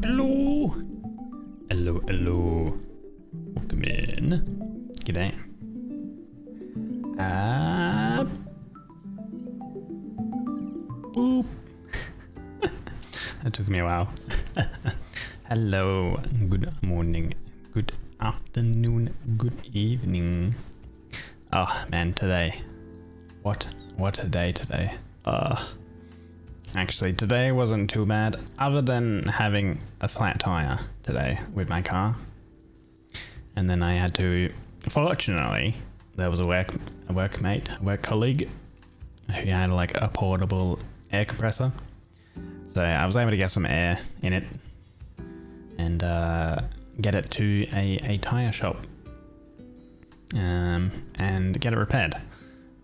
Hello. Hello, hello. Welcome in. G'day. Boop. That took me a while. Hello. Good morning. Good afternoon. Good evening. Oh man, today. What a day today. Actually, today wasn't too bad, other than having a flat tire today with my car. And then I had to, fortunately, there was a work colleague who had like a portable air compressor. So I was able to get some air in it and get it to a tire shop and get it repaired.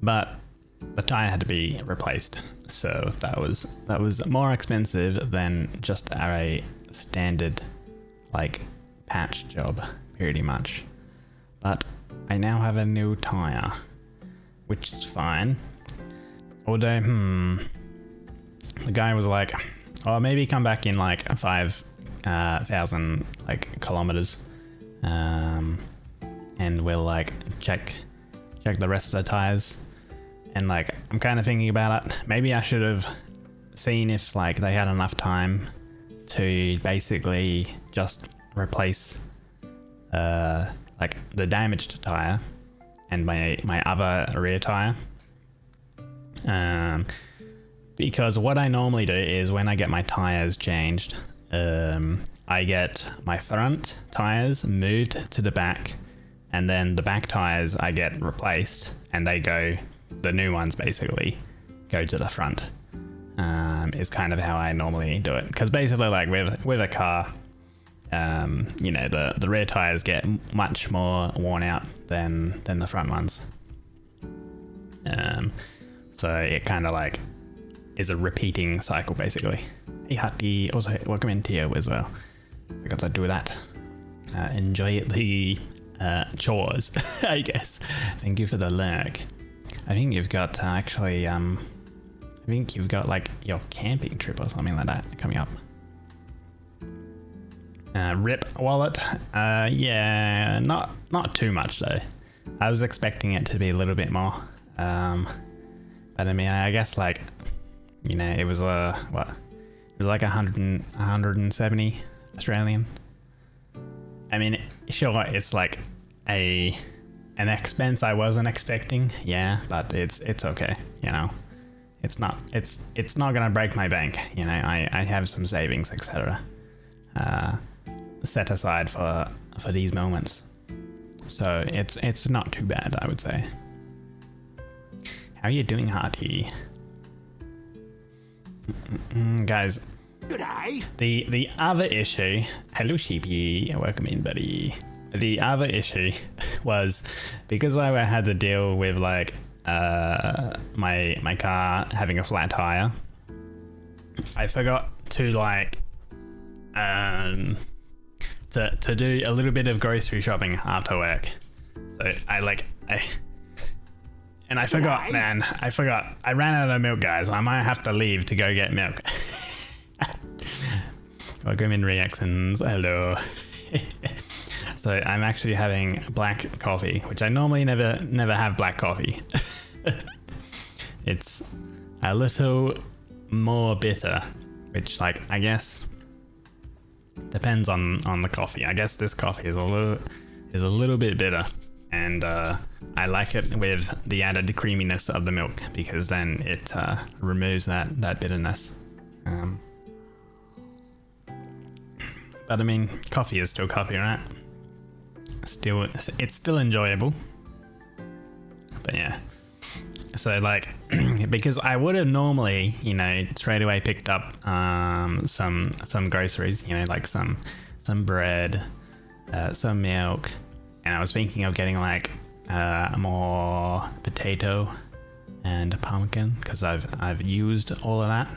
But the tire had to be replaced, so that was more expensive than just a standard like patch job, pretty much. But I now have a new tire, which is fine. Although, the guy was like, "Oh, maybe come back in like 5,000 like kilometers, and we'll like check the rest of the tires." And like, I'm kind of thinking about it. Maybe I should have seen if like they had enough time to basically just replace like the damaged tire and my other rear tire. Because what I normally do is when I get my tires changed, I get my front tires moved to the back, and then the back tires I get replaced, and the new ones basically go to the front. Is kind of how I normally do it, because basically like with a car, you know, the rear tires get much more worn out than the front ones. So it kind of like is a repeating cycle basically. Hey Hati, also welcome into here as well. Forgot to do that. Enjoy the chores, I guess. Thank you for the lurk. I think you've got actually, I think you've got like your camping trip or something like that coming up. RIP wallet. Yeah, not too much though. I was expecting it to be a little bit more. But I mean, I guess like, you know, it was what? It was like 170 Australian. I mean, sure, it's like an expense I wasn't expecting, yeah, but it's okay, you know. It's not gonna break my bank, you know. I have some savings, etc. Set aside for these moments, so it's not too bad, I would say. How are you doing, Hearty? Guys, good day. The other issue, hello Sheepy, welcome in, buddy. The other issue was because I had to deal with like my car having a flat tire. I forgot to like to do a little bit of grocery shopping after work. So I forgot, man. I forgot. I ran out of milk, guys. I might have to leave to go get milk. Welcome in, reactions. Hello. So I'm actually having black coffee, which I normally never have black coffee. It's a little more bitter, which like I guess depends on the coffee. I guess this coffee is a little bit bitter, and I like it with the added creaminess of the milk because then it removes that bitterness. But I mean, coffee is still coffee, right? It's still enjoyable. But yeah. So like, because I would have normally, you know, straight away picked up some groceries, you know, like some bread, some milk, and I was thinking of getting like more potato and pumpkin because I've used all of that.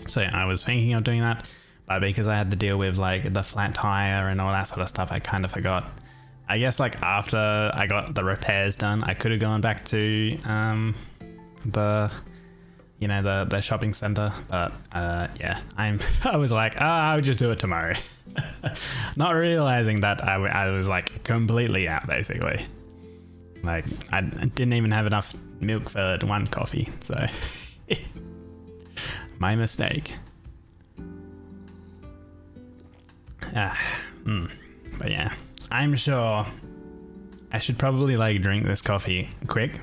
So I was thinking of doing that, but because I had to deal with like the flat tire and all that sort of stuff, I kind of forgot. I guess like after I got the repairs done, I could have gone back to the shopping center, but yeah, I was like, I'll just do it tomorrow. Not realizing that I was like completely out basically. Like I didn't even have enough milk for one coffee, so my mistake. But yeah, I'm sure I should probably like drink this coffee quick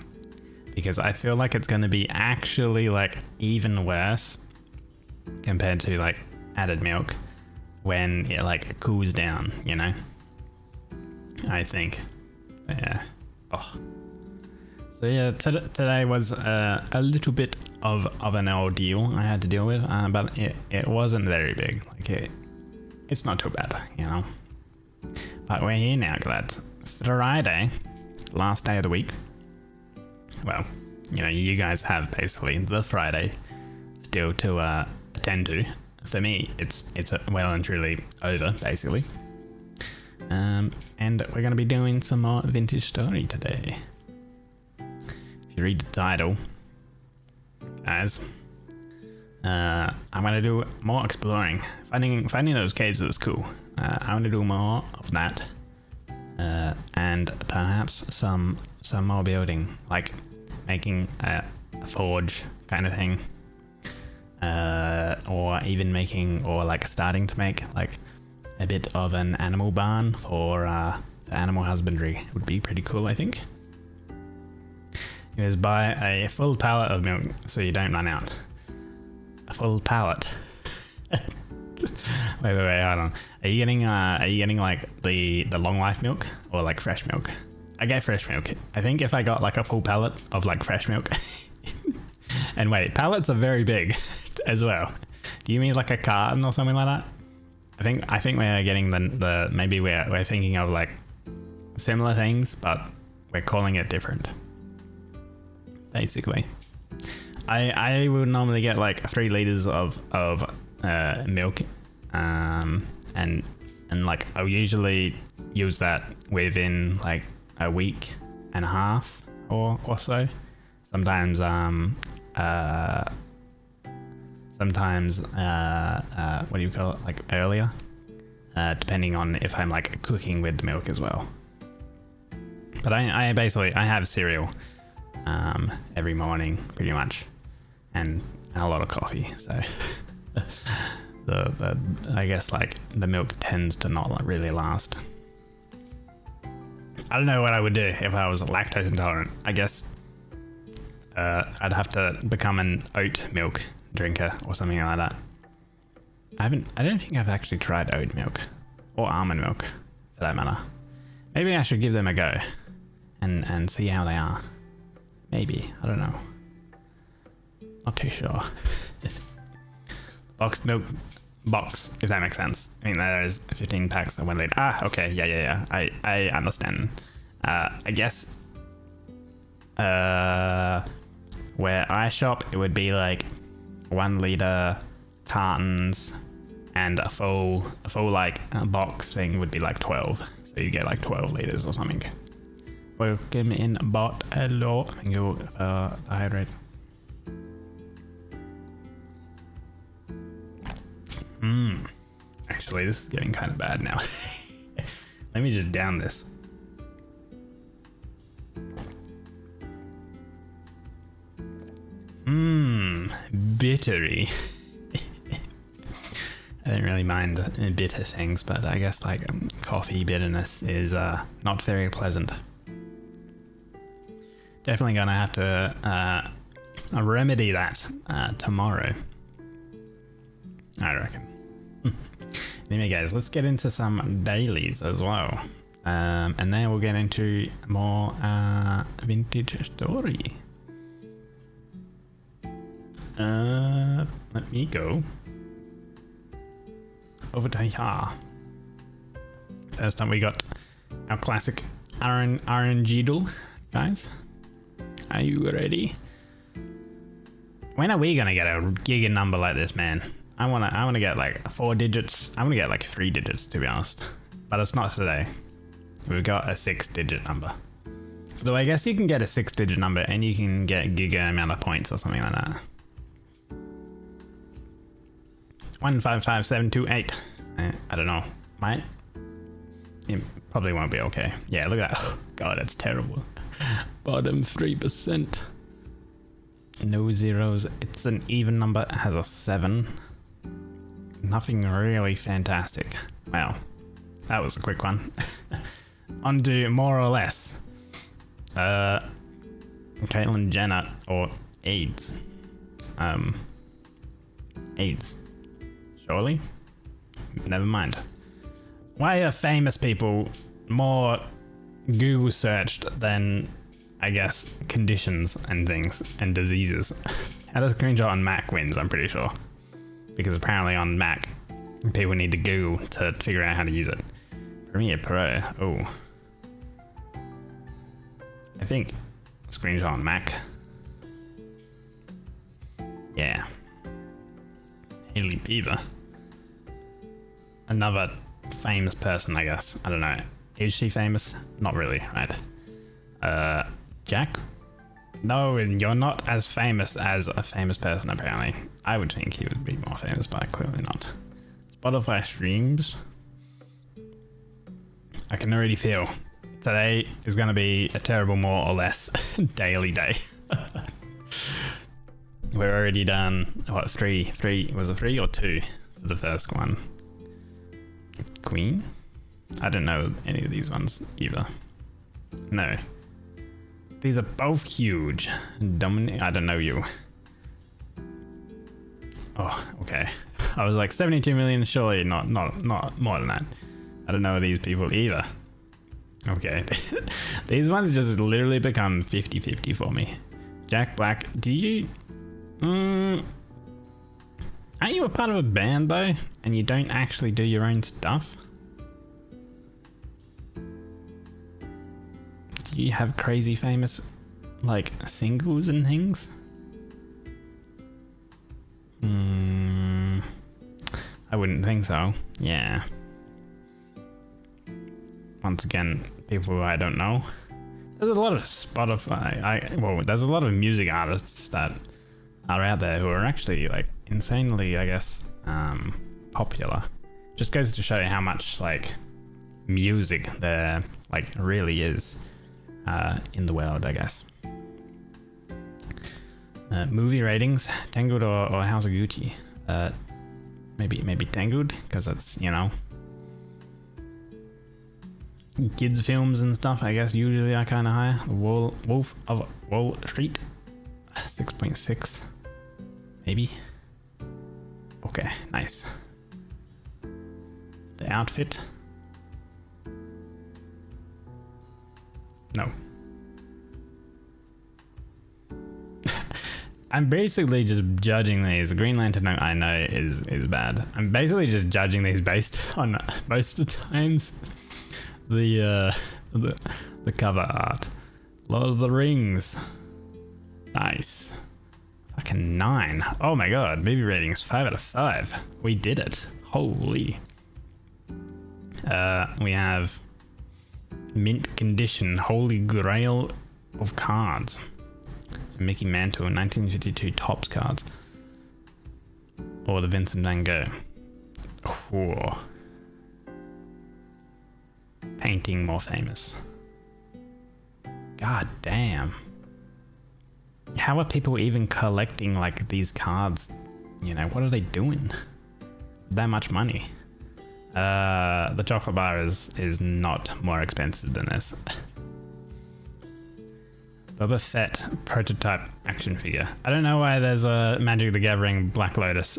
because I feel like it's going to be actually like even worse compared to like added milk when it like cools down, you know. I think. But yeah. Oh. So yeah, today was a little bit of an ordeal I had to deal with, but it wasn't very big. Like it's not too bad, you know. But we're here now, that's Friday, last day of the week. Well, you know, you guys have basically the Friday still to attend to. For me, it's well and truly over, basically. And we're going to be doing some more vintage story today. If you read the title, guys, I'm going to do more exploring. Finding those caves was cool. I want to do more of that, and perhaps some more building, like making a forge kind of thing, or even making, or like starting to make like a bit of an animal barn for animal husbandry. It would be pretty cool, I think. Is buy a full pallet of milk so you don't run out. A full pallet. Wait, hold on. Are you getting like the long life milk or like fresh milk? I get fresh milk. I think if I got like a full pallet of like fresh milk, and wait, pallets are very big as well. Do you mean like a carton or something like that? I think we're getting the maybe we're thinking of like similar things, but we're calling it different. Basically, I would normally get like 3 liters of milk, and like I'll usually use that within like a week and a half or so. Sometimes what do you call it, like earlier, depending on if I'm like cooking with the milk as well. But I basically I have cereal every morning pretty much, and a lot of coffee. So the I guess like the milk tends to not really last. I don't know what I would do if I was lactose intolerant. I guess I'd have to become an oat milk drinker or something like that. I don't think I've actually tried oat milk or almond milk for that matter. Maybe I should give them a go and see how they are. Maybe, I don't know. Not too sure. Boxed milk box, if that makes sense. I mean, there is 15 packs of 1 liter. Ah, okay, yeah. I understand. I guess where I shop, it would be like 1 liter cartons, and a full like box thing would be like 12. So you get like 12 liters or something. Welcome in bot. Hello. Thank you for the hydrate. Actually, this is getting kind of bad now. Let me just down this. Bittery. I don't really mind bitter things, but I guess like coffee bitterness is not very pleasant. Definitely gonna have to remedy that tomorrow, I reckon. Anyway guys, let's get into some dailies as well, and then we'll get into more vintage story. Let me go over to here. First up we got our classic 𝒟𝓃 guys. Are you ready? When are we gonna get a giga number like this, man? I wanna get like 4 digits. I wanna get like 3 digits to be honest, but it's not today. We've got a 6-digit number. Though I guess you can get a 6-digit number and you can get giga amount of points or something like that. 155728. I don't know. Might. It probably won't be okay. Yeah, look at that. Oh, God, that's terrible. Bottom 3%. No zeros. It's an even number. It has a 7. Nothing really fantastic. Well, that was a quick one. On to more or less. Caitlyn Jenner or AIDS. AIDS. Surely? Never mind. Why are famous people more Google searched than, I guess, conditions and things and diseases? How does screenshot on Mac wins, I'm pretty sure. Because apparently on Mac, people need to Google to figure out how to use it. Premiere Pro, oh. I think screenshot on Mac. Yeah. Hailey Bieber. Another famous person, I guess. I don't know. Is she famous? Not really, right? Jack? No, you're not as famous as a famous person, apparently. I would think he would be more famous, but clearly not. Spotify streams. I can already feel today is going to be a terrible more or less daily day. We're already done, what, 3? Was it 3 or 2 for the first one? Queen? I don't know any of these ones either. No. These are both huge. Dominic, I don't know you. Oh, okay. I was like 72 million, surely not more than that. I don't know these people either. Okay. These ones just literally become 50-50 for me. Jack Black, do you... aren't you a part of a band though? And you don't actually do your own stuff? Do you have crazy famous, like, singles and things? I wouldn't think so. Yeah. Once again, people who I don't know. There's a lot of Spotify. There's a lot of music artists that are out there who are actually like insanely, I guess, popular. Just goes to show how much like music there like really is. in the world, I guess. Movie ratings, Tangled or House of Gucci? Maybe Tangled, because it's, you know, kids films and stuff, I guess usually are kind of higher. Wolf of Wall Street, 6.6, maybe. Okay, nice. The Outfit, no. I'm basically just judging these. Green Lantern, I know is bad. I'm basically just judging these based on most of the times the cover art. Lord of the Rings, nice. Fucking 9. Oh my god, movie ratings 5 out of 5. We did it. Holy. We have mint condition, Holy Grail of cards. Mickey Mantle 1952 Topps cards, or the Vincent van Gogh. Whoa. Painting more famous. God damn. How are people even collecting like these cards? You know, what are they doing? That much money. The chocolate bar is not more expensive than this. Boba Fett prototype action figure. I don't know why there's a Magic the Gathering Black Lotus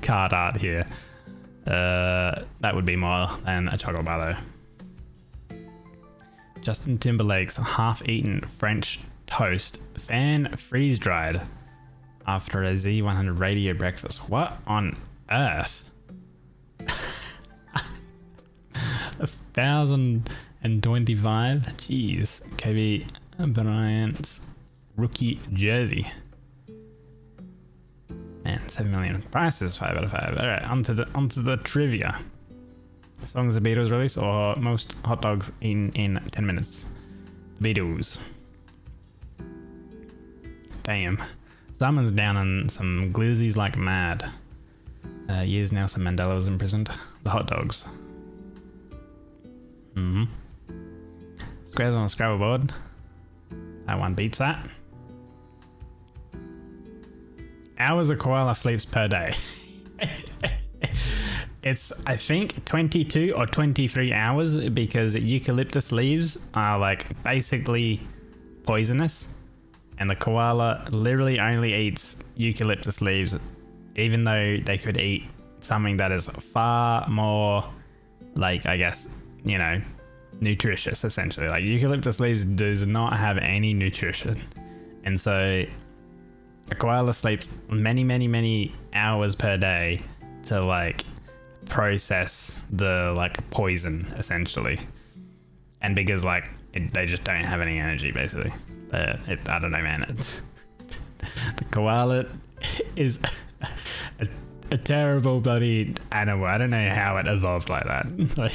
card art here. That would be more than a chocolate bar though. Justin Timberlake's half-eaten French toast fan freeze-dried after a Z100 radio breakfast. What on earth? 1,025? Jeez. KB Bryant's rookie jersey. Man, 7 million. Prices 5 out of 5. Alright, onto the trivia. Songs the Beatles release, or most hot dogs eaten in 10 minutes? The Beatles. Damn. Someone's down on some glizzies like mad. Years Nelson Mandela was imprisoned. The hot dogs. Squares on a Scrabble board. That one beats that. Hours a koala sleeps per day. It's, I think, 22 or 23 hours because eucalyptus leaves are like basically poisonous, and the koala literally only eats eucalyptus leaves, even though they could eat something that is far more, like, I guess, you know, nutritious, essentially. Like, eucalyptus leaves does not have any nutrition, and so a koala sleeps many hours per day to like process the like poison, essentially, and because like they just don't have any energy, basically. I don't know, man. The koala is a terrible bloody animal. I don't know how it evolved like that. Like,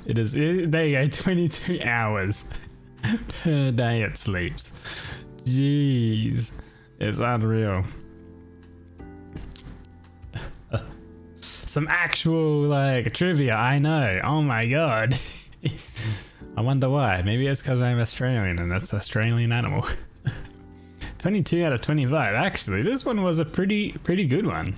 there you go, 22 hours per day it sleeps. Jeez, it's unreal. Some actual like trivia, I know. Oh my god. I wonder why. Maybe it's because I'm Australian and that's an Australian animal. 22 out of 25. Actually, this one was a pretty good one.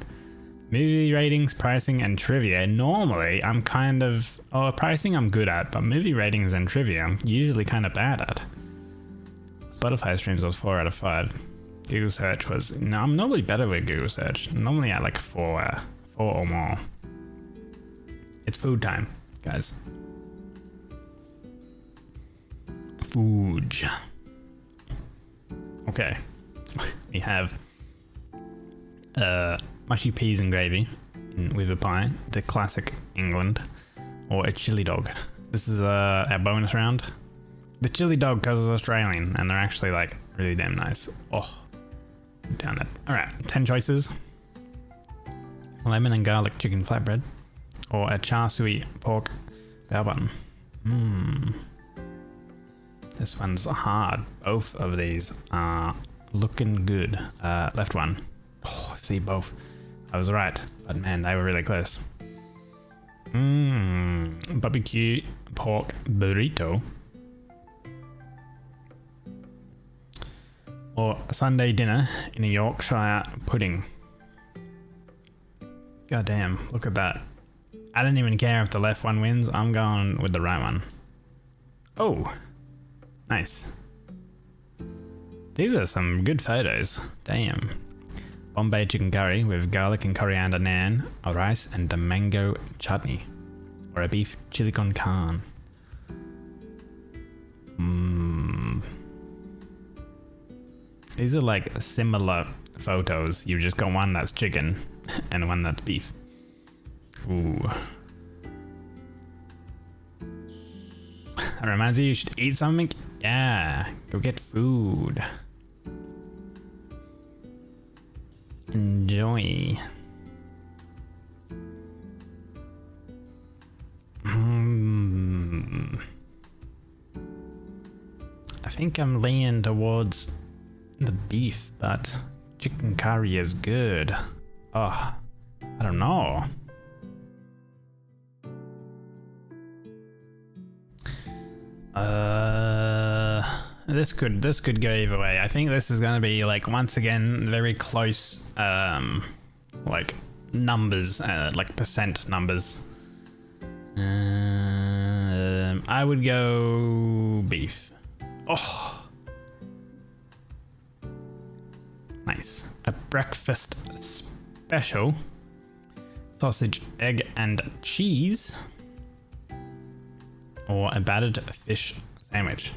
Movie ratings, pricing, and trivia. Normally, I'm kind of... Oh, pricing I'm good at, but movie ratings and trivia I'm usually kind of bad at. Spotify streams was 4 out of 5. Google search was... No, I'm normally better with Google search. Normally at like 4 or more. It's food time, guys. Food. Okay. We have mushy peas and gravy with a pie, the classic England, or a chili dog. This is our bonus round. The chili dog, because it's Australian, and they're actually like really damn nice. Oh, down it. All right, 10 choices. Lemon and garlic chicken flatbread, or a char siu pork bao bun. This one's hard. Both of these are looking good. Left one. Oh, see both. I was right, but man, they were really close. Barbecue pork burrito, or a Sunday dinner in a Yorkshire pudding. God damn, look at that. I don't even care if the left one wins, I'm going with the right one. Oh, nice. These are some good photos, damn. Bombay chicken curry with garlic and coriander naan, a rice and a mango chutney, or a beef chili con carne. These are like similar photos. You've just got one that's chicken and one that's beef. Ooh. That reminds you should eat something. Yeah, go get food. Enjoy. I think I'm leaning towards the beef, but chicken curry is good. Oh, I don't know. This could go either way. I think this is gonna be like once again very close like numbers, like percent numbers. I would go beef. Oh, nice. A breakfast special. Sausage, egg and cheese. Or a battered fish sandwich.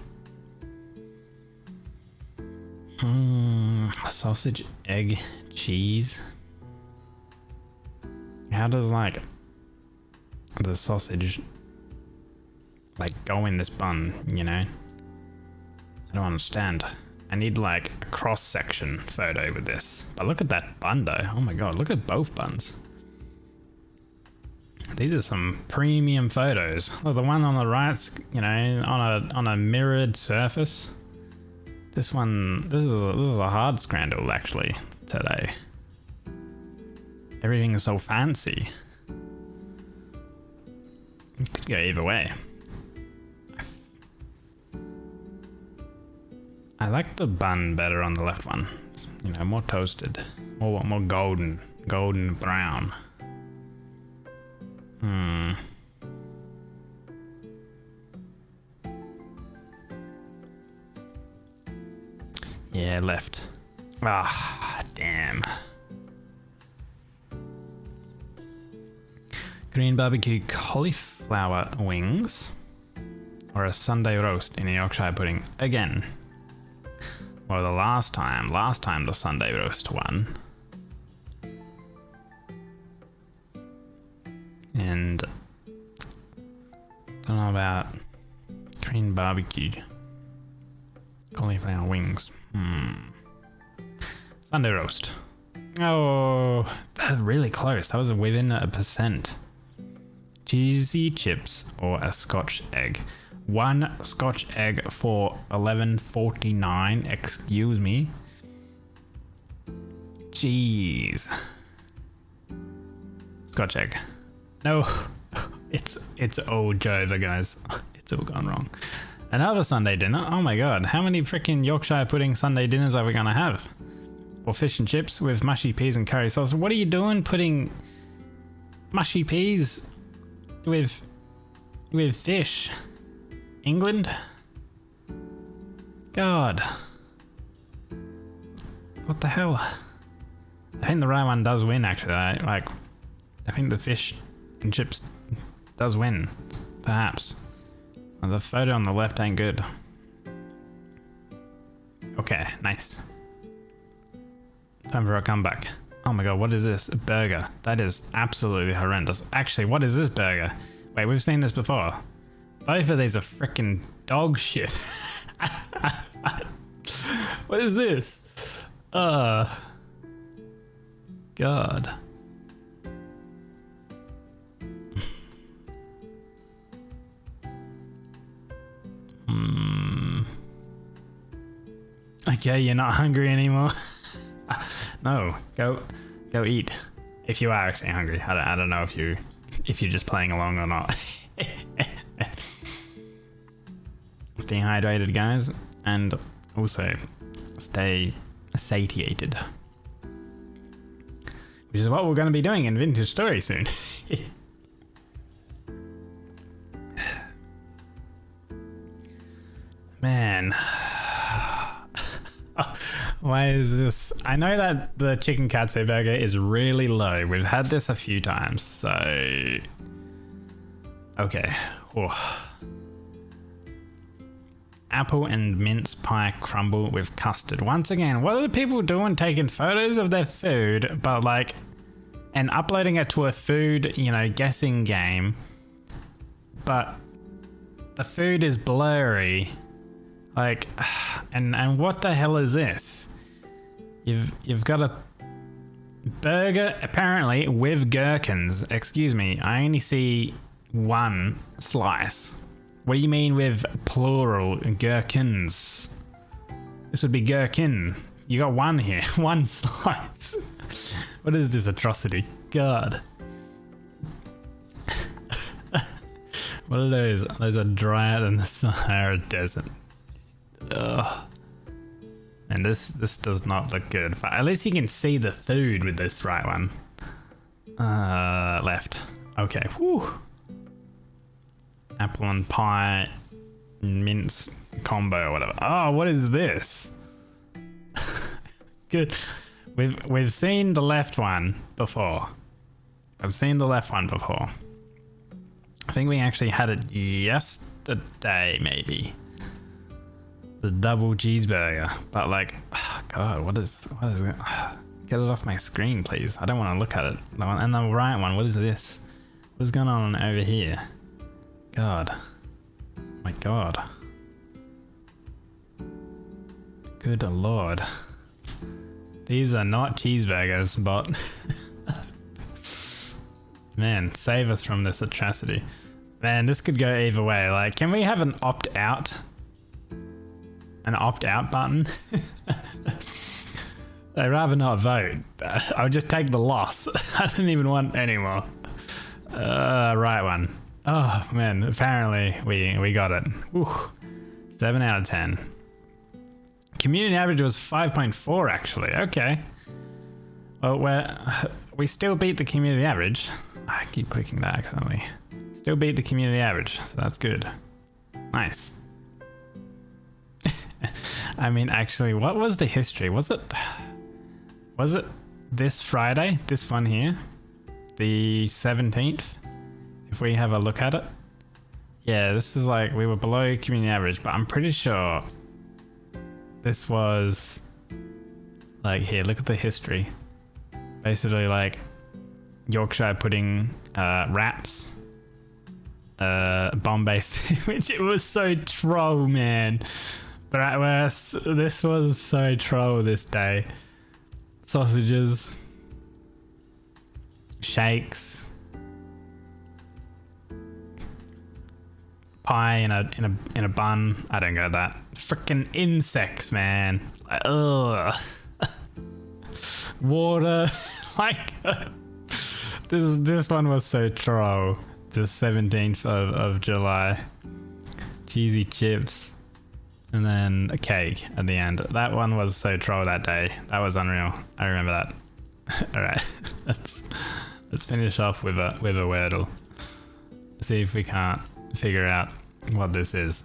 Sausage, egg, cheese. How does like the sausage like go in this bun, you know? I don't understand. I need like a cross section photo with this. But look at that bun though. Oh my god, look at both buns. These are some premium photos. Oh, the one on the right's, you know, on a mirrored surface. This one, this is a hard scramble actually today. Everything is so fancy. It could go either way. I like the bun better on the left one. It's, you know, more toasted, more golden brown. Yeah, left. Ah, damn. Green barbecue cauliflower wings, or a Sunday roast in a Yorkshire pudding again. Well, the last time the Sunday roast won. And don't know about green barbecue cauliflower wings. Sunday roast. Oh, that's really close. That was within a percent. Cheesy chips or a Scotch egg. One Scotch egg for $11.49. Excuse me. Jeez. Scotch egg. No, it's all Jova, guys. It's all gone wrong. Another Sunday dinner. Oh my god, how many freaking Yorkshire pudding Sunday dinners are we gonna have? Or fish and chips with mushy peas and curry sauce. What are you doing putting mushy peas with fish? England? God. What the hell? I think the right one does win actually. I think the fish and chips does win, perhaps. The photo on the left ain't good. Okay, nice. Time for a comeback. Oh my god, what is this? A burger. That is absolutely horrendous. Actually, what is this burger? Wait, we've seen this before. Both of these are freaking dog shit. What is this? God. Okay, you're not hungry anymore. No, go eat. If you are actually hungry, I don't know if you're just playing along or not. stay hydrated, guys, and also stay satiated, which is what we're going to be doing in Vintage Story soon. Man. Why is this? I know that the chicken katsu burger is really low. We've had this a few times, so... Okay. Oh. Apple and mince pie crumble with custard. Once again, what are the people doing taking photos of their food, but like... and uploading it to a food, you know, guessing game, but the food is blurry. Like, and what the hell is this? You've got a burger apparently with gherkins. Excuse me, I only see one slice. What do you mean with plural gherkins? This would be gherkin. You got one here, one slice. What is this atrocity? God. What are those? Those are drier than the Sahara Desert. Ugh. And this does not look good. But at least you can see the food with this right one. Left. Okay. Whew. Apple and pie mince combo or whatever. Oh, what is this? Good. We've seen the left one before. I've seen the left one before. I think we actually had it yesterday, maybe. The double cheeseburger, but like, oh God, what is it? Get it off my screen, please. I don't want to look at it. The one, and the right one, what is this? What's going on over here? God, my God. Good Lord. These are not cheeseburgers, but man, save us from this atrocity. Man, this could go either way. Like, can we have an opt-out? An opt-out button? I'd rather not vote. I'll just take the loss. I don't even want any more. Right one. Oh man, apparently we got it. Whew. 7 out of 10. Community average was 5.4 actually. Okay. Well, we still beat the community average. I keep clicking that accidentally. Still beat the community average, so that's good. Nice. I mean, actually, what was the history? Was it this Friday? This one here? The 17th? If we have a look at it. Yeah, this is like, we were below community average, but I'm pretty sure this was like, here, look at the history. Basically like Yorkshire pudding wraps, Bombay sandwich. It was so troll, man. Bratwurst, this was so troll this day. Sausages, shakes, pie in a bun. I don't get that. Freaking insects, man. Like, ugh. Water. Like this one was so troll. The 17th of July. Cheesy chips. And then a cake at the end. That one was so troll that day. That was unreal. I remember that. All right, let's finish off with a Wordle. See if we can't figure out what this is.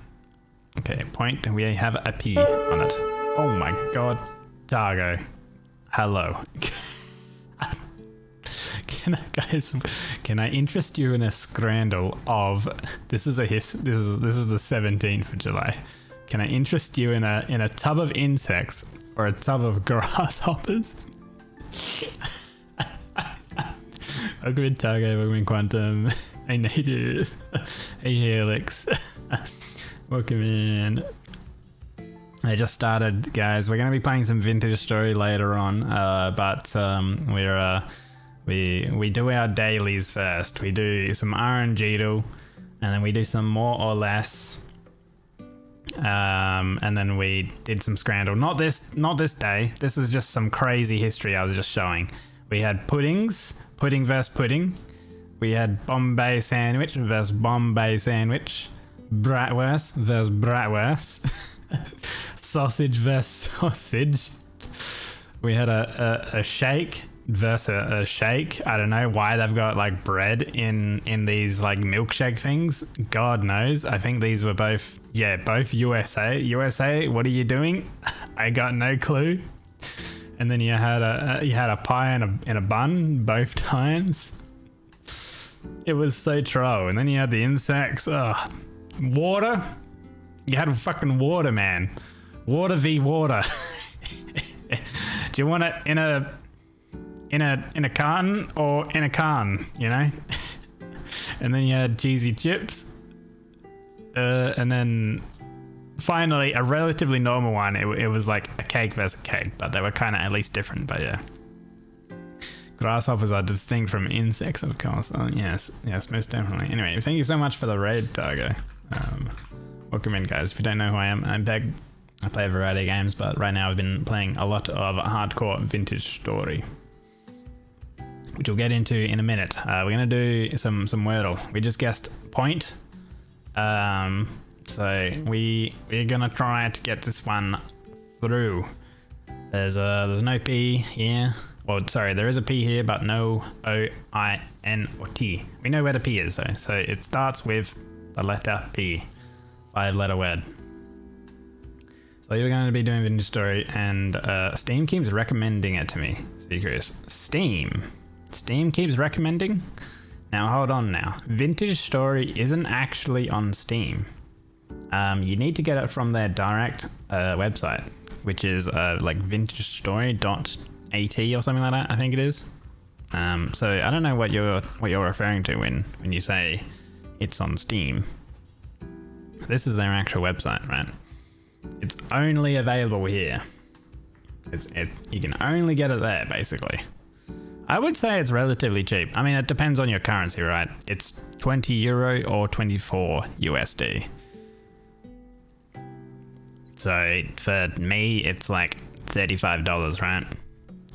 Okay, point. We have a P on it. Oh my God, Targo. Hello. Can I interest you in a scrandle of? This is the 17th of July. Can I interest you in a tub of insects or a tub of grasshoppers? Welcome in Targo, welcome in Quantum, a native, a helix. Welcome in. I just started, guys. We're going to be playing some Vintage Story later on, but we do our dailies first. We do some RNG-dle, and then we do some more or less. And then we did some scrandle. Not this day. This is just some crazy history I was just showing. We had puddings, pudding versus pudding. We had Bombay sandwich versus Bombay sandwich. bratwurst versus bratwurst. Sausage versus sausage. We had a shake versus a shake. I don't know why they've got like bread in these like milkshake things. God knows. I think these were both USA. USA, what are you doing? I got no clue. And then you had a pie and a bun both times. It was so troll. And then you had the insects. Ugh. Water. You had fucking water, man. Water v water. Do you want it in a carton or in a can? You know. And then you had cheesy chips. And then finally a relatively normal one. It was like a cake versus a cake, but they were kind of at least different. But yeah. Grasshoppers are distinct from insects, of course. Oh, yes, most definitely. Anyway, thank you so much for the raid, 𝒟𝑒𝓃. Welcome in, guys. If you don't know who I am, I'm Peg. I play a variety of games, but right now I've been playing a lot of hardcore vintage story, which we'll get into in a minute. We're gonna do some 𝒟𝑒𝓃. We just guessed point. So we're gonna try to get this one through. There's no P here. Well, sorry, there is a P here, but no O, I, N, or T. We know where the P is, though. So it starts with the letter P. 5-letter word. So you're going to be doing vintage story, and Steam keeps recommending it to me. So you're curious. Steam keeps recommending? Now, hold on now. Vintage story isn't actually on Steam. You need to get it from their direct website, which is like vintagestory.at or something like that, I think it is. So I don't know what you're referring to when you say it's on Steam. This is their actual website, right? It's only available here. You can only get it there, basically. I would say it's relatively cheap. I mean, it depends on your currency, right? It's €20 or 24 USD. So for me, it's like $35, right?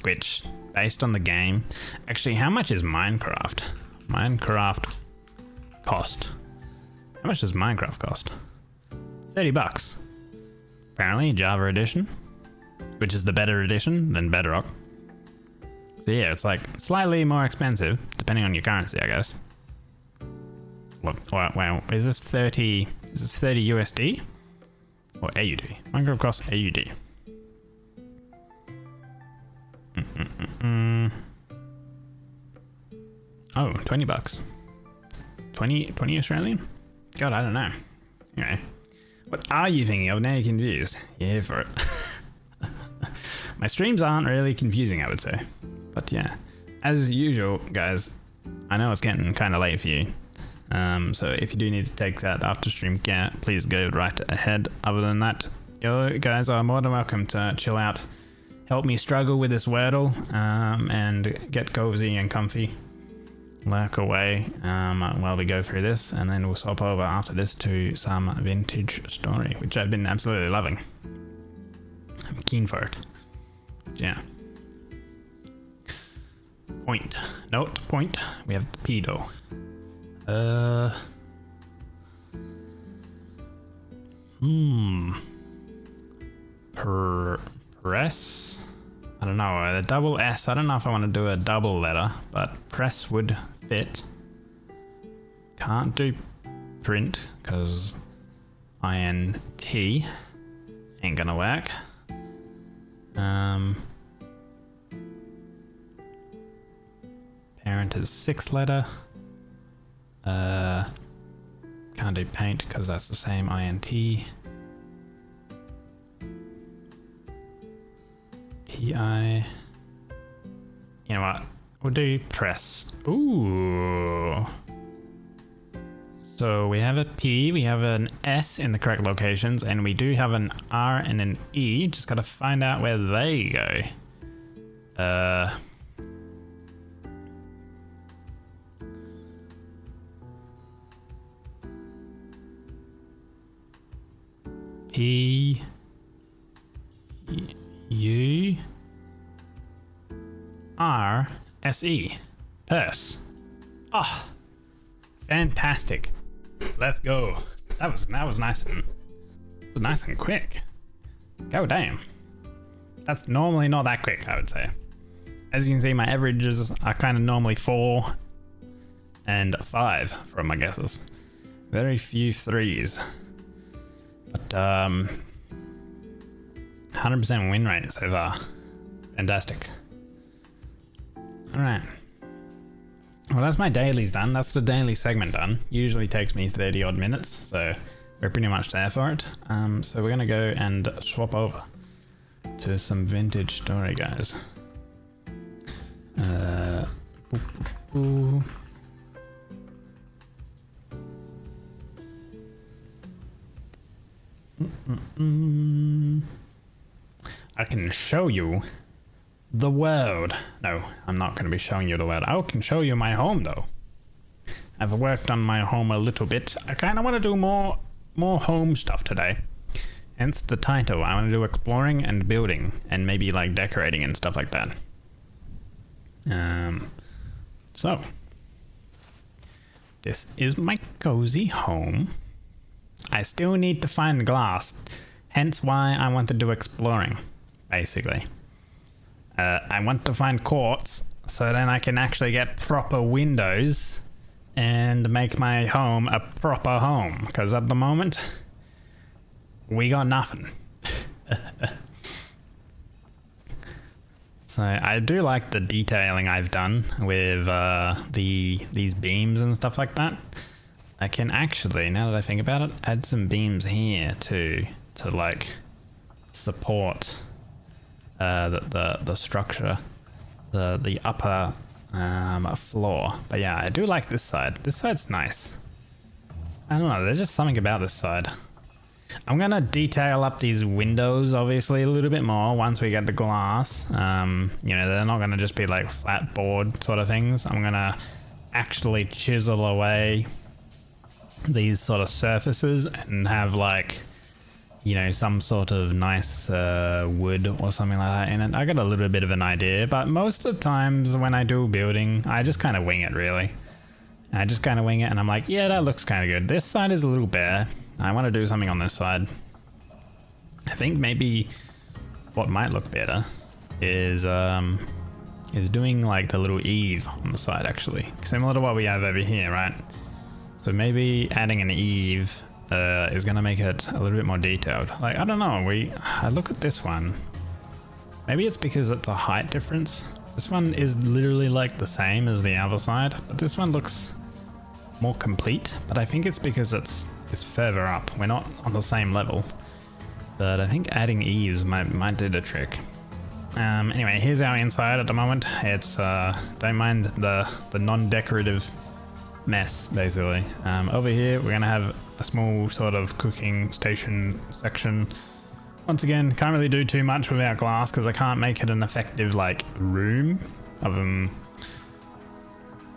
Which, based on the game, actually, how much is Minecraft? Minecraft cost. How much does Minecraft cost? $30. Apparently, Java edition, which is the better edition than Bedrock. So yeah, it's like slightly more expensive, depending on your currency, I guess. Well, is this 30 USD or AUD? Minecraft costs AUD. Oh, $20. 20 Australian? God, I don't know. Anyway, what are you thinking of? Now you're confused. You're here for it. My streams aren't really confusing, I would say. But yeah, as usual, guys, I know it's getting kind of late for you. So if you do need to take that after stream care, please go right ahead. Other than that, you guys are more than welcome to chill out. Help me struggle with this 𝒟𝑒𝓃 and get cozy and comfy. Lurk away while we go through this, and then we'll swap over after this to some vintage story, which I've been absolutely loving. I'm keen for it. Yeah. Point. Note, point. We have the pedo. Press. I don't know, a double S. I don't know if I want to do a double letter, but press would fit. Can't do print because INT ain't gonna work. Parent is 6-letter. Can't do paint because that's the same INT. PI. You know what? We'll do press. Ooh. So we have a P, we have an S in the correct locations, and we do have an R and an E. Just gotta find out where they go. P U R S E. Purse. Oh, fantastic. Let's go. that was nice and quick. Go damn. That's normally not that quick, I would say. As you can see, my averages are kind of normally 4 and 5 from my guesses. Very few 3s. But 100% win rate so far. Fantastic. Alright. Well, that's my dailies done. That's the daily segment done. Usually takes me 30 odd minutes, so we're pretty much there for it. So we're gonna go and swap over to some vintage story, guys. I can show you the world. No, I'm not going to be showing you the world. I can show you my home though. I've worked on my home a little bit. I kind of want to do more home stuff today. Hence the title. I want to do exploring and building and maybe like decorating and stuff like that. So this is my cozy home. I still need to find glass, hence why I want to do exploring, basically. I want to find quartz so then I can actually get proper windows and make my home a proper home, because at the moment we got nothing. So I do like the detailing I've done with these beams and stuff like that. I can actually, now that I think about it, add some beams here to like support the structure, the upper floor. But yeah, I do like this side. This side's nice. I don't know, there's just something about this side. I'm gonna detail up these windows obviously a little bit more once we get the glass. You know, they're not gonna just be like flat board sort of things. I'm gonna actually chisel away these sort of surfaces and have like, you know, some sort of nice wood or something like that in it. I got a little bit of an idea, but most of the times when I do building, I just kind of wing it really. I just kind of wing it and I'm like, yeah, that looks kind of good. This side is a little bare. I want to do something on this side. I think maybe what might look better is doing like the little eave on the side, actually. Similar to what we have over here, right? So maybe adding an eave is going to make it a little bit more detailed. Like, I don't know, I look at this one. Maybe it's because it's a height difference. This one is literally like the same as the other side, but this one looks more complete. But I think it's because it's further up. We're not on the same level. But I think adding eaves might do the trick. Anyway, here's our inside at the moment. It's don't mind the non-decorative mess, basically. Over here we're gonna have a small sort of cooking station section. Once again, can't really do too much without glass because I can't make it an effective like room of them.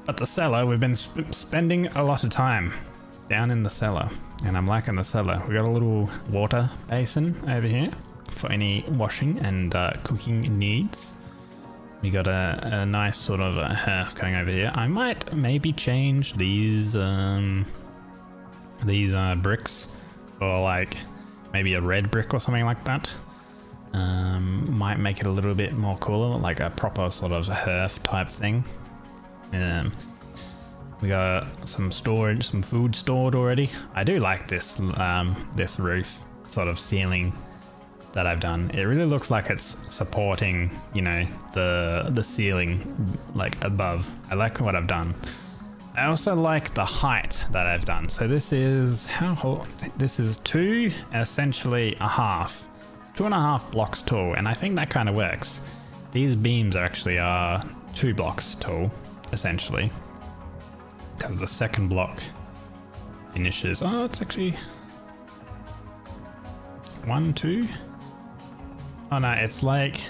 But the cellar, we've been spending a lot of time down in the cellar, and I'm liking the cellar. We got a little water basin over here for any washing and cooking needs. We got a nice sort of a hearth going over here. I might maybe change these bricks for like maybe a red brick or something like that. Might make it a little bit more cooler, like a proper sort of hearth type thing. We got some storage, some food stored already. I do like this this roof sort of ceiling that I've done. It really looks like it's supporting, you know, the ceiling like above. I like what I've done. I also like the height that I've done. So this is this is essentially a half, 2.5 blocks tall, and I think that kind of works. These beams actually are 2 blocks tall, essentially, because the second block finishes. Oh, it's actually 1, 2. Oh no, it's like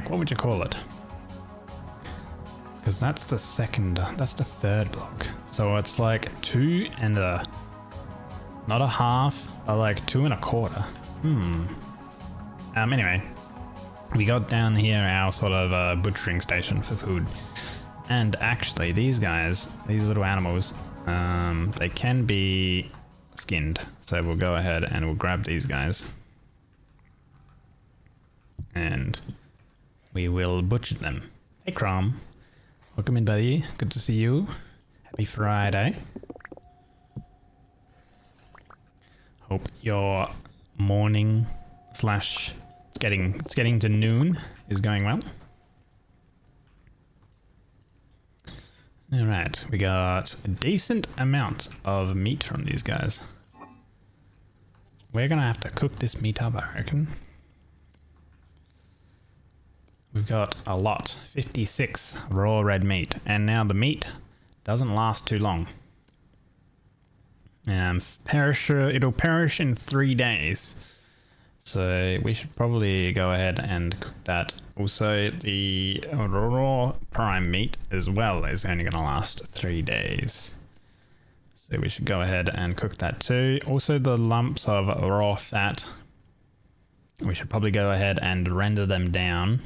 what would you call it? Because that's the third block. So it's like 2 and not a half, but like 2 1/4. Anyway, we got down here our sort of butchering station for food. And actually these guys, these little animals, they can be skinned. So we'll go ahead and we'll grab these guys. And we will butcher them. Hey Crom. Welcome in, buddy. Good to see you. Happy Friday. Hope your morning slash it's getting to noon is going well. Alright, we got a decent amount of meat from these guys. We're gonna have to cook this meat up, I reckon. We've got a lot, 56 raw red meat, and now the meat doesn't last too long. It'll perish in 3 days. So we should probably go ahead and cook that. Also, the raw prime meat as well is only going to last 3 days. So we should go ahead and cook that too. Also, the lumps of raw fat, we should probably go ahead and render them down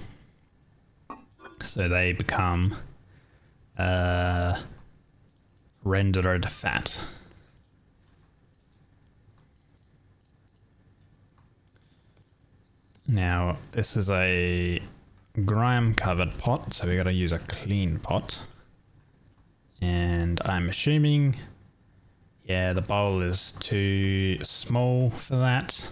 so they become rendered fat. Now, this is a grime covered pot, so we gotta use a clean pot. And I'm assuming, yeah, the bowl is too small for that.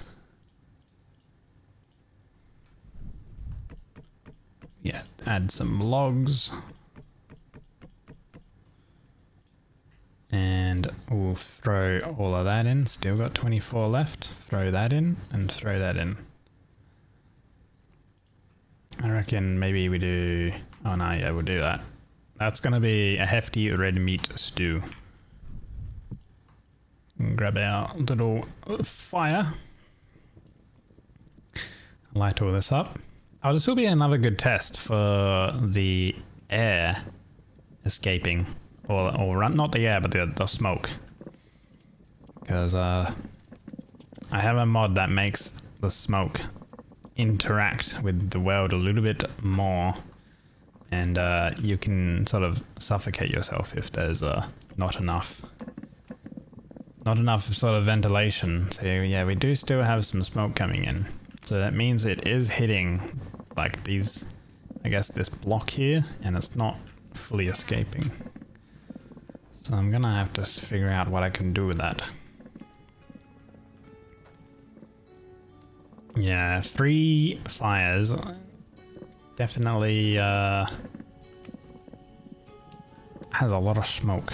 Yeah, add some logs. And we'll throw all of that in. Still got 24 left. Throw that in and throw that in. I reckon maybe we do... Oh no, yeah, we'll do that. That's gonna be a hefty red meat stew. Grab our little fire. Light all this up. Oh, this will be another good test for the air escaping. Or not the air, but the smoke. Because I have a mod that makes the smoke interact with the world a little bit more, and you can sort of suffocate yourself if there's not enough sort of ventilation. So yeah, we do still have some smoke coming in, so that means it is hitting like these, I guess this block here, and it's not fully escaping. So I'm gonna have to figure out what I can do with that. Yeah, 3 fires definitely has a lot of smoke.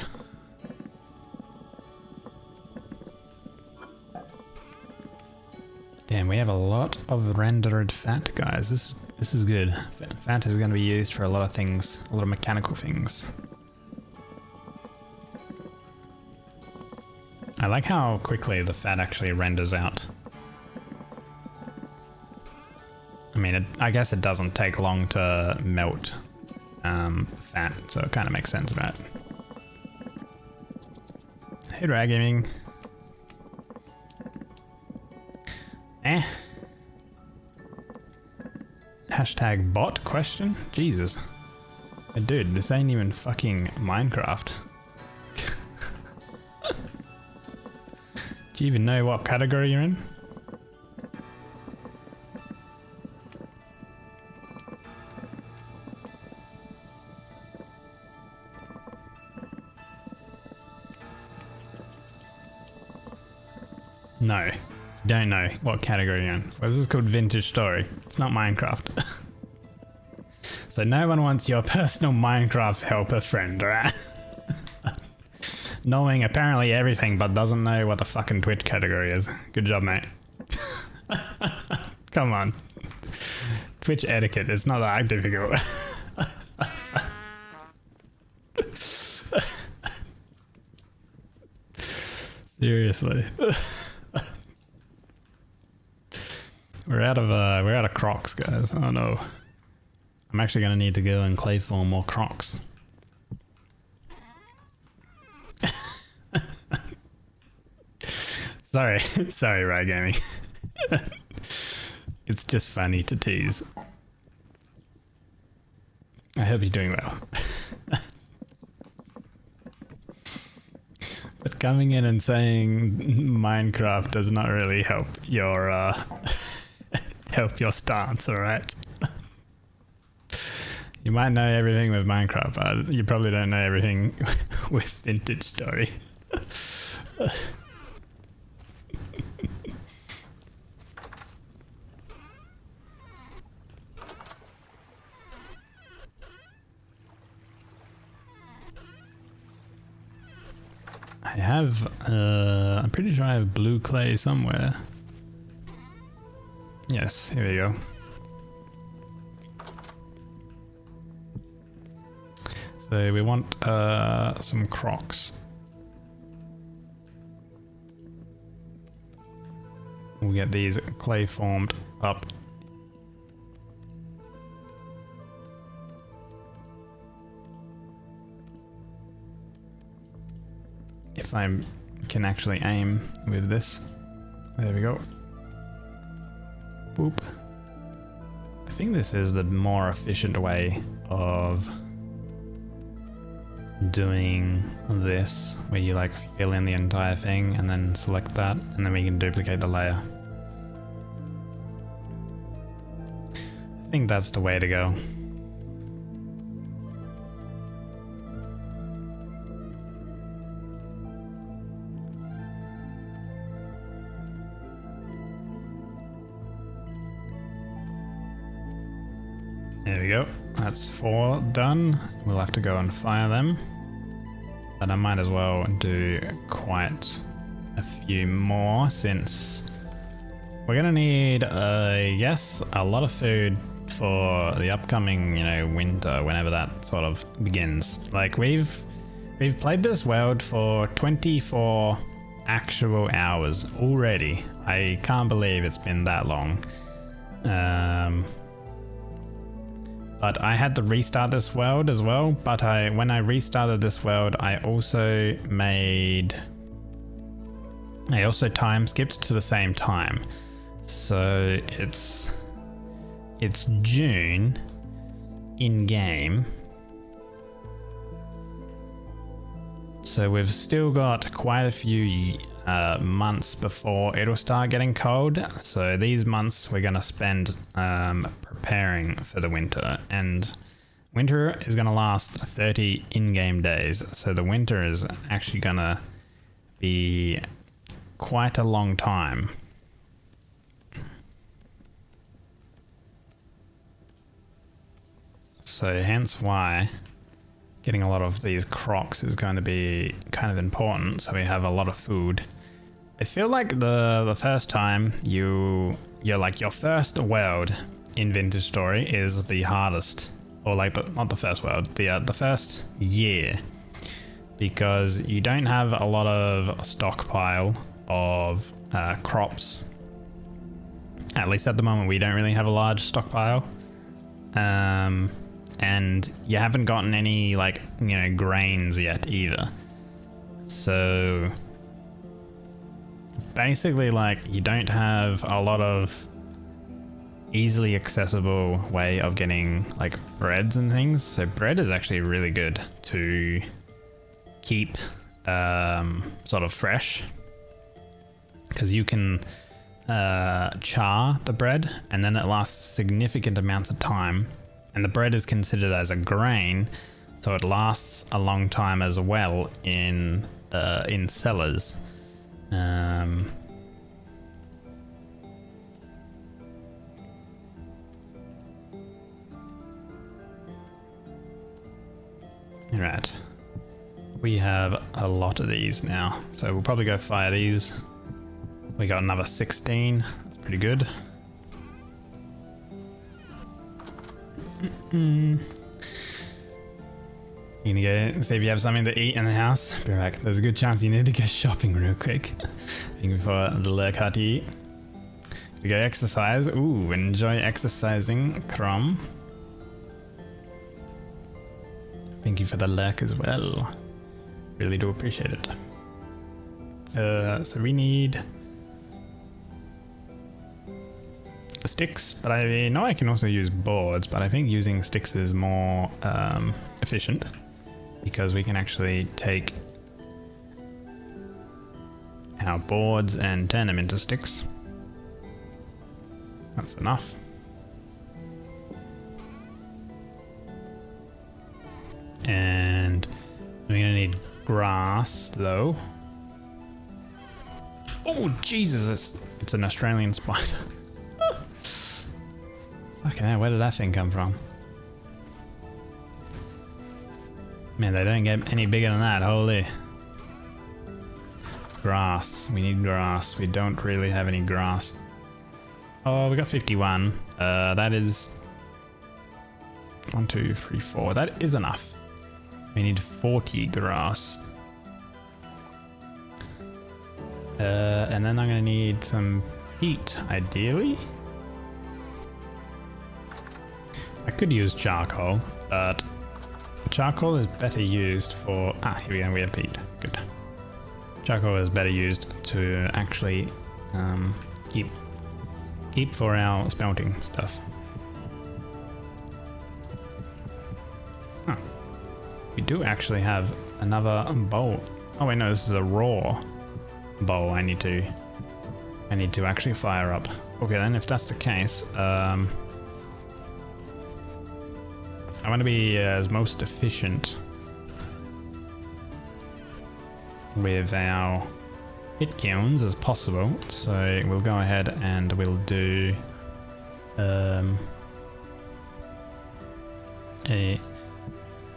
Damn, we have a lot of rendered fat, guys. This is good. Fat is going to be used for a lot of things, a lot of mechanical things. I like how quickly the fat actually renders out. I mean, I guess it doesn't take long to melt fat, so it kind of makes sense, right? Hey, Drag Gaming. Hashtag bot question? Jesus. Hey, dude, this ain't even fucking Minecraft. Do you even know what category you're in? No, don't know what category you're in. Well, this is called Vintage Story. It's not Minecraft. So no one wants your personal Minecraft helper friend, right? Knowing apparently everything, but doesn't know what the fucking Twitch category is. Good job, mate. Come on. Twitch etiquette, it's not that difficult. Seriously. We're out of crocs, guys. Oh no. I'm actually gonna need to go and clay form more crocs. Sorry, Rag Gaming. It's just funny to tease. I hope you're doing well. But but coming in and saying Minecraft does not really help your help your stance, alright? You might know everything with Minecraft, but you probably don't know everything with Vintage Story. I have, I'm pretty sure I have blue clay somewhere. Yes, here we go. So we want some crocs. We'll get these clay formed up. If I can actually aim with this. There we go. Boop. I think this is the more efficient way of doing this, where you like fill in the entire thing and then select that, and then we can duplicate the layer. I think that's the way to go. There we go. That's 4 done. We'll have to go and fire them. But I might as well do quite a few more, since we're gonna need, yes, a lot of food for the upcoming, you know, winter, whenever that sort of begins. Like we've played this world for 24 actual hours already. I can't believe it's been that long. But I had to restart this world as well. But when I restarted this world, I also time skipped to the same time. So it's June in game. So we've still got quite a few months before it'll start getting cold. So these months we're gonna spend preparing for the winter, and winter is gonna last 30 in-game days. So the winter is actually gonna be quite a long time. So hence why getting a lot of these crocs is going to be kind of important, so we have a lot of food. I feel like the first time you're like your first world in Vintage Story is the hardest, or like not the first world, the first year, because you don't have a lot of stockpile of crops. At least at the moment we don't really have a large stockpile. And you haven't gotten any, like, you know, grains yet either. So basically, like, you don't have a lot of easily accessible way of getting like breads and things. So bread is actually really good to keep sort of fresh, because you can char the bread and then it lasts significant amounts of time. And the bread is considered as a grain, so it lasts a long time as well in cellars. Right, we have a lot of these now, so we'll probably go fire these. We got another 16. That's pretty good. You gonna go see if you have something to eat in the house? Be right. There's a good chance you need to go shopping real quick. Thank you for the 𝒟𝑒𝓃. We go exercise. Ooh, enjoy exercising, Crumb. Thank you for the lurk as well. Really do appreciate it. So we need sticks, but I know I can also use boards, but I think using sticks is more efficient, because we can actually take our boards and turn them into sticks. That's enough. And we're gonna need grass though. Oh Jesus, it's an Australian spider. Okay, where did that thing come from? Man, they don't get any bigger than that, holy. Grass, we need grass. We don't really have any grass. Oh, we got 51. That is 1, 2, 3, 4. That is enough. We need 40 grass. And then I'm gonna need some heat, ideally. I could use charcoal, but charcoal is better used for... Ah, here we go, we have peat. Good. Charcoal is better used to actually keep for our smelting stuff. Huh. We do actually have another bowl. Oh wait, no, this is a raw bowl. I need to actually fire up. Okay, then if that's the case, I want to be as most efficient with our pit kilns as possible, so we'll go ahead and we'll do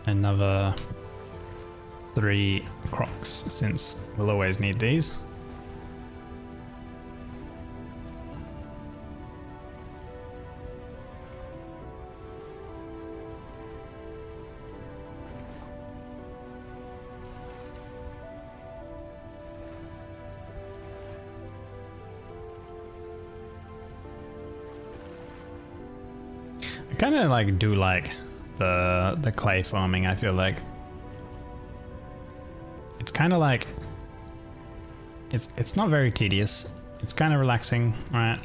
another 3 crocs, since we'll always need these. Kind of like do like the clay farming. I feel like it's kind of like it's not very tedious. It's kind of relaxing, right?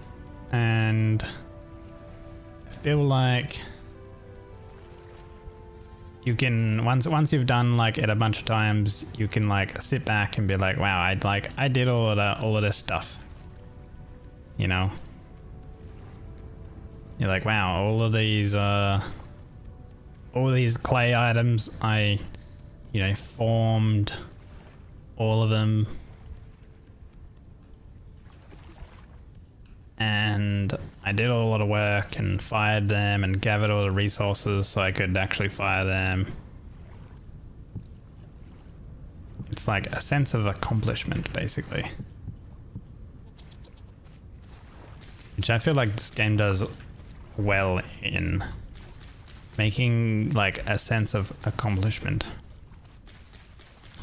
And I feel like you can once you've done like it a bunch of times, you can like sit back and be like, wow, I did all of this stuff, you know. You're like, wow, all of these clay items, I, you know, formed all of them, and I did a lot of work and fired them and gathered all the resources so I could actually fire them. It's like a sense of accomplishment, basically, which I feel like this game does well in making like a sense of accomplishment.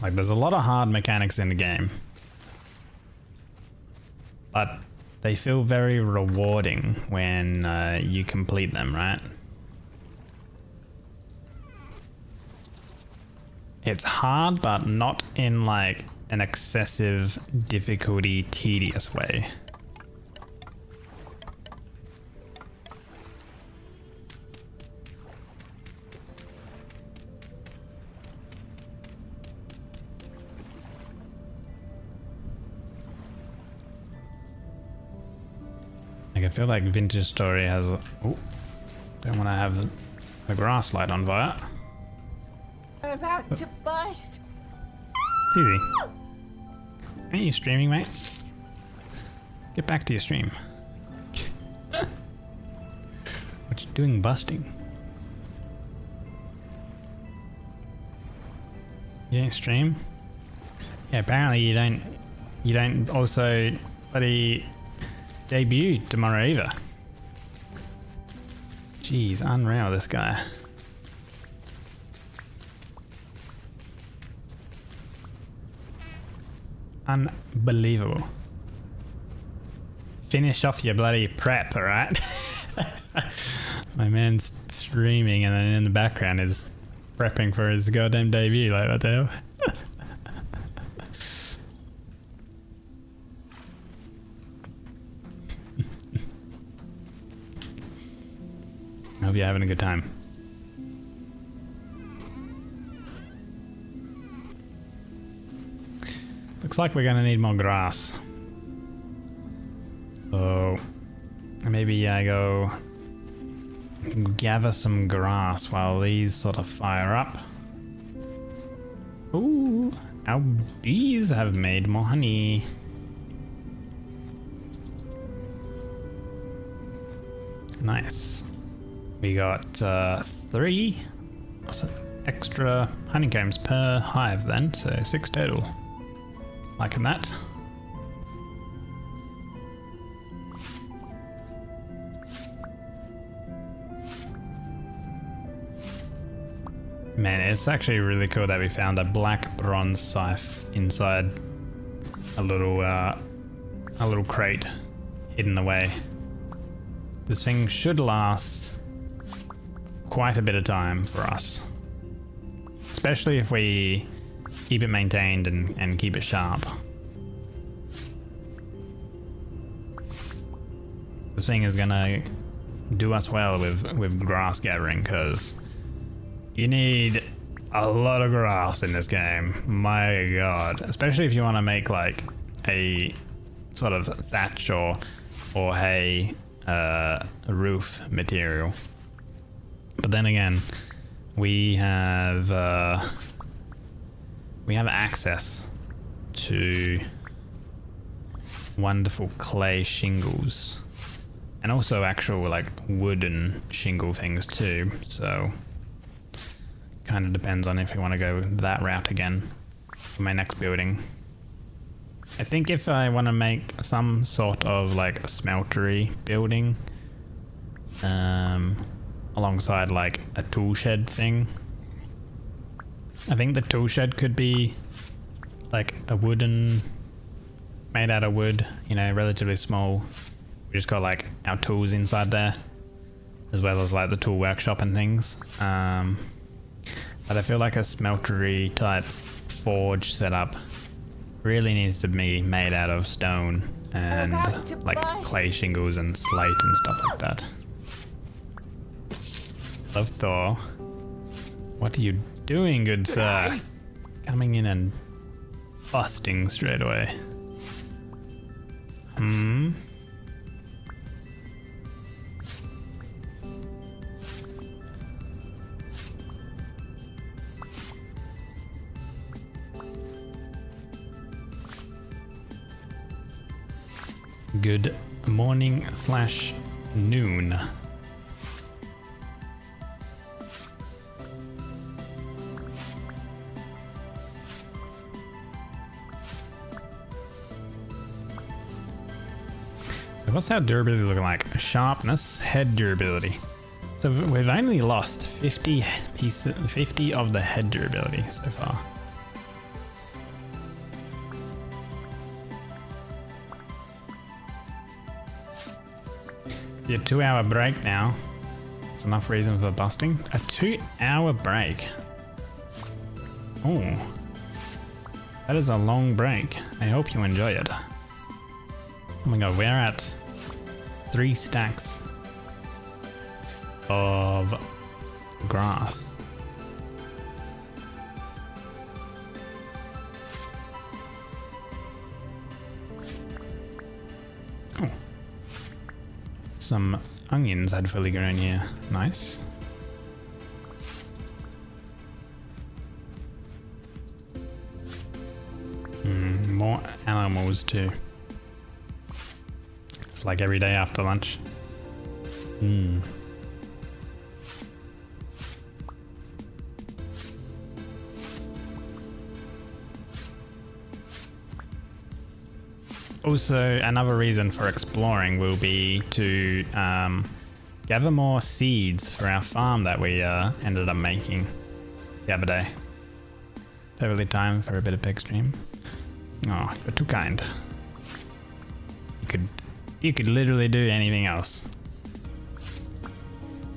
Like there's a lot of hard mechanics in the game, but they feel very rewarding when you complete them, right? It's hard, but not in like an excessive difficulty, tedious way. I feel like Vintage Story has... Oh, don't want to have the grass light on fire. I'm about to bust. It's easy. Ain't you streaming, mate? Get back to your stream. What you doing busting? You don't stream? Yeah, apparently you don't also bloody debut tomorrow either. Jeez, unreal, this guy. Unbelievable. Finish off your bloody prep, alright? My man's streaming and then in the background is prepping for his goddamn debut, like what the hell? I hope you're having a good time. Looks like we're gonna need more grass. So maybe I go gather some grass while these sort of fire up. Ooh, our bees have made more honey. Nice. We got 3 extra honeycombs per hive then, so 6 total. Liking that. Man, it's actually really cool that we found a black bronze scythe inside a little crate hidden away. This thing should last quite a bit of time for us, especially if we keep it maintained and keep it sharp. This thing is gonna do us well with grass gathering, because you need a lot of grass in this game. My god. Especially if you want to make like a sort of thatch or hay roof material. But then again, we have access to wonderful clay shingles and also actual like wooden shingle things too, so kind of depends on if we want to go that route again for my next building. I think if I want to make some sort of like a smeltery building alongside like a tool shed thing, I think the tool shed could be like a wooden, made out of wood, you know, relatively small. We just got like our tools inside there, as well as like the tool workshop and things. But I feel like a smeltery type forge setup really needs to be made out of stone and like clay shingles and slate and stuff like that. Hello, Thor. What are you doing, good sir? Coming in and busting straight away. Good morning / noon. So what's our durability looking like? Sharpness, head durability. So we've only lost 50 of the head durability so far. Your 2-hour break now. That's enough reason for busting. A 2-hour break. Oh, that is a long break. I hope you enjoy it. Oh my god, we're at 3 stacks of grass. Oh. Some onions had fully grown here. Nice. More animals too. It's like every day after lunch. Also, another reason for exploring will be to gather more seeds for our farm that we ended up making the other day. Perfectly time for a bit of pig stream. Oh, you're too kind. You could literally do anything else,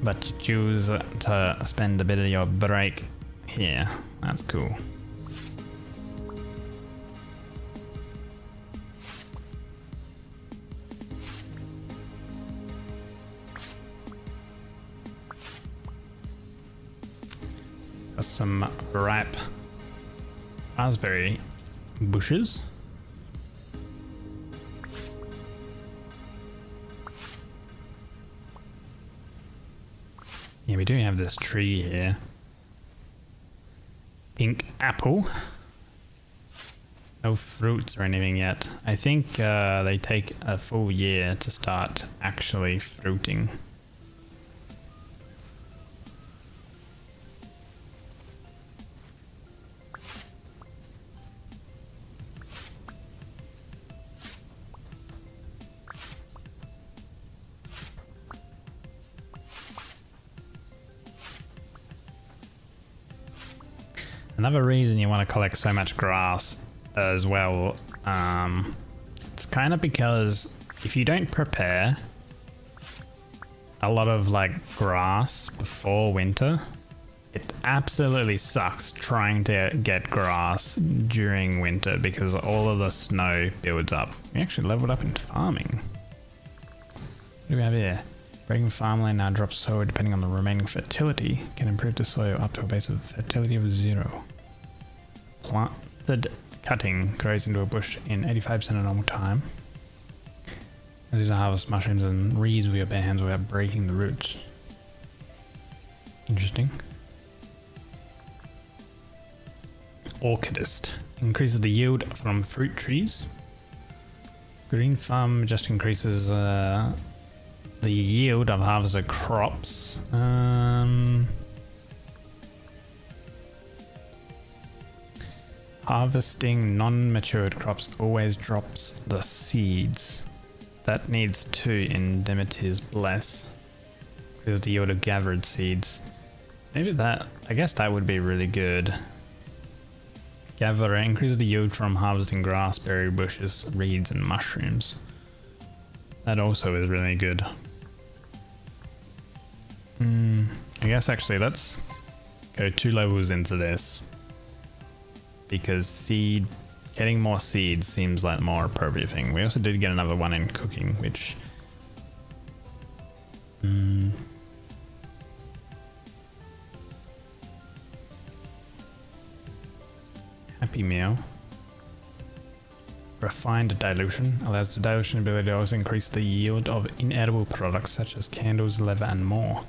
but you choose to spend a bit of your break here. That's cool. Got some ripe raspberry bushes. Yeah, we do have this tree here. Pink apple. No fruits or anything yet. I think they take a full year to start actually fruiting. Another reason you want to collect so much grass as well, it's kind of because if you don't prepare a lot of like grass before winter, it absolutely sucks trying to get grass during winter because all of the snow builds up. We actually leveled up in farming. What do we have here? Breaking farmland now drops soil depending on the remaining fertility. Can improve the soil up to a base of fertility of 0. Planted cutting grows into a bush in 85% of normal time. These are harvest mushrooms and reeds with your bare hands without breaking the roots. Interesting. Orchidist increases the yield from fruit trees. Green thumb just increases the yield of harvested crops. Harvesting non-matured crops always drops the seeds. That needs 2 in Demeter's Bless. There's the yield of gathered seeds. Maybe that, I guess that would be really good. Gatherer increases the yield from harvesting grass, berry bushes, reeds, and mushrooms. That also is really good. I guess actually let's go 2 levels into this. Because getting more seeds seems like more appropriate thing. We also did get another one in cooking, which... Happy Meal. Refined dilution allows the dilution ability to also increase the yield of inedible products such as candles, leather, and more.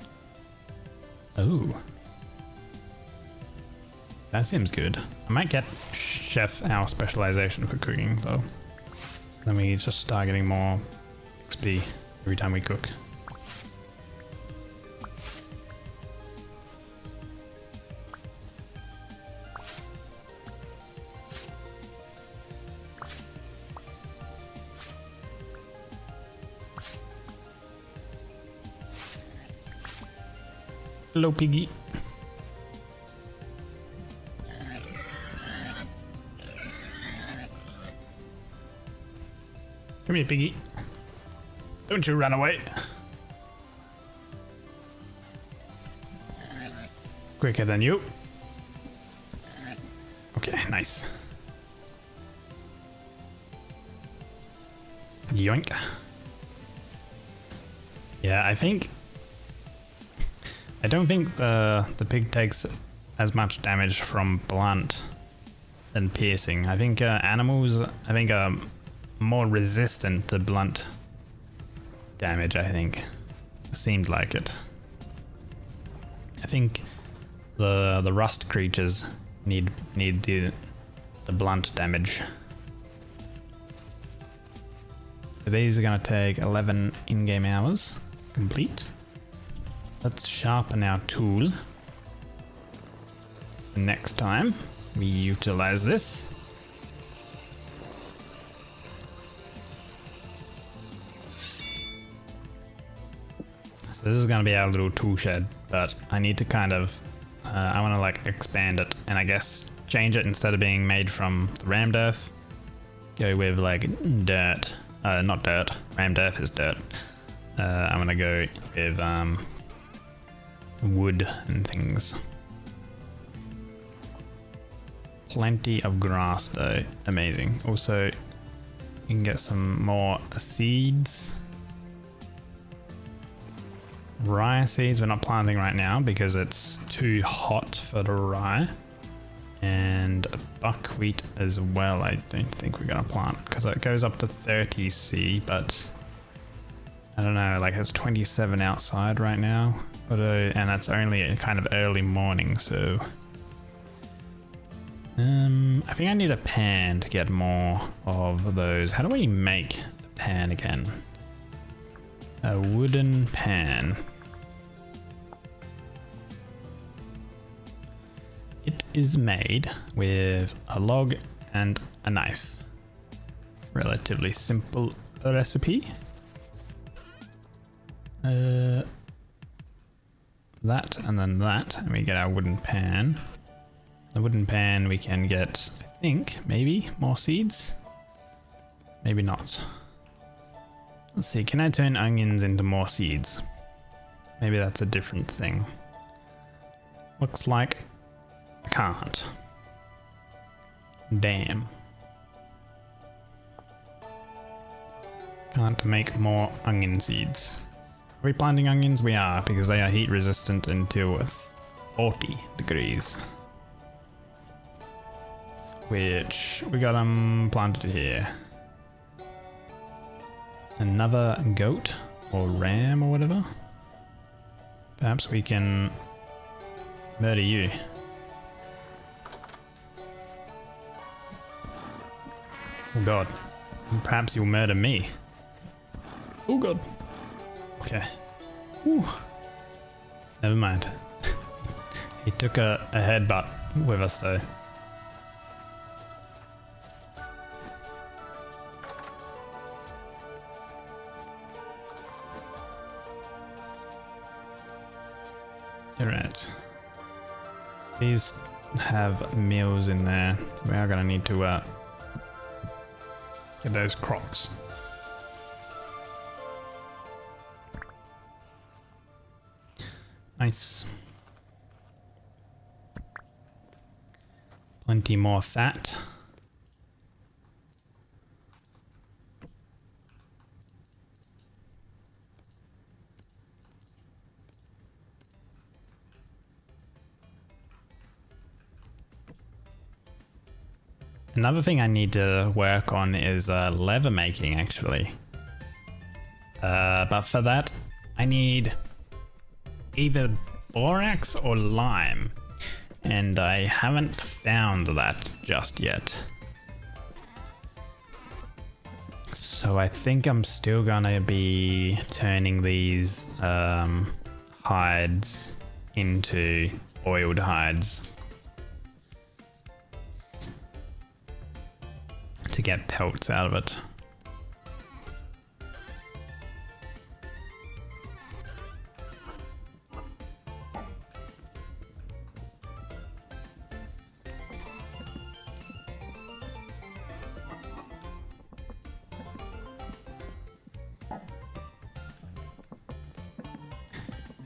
Oh. That seems good. I might get Chef our specialization for cooking though. Then we just start getting more XP every time we cook. Hello, piggy. Come here, piggy. Don't you run away. Quicker than you. Okay, nice. Yoink. Yeah, I don't think the pig takes as much damage from blunt than piercing. I think animals, are more resistant to blunt damage, I think. Seemed like it. I think the rust creatures need the blunt damage. So these are gonna take 11 in-game hours complete. Let's sharpen our tool. Next time we utilize this. So this is going to be our little tool shed, but I need to kind of, I want to like expand it and I guess change it instead of being made from the rammed earth. Go with like dirt, not dirt, rammed earth is dirt. I'm going to go with wood and things. Plenty of grass though, amazing. Also, you can get some more seeds. Rye seeds we're not planting right now because it's too hot for the rye. And buckwheat as well, I don't think we're gonna plant because it goes up to 30C, but I don't know, like it's 27 outside right now, but and that's only a kind of early morning, so I think I need a pan to get more of those. How do we make a pan again? A wooden pan. It is made with a log and a knife. Relatively simple recipe. That and then that, and we get our wooden pan. The wooden pan we can get, I think, maybe more seeds? Maybe not. Let's see, can I turn onions into more seeds? Maybe that's a different thing. Looks like I can't. Damn. Can't make more onion seeds. Are we planting onions? We are, because they are heat resistant until 40 degrees. Which we got them planted here. Another goat or ram or whatever. Perhaps we can murder you. Oh god. Perhaps you'll murder me. Oh god. Okay. Whew. Never mind. He took a headbutt with us though. Alright. These have meals in there. So we are going to need to get those crops. Nice. Plenty more fat. Another thing I need to work on is leather making, actually. But for that, I need either borax or lime. And I haven't found that just yet. So I think I'm still gonna be turning these hides into oiled hides. To get pelts out of it.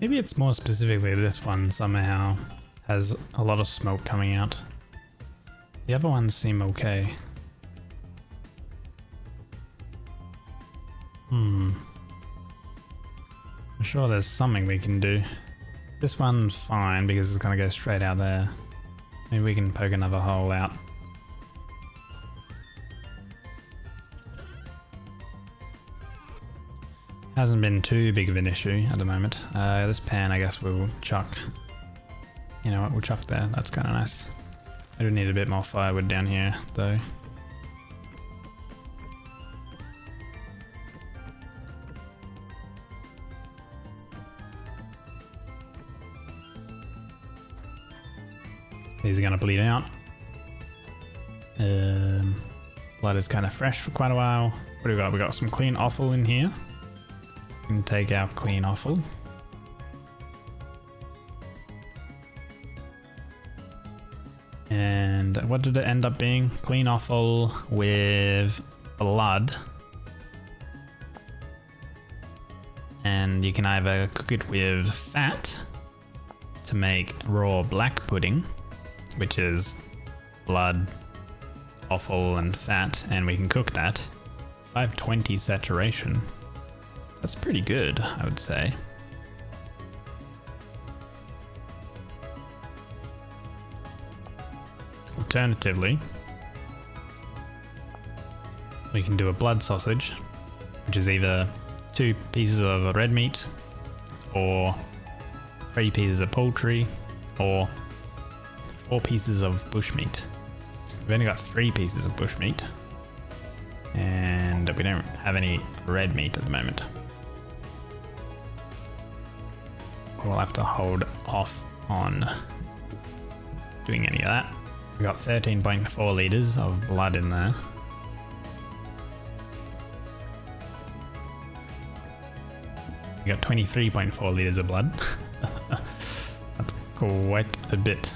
Maybe it's more specifically this one somehow has a lot of smoke coming out. The other ones seem okay. I'm sure there's something we can do. This one's fine because it's gonna go straight out there. Maybe we can poke another hole out. Hasn't been too big of an issue at the moment. This pan I guess we'll chuck. You know what, we'll chuck there. That's kind of nice. I do need a bit more firewood down here though. These are going to bleed out. Blood is kind of fresh for quite a while. What do we got? We got some clean offal in here. We can take our clean offal. And what did it end up being? Clean offal with blood. And you can either cook it with fat to make raw black pudding, which is blood, offal and fat, and we can cook that. 520 saturation. That's pretty good, I would say. Alternatively, we can do a blood sausage, which is either 2 pieces of red meat, or 3 pieces of poultry, or 4 pieces of bushmeat. We've only got 3 pieces of bushmeat, and we don't have any red meat at the moment. We'll have to hold off on doing any of that. We got 13.4 liters of blood in there. We got 23.4 liters of blood. That's quite a bit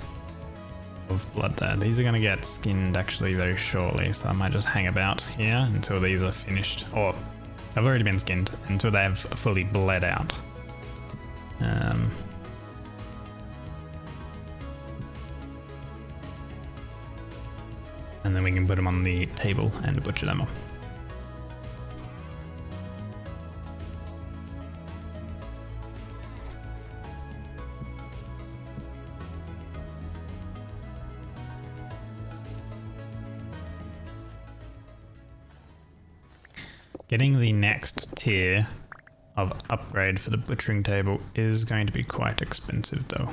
of blood there. These are going to get skinned actually very shortly, so I might just hang about here until these are finished, or they've already been skinned, until they have fully bled out. And then we can put them on the table and butcher them up. Getting the next tier of upgrade for the butchering table is going to be quite expensive though.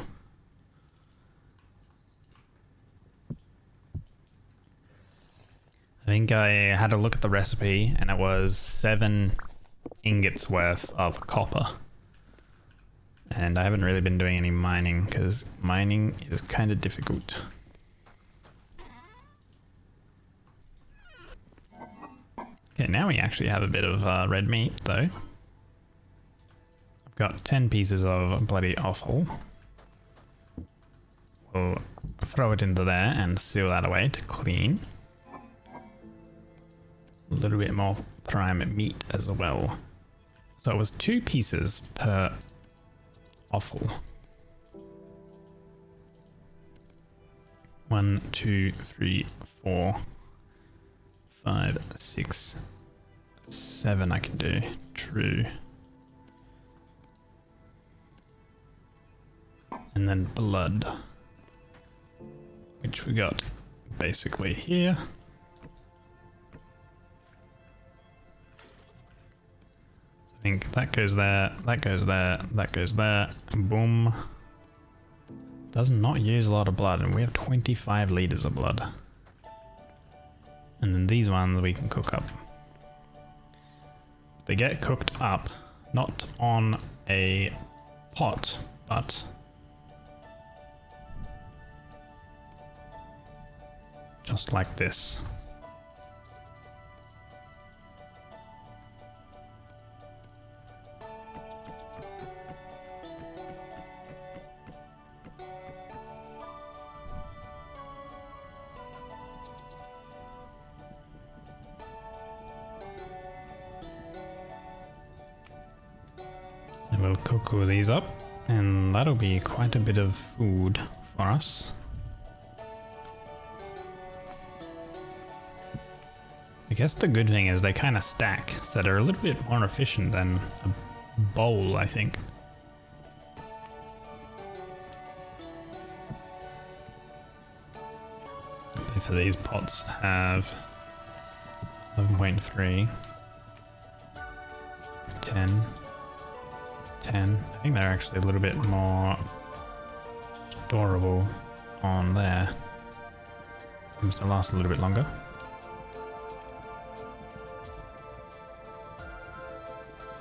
I think I had a look at the recipe and it was 7 ingots worth of copper. And I haven't really been doing any mining because mining is kind of difficult. Okay, now we actually have a bit of red meat though. I've got 10 pieces of bloody offal. We'll throw it into there and seal that away to clean. A little bit more prime meat as well. So it was 2 pieces per offal. 1, 2, 3, 4, 5, 6, 7 I can do. True. And then blood, which we got basically here. I think that goes there, that goes there, that goes there, and boom. Does not use a lot of blood, and we have 25 liters of blood. And then these ones we can cook up. They get cooked up, not on a pot, but just like this. And we'll cook all these up, and that'll be quite a bit of food for us. I guess the good thing is they kind of stack, so they're a little bit more efficient than a bowl, I think. Both of these pots have 11.3, 10, 10. I think they're actually a little bit more storable on there. Seems to last a little bit longer.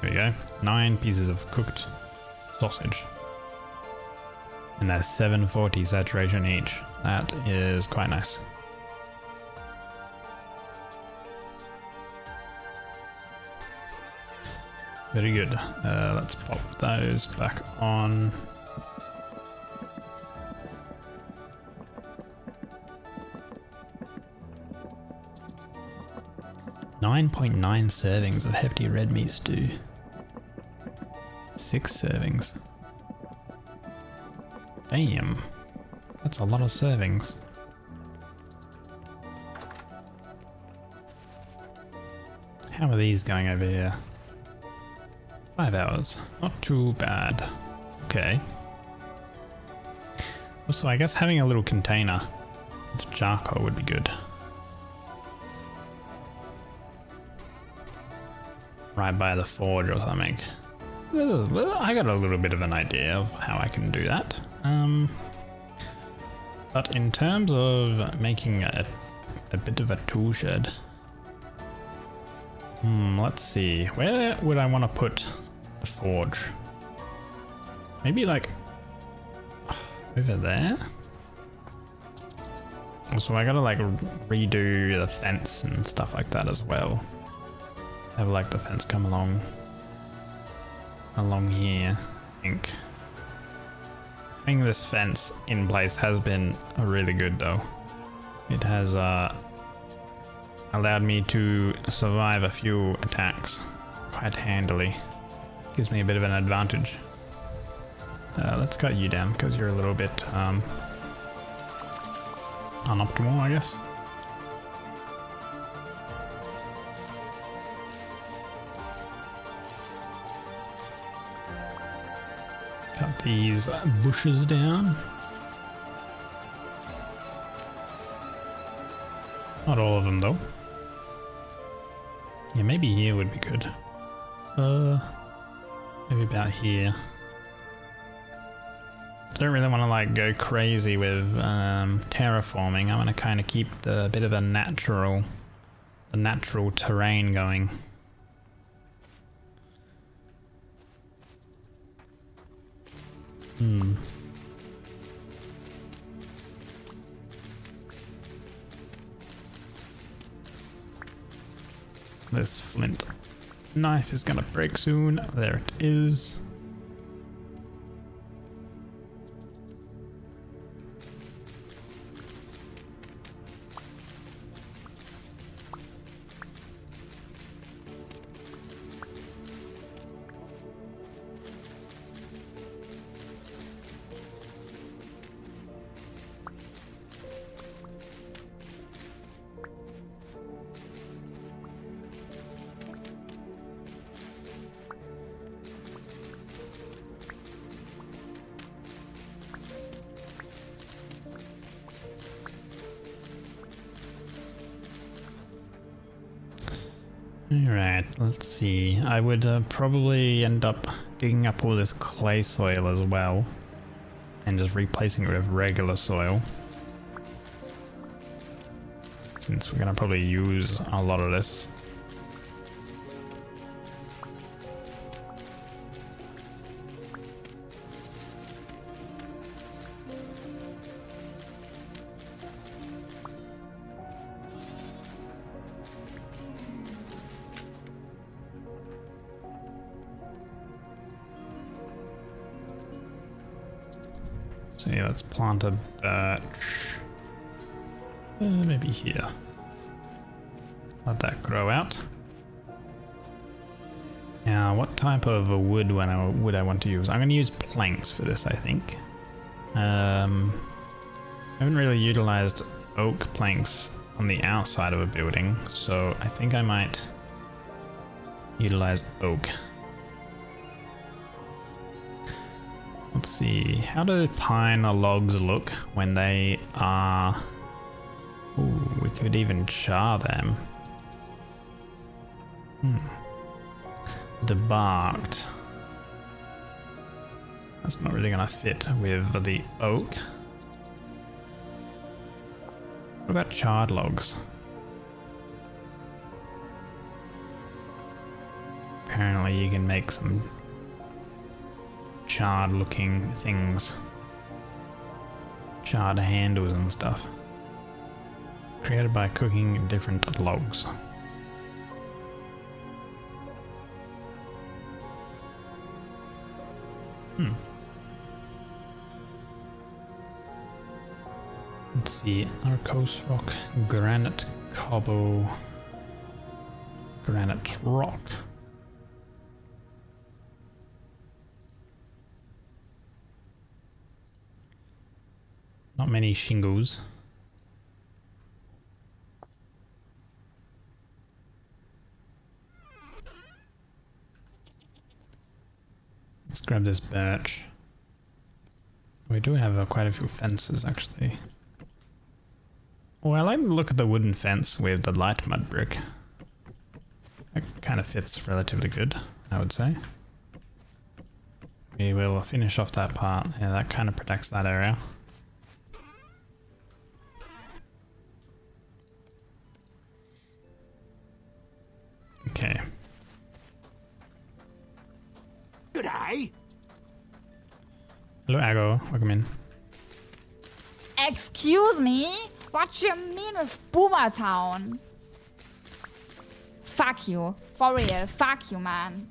There we go. 9 pieces of cooked sausage. And that's 740 saturation each. That is quite nice. Very good. Let's pop those back on. .9 servings of hefty red meat stew. 6 servings. Damn. That's a lot of servings. How are these going over here? 5 hours. Not too bad. Okay. Also, I guess having a little container with charcoal would be good. right by the forge or something. I got a little bit of an idea of how I can do that. But in terms of making a bit of a tool shed, let's see, where would I want to put the forge? Maybe like over there? So I gotta like redo the fence and stuff like that as well. Have like the fence come along here, I think. Having this fence in place has been really good though. It has allowed me to survive a few attacks quite handily. Gives me a bit of an advantage. Let's cut you down because you're a little bit unoptimal, I guess. Cut these bushes down. Not all of them though. Yeah, maybe here would be good. Maybe about here. I don't really want to like go crazy with terraforming. I want to kind of keep the bit of a natural terrain going. This flint knife is gonna break soon. There it is. Alright, let's see. I would probably end up digging up all this clay soil as well and just replacing it with regular soil, since we're gonna probably use a lot of this. So yeah, let's plant a birch. Maybe here. Let that grow out. Now, what type of wood would I want to use? I'm going to use planks for this, I think. I haven't really utilized oak planks on the outside of a building, so I think I might utilize oak. Let's see, how do pine logs look when they are... Ooh, we could even char them. Debarked. That's not really gonna fit with the oak. What about charred logs? Apparently you can make some charred looking things. Charred handles and stuff. Created by cooking different logs. Let's see, Arcos rock, granite cobble, granite rock. Not many shingles. Let's grab this birch. We do have quite a few fences actually. Oh, I like to look at the wooden fence with the light mud brick. That kind of fits relatively good, I would say. We will finish off that part. Yeah, that kind of protects that area. Okay. Good day. Hello, Aggo. Welcome in. Excuse me? What you mean with Boomer Town? Fuck you. For real. Fuck you, man.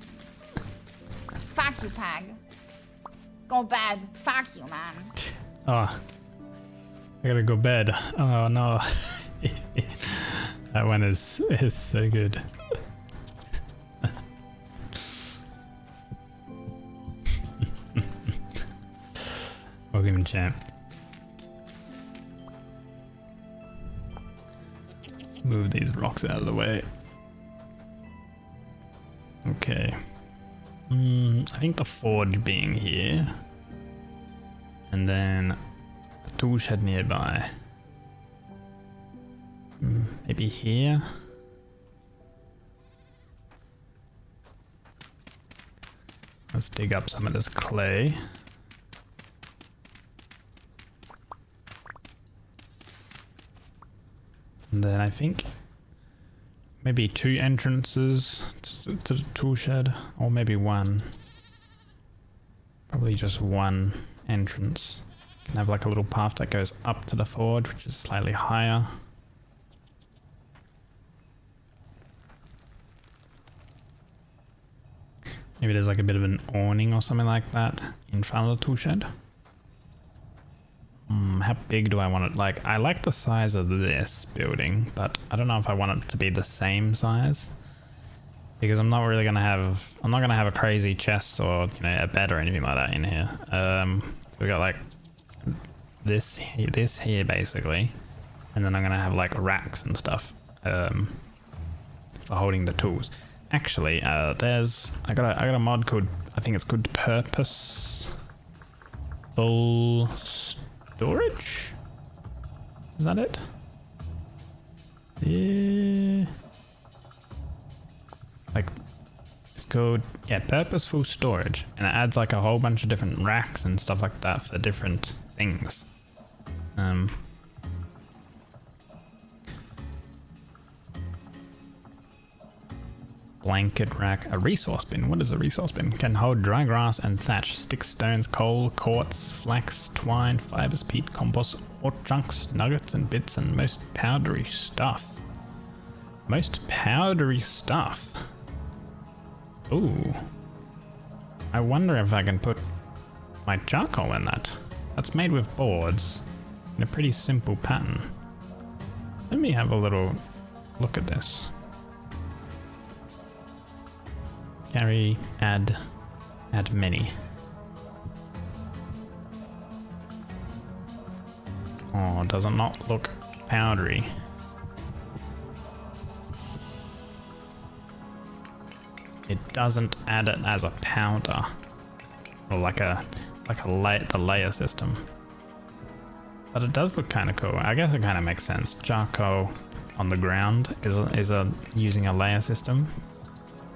Fuck you, Peg. Go bed. Fuck you, man. Oh. I gotta go bed. Oh no. That one is so good. Welcome, champ. Move these rocks out of the way. Okay. I think the forge being here. And then a tool shed nearby. Maybe here? Let's dig up some of this clay. And then I think maybe 2 entrances to the tool shed, or maybe 1. Probably just 1 entrance. Can have like a little path that goes up to the forge, which is slightly higher. Maybe there's like a bit of an awning or something like that in front of the tool shed. How big do I want it? Like, I like the size of this building, but I don't know if I want it to be the same size. Because I'm not really gonna have, I'm not gonna have a crazy chest or, you know, a bed or anything like that in here. So we got like this here basically, and then I'm gonna have like racks and stuff for holding the tools. Actually, there's I got a mod called, I think it's called purposeful storage. Is that it? Yeah. Like, it's called, yeah, purposeful storage, and it adds like a whole bunch of different racks and stuff like that for different things. Blanket rack, a resource bin. What is a resource bin? Can hold dry grass and thatch, sticks, stones, coal, quartz, flax, twine, fibers, peat, compost, ore chunks, nuggets and bits, and most powdery stuff. Most powdery stuff. Ooh. I wonder if I can put my charcoal in that. That's made with boards in a pretty simple pattern. Let me have a little look at this. Carry, add many. Oh, does it not look powdery? It doesn't add it as a powder, or like the layer system. But it does look kind of cool. I guess it kind of makes sense. Charcoal on the ground is using a layer system.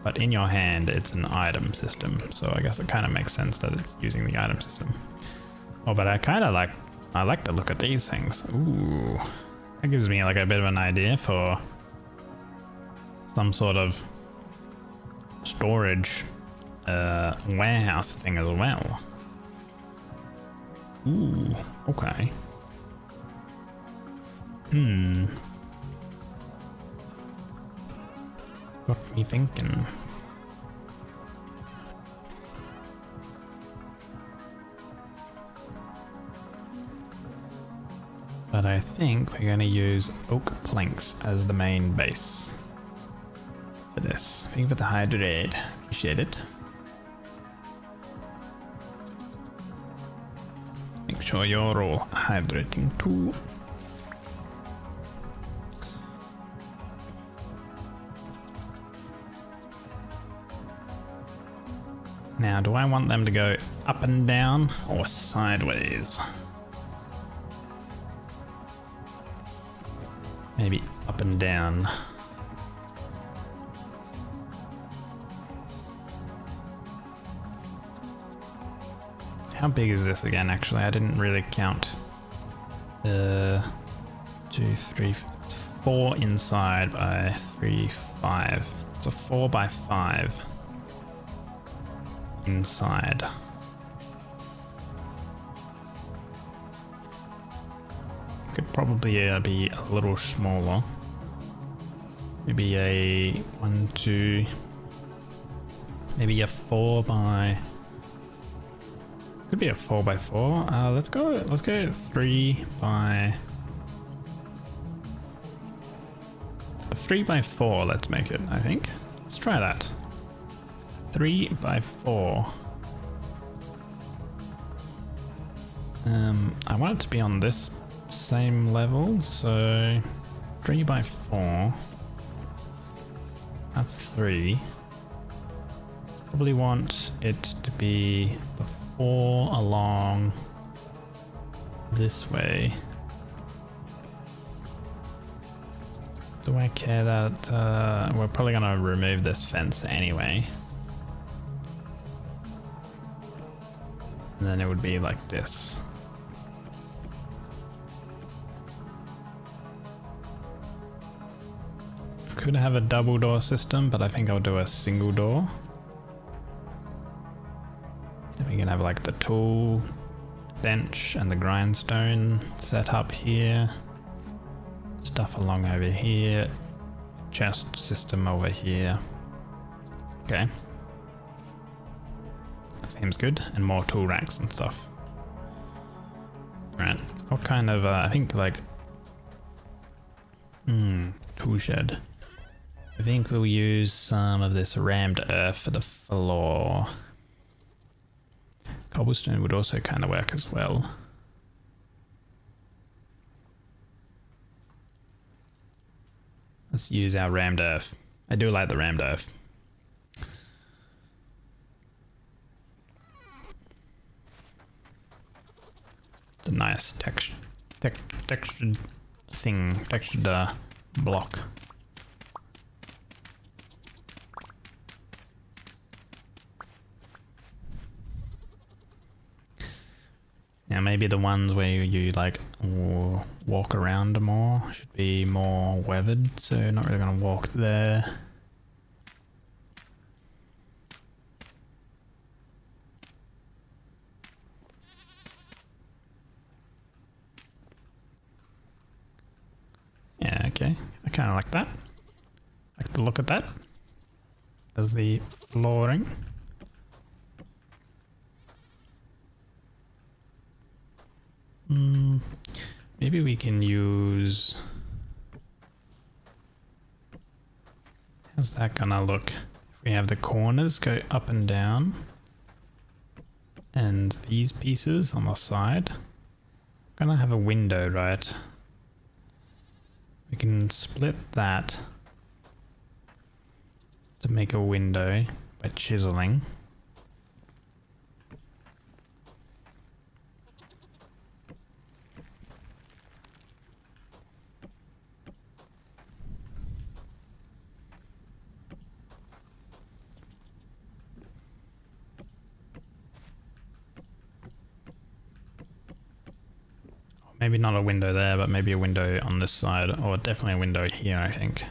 But in your hand, it's an item system, so I guess it kind of makes sense that it's using the item system. Oh, but I like the look at these things. Ooh, that gives me like a bit of an idea for some sort of storage warehouse thing as well. Ooh, okay. Got me thinking. But I think we're going to use oak planks as the main base for this. Thank you for the hydrate. Appreciate it. Make sure you're all hydrating too. Now, do I want them to go up and down or sideways? Maybe up and down. how big is this again? Actually, I didn't really count. 2, 3, it's 4 inside by 3, 5. It's a 4 by 5 inside. Could probably be a little smaller. Maybe a 1, 2. Maybe a 4 by. Could be a 4 by 4. Let's go 3 by. A 3 by 4. Let's make it. I think. Let's try that. 3 by 4. I want it to be on this same level, so 3 by 4. That's 3. Probably want it to be the 4 along this way. Do I care that we're probably gonna remove this fence anyway? And then it would be like this. Could have a double door system, but I think I'll do a single door. Then we can have like the tool bench and the grindstone set up here. Stuff along over here. Chest system over here. Okay. Seems good. And more tool racks and stuff. Right. What kind of, I think like... tool shed. I think we'll use some of this rammed earth for the floor. Cobblestone would also kind of work as well. Let's use our rammed earth. I do like the rammed earth. It's a nice textured thing, textured block. Now maybe the ones where you like walk around more should be more weathered, so you're not really gonna walk there. Yeah, okay. I kind of like that. Like the look at that. As the flooring. Maybe we can use... How's that gonna look? If we have the corners go up and down, and these pieces on the side, I'm gonna have a window, right? We can split that to make a window by chiseling. Maybe not a window there, but maybe a window on this side, or definitely a window here, I think.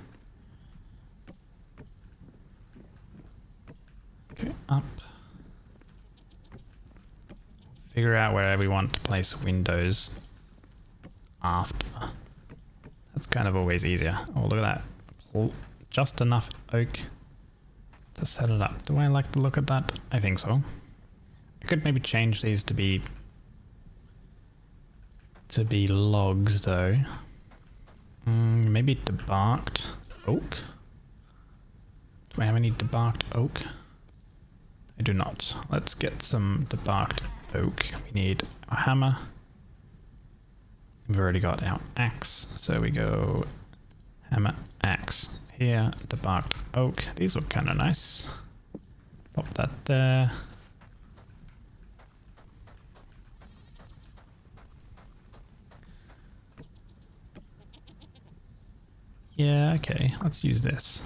Okay, up. Figure out where we want to place windows after. That's kind of always easier. Oh, look at that. Just enough oak to set it up. Do I like the look at that? I think so. I could maybe change these to be logs though. Maybe debarked oak. Do I have any debarked oak? I do not. Let's get some debarked oak. We need a hammer. We've already got our axe, so we go hammer, axe here, debarked oak. These look kind of nice. Pop that there. Yeah, okay, let's use this.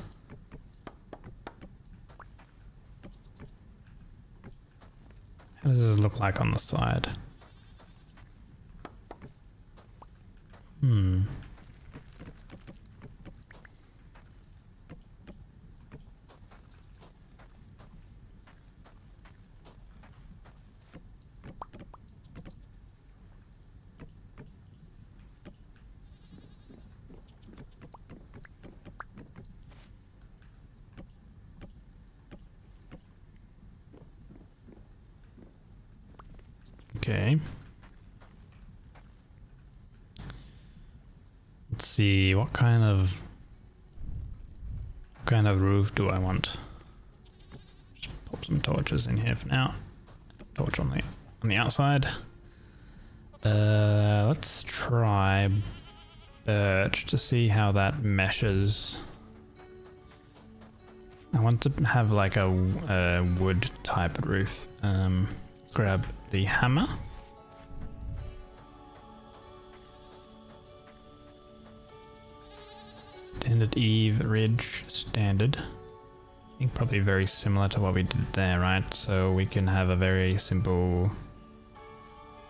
What does this look like on the side? Okay. Let's see, what kind of roof do I want? Just pop some torches in here for now. Torch on the outside. Let's try birch to see how that meshes. I want to have like a wood type roof. Let's grab the hammer. Standard eave ridge, standard. I think probably very similar to what we did there, right? So we can have a very simple,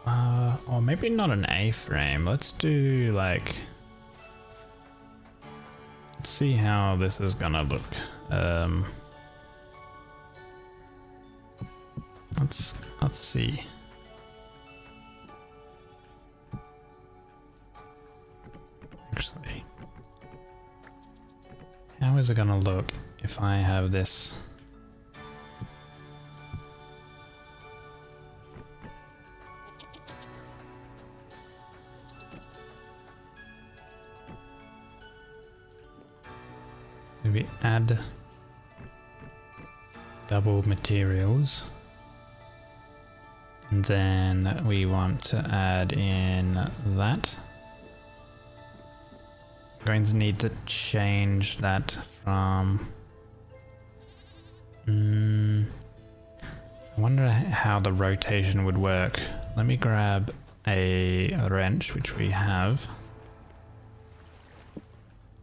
or maybe not an A-frame. Let's do like, let's see how this is gonna look. Let's see. Actually, how is it gonna look if I have this? Maybe add double materials. And then we want to add in that. I'm going to need to change that from... I wonder how the rotation would work. Let me grab a wrench, which we have.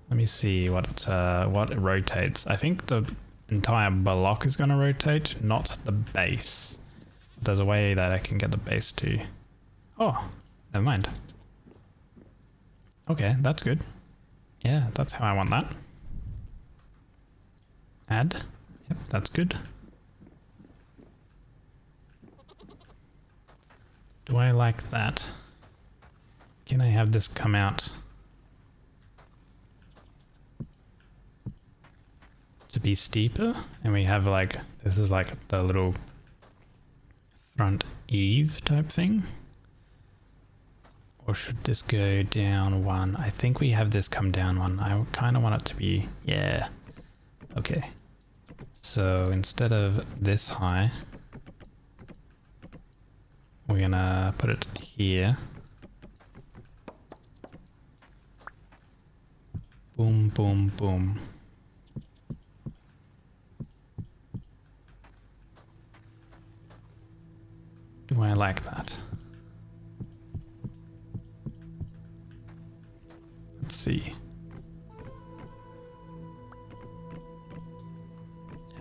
Let me see what rotates. I think the entire block is going to rotate, not the base. There's a way that I can get the base to... Oh, never mind. Okay, that's good. Yeah, that's how I want that. Add. Yep, that's good. Do I like that? Can I have this come out to be steeper? And we have like, this is like the little front eave type thing. Or should this go down one? I think we have this come down one. I kind of want it to be, yeah. Okay. So instead of this high, we're gonna put it here. Boom, boom, boom. Do I like that? Let's see.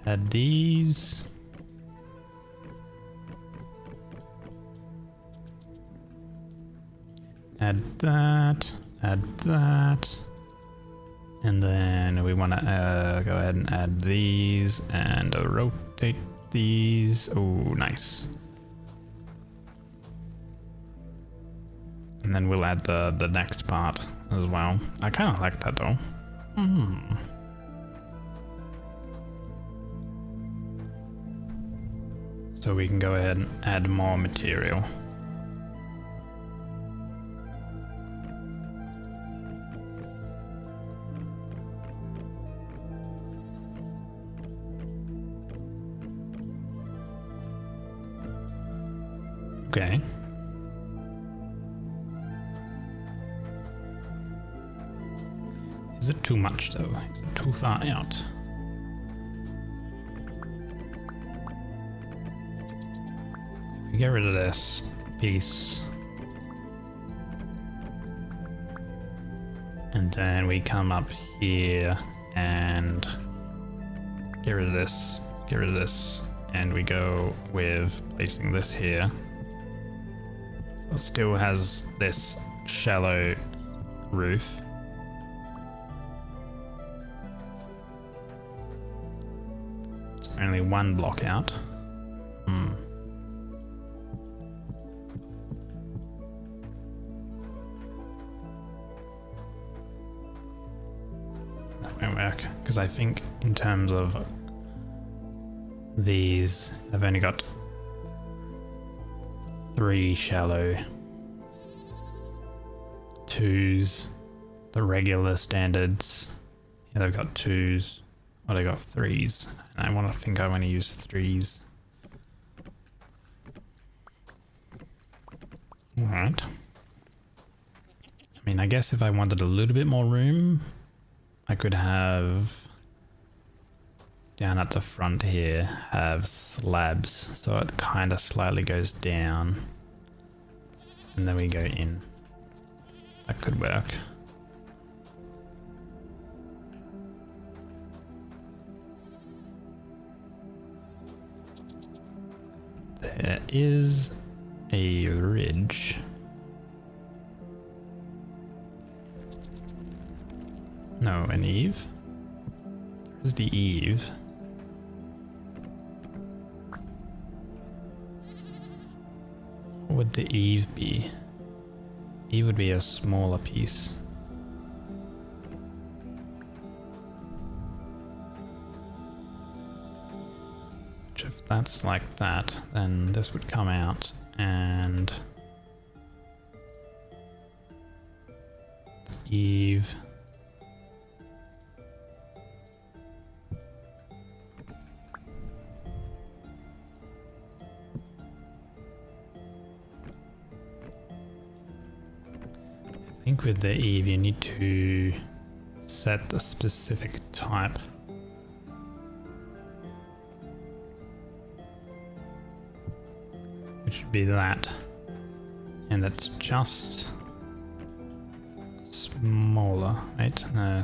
Add these. Add that. Add that. And then we want to go ahead and add these and rotate these. Oh, nice. And then we'll add the next part as well. I kind of like that though. So we can go ahead and add more material. Okay. Is it too much though? Is it too far out? We get rid of this piece. And then we come up here and get rid of this, and we go with placing this here. So it still has this shallow roof. It's only one block out. That won't work, because I think in terms of these, I've only got 3 shallow, 2s, the regular standards. Yeah, they've got 2s. Oh, they got 3s. And I want to use 3s. Alright. I mean, I guess if I wanted a little bit more room, I could have down at the front here have slabs, so it kind of slightly goes down and then we go in. That could work. There is a ridge. No, an eave. There's the eave. What would the eave be? Eave would be a smaller piece. Which if that's like that, then this would come out and the eave. I think with the eave you need to set the specific type. Which would be that. And that's just smaller, right? No,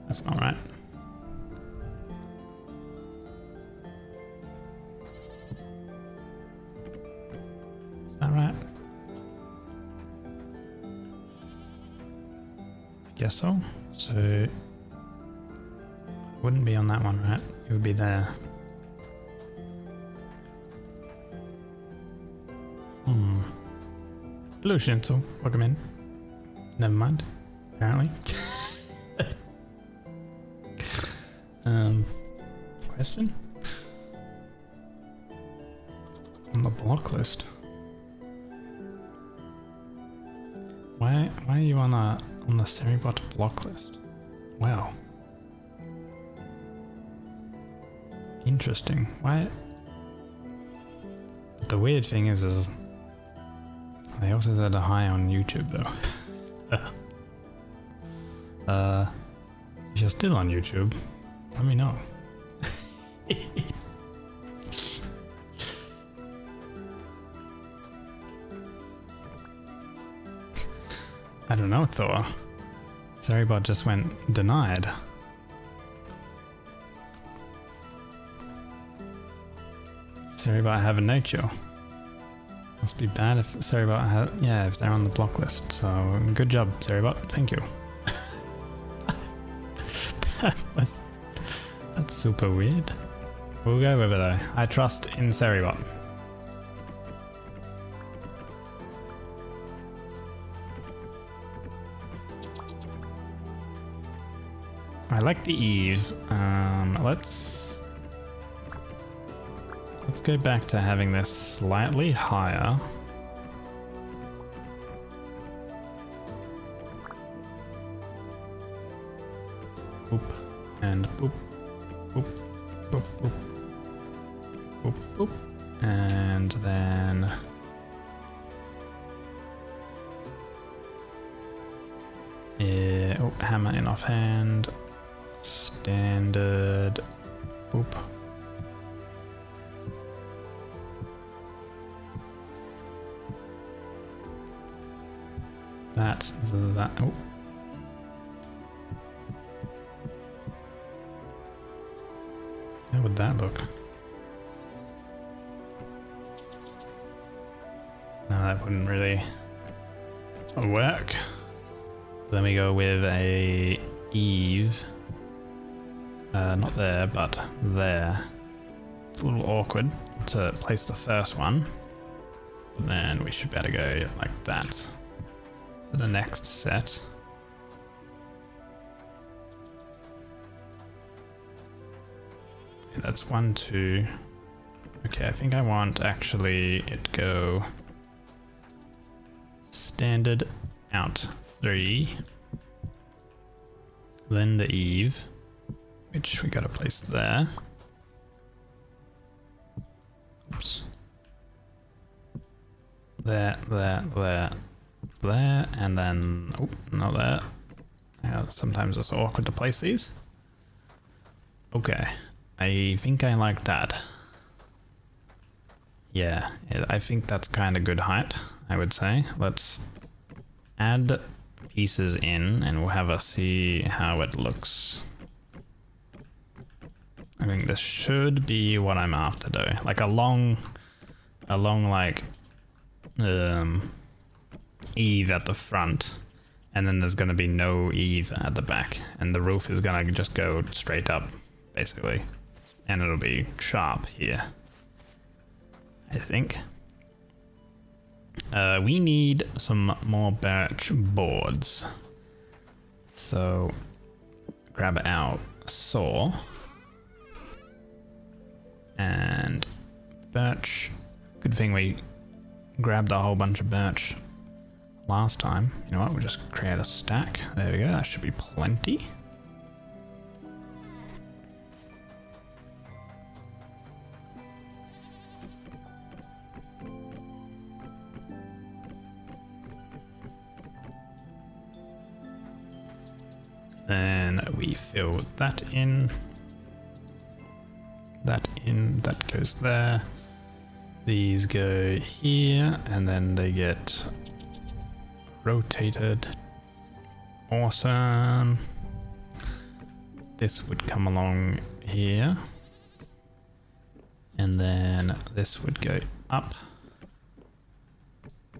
that's not right. Is that right? Guess so. So it wouldn't be on that one, right? It would be there. Hello Shinzo, welcome in. Never mind, apparently. Question? On the block list. Why are you on the 𝒟𝑒𝓃𝒃 block list? Wow. Interesting. Why? But the weird thing is they also said a hi on YouTube though. If you're still on YouTube, let me know. I don't know, Thor. 𝒟𝑒𝓃𝒃 just went denied. 𝒟𝑒𝓃𝒃 have a no-chill. Must be bad if 𝒟𝑒𝓃𝒃 have, yeah, if they're on the block list. So good job, 𝒟𝑒𝓃𝒃. Thank you. That's super weird. We'll go with it though. I trust in 𝒟𝑒𝓃𝒃. I like the eave. Let's go back to having this slightly higher. Boop and boop, boop, boop, boop, boop, boop, and then hammer in offhand. Standard. Boop. That. Oh. How would that look? that wouldn't really work. Then we go with a eave. Not there, but there. It's a little awkward to place the first one. But then we should be able to go like that for the next set. Okay, that's 1, 2. Okay, I think I want actually it go standard out 3. Then the eave, which we gotta place there. Oops. There, and then, oh, not there. Yeah, sometimes it's awkward to place these. Okay, I think I like that. Yeah, I think that's kind of good height, I would say. Let's add pieces in and we'll have a see how it looks. I think this should be what I'm after though. Like a long like eave at the front, and then there's gonna be no eave at the back, and the roof is gonna just go straight up basically, and it'll be sharp here, I think. We need some more birch boards, so grab our saw and birch. Good thing we grabbed a whole bunch of birch last time. You know what, we'll just create a stack. There we go, that should be plenty. Then we fill that in, that goes there. These go here, and then they get rotated. Awesome. This would come along here, and then this would go up.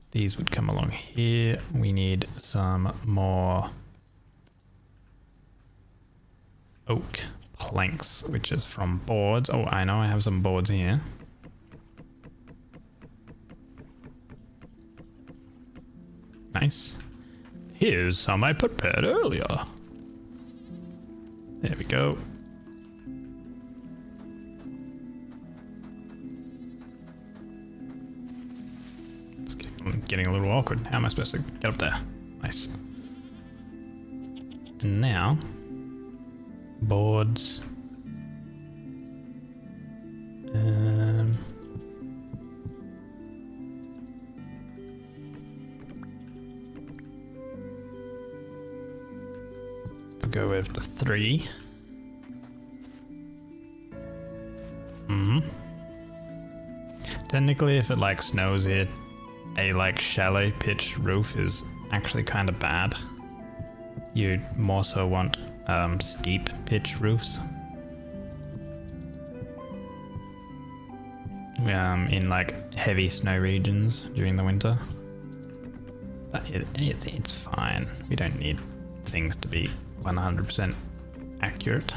These would come along here. We need some more oak planks, which is from boards. Oh, I know I have some boards here. Nice. Here's some I prepared earlier. There we go. It's getting a little awkward. How am I supposed to get up there? Nice. And now, boards. I'll go with the 3. Technically, if it like snows here, a like shallow pitch roof is actually kind of bad. You more so want steep pitch roofs. In like heavy snow regions during the winter. But it's fine. We don't need things to be 100% accurate.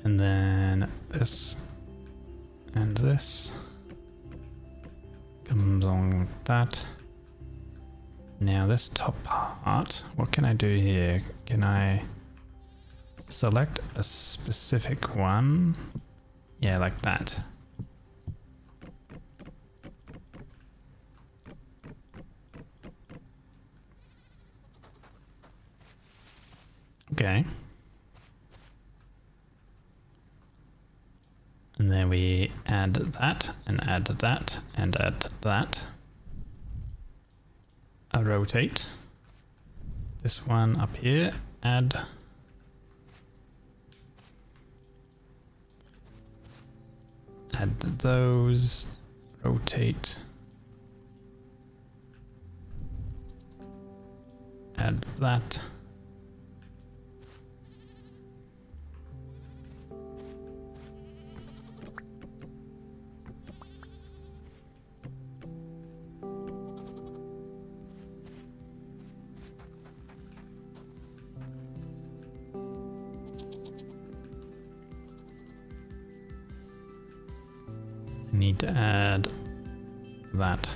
And then this and this comes along with that. Now this top part, what can I do here? Can I select a specific one? Yeah, like that. Okay. And then we add that, and add that, and add that. I'll rotate this one up here, add. Add those, rotate. Add that. Need to add that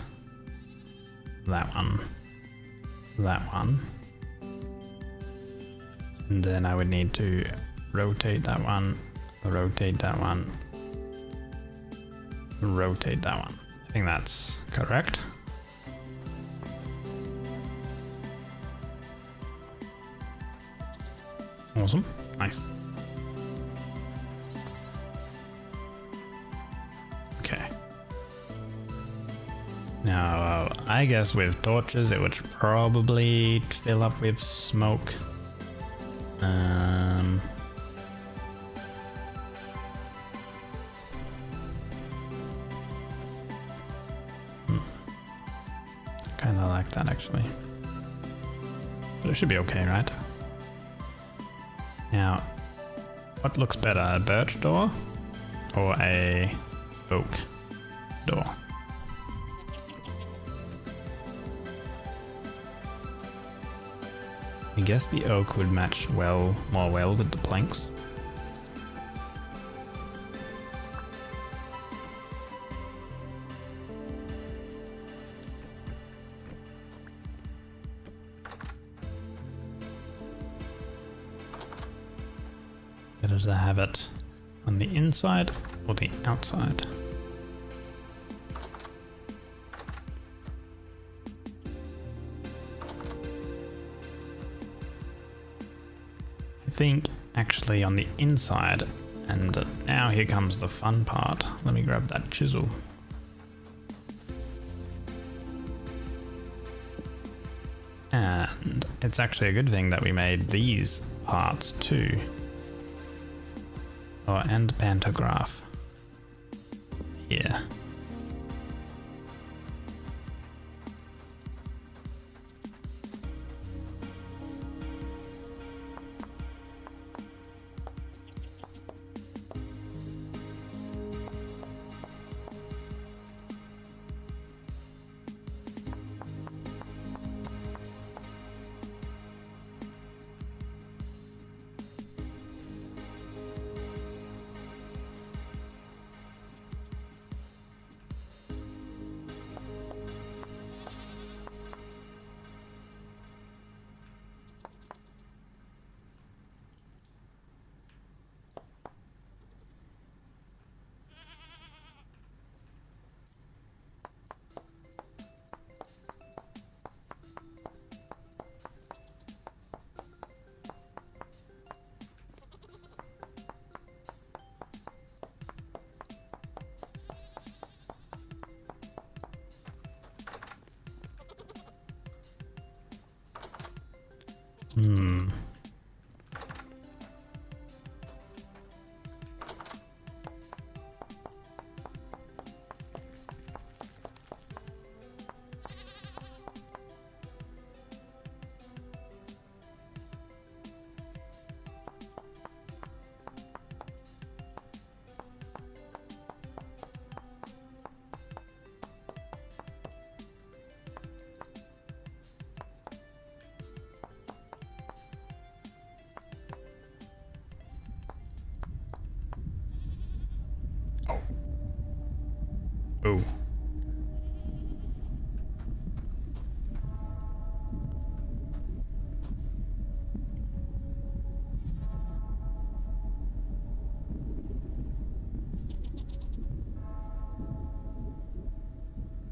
one, and then I would need to rotate that one, rotate that one, rotate that one. I think that's correct. Awesome, nice. Okay. Now, I guess with torches it would probably fill up with smoke. Kind of like that actually. But it should be okay, right? Now, what looks better, a birch door or a oak door? I guess the oak would match more well with the planks. Better to have it on the inside or the outside? I think actually on the inside, and now here comes the fun part. Let me grab that chisel. And it's actually a good thing that we made these parts too. Oh, and pantograph here. Oh.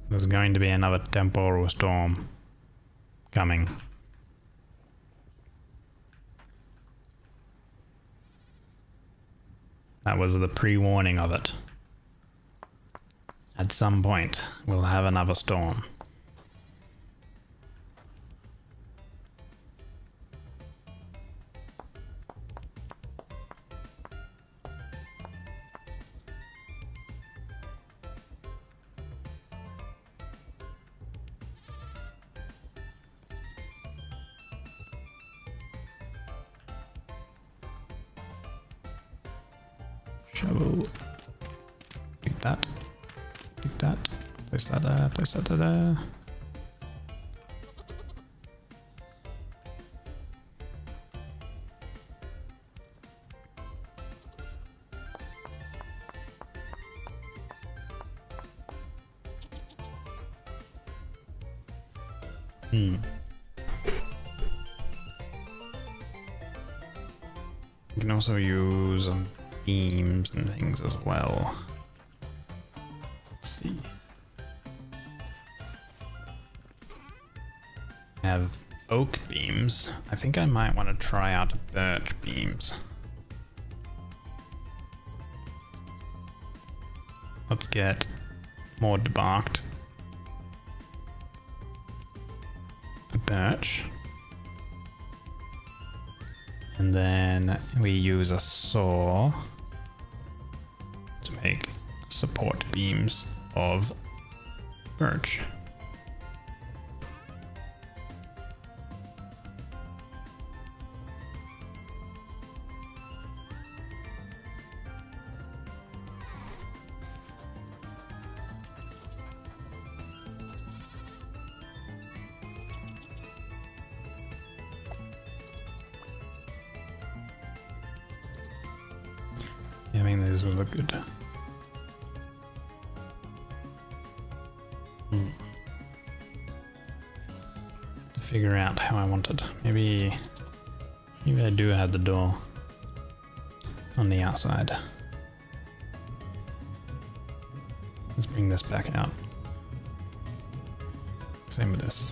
There's going to be another temporal storm coming. That was the pre-warning of it. At some point, we'll have another storm. Shovel. Dig that. Dig that. Place that there. Place that there. You can also use beams and things as well. Let's see. I have oak beams. I think I might want to try out birch beams. Let's get more debarked birch. And then we use a saw to make support beams of birch. Yeah, I mean, these will look good. To figure out how I want it. Maybe I do have the door on the outside. Let's bring this back out. Same with this.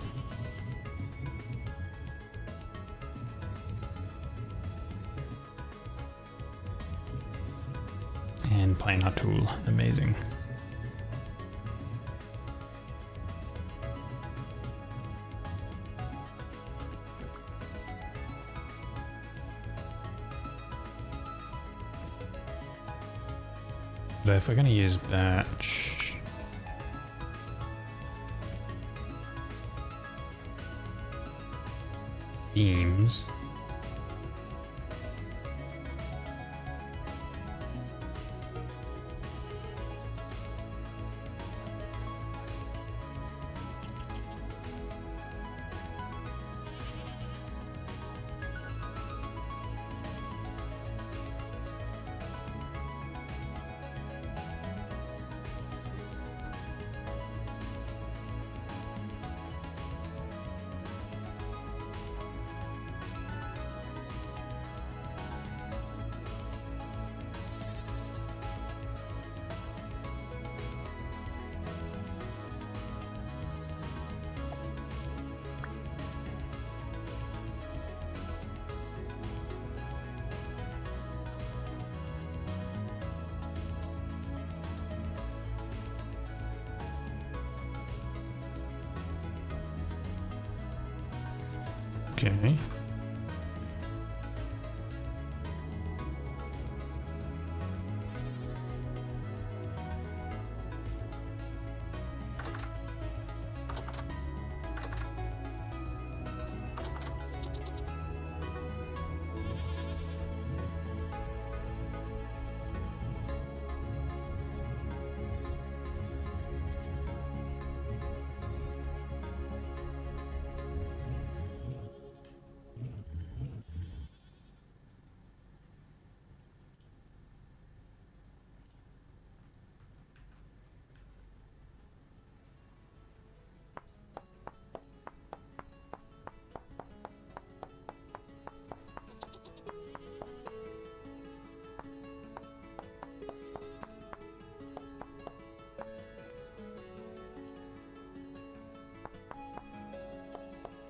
And planar tool, amazing. But if we're going to use birch, beams, okay.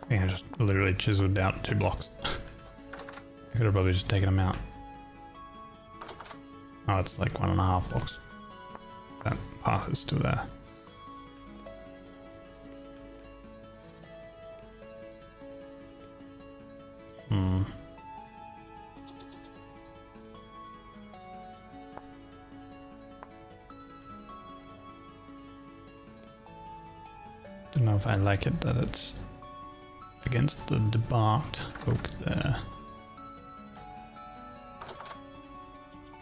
I think I just literally chiseled out 2 blocks. I could have probably just taken them out. Oh, it's like 1.5 blocks. That path is still there. Don't know if I like it that it's against the debarked oak there.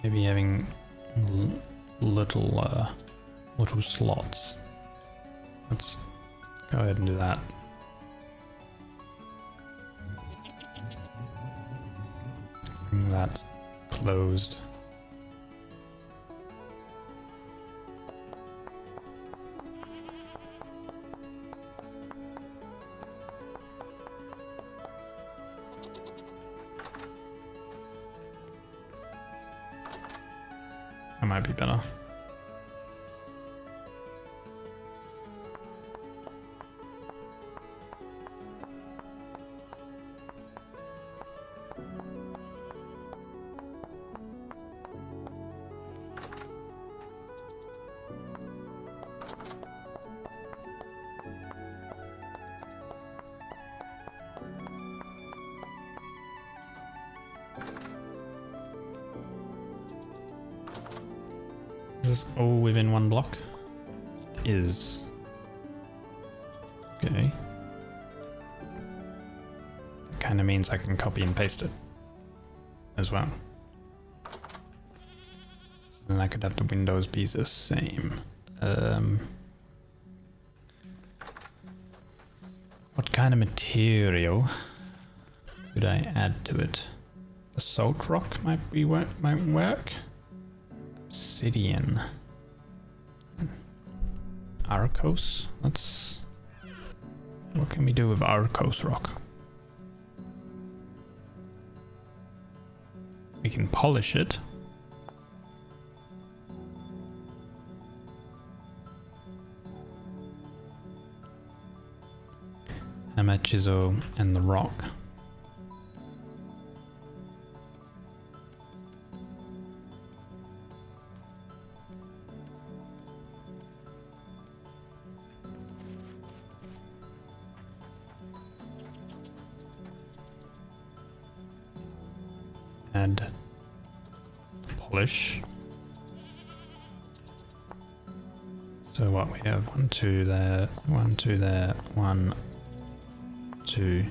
Maybe having little slots. Let's go ahead and do that. Bring that closed. That might be better. Is this all within one block? Is. Okay. Kind of means I can copy and paste it as well. So then I could have the windows be the same. What kind of material could I add to it? Basalt rock might work. Obsidian. Arkos. What can we do with Arkos rock? We can polish it. Hammer, chisel, and the rock. Add polish. So what we have 1, 2 there, 1, 2 there, 1, 2.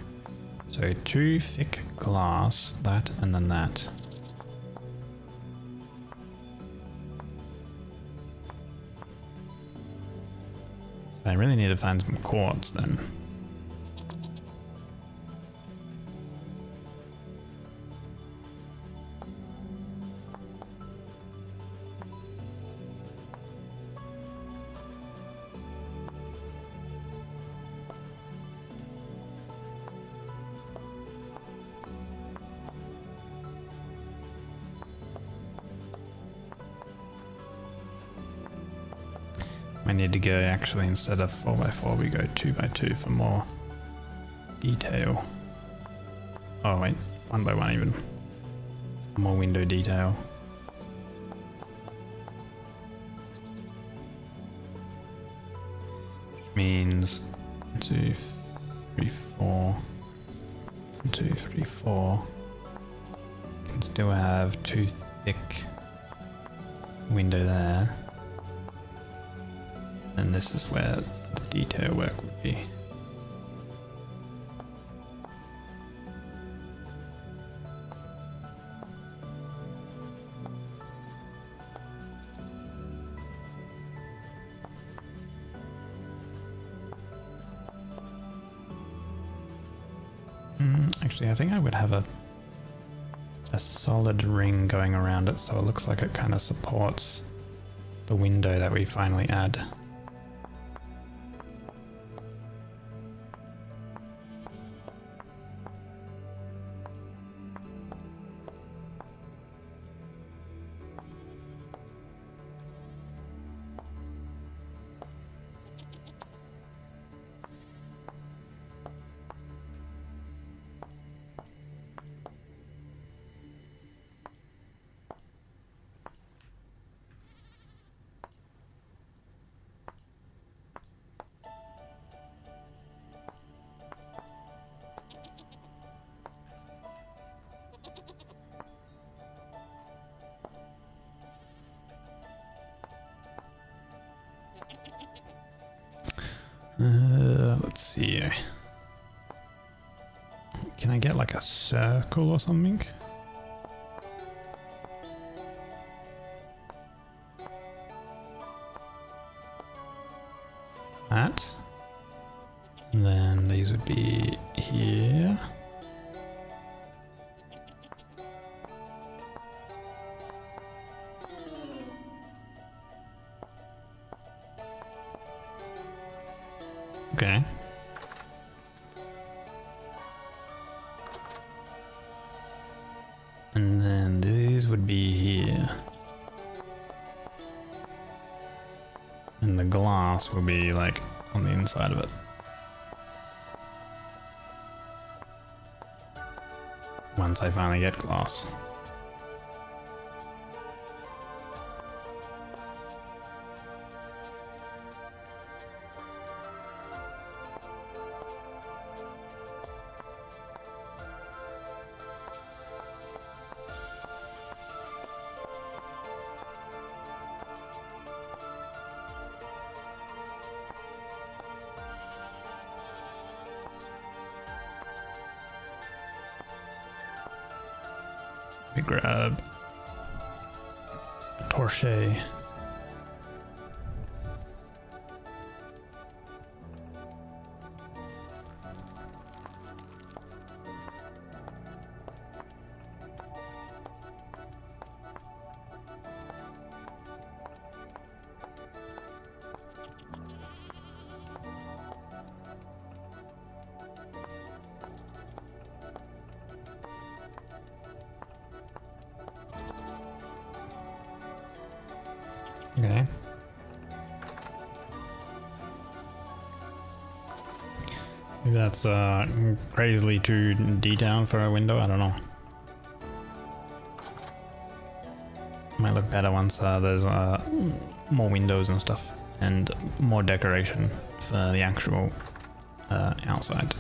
So 2 thick glass, that and then that. So I really need to find some quartz then. I need to go actually, instead of 4x4 we go 2x2 for more detail. Oh wait, 1x1 even. More window detail. Which means 1, 2, 3, 4. 1, 2, 3, 4. Can still have 2 thick window there. And this is where the detail work would be. Actually, I think I would have a solid ring going around it, so it looks like it kind of supports the window that we finally add. Let's see. Can I get like a circle or something? that. And then these would be here. Okay. And then these would be here. And the glass will be like on the inside of it. Once I finally get glass. We grab a torche. Okay. Maybe that's crazily too detailed for a window, I don't know. Might look better once there's more windows and stuff and more decoration for the actual outside.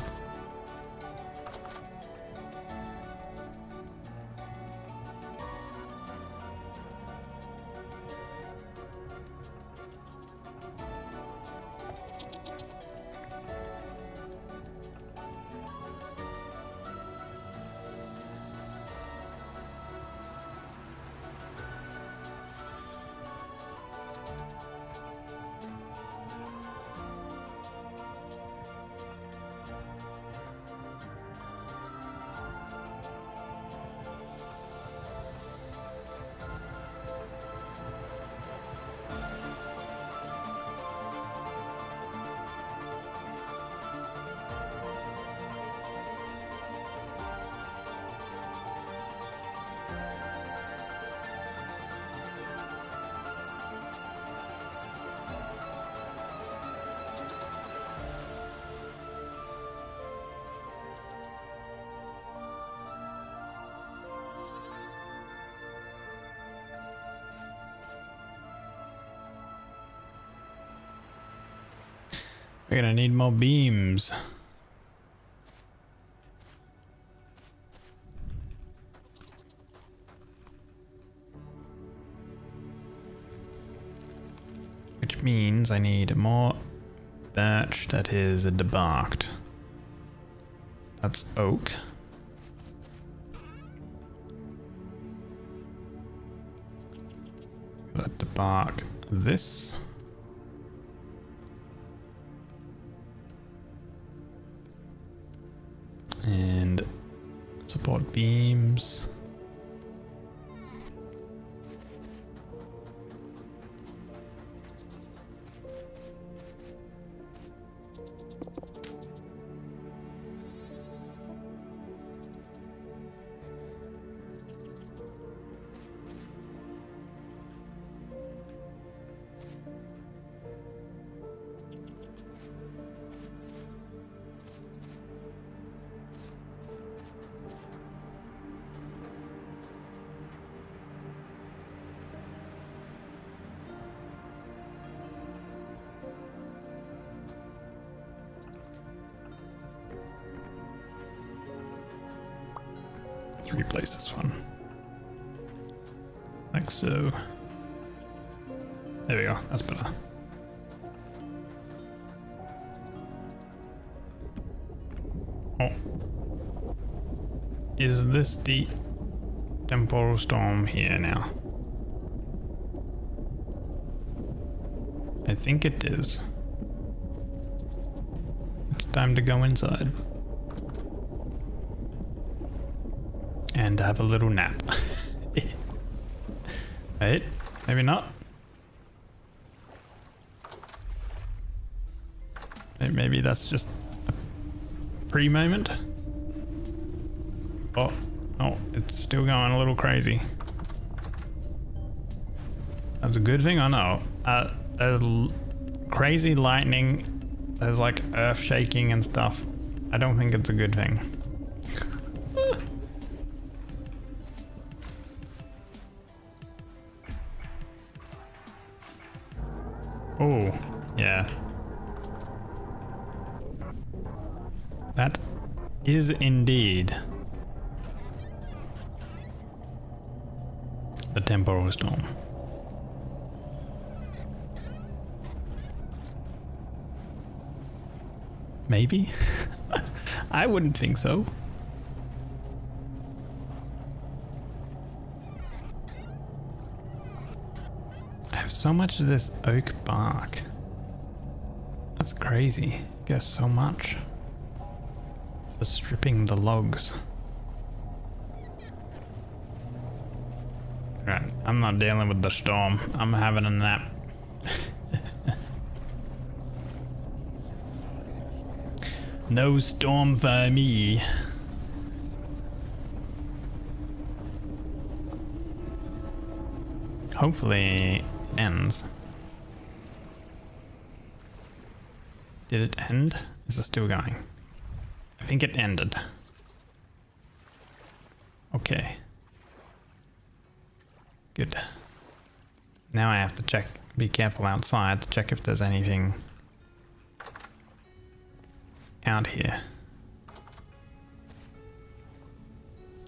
We're gonna need more beams. Which means I need more birch that is debarked. That's oak. Gotta debark this. And support beams. Replace this one like so. There we go, that's better. Oh, is this the temporal storm here now? I think it is. time to go inside. And have a little nap. Wait, maybe not. Maybe that's just a pre-moment. Oh, it's still going a little crazy. That's a good thing, I know. There's crazy lightning. There's like earth shaking and stuff. I don't think it's a good thing. Oh, yeah. That is indeed the temporal storm. Maybe? I wouldn't think so. I have so much of this oak bark. That's crazy. I guess so much. For stripping the logs. Right, I'm not dealing with the storm. I'm having a nap. No storm for me. Hopefully it ends. Did it end? Is it still going? I think it ended. Okay. Good. Now I have to check, be careful outside to check if there's anything out here.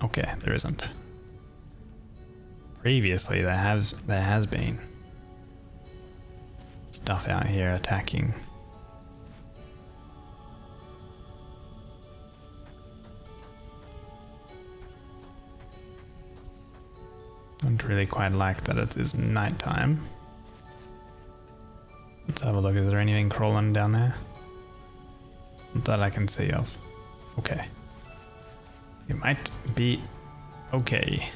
Okay, there isn't. Previously there has been stuff out here attacking. Don't really quite like that it is nighttime. Let's have a look. Is there anything crawling down there? Not that I can see of. Okay. It might be okay.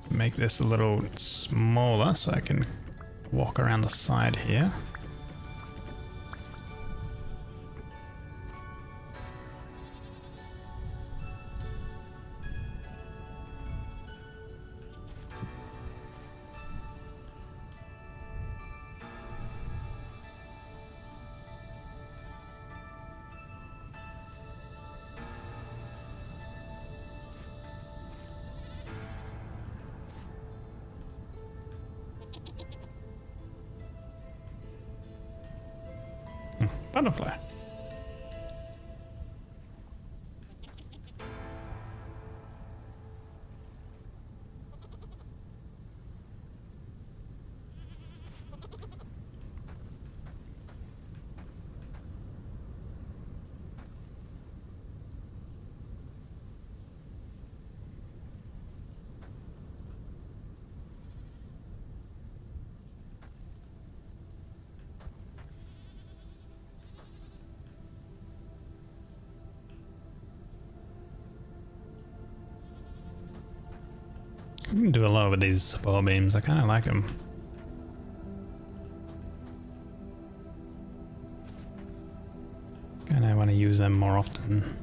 Make this a little smaller so I can walk around the side here. Butterfly. I can do a lot with these ball beams. I kind of like them. Kind of want to use them more often.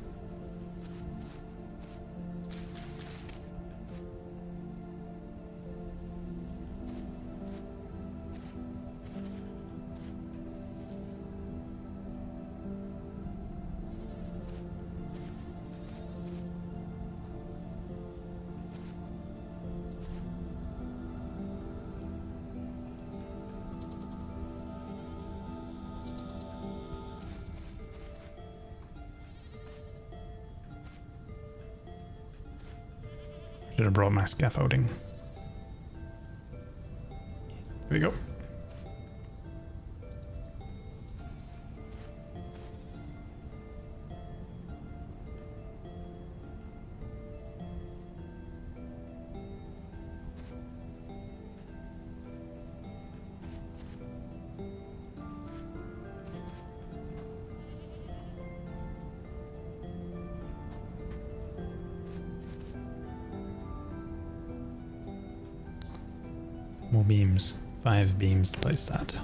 Should have brought my scaffolding. Here we go. More beams. 5 beams to place that.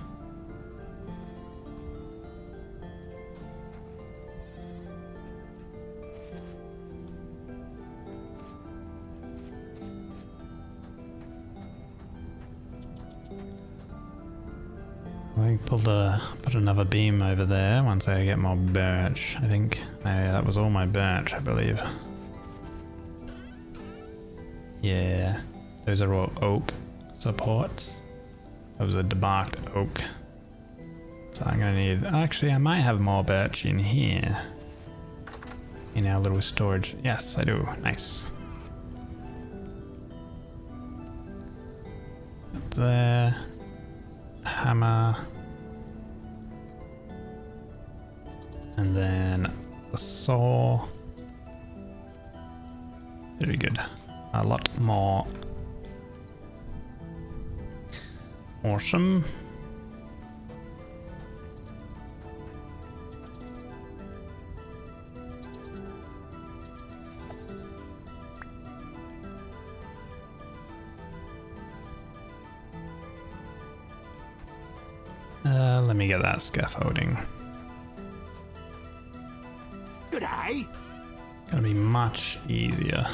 I put another beam over there once I get more birch, I think. That was all my birch, I believe. Yeah, those are all oak supports. Those are debarked oak. So I'm gonna need, actually I might have more birch in here. In our little storage. Yes, I do. Nice. There. Hammer. And then the saw. Very good. A lot more. Awesome. Let me get that scaffolding. G'day. Gonna be much easier.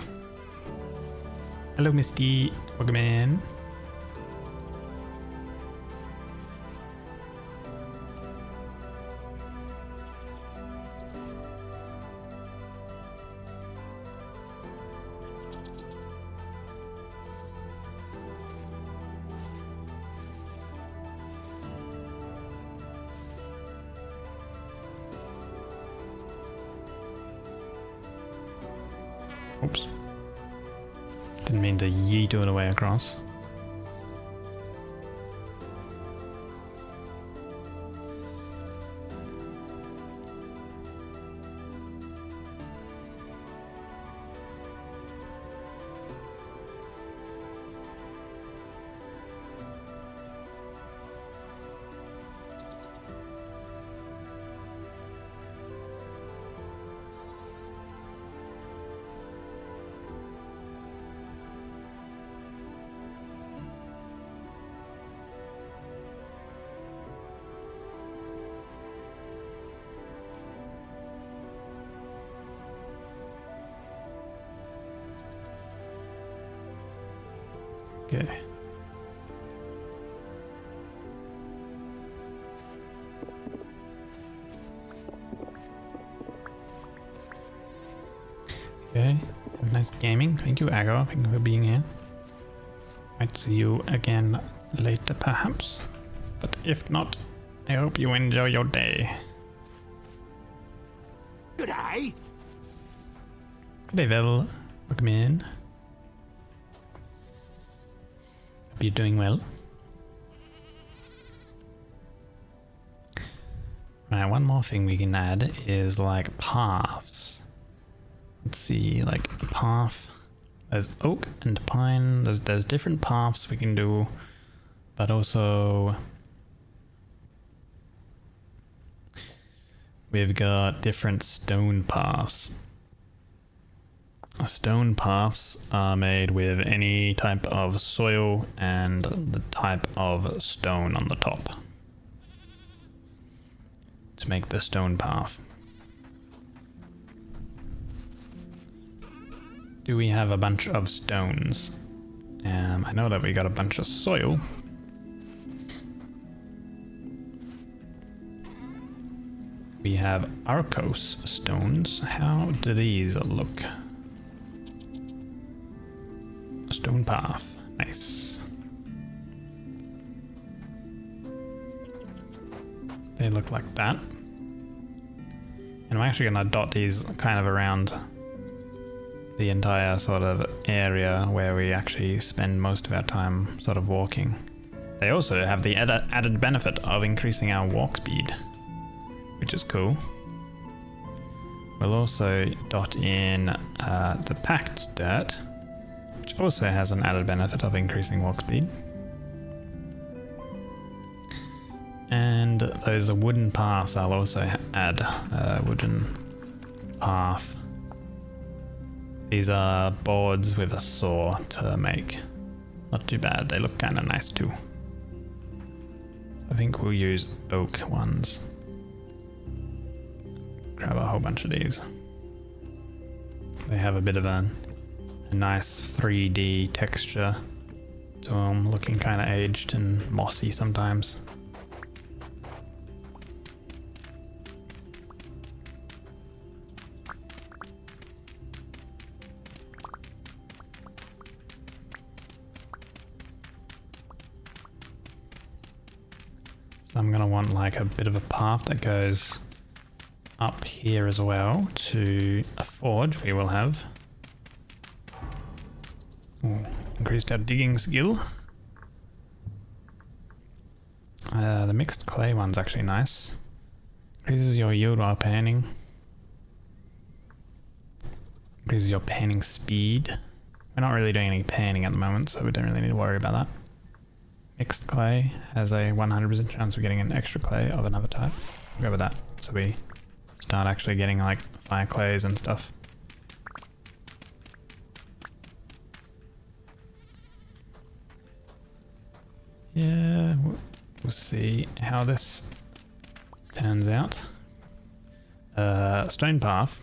Hello, Misty. Welcome in. Oops. Didn't mean to yeet all the way across. Okay. Okay. Nice gaming. Thank you, Agro. Thank you for being here. Might see you again later, perhaps. But if not, I hope you enjoy your day. G'day. Good day, Vel. Welcome in. Hope you're doing well. Right, one more thing we can add is like paths. Let's see, like path. There's oak and pine. There's different paths we can do, but also we've got different stone paths. Stone paths are made with any type of soil and the type of stone on the top to make the stone path. Do we have a bunch of stones? I know that we got a bunch of soil. We have Arcos stones. How do these look? Stone path. Nice. They look like that. And I'm actually going to dot these kind of around the entire sort of area where we actually spend most of our time sort of walking. They also have the added benefit of increasing our walk speed, which is cool. We'll also dot in the packed dirt, which also has an added benefit of increasing walk speed. And those wooden paths, I'll also add a wooden path. These are boards with a saw to make. Not too bad. They look kind of nice too. I think we'll use oak ones. Grab a whole bunch of these. They have a bit of a nice 3D texture to them, looking kind of aged and mossy sometimes. So I'm going to want like a bit of a path that goes up here as well to a forge we will have. Ooh, increased our digging skill. The mixed clay one's actually nice. Increases your yield while panning. Increases your panning speed. We're not really doing any panning at the moment, so we don't really need to worry about that. Mixed clay has a 100% chance of getting an extra clay of another type. We'll go with that. So we start actually getting like fire clays and stuff. Yeah, we'll see how this turns out. Stone path.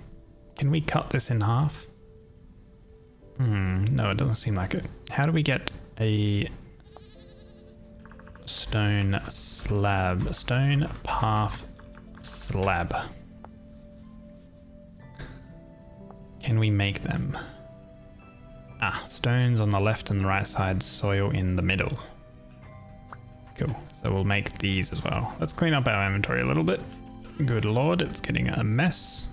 Can we cut this in half? No, it doesn't seem like it. How do we get a stone slab? Stone path slab. Can we make them? Ah, stones on the left and the right side, soil in the middle. Cool. So we'll make these as well. Let's clean up our inventory a little bit. Good lord, it's getting a mess.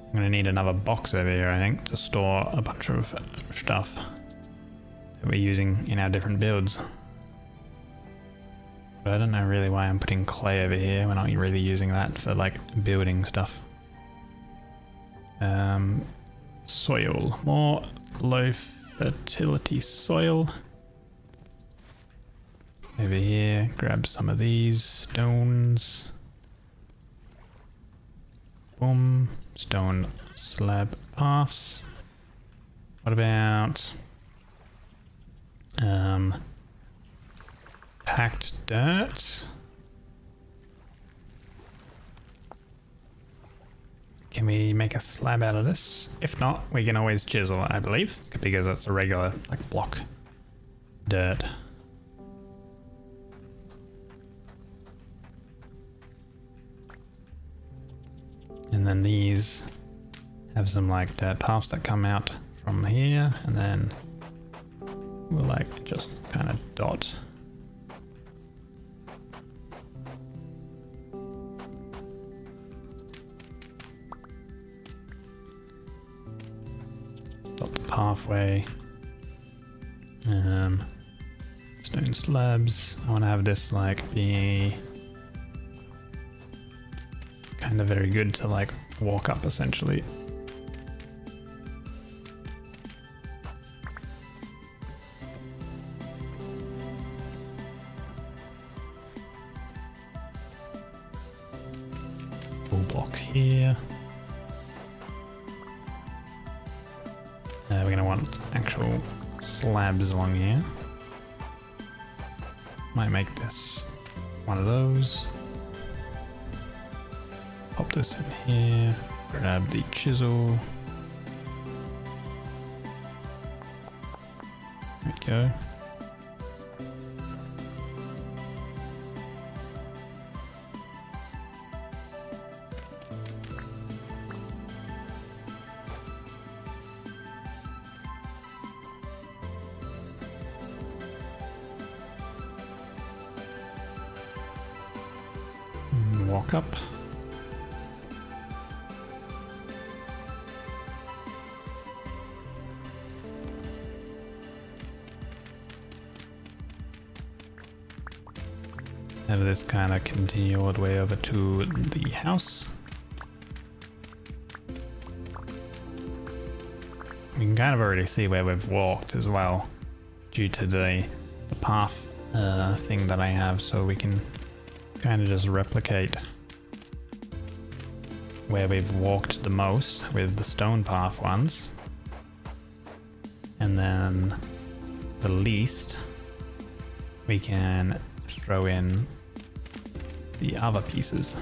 I'm gonna need another box over here, I think, to store a bunch of stuff that we're using in our different builds. But I don't know really why I'm putting clay over here. We're not really using that for like building stuff. Soil. More low fertility soil. Over here, grab some of these stones. Boom. Stone slab paths. What about packed dirt? Can we make a slab out of this? If not, we can always chisel it, I believe, because that's a regular like block dirt. And then these have some like dirt paths that come out from here, and then we'll like just kind of dot. Dot the pathway. Stone slabs. I want to have this like be kind of very good to like walk up essentially. Full block here. We're gonna want actual slabs along here. Might make this one of those. Pop this in here, grab the chisel. There we go. Walk up. Have this kind of continue all the way over to the house. You can kind of already see where we've walked as well, due to the path thing that I have, so we can kind of just replicate where we've walked the most with the stone path ones. And then the least, we can throw in the other pieces.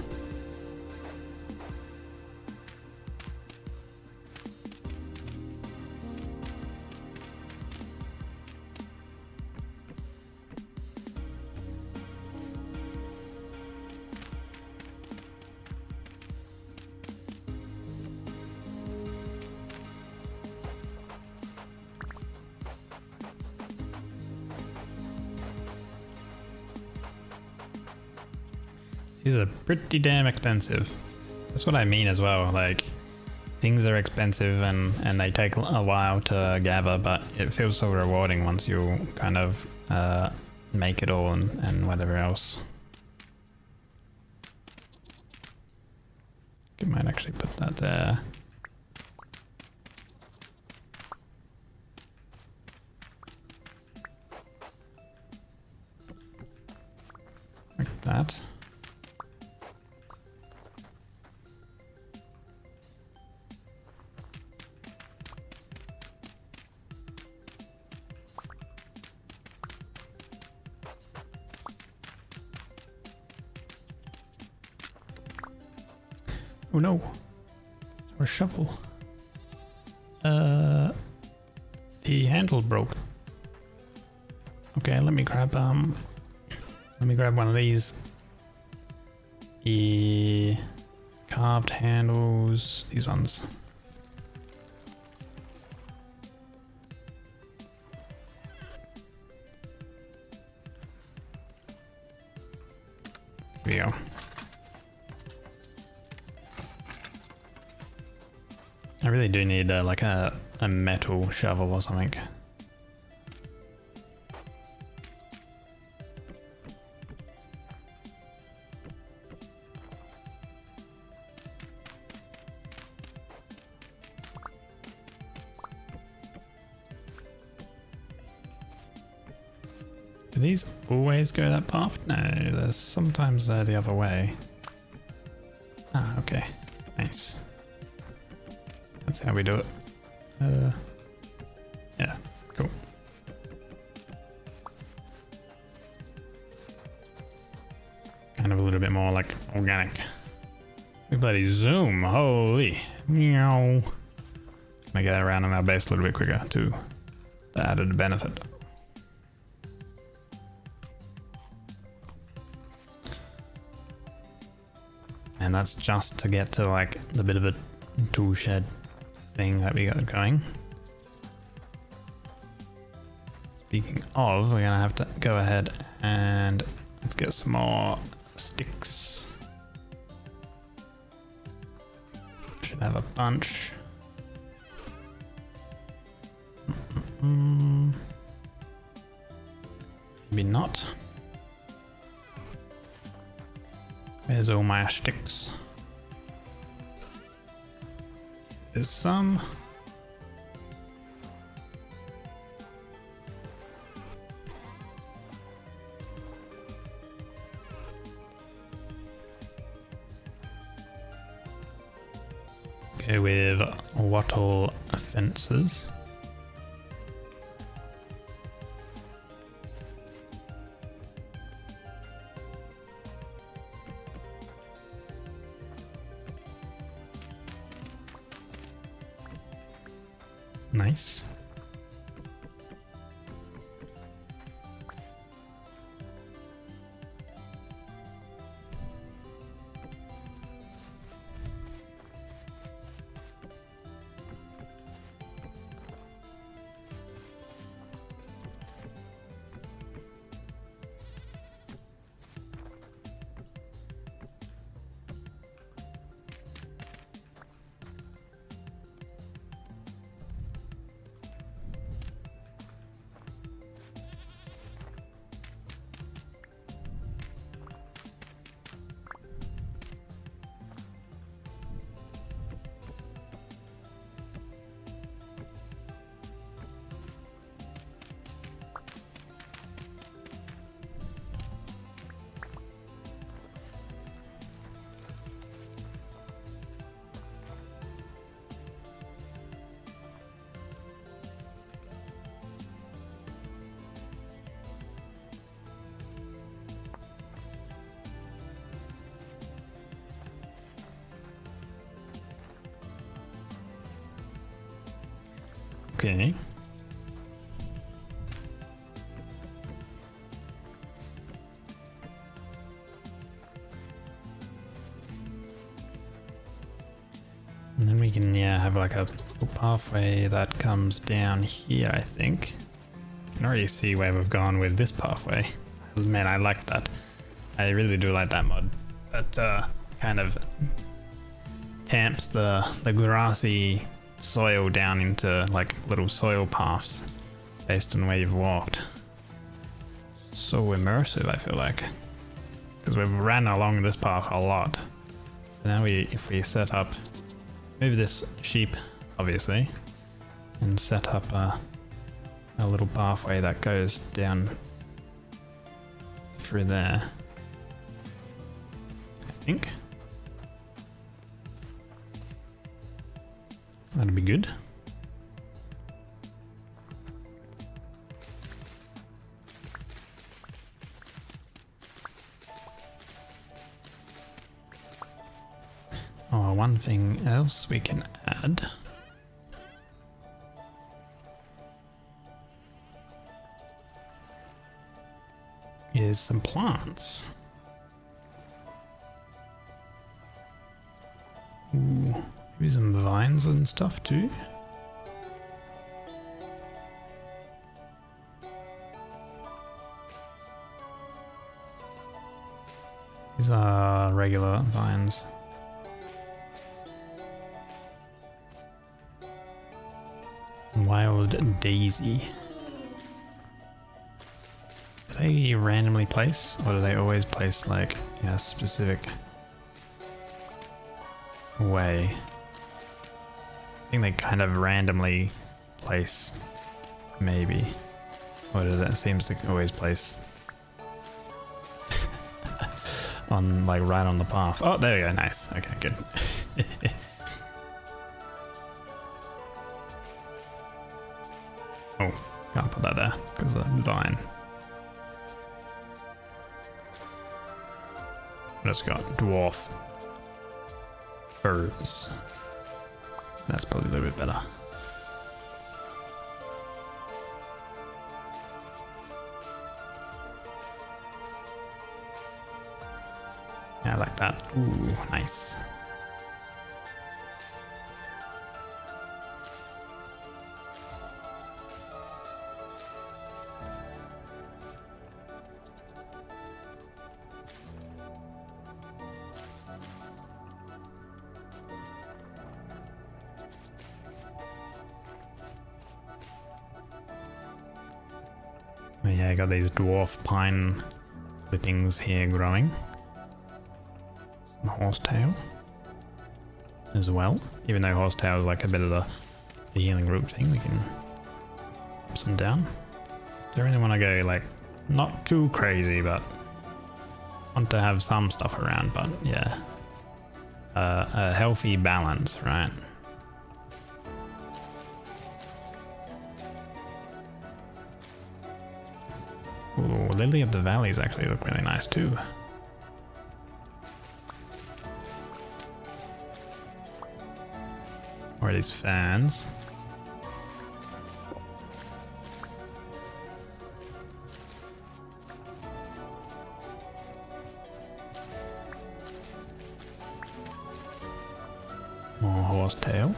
These are pretty damn expensive. That's what I mean as well. Like, things are expensive and they take a while to gather, but it feels so rewarding once you kind of make it all and whatever else. You might actually put that there. Like that. Oh no, our shovel. The handle broke. Okay, let me grab one of these. The carved handles, these ones. Here we go. I really do need like a metal shovel or something. Do these always go that path? No, there's sometimes they're the other way. Ah, okay. Nice. That's how we do it. Yeah, cool. Kind of a little bit more like organic. We bloody zoom, holy. Meow. Make it around on our base a little bit quicker too. The added benefit. And that's just to get to like the bit of a tool shed thing that we got going. Speaking of, we're gonna have to go ahead and let's get some more sticks. Should have a bunch. Maybe not. Where's all my sticks? There's some. Go with wattle fences. Nice. Okay. And then we can, yeah, have like a little pathway that comes down here, I think. You can already see where we've gone with this pathway. Man, I like that. I really do like that mod. That kind of tamps the grassy soil down into like little soil paths based on where you've walked. So immersive, I feel like. Because we've ran along this path a lot. So now if we set up, move this sheep, obviously, and set up a little pathway that goes down through there, I think. That'd be good. Oh, one thing else we can add is some plants. Ooh, maybe some vines and stuff too. These are regular vines. Wild daisy. Do they randomly place, or do they always place like in a specific way? I think they kind of randomly place, maybe. Or does that seems to always place on like right on the path? Oh, there we go. Nice. Okay, good. Oh, can't put that there because of the vine. Just got dwarf firs. That's probably a little bit better. Yeah, I like that. Ooh, nice. Yeah, I got these dwarf pine clippings here growing. Some horsetail as well. Even though horsetail is like a bit of the healing root thing, we can put some down. Don't really want to go like not too crazy, but want to have some stuff around. But yeah, a healthy balance, right? Ooh, Lily of the Valleys actually look really nice too. Or these fans. More horsetail.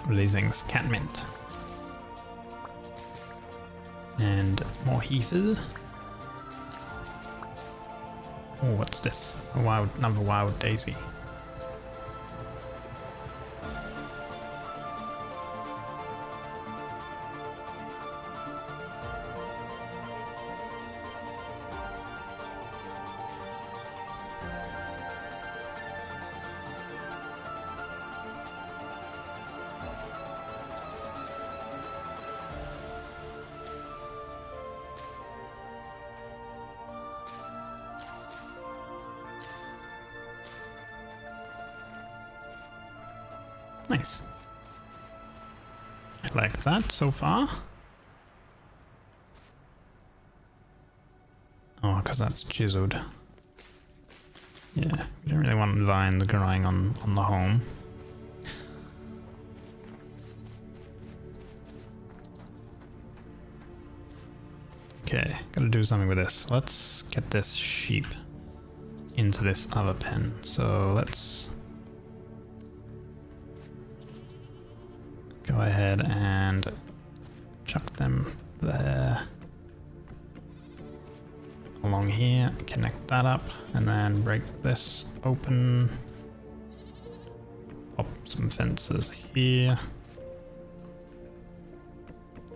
What are these things? Catmint. And more heathers. Oh, what's this? Another wild daisy. Nice. I like that so far. Oh, because that's chiseled. Yeah, You don't really want vines growing on the home. Okay, gotta do something with this. Let's get this sheep into this other pen. So let's go ahead and chuck them there. Along here, connect that up, and then break this open. Pop some fences here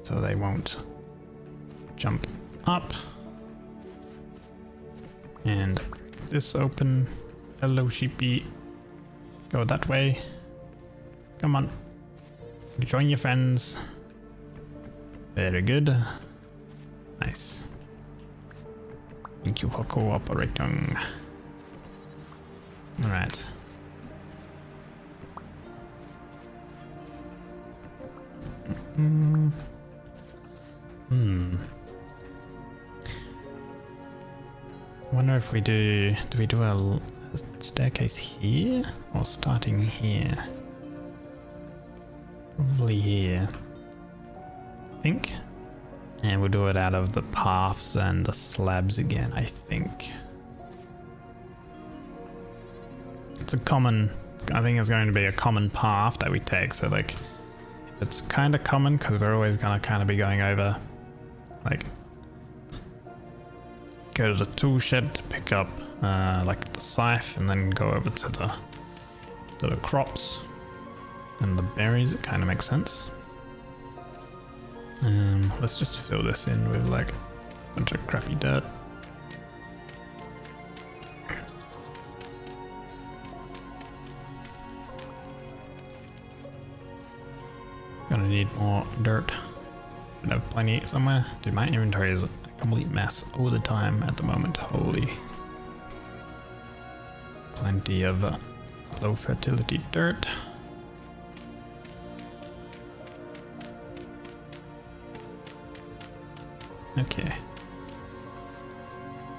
so they won't jump up. And break this open. Hello, sheepy. Go that way. Come on. Join your friends. Very good. Nice. Thank you for cooperating. Alright. Wonder if we do we do a staircase here or starting here? Probably here, I think. And we'll do it out of the paths and the slabs again, I think. It's a common, I think it's going to be a common path that we take. So like, it's kind of common because we're always going to kind of be going over, like, go to the tool shed to pick up like the scythe and then go over to the crops and the berries. It kind of makes sense. Let's just fill this in with like a bunch of crappy dirt. Gonna need more dirt. Should have plenty somewhere. Dude, my inventory is a complete mess all the time at the moment. Holy. Plenty of low fertility dirt. Okay.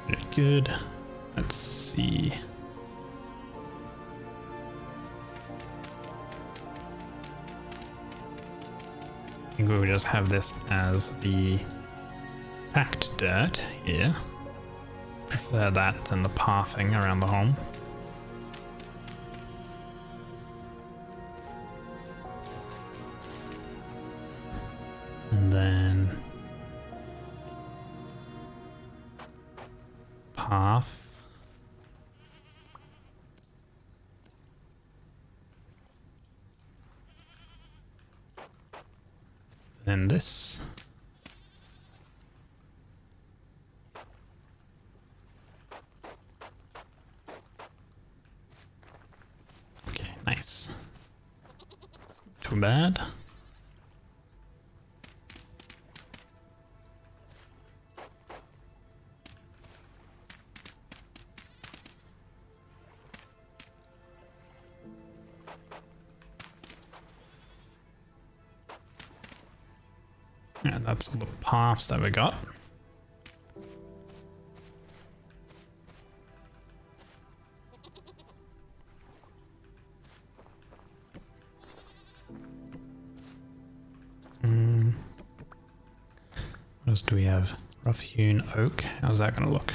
Very good. Let's see. I think we'll just have this as the packed dirt here. Prefer that than the pathing around the home. And then path. Then this. Okay, nice. Too bad. And that's all the paths that we got. What else do we have? Rough hewn oak. How's that going to look?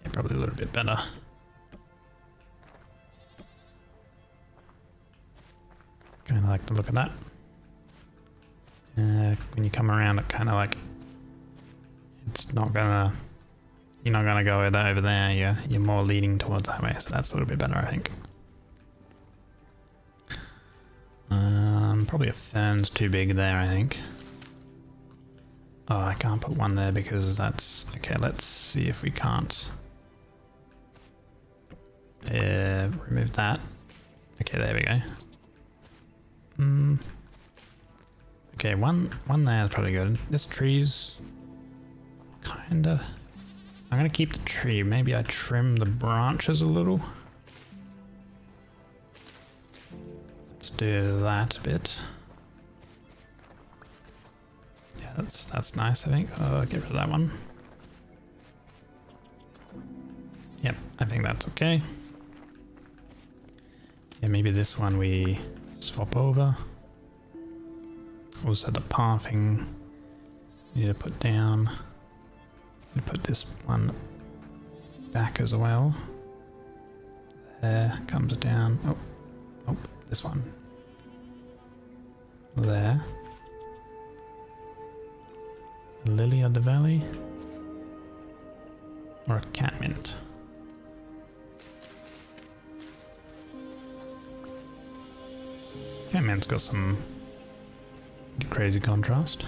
Yeah, probably a little bit better. Kind of like the look of that. When you come around, it kind of like it's not gonna. You're not gonna go over there. You're more leaning towards that way, so that's a little bit better, I think. Probably a fern's too big there, I think. Oh, I can't put one there because that's okay. Let's see if we can't remove that. Okay, there we go. Okay, one there is probably good. This tree's kinda. I'm gonna keep the tree. Maybe I trim the branches a little. Let's do that bit. Yeah, that's nice. I think. Get rid of that one. think that's okay. Yeah, maybe this one we swap over. Also the pathing we need to put down. We put this one back as well. There, comes down. Oh, this one. There. Lily of the Valley. Or a cat mint. Cat mint's got some crazy contrast.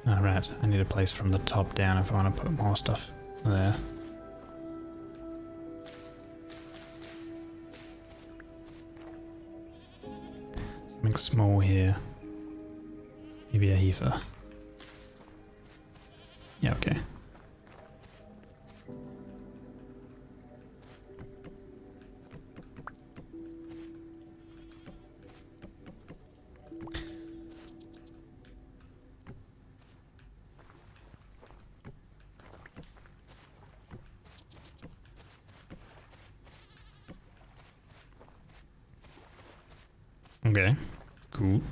Alright, I need a place from the top down if I want to put more stuff there. Something small here. Maybe a heifer. Yeah, okay. Okay, cool.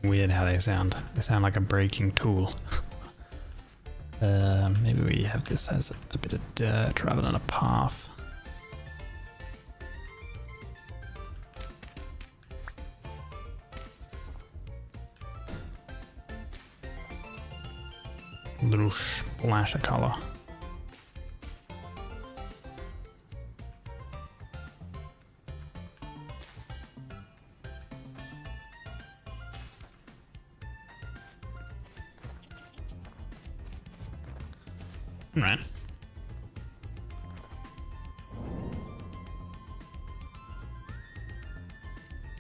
Weird how they sound. They sound like a breaking tool. Maybe we have this as a bit of dirt rather than a path. A little splash of color. Right.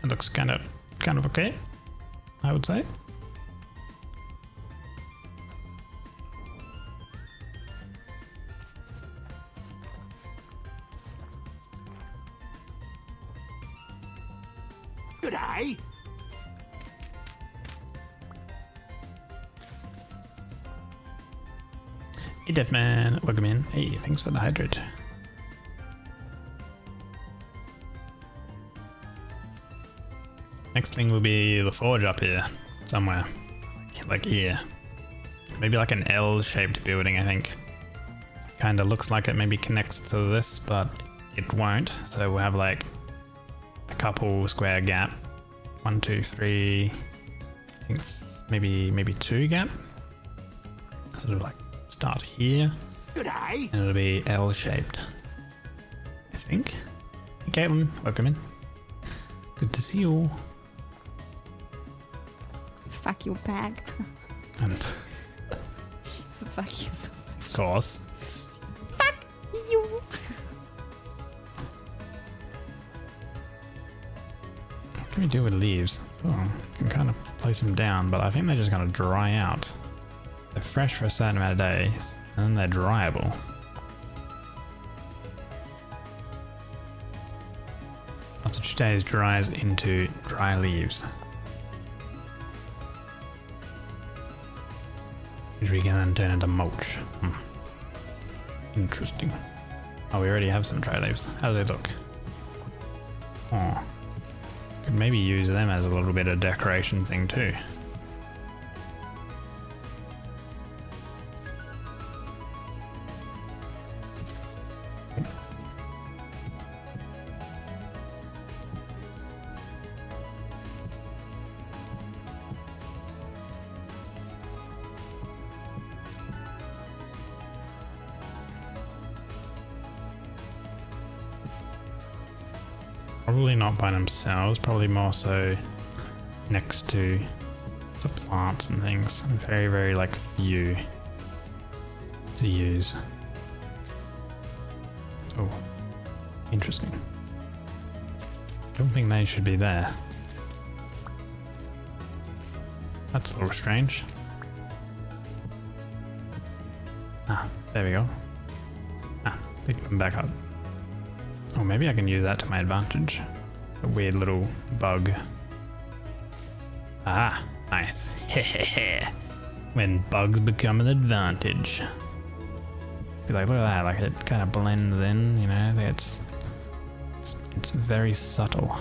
It looks kind of okay, I would say. G'day. Hey Deathman, welcome in. Hey, thanks for the hydrate. Next thing will be the forge up here, somewhere. Like here. Maybe like an L-shaped building, I think. Kinda looks like it maybe connects to this, but it won't. So we'll have like a couple square gap. 1, 2, 3. I think maybe 2 gap. Sort of like start here. G'day. And it'll be L-shaped. I think. Hey Caitlin, welcome in. Good to see you all. Fuck you, Peg. And Fuck you so much. of course. Fuck you. What can we do with leaves? Oh, I can kind of place them down, but I think they're just going to dry out. They're fresh for a certain amount of days, and then they're dryable. After 2 days, dries into dry leaves, which we can then turn into mulch. Interesting. Oh, we already have some dry leaves. How do they look? Oh, could maybe use them as a little bit of decoration thing too. Probably not by themselves, probably more so next to the plants and things. Very, very like few to use. Oh, interesting. Don't think they should be there. That's a little strange. Ah, there we go. Ah, pick them back up. Oh, maybe I can use that to my advantage. A weird little bug. Ah, nice. Hehehe. When bugs become an advantage. See, like, look at that, like it kind of blends in, you know, it's very subtle.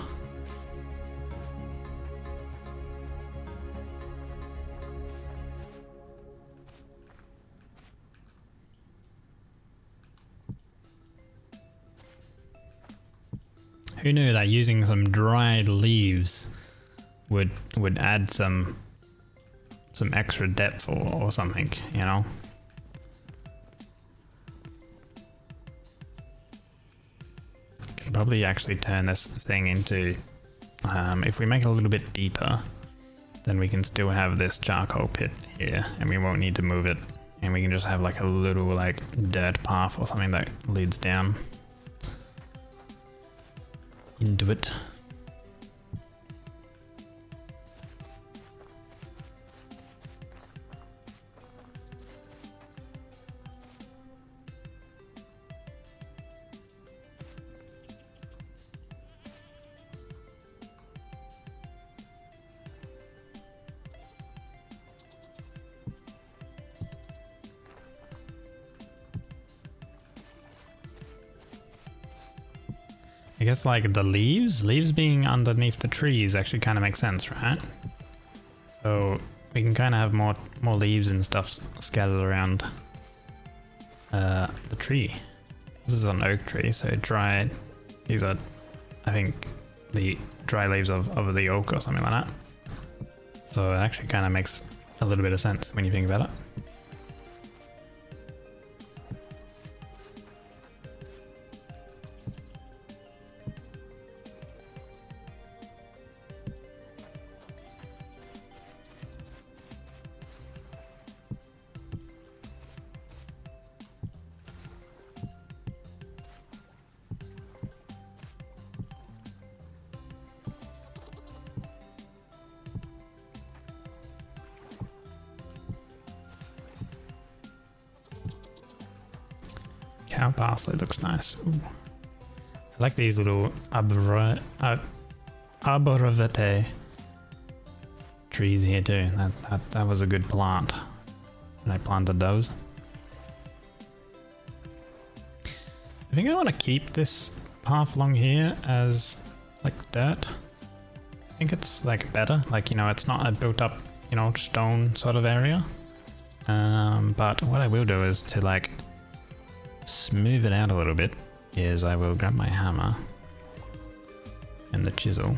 Who knew that using some dried leaves would add some extra depth or something, you know? Can probably actually turn this thing into, if we make it a little bit deeper, then we can still have this charcoal pit here, and we won't need to move it, and we can just have like a little like dirt path or something that leads down into it. I guess like the leaves being underneath the trees actually kind of makes sense, right? So we can kind of have more leaves and stuff scattered around the tree. This is an oak tree, so these are, I think, the dry leaves of the oak or something like that. So it actually kind of makes a little bit of sense when you think about it. Cow parsley looks nice. Ooh. I like these little 𝒟𝑒𝓂𝒃 trees here too. That was a good plant when I planted those. I think I want to keep this path along here as like dirt. I think it's like better, like, you know, it's not a built up, you know, stone sort of area. But what I will do is to like smooth it out a little bit is I will grab my hammer and the chisel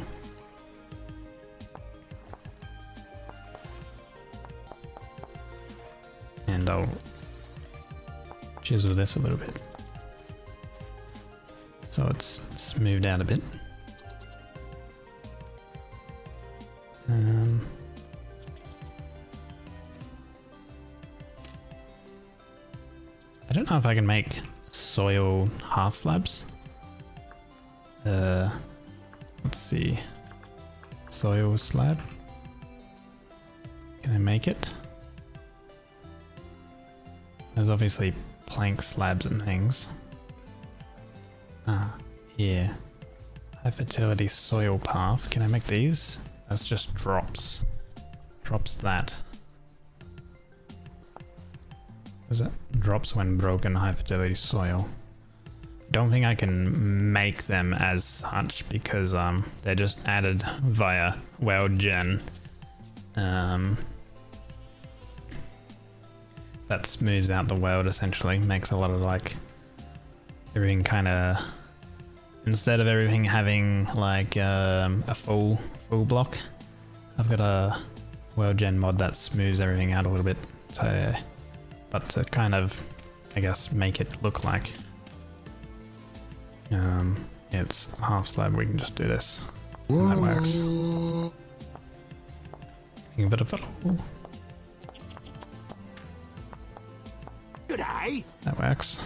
and I'll chisel this a little bit so it's smoothed out a bit. I don't know if I can make soil half slabs. Let's see. Soil slab. Can I make it? There's obviously plank slabs and things. Ah, yeah. High fertility soil path. Can I make these? That's just drops. Drops that. It drops when broken high fertility soil. Don't think I can make them as such because they're just added via world gen. That smooths out the world essentially, makes a lot of like everything kind of, instead of everything having like a full block, I've got a world gen mod that smooths everything out a little bit. So. But to kind of, I guess, make it look like it's half slab, we can just do this. And that works. 𝒟𝑒𝓂𝓃. G'day. That works.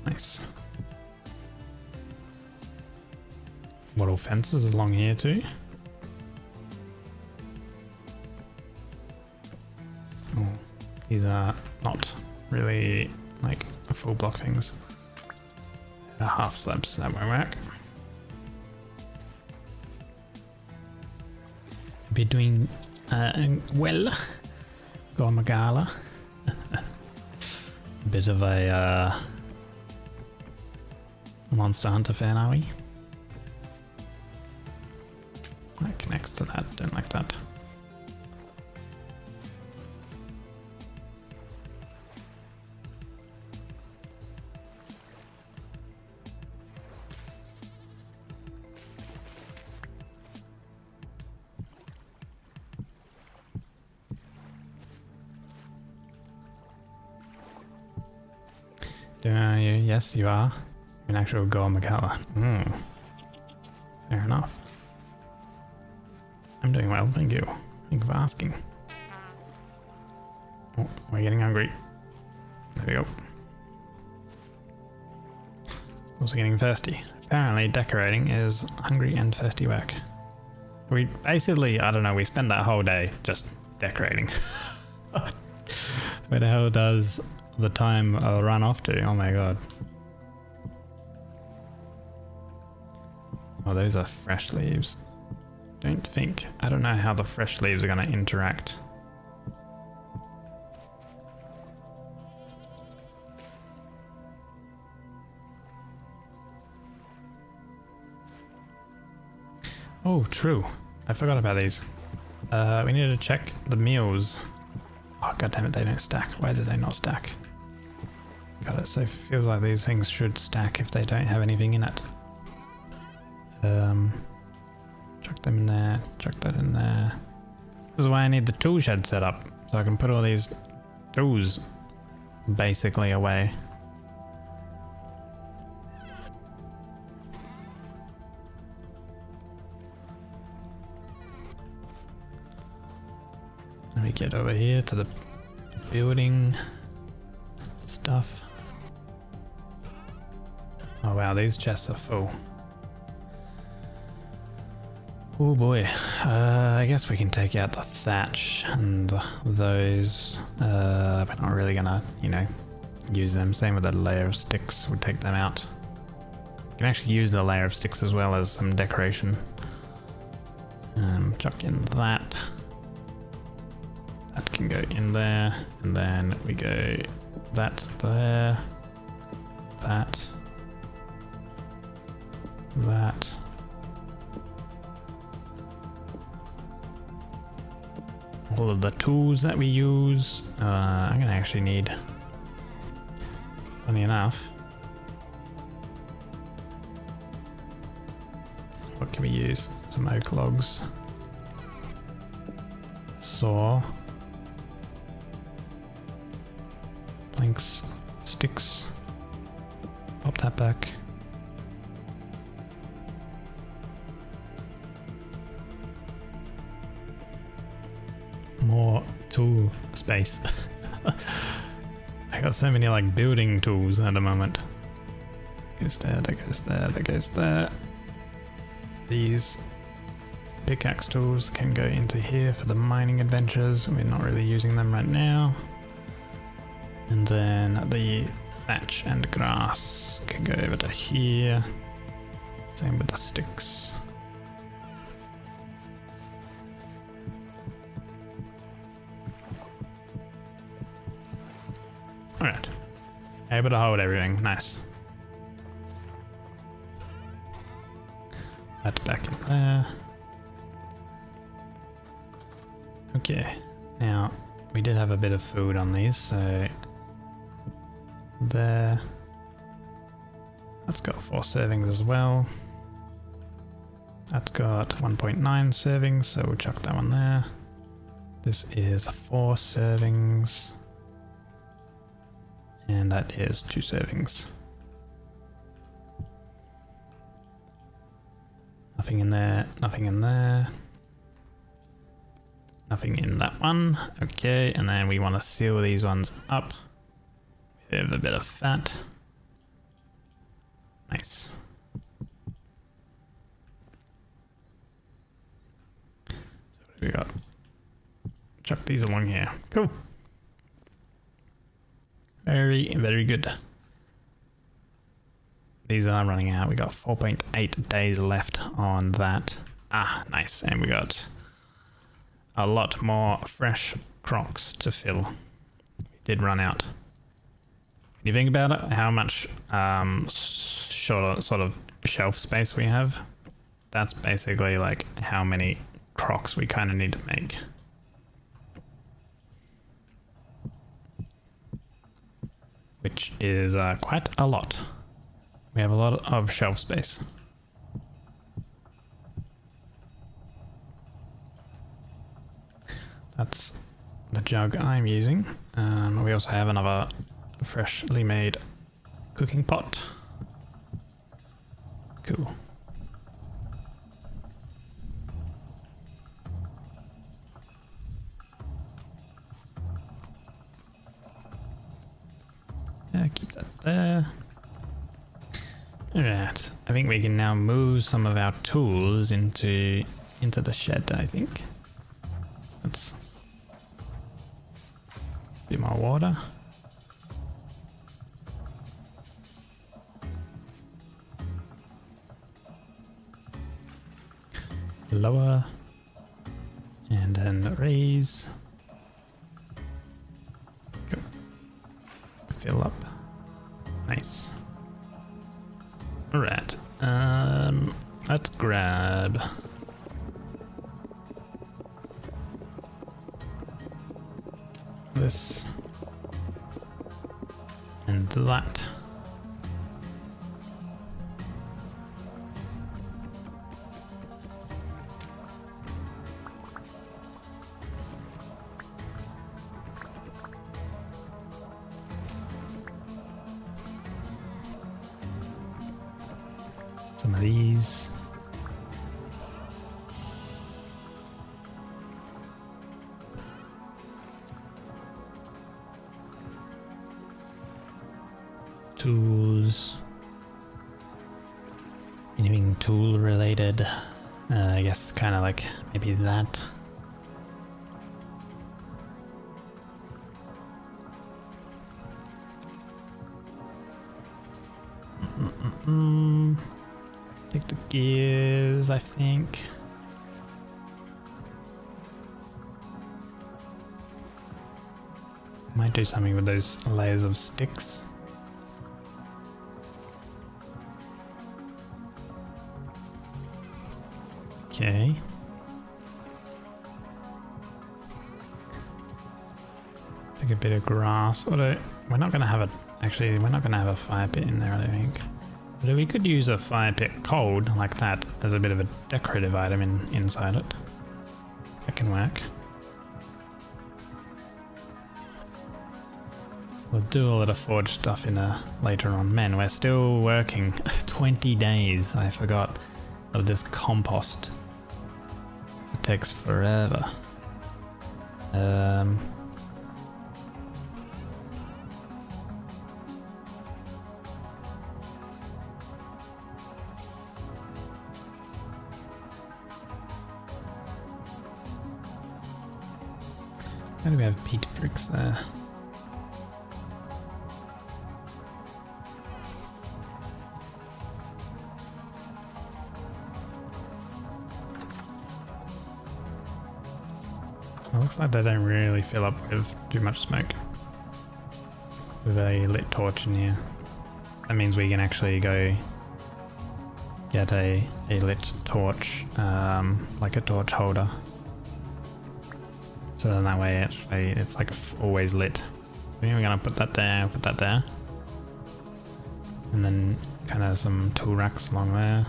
Nice. Wattle fences along here too. Oh, these are not really like full block things. They're half slabs, that won't work. Be doing well. 𝒟𝓃 𝒱𝓊𝒷𝓒𝗨. Bit of a Monster Hunter fan, are we? That connects to that, don't like that. Yes, you are. An actual 𝒟𝓃. Fair enough. I'm doing well, thank you. Thank you for asking. Oh, we're getting hungry. There we go. Also getting thirsty. Apparently decorating is hungry and thirsty work. We basically, I don't know, we spend that whole day just decorating. Where the hell does the time run off to? Oh my god. Oh, those are fresh leaves. I don't know how the fresh leaves are going to interact. Oh, true. I forgot about these. We need to check the meals. Oh, god damn it, they don't stack. Why did they not stack? God, it so feels like these things should stack if they don't have anything in it. Chuck them in there, chuck that in there. This is why I need the tool shed set up, so I can put all these tools basically away. Let me get over here to the building stuff. Oh wow, these chests are full. Oh boy, I guess we can take out the thatch and those. We're not really gonna, you know, use them. Same with the layer of sticks, we'll take them out. You can actually use the layer of sticks as well as some decoration. Chuck in that. That can go in there, and then we go that there, that. All of the tools that we use. I'm gonna actually need, funny enough, what can we use? Some oak logs, saw, planks, sticks, pop that back. More tool space. I got so many like building tools at the moment. Goes there, that goes there, that goes there. These pickaxe tools can go into here for the mining adventures. We're not really using them right now. And then the thatch and grass can go over to here. Same with the sticks. Alright. Able to hold everything. Nice. That's back in there. Okay. Now, we did have a bit of food on these, so there. That's got 4 servings as well. That's got 1.9 servings, so we'll chuck that one there. This is 4 servings. And that is 2 servings. Nothing in there, nothing in there. Nothing in that one. Okay, and then we want to seal these ones up with a bit of fat. Nice. So what do we got? Chuck these along here. Cool. Very, very good. These are running out. We got 4.8 days left on that. Ah, nice. And we got a lot more fresh crocs to fill. We did run out. When you think about it, how much sort of shelf space we have, that's basically like how many crocs we kind of need to make. Which is quite a lot. We have a lot of shelf space. That's the jug I'm using. We also have another freshly made cooking pot. Cool. Yeah, keep that there. Alright, I think we can now move some of our tools into the shed, I think. Let's bit more water. Lower. And then raise. Go. Fill up. Nice. Alright. Let's grab this and that. Some of these. Tools. Anything tool related? I guess kind of like maybe that. Take the gears, I think. Might do something with those layers of sticks. Okay. Take a bit of grass. Although we're not gonna have we're not gonna have a fire pit in there, I don't think. But we could use a fire pit cold like that as a bit of a decorative item inside it. That can work. We'll do all of the forge stuff later on. Man, we're still working 20 days, I forgot, of this compost. It takes forever. How do we have peat bricks there? It looks like they don't really fill up with too much smoke with a lit torch in here. That means we can actually go get a lit torch, like a torch holder. So then that way it's like always lit. So we're gonna put that there. And then kind of some tool racks along there.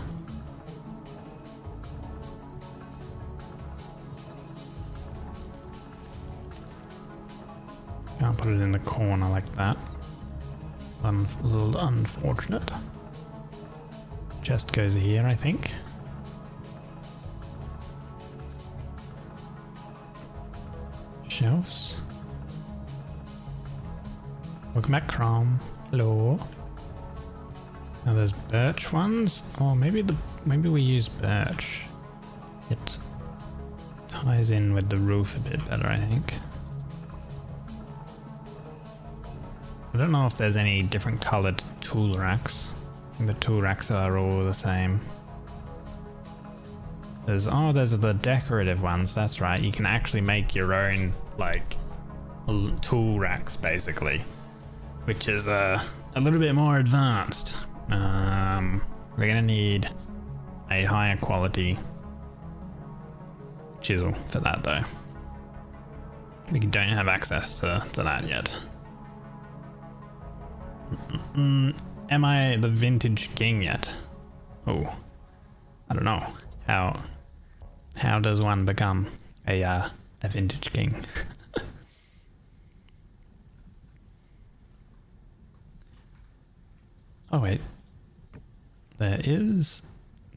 Can't put it in the corner like that. A little unfortunate. Chest goes here, I think. Shelves. Welcome back, Chrome. Hello. Now there's birch ones. Oh, maybe we use birch. It ties in with the roof a bit better, I think. I don't know if there's any different colored tool racks. I think the tool racks are all the same. There's the decorative ones, that's right. You can actually make your own, like, tool racks, basically. Which is a little bit more advanced. We're gonna need a higher quality chisel for that, though. We don't have access to that yet. Am I the vintage king yet? Oh, I don't know. How does one become a vintage king? Oh wait, there is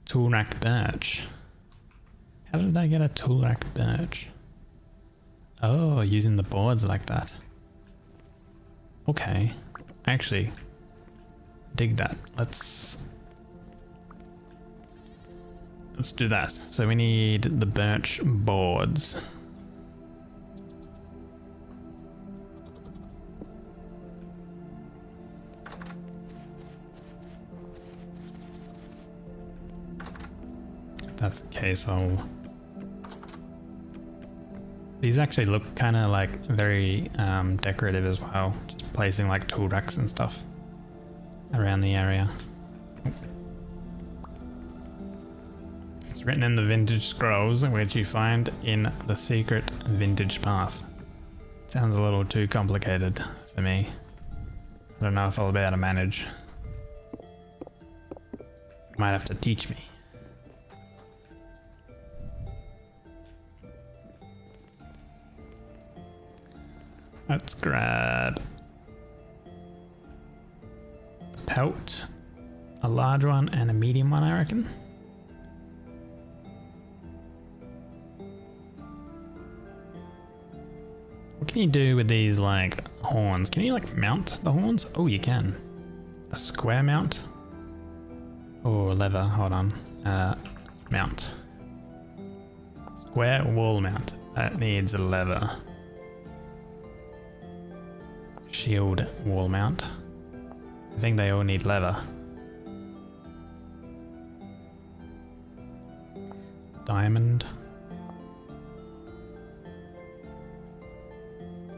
tool rack birch. How did I get a tool rack birch? Oh, using the boards like that. Okay, actually, dig that. Let's do that. So we need the birch boards. If that's the case, these actually look kind of like very decorative as well. Just placing like tool racks and stuff around the area. It's written in the vintage scrolls, which you find in the secret vintage path. Sounds a little too complicated for me. I don't know if I'll be able to manage. Might have to teach me. Let's grab a pelt, a large one and a medium one, I reckon. What can you do with these, like, horns? Can you, like, mount the horns? Oh, you can. A square mount? Oh, lever, hold on. Mount. Square wall mount. That needs a lever. Shield wall mount. I think they all need lever. Diamond.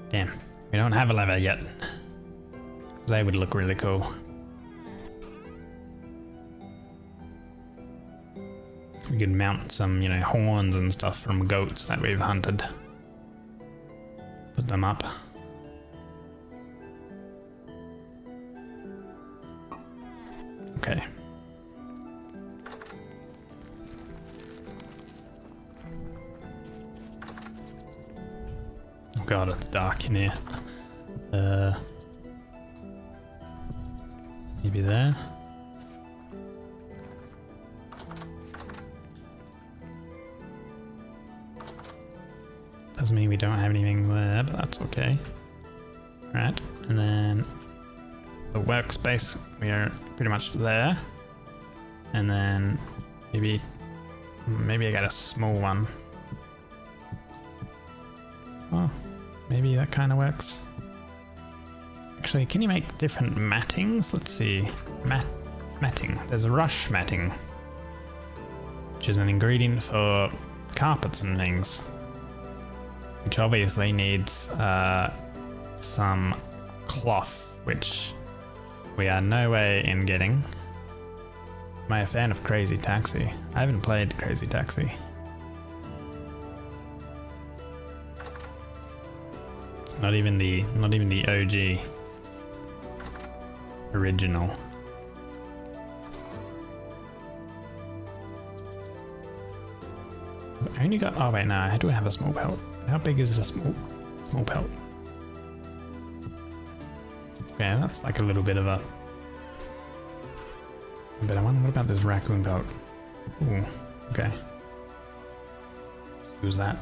Damn, we don't have a lever yet. They would look really cool. We could mount some, you know, horns and stuff from goats that we've hunted. Put them up. Okay. Oh god, it's dark in here. Maybe there. Doesn't mean we don't have anything there, but that's okay. Right, and then the workspace, we are pretty much there. And then maybe I got a small one. Oh, maybe that kind of works. Actually, can you make different mattings? Let's see. Matting. There's a rush matting, which is an ingredient for carpets and things, which obviously needs some cloth, which we are no way in getting. Am I a fan of Crazy Taxi? I haven't played Crazy Taxi. Not even the OG original. I only got, oh wait, no, I do have a small pelt. How big is a small pelt? Okay, that's like a little bit of a better one. What about this raccoon pelt? Ooh, okay. Let's use that.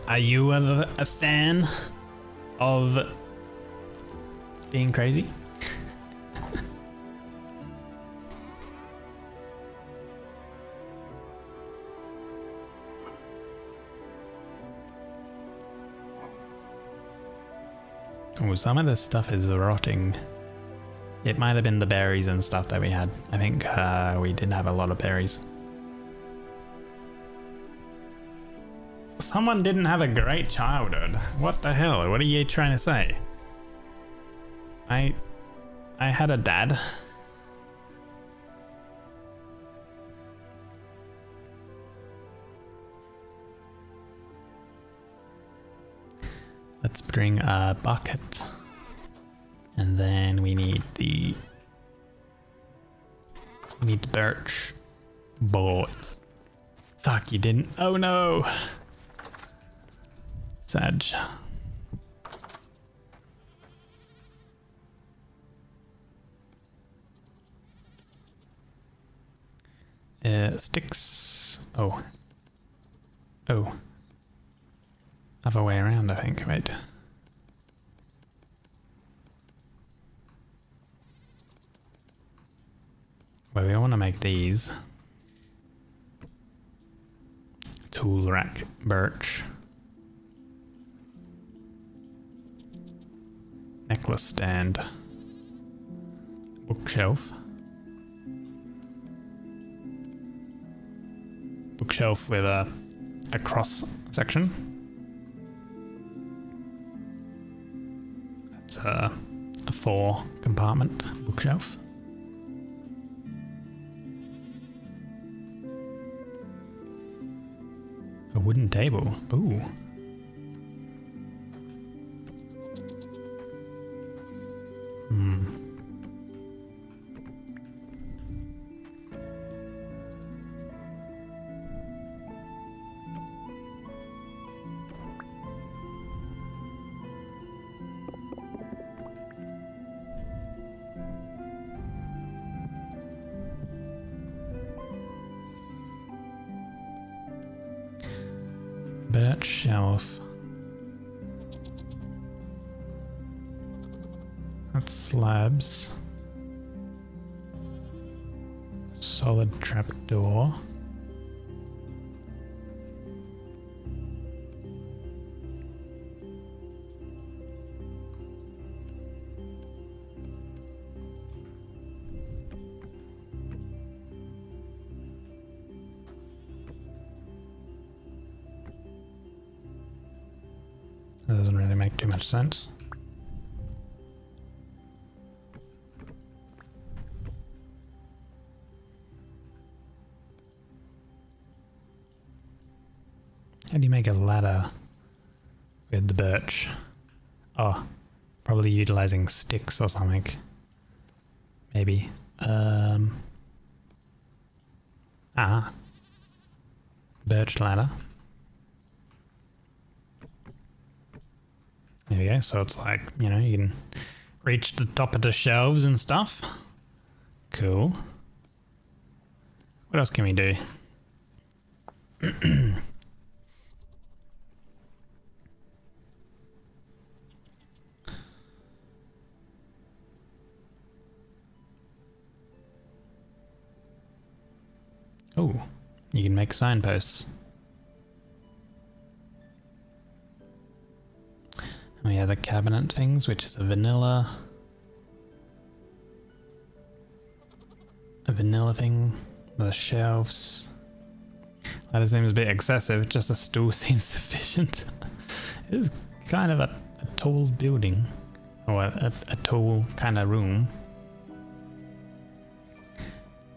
Are you a fan of being crazy? Oh, some of this stuff is rotting. It might have been the berries and stuff that we had. I think we did have a lot of berries. Someone didn't have a great childhood. What the hell? What are you trying to say? I had a dad. Let's bring a bucket. And then we need the birch board. Fuck, you didn't. Oh no. Sad. Sticks. Oh. Oh. Other way around, I think. Wait. Well, we want to make these. Tool rack, birch. Necklace stand. Bookshelf. Bookshelf with a cross section. That's a 4 compartment bookshelf. A wooden table. Ooh. Birch shelf. That's slabs. Solid trapdoor. That doesn't really make too much sense. How do you make a ladder with the birch? Oh, probably utilizing sticks or something. Maybe. Birch ladder. There we go, so it's like, you know, you can reach the top of the shelves and stuff. Cool. What else can we do? Oh, you can make signposts. We have the cabinet things, which is a vanilla thing, the shelves. That seems a bit excessive, just a stool seems sufficient. It is kind of a tall building, or a tall kind of room.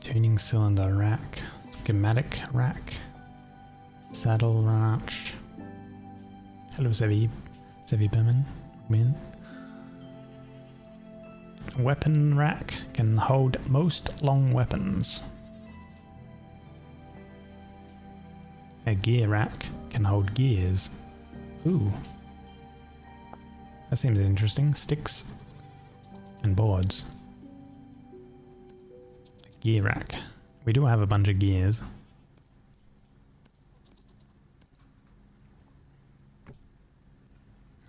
Tuning cylinder rack, schematic rack, saddle ranch. Hello, Sevi Win. Weapon rack can hold most long weapons. A gear rack can hold gears. Ooh. That seems interesting. Sticks and boards. A gear rack. We do have a bunch of gears.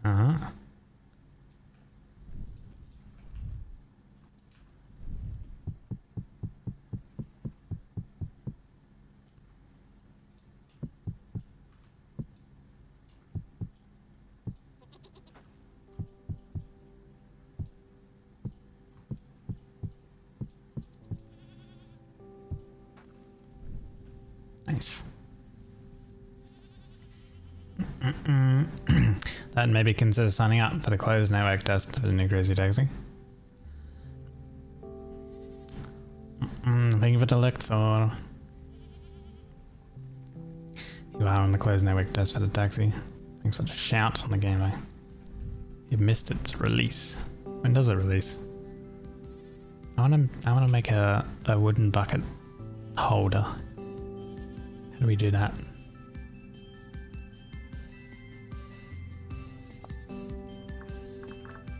Uh-huh. Nice. That maybe consider signing up for the closed network test for the new Crazy Taxi. Thank you for the look, Thor. You are on the closed network test for the taxi. Thanks for the shout on the gameplay. You've missed its release. When does it release? I wanna make a wooden bucket holder. How do we do that?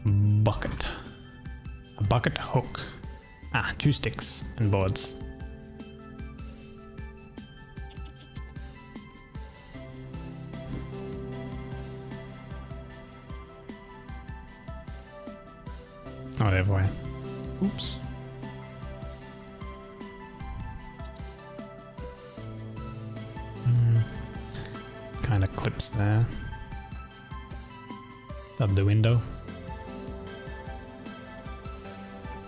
Bucket. A bucket hook. Ah, 2 sticks and boards. Whatever way. Oops. Kind of clips there. Up the window.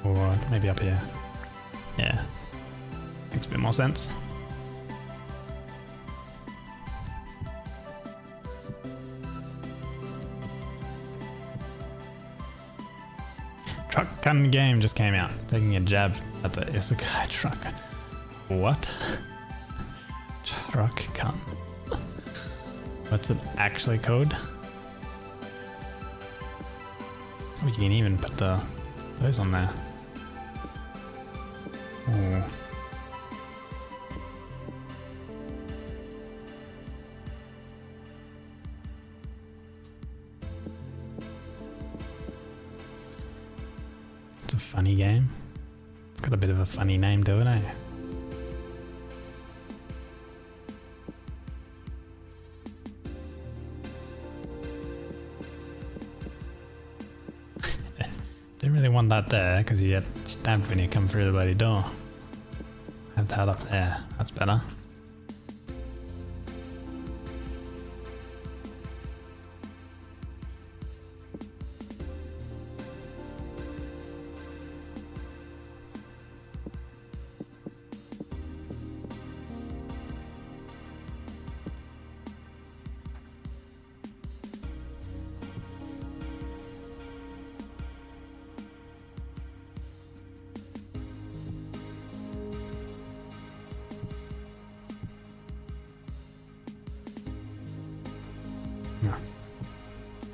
Or maybe up here. Yeah. Makes a bit more sense. Truck gun game just came out. Taking a jab at the Isekai truck. What? Truck gun. What's it actually called? Oh, you can even put those on there. Ooh. It's a funny game. It's got a bit of a funny name to it, eh? Didn't really want that there because you get stabbed when you come through the bloody door. Have that up there. That's better.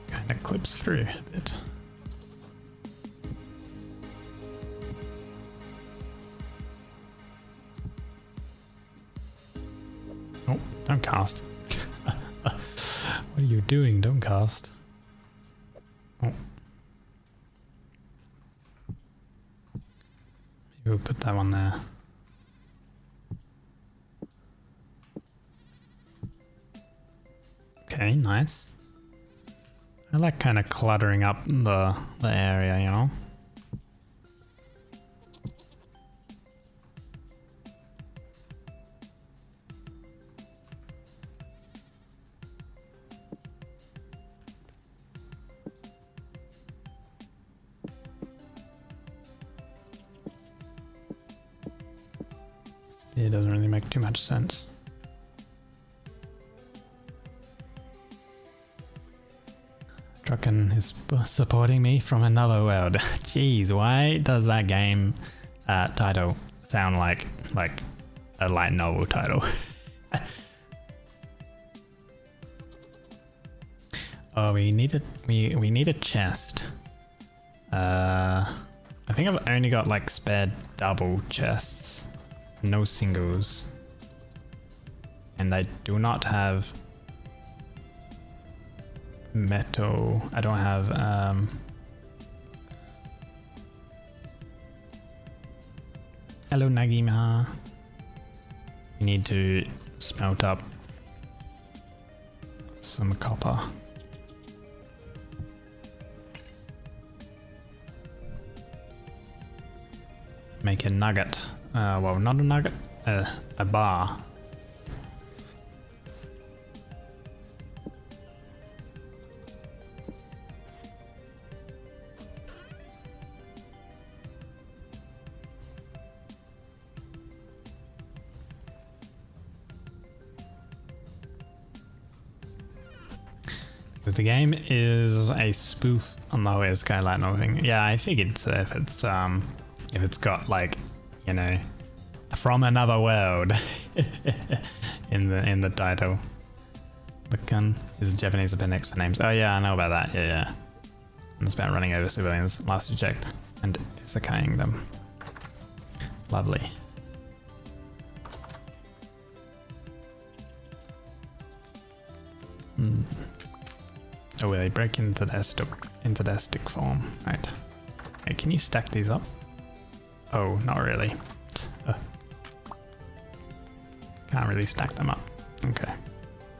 Kind of clips through a bit. Oh, don't cast. What are you doing? Don't cast. Oh. Maybe we'll put that one there. Okay, nice. I like kind of cluttering up the area, you know? It doesn't really make too much sense. Truckin is supporting me from another world. Jeez, why does that game title sound like a light novel title? Oh, we need a chest. I think I've only got like spare double chests, no singles, and I do not have metal. I don't have hello Nagima. We need to smelt up some copper. Make a nugget. Well, not a nugget, a bar. Because the game is a spoof on the 𝒦𝓘 Skyline thing. Yeah, I figured so. If it's got like, you know, from another world in the title. The gun is a Japanese appendix for names. Oh yeah, I know about that. Yeah. And it's about running over civilians. Last you checked, and isekaiing them. Lovely. Oh, they break into their stick form. Right. Hey, can you stack these up? Oh, not really. Can't really stack them up. Okay.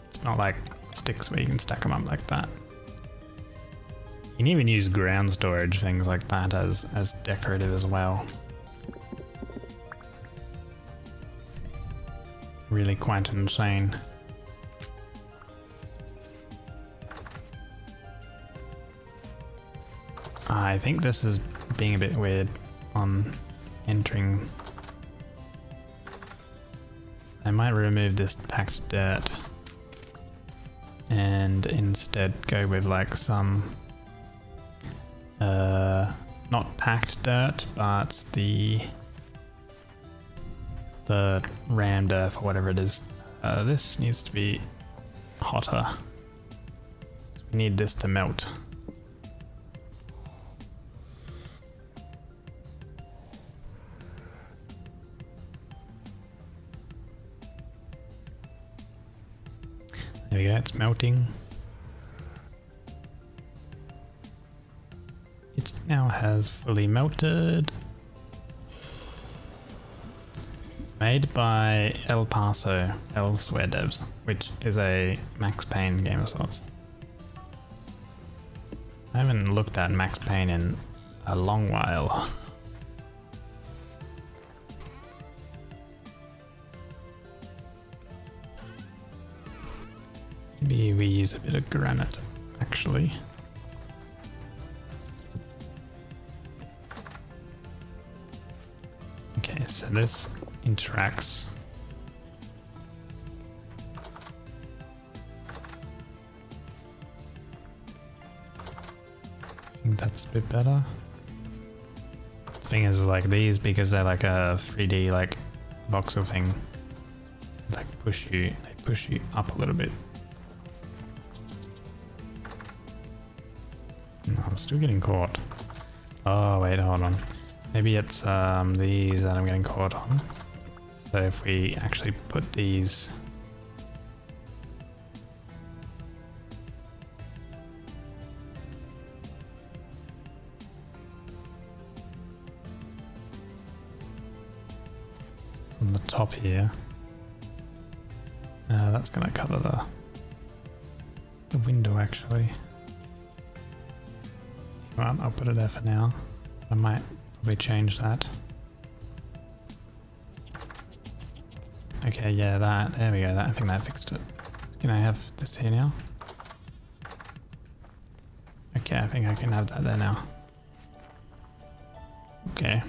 It's not like sticks where you can stack them up like that. You can even use ground storage things like that as decorative as well. Really quite insane. I think this is being a bit weird on entering. I might remove this packed dirt and instead go with like some not packed dirt, but the rammed earth or whatever it is. This needs to be hotter. We need this to melt. There we go, it's melting. It now has fully melted. Made by El Paso, Elsewhere Devs, which is a Max Payne game of sorts. I haven't looked at Max Payne in a long while. Maybe we use a bit of granite, actually. Okay, so this interacts. I think that's a bit better. Thing is, like these, because they're like a 3D like voxel thing, like they push you up a little bit. No, I'm still getting caught. Oh wait, hold on. Maybe it's these that I'm getting caught on. So if we actually put these on the top here, that's going to cover the window actually. Well, I'll put it there for now. I might probably change that. Okay, yeah, there we go. I think that fixed it. Can I have this here now? Okay, I think I can have that there now. Okay.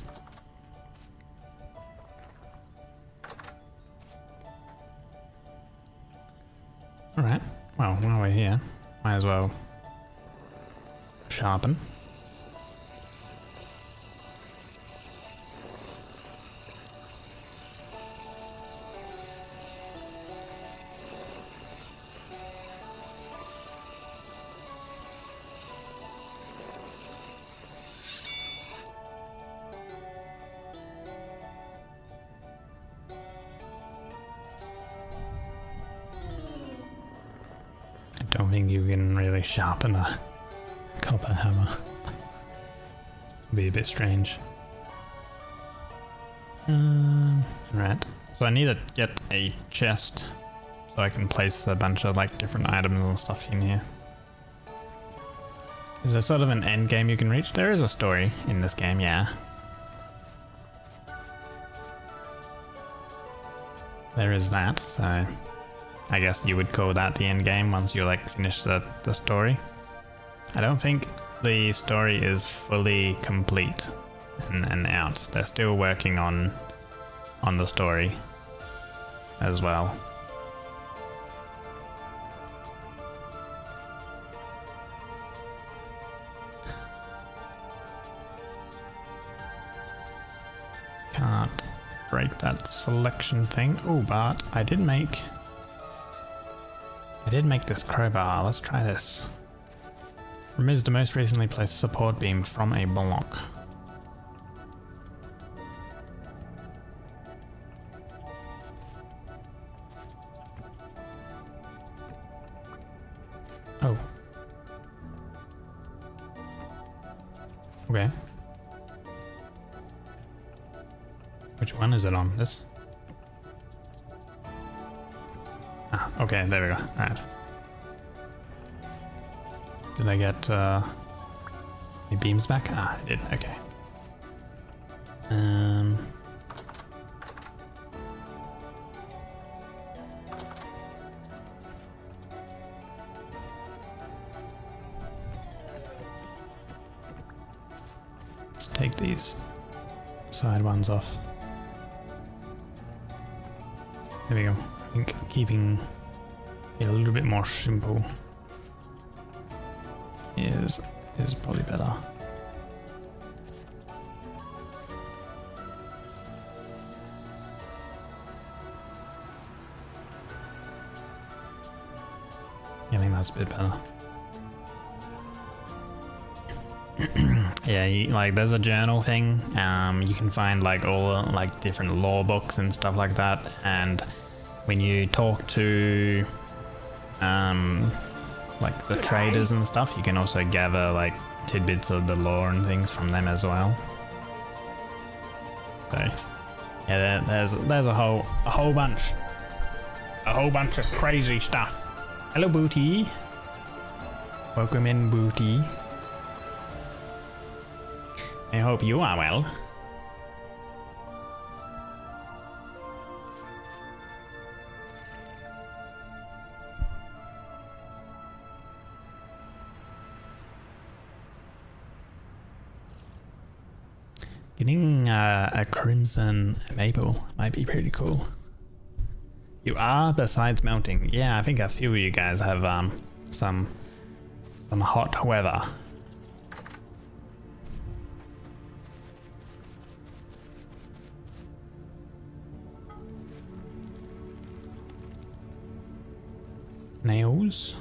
Alright, well, while we're here, might as well sharpen. don't think you can really sharpen a copper hammer. It'd be a bit strange. Right. So I need to get a chest so I can place a bunch of like different items and stuff in here. Is there sort of an end game you can reach? There is a story in this game, yeah. There is that, so I guess you would call that the end game once you like finish the story. I don't think the story is fully complete and out. They're still working on the story as well. Can't break that selection thing. Oh, but I did make this crowbar. Let's try this. Removes the most recently placed support beam from a block. Oh. Okay. Which one is it on? This? Ah, okay, there we go. Alright. Did I get my beams back? Ah, I did. Okay. Let's take these side ones off. There we go. I think keeping it a little bit more simple is probably better. I think that's a bit better. Yeah, like there's a journal thing. You can find like all like different law books and stuff like that, and when you talk to like the traders and stuff, you can also gather like tidbits of the law and things from them as well. So yeah, there's a whole bunch of crazy stuff. Hello, Booty. Welcome in, Booty. I hope you are well. Getting a crimson maple might be pretty cool. You are, besides melting. Yeah, I think a few of you guys have some hot weather. Nails.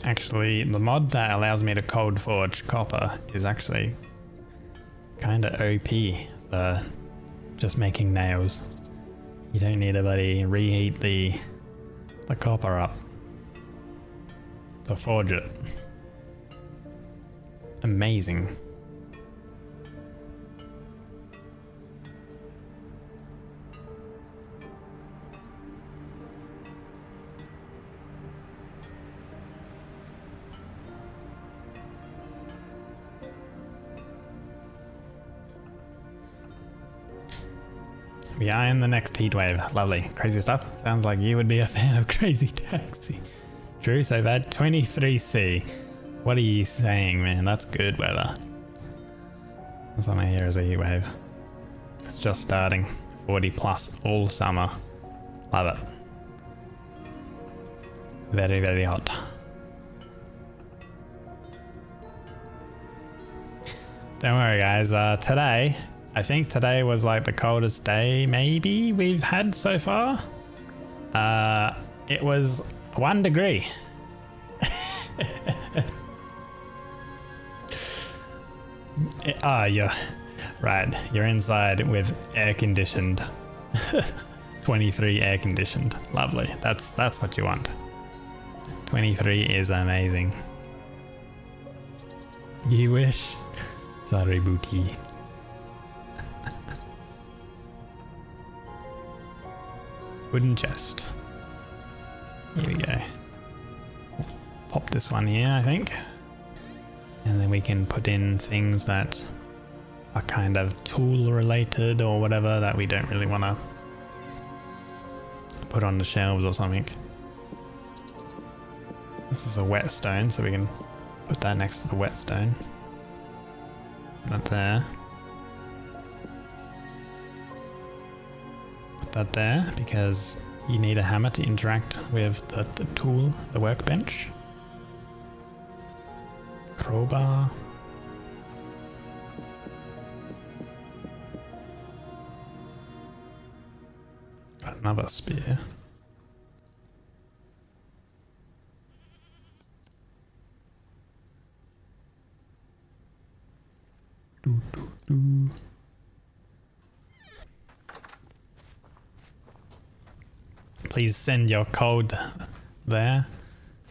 Actually, the mod that allows me to cold forge copper is actually kind of OP for just making nails. You don't need to bloody reheat the copper up to forge it. Amazing. We are in the next heat wave. Lovely. Crazy stuff. Sounds like you would be a fan of Crazy Taxi. True, so bad. 23C. What are you saying, man? That's good weather. That's all I hear is a heat wave. It's just starting. 40 plus all summer. Love it. Very, very hot. Don't worry, guys. Today, I think today was like the coldest day maybe we've had so far. It was 1 degree. You're right. You're inside with air conditioned. 23 air conditioned. Lovely. That's what you want. 23 is amazing. You wish. Sorry, booty. Wooden chest. Here we go. Pop this one here, I think. And then we can put in things that are kind of tool related or whatever that we don't really want to put on the shelves or something. This is a whetstone, so we can put that next to the whetstone. That there. Put that there because you need a hammer to interact with the tool, the workbench. Crowbar. Another spear. Please send your code there.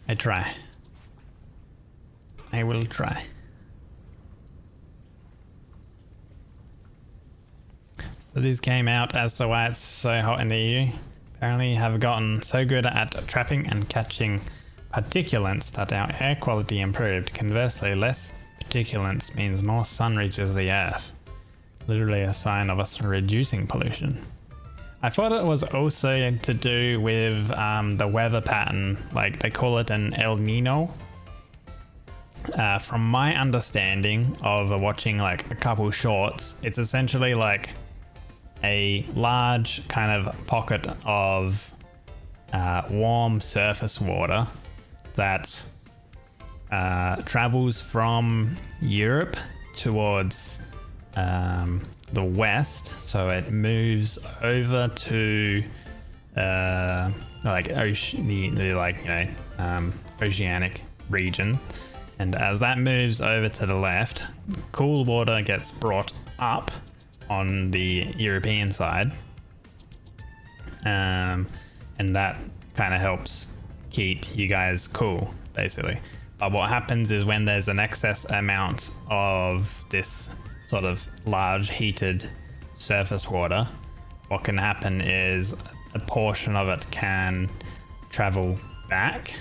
I try. I will try. So this came out as to why it's so hot in the EU. Apparently have gotten so good at trapping and catching particulates that our air quality improved. Conversely, less particulates means more sun reaches the earth. Literally a sign of us reducing pollution. I thought it was also to do with the weather pattern, like they call it an El Nino. From my understanding of watching like a couple shorts, it's essentially like a large kind of pocket of warm surface water that travels from Europe towards the west, so it moves over to like oceanic region, and as that moves over to the left, cool water gets brought up on the European side, and that kind of helps keep you guys cool, basically. But what happens is when there's an excess amount of this sort of large heated surface water, what can happen is a portion of it can travel back,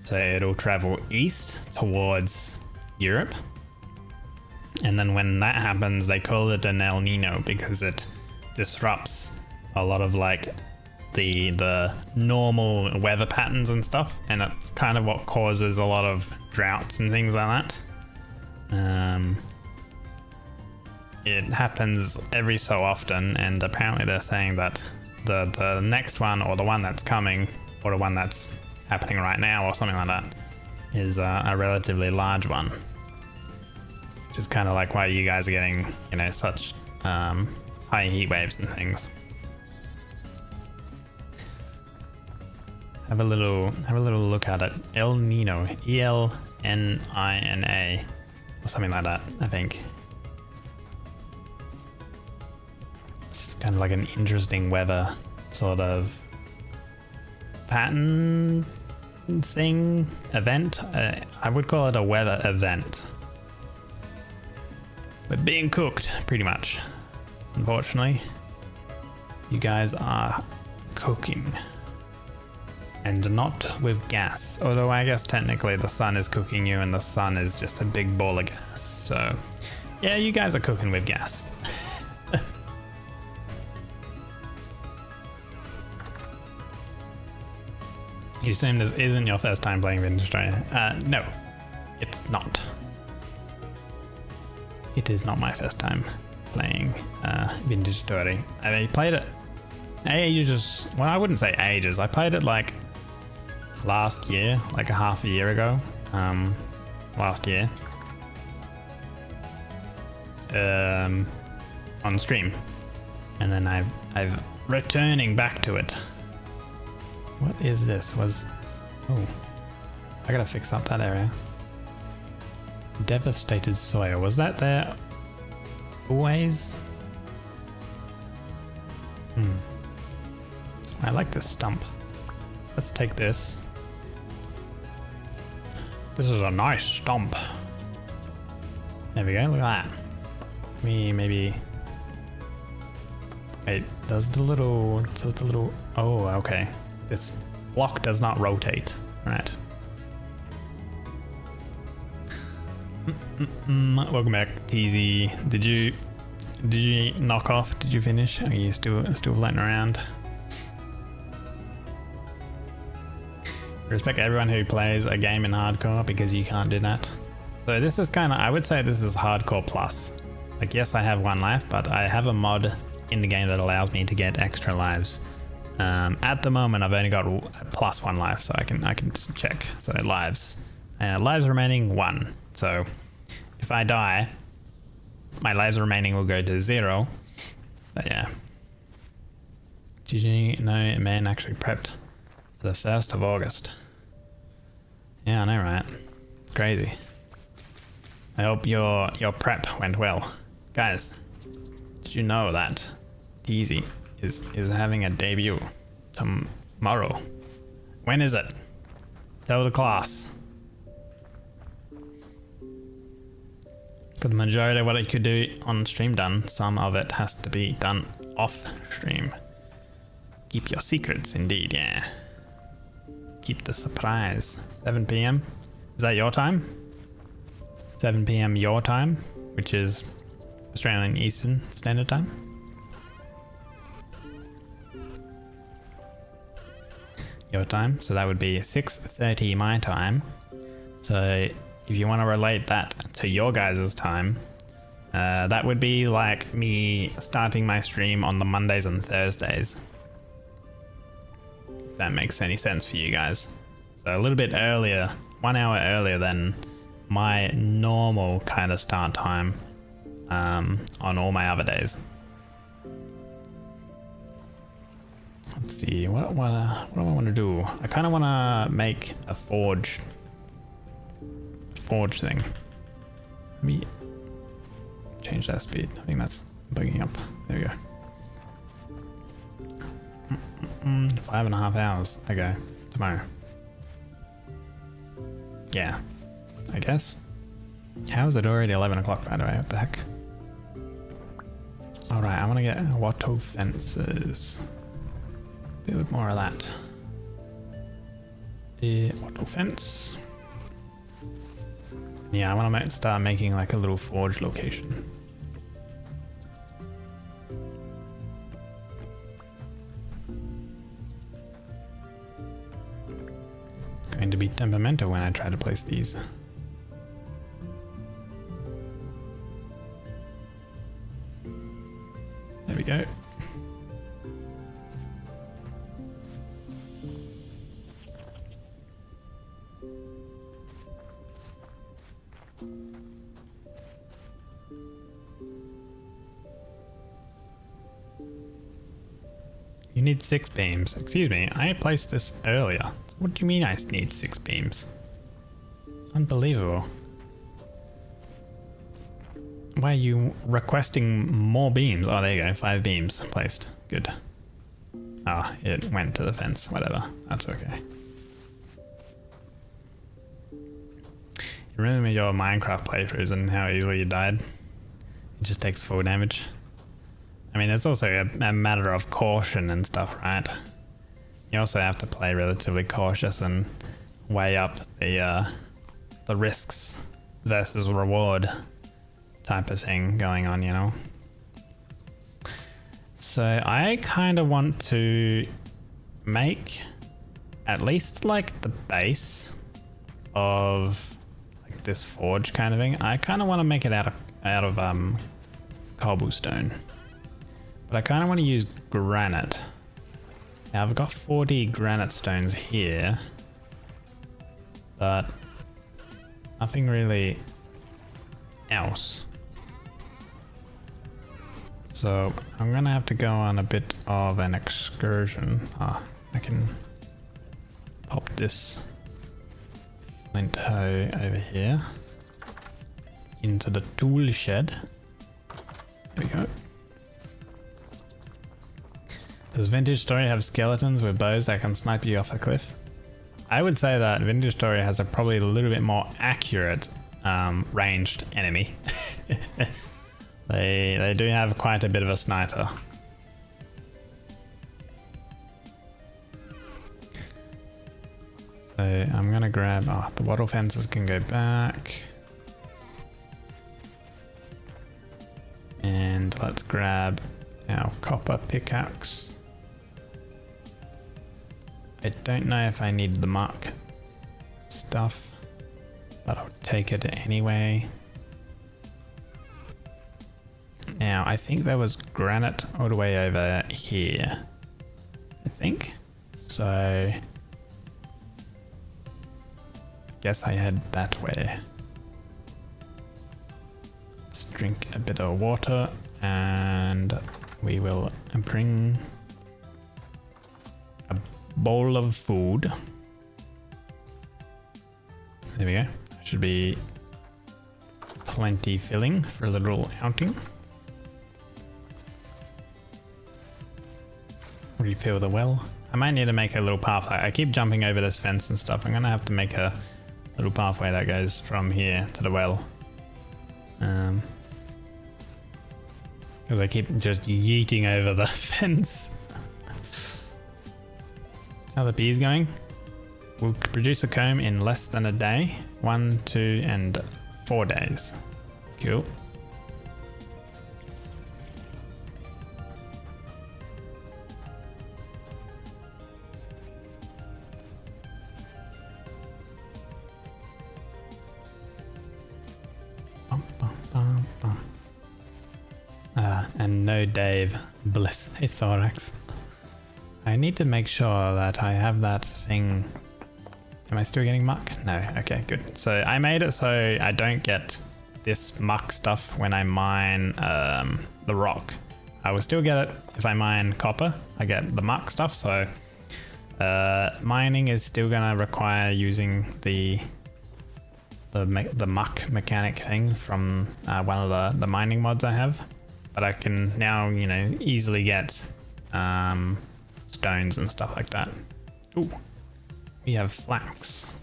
so it'll travel east towards Europe, and then when that happens they call it an El Nino because it disrupts a lot of like the normal weather patterns and stuff, and it's kind of what causes a lot of droughts and things like that. It happens every so often, and apparently they're saying that the next one, or the one that's coming, or the one that's happening right now, or something like that, is a relatively large one, which is kind of like why you guys are getting, you know, such high heat waves and things. Have a little look at it. El Nino, ELNINA, or something like that, I think. It's kind of like an interesting weather sort of pattern thing, event. I would call it a weather event. We're being cooked, pretty much. Unfortunately, you guys are cooking. And not with gas. Although I guess technically the sun is cooking you and the sun is just a big ball of gas. So yeah, you guys are cooking with gas. You assume this isn't your first time playing Vintage Story? No, it's not. It is not my first time playing Vintage Story. I played it ages. Well, I wouldn't say ages. I played it like last year, like a half a year ago. Last year. On stream. And then I've returning back to it. What is this? Oh, I gotta fix up that area. Devastated soil. Was that there Always. I like this stump. Let's take this. This is a nice stump. There we go, look at that. Maybe... Wait, does the little... Oh, okay. This block does not rotate. Right. Welcome back, TZ. Did you knock off? Did you finish? Are you still floating around? Respect everyone who plays a game in hardcore because you can't do that. So this is kind of, I would say this is hardcore plus. Like, yes, I have 1 life, but I have a mod in the game that allows me to get extra lives. At the moment, I've only got plus 1 life, so I can just check. So lives remaining 1. So if I die, my lives remaining will go to 0. But yeah. GG, no man actually prepped for the 1st of August. Yeah, I know, right? It's crazy. I hope your prep went well. Guys, did you know that TZ is having a debut tomorrow? When is it? Tell the class. Got the majority of what it could do on stream done. Some of it has to be done off stream. Keep your secrets, indeed, yeah. Keep the surprise. 7 p.m. Is that your time? 7 p.m. your time, which is Australian Eastern Standard Time. Your time, so that would be 6:30 my time. So if you want to relate that to your guys' time, that would be like me starting my stream on the Mondays and Thursdays. If that makes any sense for you guys. So a little bit earlier, 1 hour earlier than my normal kind of start time on all my other days. Let's see, what do I want to do? I kind of want to make a forge thing. Let me change that speed. I think that's bugging up. There we go. 5.5 hours. Okay, tomorrow. Yeah, I guess. How is it already 11 o'clock, by the way? What the heck? Alright, I want to get wattle fences. Build more of that. The wattle fence. Yeah, I want to start making like a little forge location. It's going to be temperamental when I try to place these. There we go. You need 6 beams. Excuse me, I placed this earlier. What do you mean I need 6 beams? Unbelievable. Why are you requesting more beams? Oh, there you go, 5 beams placed. Good. Ah, it went to the fence, whatever. That's okay. You remember your Minecraft playthroughs and how easily you died? It just takes full damage. I mean, it's also a matter of caution and stuff, right? You also have to play relatively cautious and weigh up the risks versus reward type of thing going on, you know? So I kind of want to make at least like the base of like this forge kind of thing. I kind of want to make it out of cobblestone. But I kind of want to use granite. Now I've got 40 granite stones here, but nothing really else. So I'm gonna have to go on a bit of an excursion. I can pop this flint hoe over here into the tool shed. There we go. Does Vintage Story have skeletons with bows that can snipe you off a cliff? I would say that Vintage Story has a probably a little bit more accurate ranged enemy. They do have quite a bit of a sniper. So I'm gonna grab, the wattle fences can go back. And let's grab our copper pickaxe. I don't know if I need the muck stuff, but I'll take it anyway. Now, I think there was granite all the way over here. I think. So, I guess I head that way. Let's drink a bit of water and we will bring a bowl of food. There we go. Should be plenty filling for a little outing. Refill the well. I might need to make a little pathway. I keep jumping over this fence and stuff. I'm gonna have to make a little pathway that goes from here to the well. Because I keep just yeeting over the fence. How are the bees going? We'll produce a comb in less than a day. 1, 2, and 4 days. Cool. And no Dave. Bliss. Hey Thorax. I need to make sure that I have that thing. Am I still getting muck? No. Okay, good. So I made it so I don't get this muck stuff when I mine the rock. I will still get it if I mine copper. I get the muck stuff. So mining is still gonna require using the muck mechanic thing from one of the mining mods I have. But I can now, you know, easily get stones and stuff like that. Ooh, we have flax.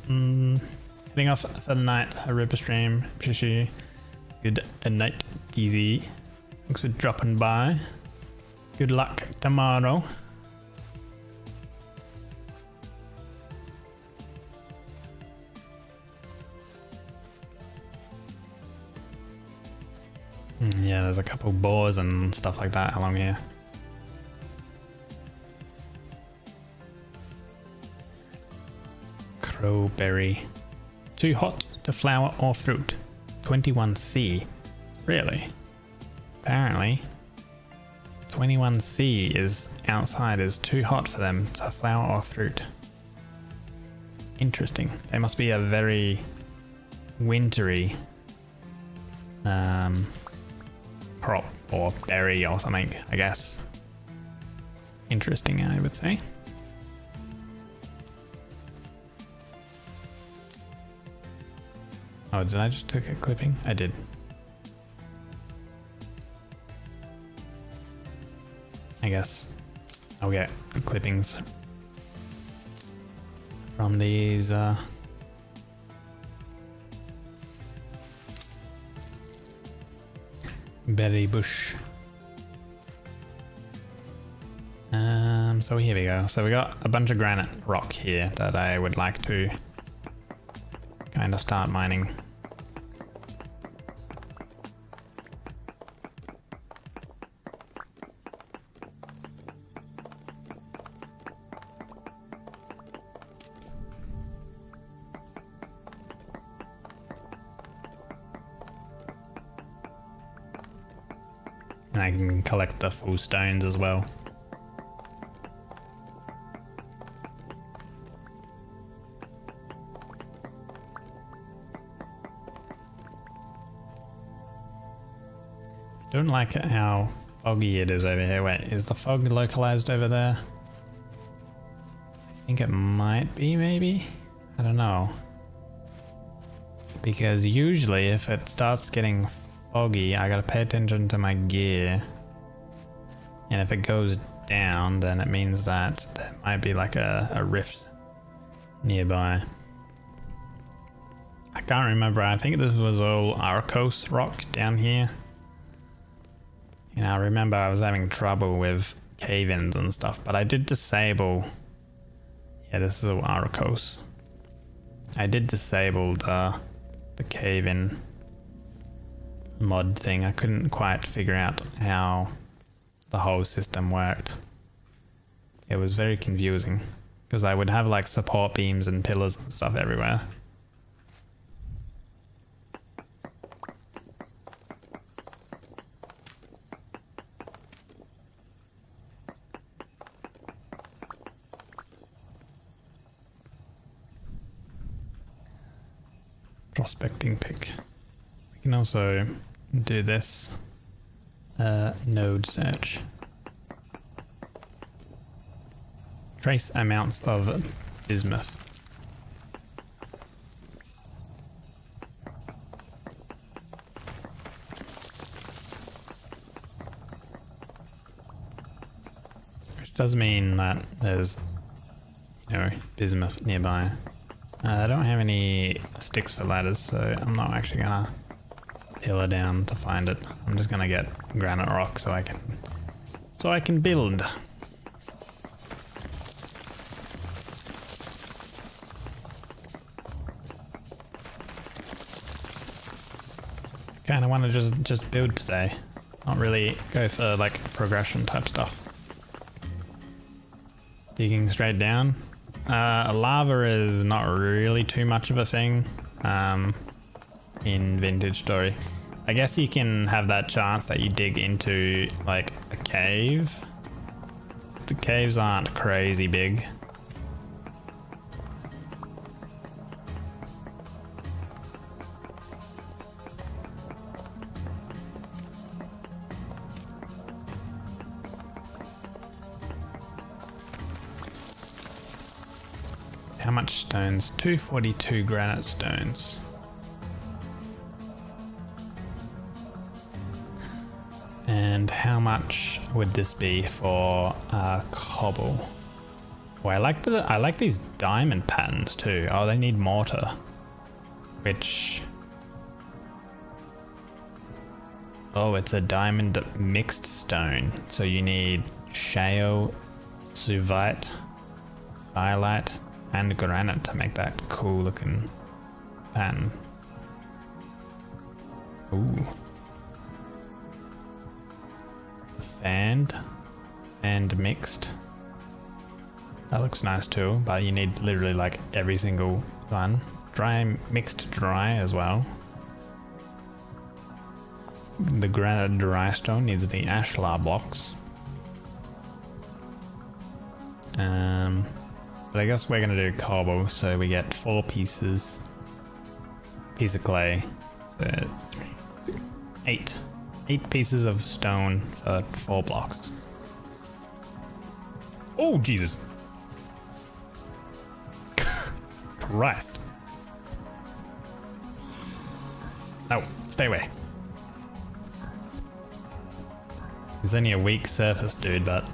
Heading off for the night, a river stream. Good night, Geezy. Thanks for dropping by. Good luck tomorrow. Yeah, there's a couple boars and stuff like that along here. Crowberry. Too hot to flower or fruit. 21C. Really? Apparently 21C is outside is too hot for them to flower or fruit. Interesting. They must be a very wintry crop or berry or something, I guess. Interesting, I would say. Oh, did I just take a clipping? I did. I guess I'll get clippings from these berry bush. So here we go. So we got a bunch of granite rock here that I would like to kind of start mining. And I can collect the full stones as well. Don't like it how foggy it is over here. Wait, is the fog localized over there? I think it might be, maybe? I don't know. Because usually if it starts getting foggy, I gotta pay attention to my gear. And if it goes down, then it means that there might be like a rift nearby. I can't remember. I think this was all 𝒟𝑒𝓃 rock down here. You know, I remember I was having trouble with cave-ins and stuff, but I did disable... Yeah, this is all 𝒟𝑒𝓃. I did disable the cave-in mod thing. I couldn't quite figure out how the whole system worked. It was very confusing because I would have like support beams and pillars and stuff everywhere. Prospecting pick. We can also do this node search. Trace amounts of bismuth. Which does mean that there's, you know, bismuth nearby. I don't have any sticks for ladders, so I'm not actually gonna pillar down to find it. I'm just gonna get granite rock so I can build. Kinda wanna just build today. Not really go for like progression type stuff. Digging straight down. Lava is not really too much of a thing in Vintage Story. I guess you can have that chance that you dig into like a cave. The caves aren't crazy big. How much stones? 242 granite stones. And how much would this be for cobble? Oh, I like these diamond patterns too. Oh, they need mortar, which... Oh, it's a diamond mixed stone. So you need shale, sulfite, firelight, and granite to make that cool looking pattern. Ooh. Fanned and mixed. That looks nice too, but you need literally like every single one. Dry, mixed dry as well. The granite dry stone needs the ashlar blocks. But I guess we're gonna do cobble, so we get 4 pieces. Piece of clay. So 8 pieces of stone for 4 blocks. Oh Jesus! Christ! No, stay away. There's only a weak surface, dude, but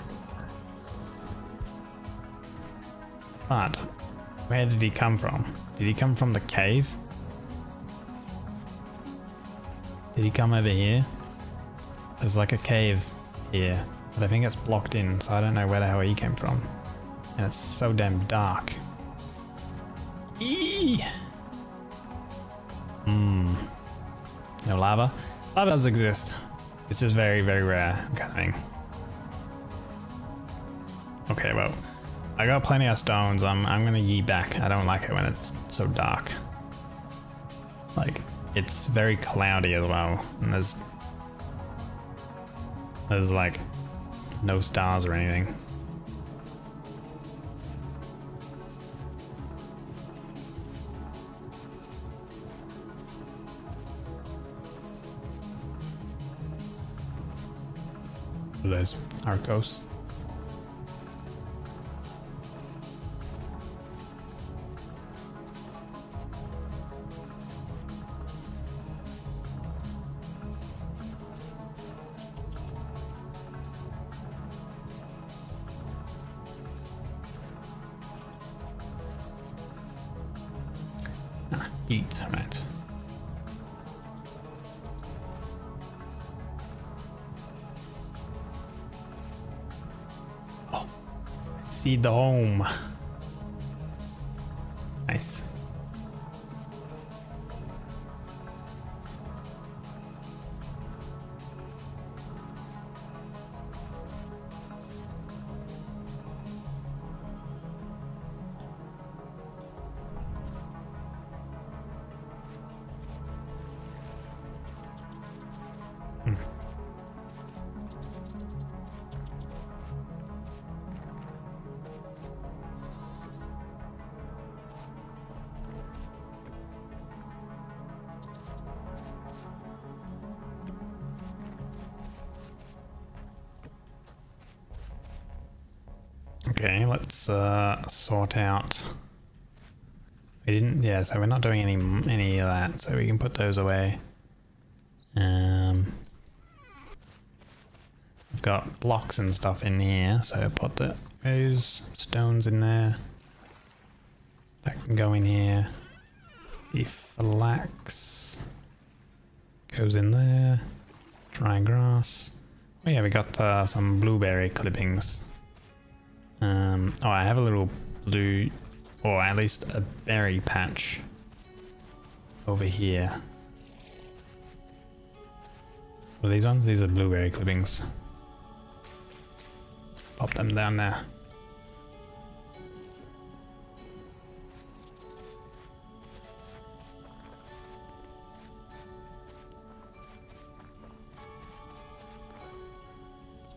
where did he come from? Did he come from the cave? Did he come over here? There's like a cave here, but I think it's blocked in, so I don't know where the hell he came from. And it's so damn dark. Eee! No lava? Lava does exist. It's just very, very rare kind of thing. Okay, well, I got plenty of stones. I'm gonna yeet back. I don't like it when it's so dark. Like, it's very cloudy as well, and there's like no stars or anything. There's 𝒟𝑒𝓃. eat, right? Oh, see the home. Nice. Okay, let's sort out. We didn't, yeah. So we're not doing any of that. So we can put those away. I've got blocks and stuff in here, so put those stones in there. That can go in here. The flax goes in there. Dry grass. Oh yeah, we got some blueberry clippings. Oh, I have a little blue, or at least a berry patch over here. What are these ones? These are blueberry clippings. Pop them down there.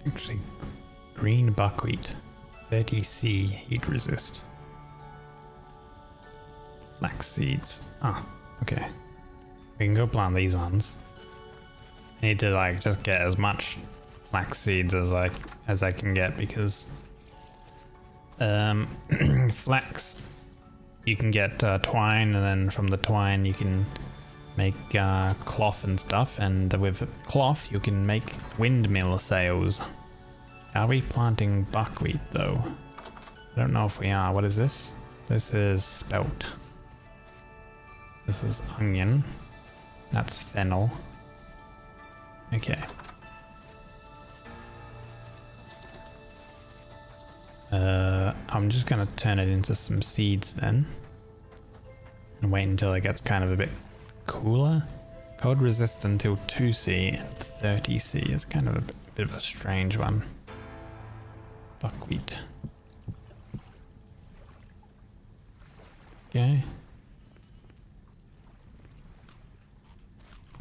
Actually, green buckwheat. 30C heat resist. Flax seeds. Ah, okay. We can go plant these ones. I need to like just get as much flax seeds as I can get, because flax, you can get twine, and then from the twine you can make cloth and stuff, and with cloth you can make windmill sails. Are we planting buckwheat though? I don't know if we are. What is this? This is spelt. This is onion. That's fennel. Okay. I'm just gonna turn it into some seeds then. And wait until it gets kind of a bit cooler. Cold resist until 2C and 30C is kind of a bit of a strange one. Buckwheat. Okay.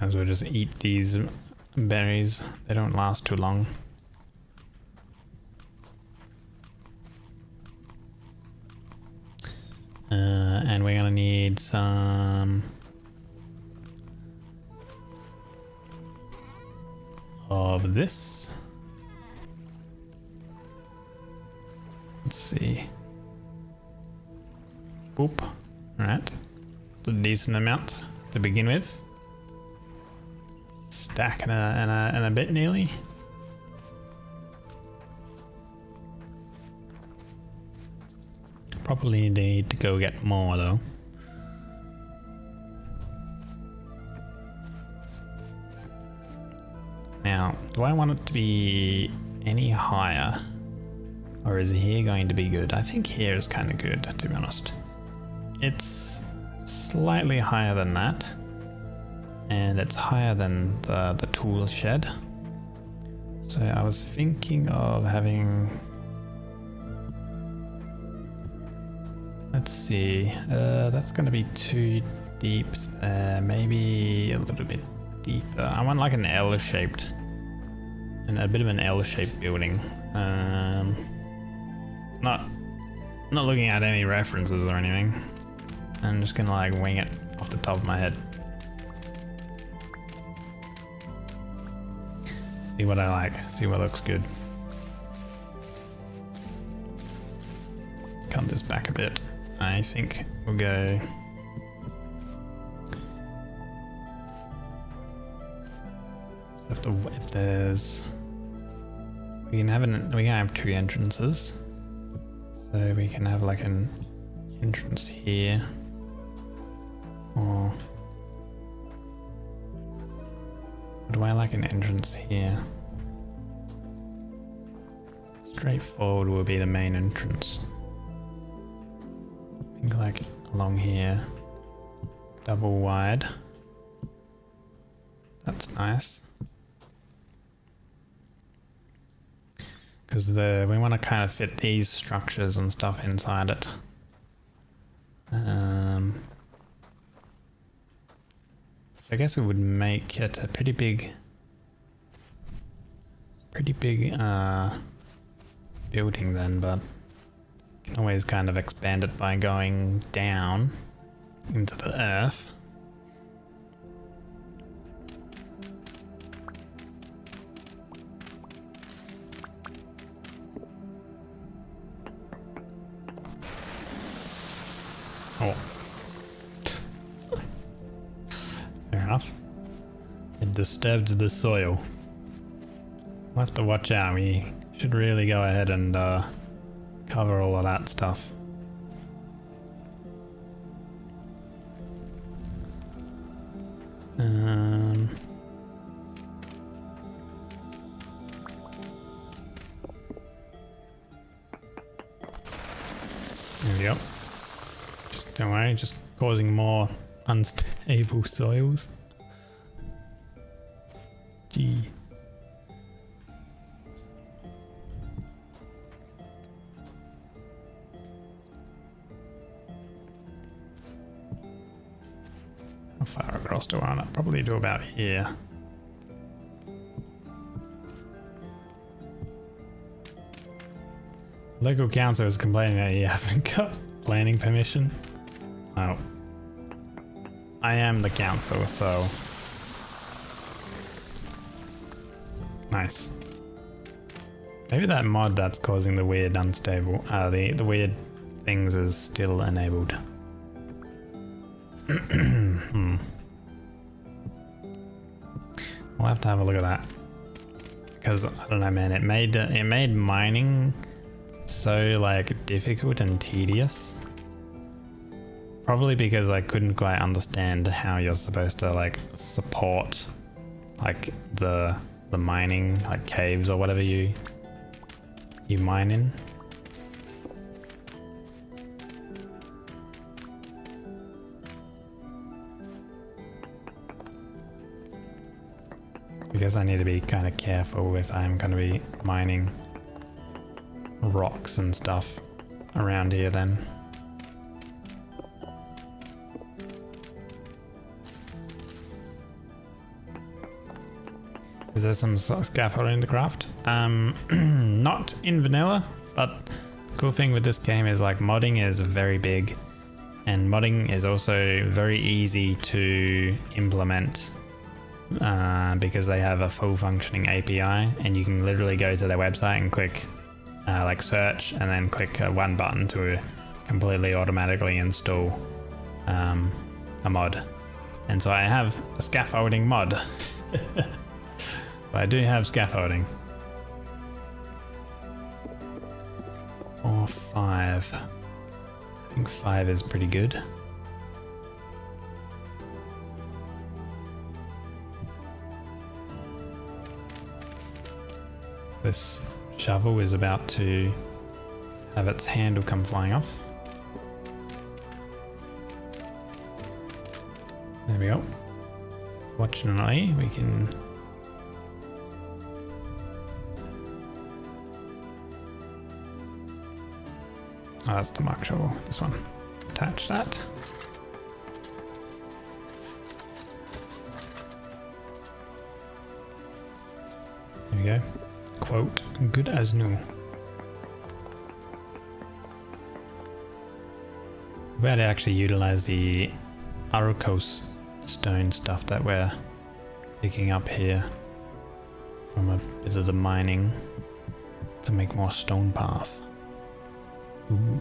As we'll just eat these berries. They don't last too long. And we're gonna need some of this. Let's see. Boop. Alright. A decent amount to begin with. Stack and a bit nearly. Probably need to go get more though. Now, do I want it to be any higher? Or is here going to be good? I think here is kind of good, to be honest. It's slightly higher than that. And it's higher than the tool shed. So I was thinking of having... Let's see, that's going to be too deep there. Maybe a little bit deeper. I want like an L-shaped, and a bit of an L-shaped building. Not looking at any references or anything. I'm just gonna like wing it off the top of my head. See what I like. See what looks good. Let's cut this back a bit. I think we'll go. So if there's, we can have two entrances. So we can have like an entrance here, Or do I like an entrance here? Straightforward will be the main entrance. I think like along here. Double wide. That's nice. Because we want to kind of fit these structures and stuff inside it. I guess it would make it a pretty big building then, but you can always kind of expand it by going down into the earth. Oh. Fair enough. It disturbed the soil. We'll have to watch out. We should really go ahead and cover all of that stuff. There we go. Just don't worry, just causing more unstable soils. Gee. How far across do I want to probably do about here? Local council is complaining that you haven't got planning permission. Oh. I am the council, so... Nice. Maybe that mod that's causing the weird unstable... the weird things is still enabled. We'll have to have a look at that. Because, I don't know man, it made mining so like difficult and tedious. Probably because I couldn't quite understand how you're supposed to like support like the mining like caves or whatever you mine in. I guess I need to be kind of careful if I'm going to be mining rocks and stuff around here then. Is there some scaffolding to craft? Not in vanilla, but the cool thing with this game is like modding is very big and modding is also very easy to implement because they have a full functioning API and you can literally go to their website and click like search and then click one button to completely automatically install a mod. And so I have a scaffolding mod. So I do have scaffolding. 4, 5. I think 5 is pretty good. This shovel is about to have its handle come flying off. There we go. Fortunately, we can... Oh, that's the mark shovel. This one. Attach that. There we go. Quote, good as new. We better actually utilize the 𝒟𝑒𝓃 stone stuff that we're picking up here from a bit of the mining to make more stone path. Ooh.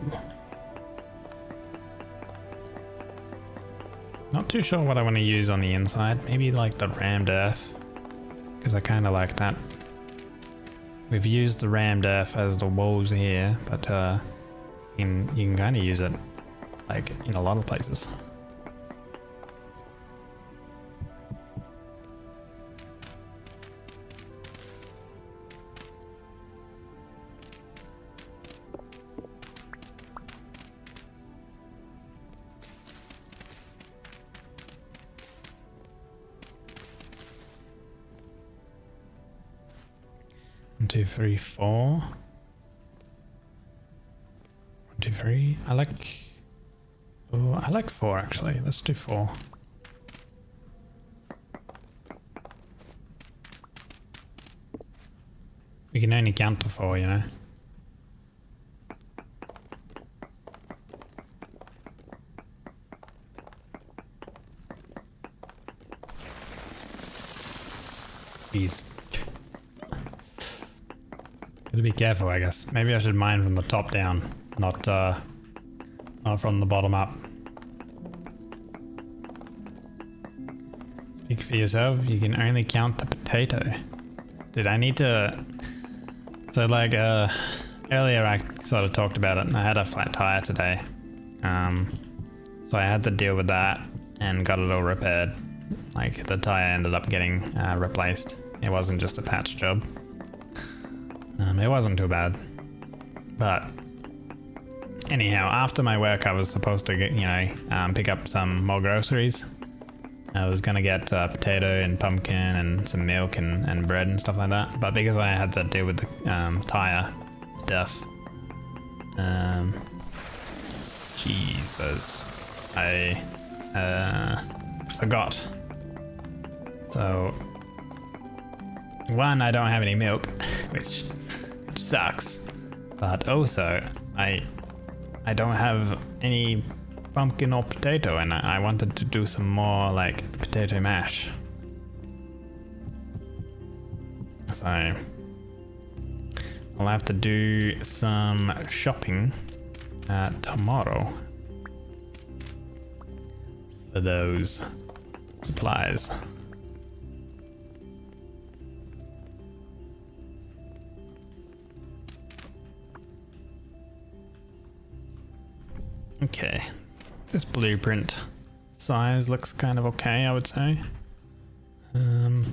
Not too sure what I want to use on the inside. Maybe like the rammed earth, because I kind of like that. We've used the rammed earth as the walls here, but you can kind of use it like in a lot of places. 1, 2, 3, 4. 1, 2, 3. I like 4 actually. Let's do 4. We can only count to 4, you know. Jeez. Gotta be careful, I guess. Maybe I should mine from the top down, not from the bottom up. Speak for yourself. You can only count the potato. Dude, I need to. So like earlier, I sort of talked about it, and I had a flat tire today. So I had to deal with that and got it all repaired. Like the tire ended up getting replaced. It wasn't just a patch job. It wasn't too bad. But anyhow, after my work, I was supposed to get, pick up some more groceries. I was gonna get potato and pumpkin and some milk and bread and stuff like that. But because I had to deal with the tire stuff, Jesus, I forgot. So, one, I don't have any milk, which sucks. But also, I don't have any pumpkin or potato, and I wanted to do some more like potato mash. So, I'll have to do some shopping tomorrow for those supplies. Okay, this blueprint size looks kind of okay, I would say. Have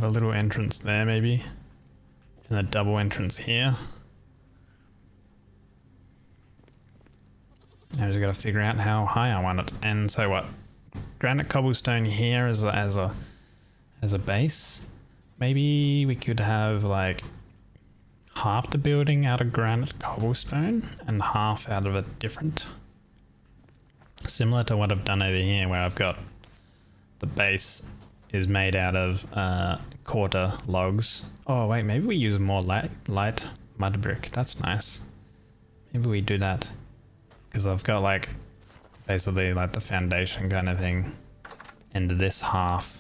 a little entrance there maybe, and a double entrance here. I just gotta figure out how high I want it. And so what? Granite cobblestone here as a base. Maybe we could have like half the building out of granite cobblestone and half out of a different. Similar to what I've done over here, where I've got the base is made out of quarter logs. Oh wait, maybe we use more light mud brick. That's nice. Maybe we do that. Because I've got like basically like the foundation kind of thing, and this half,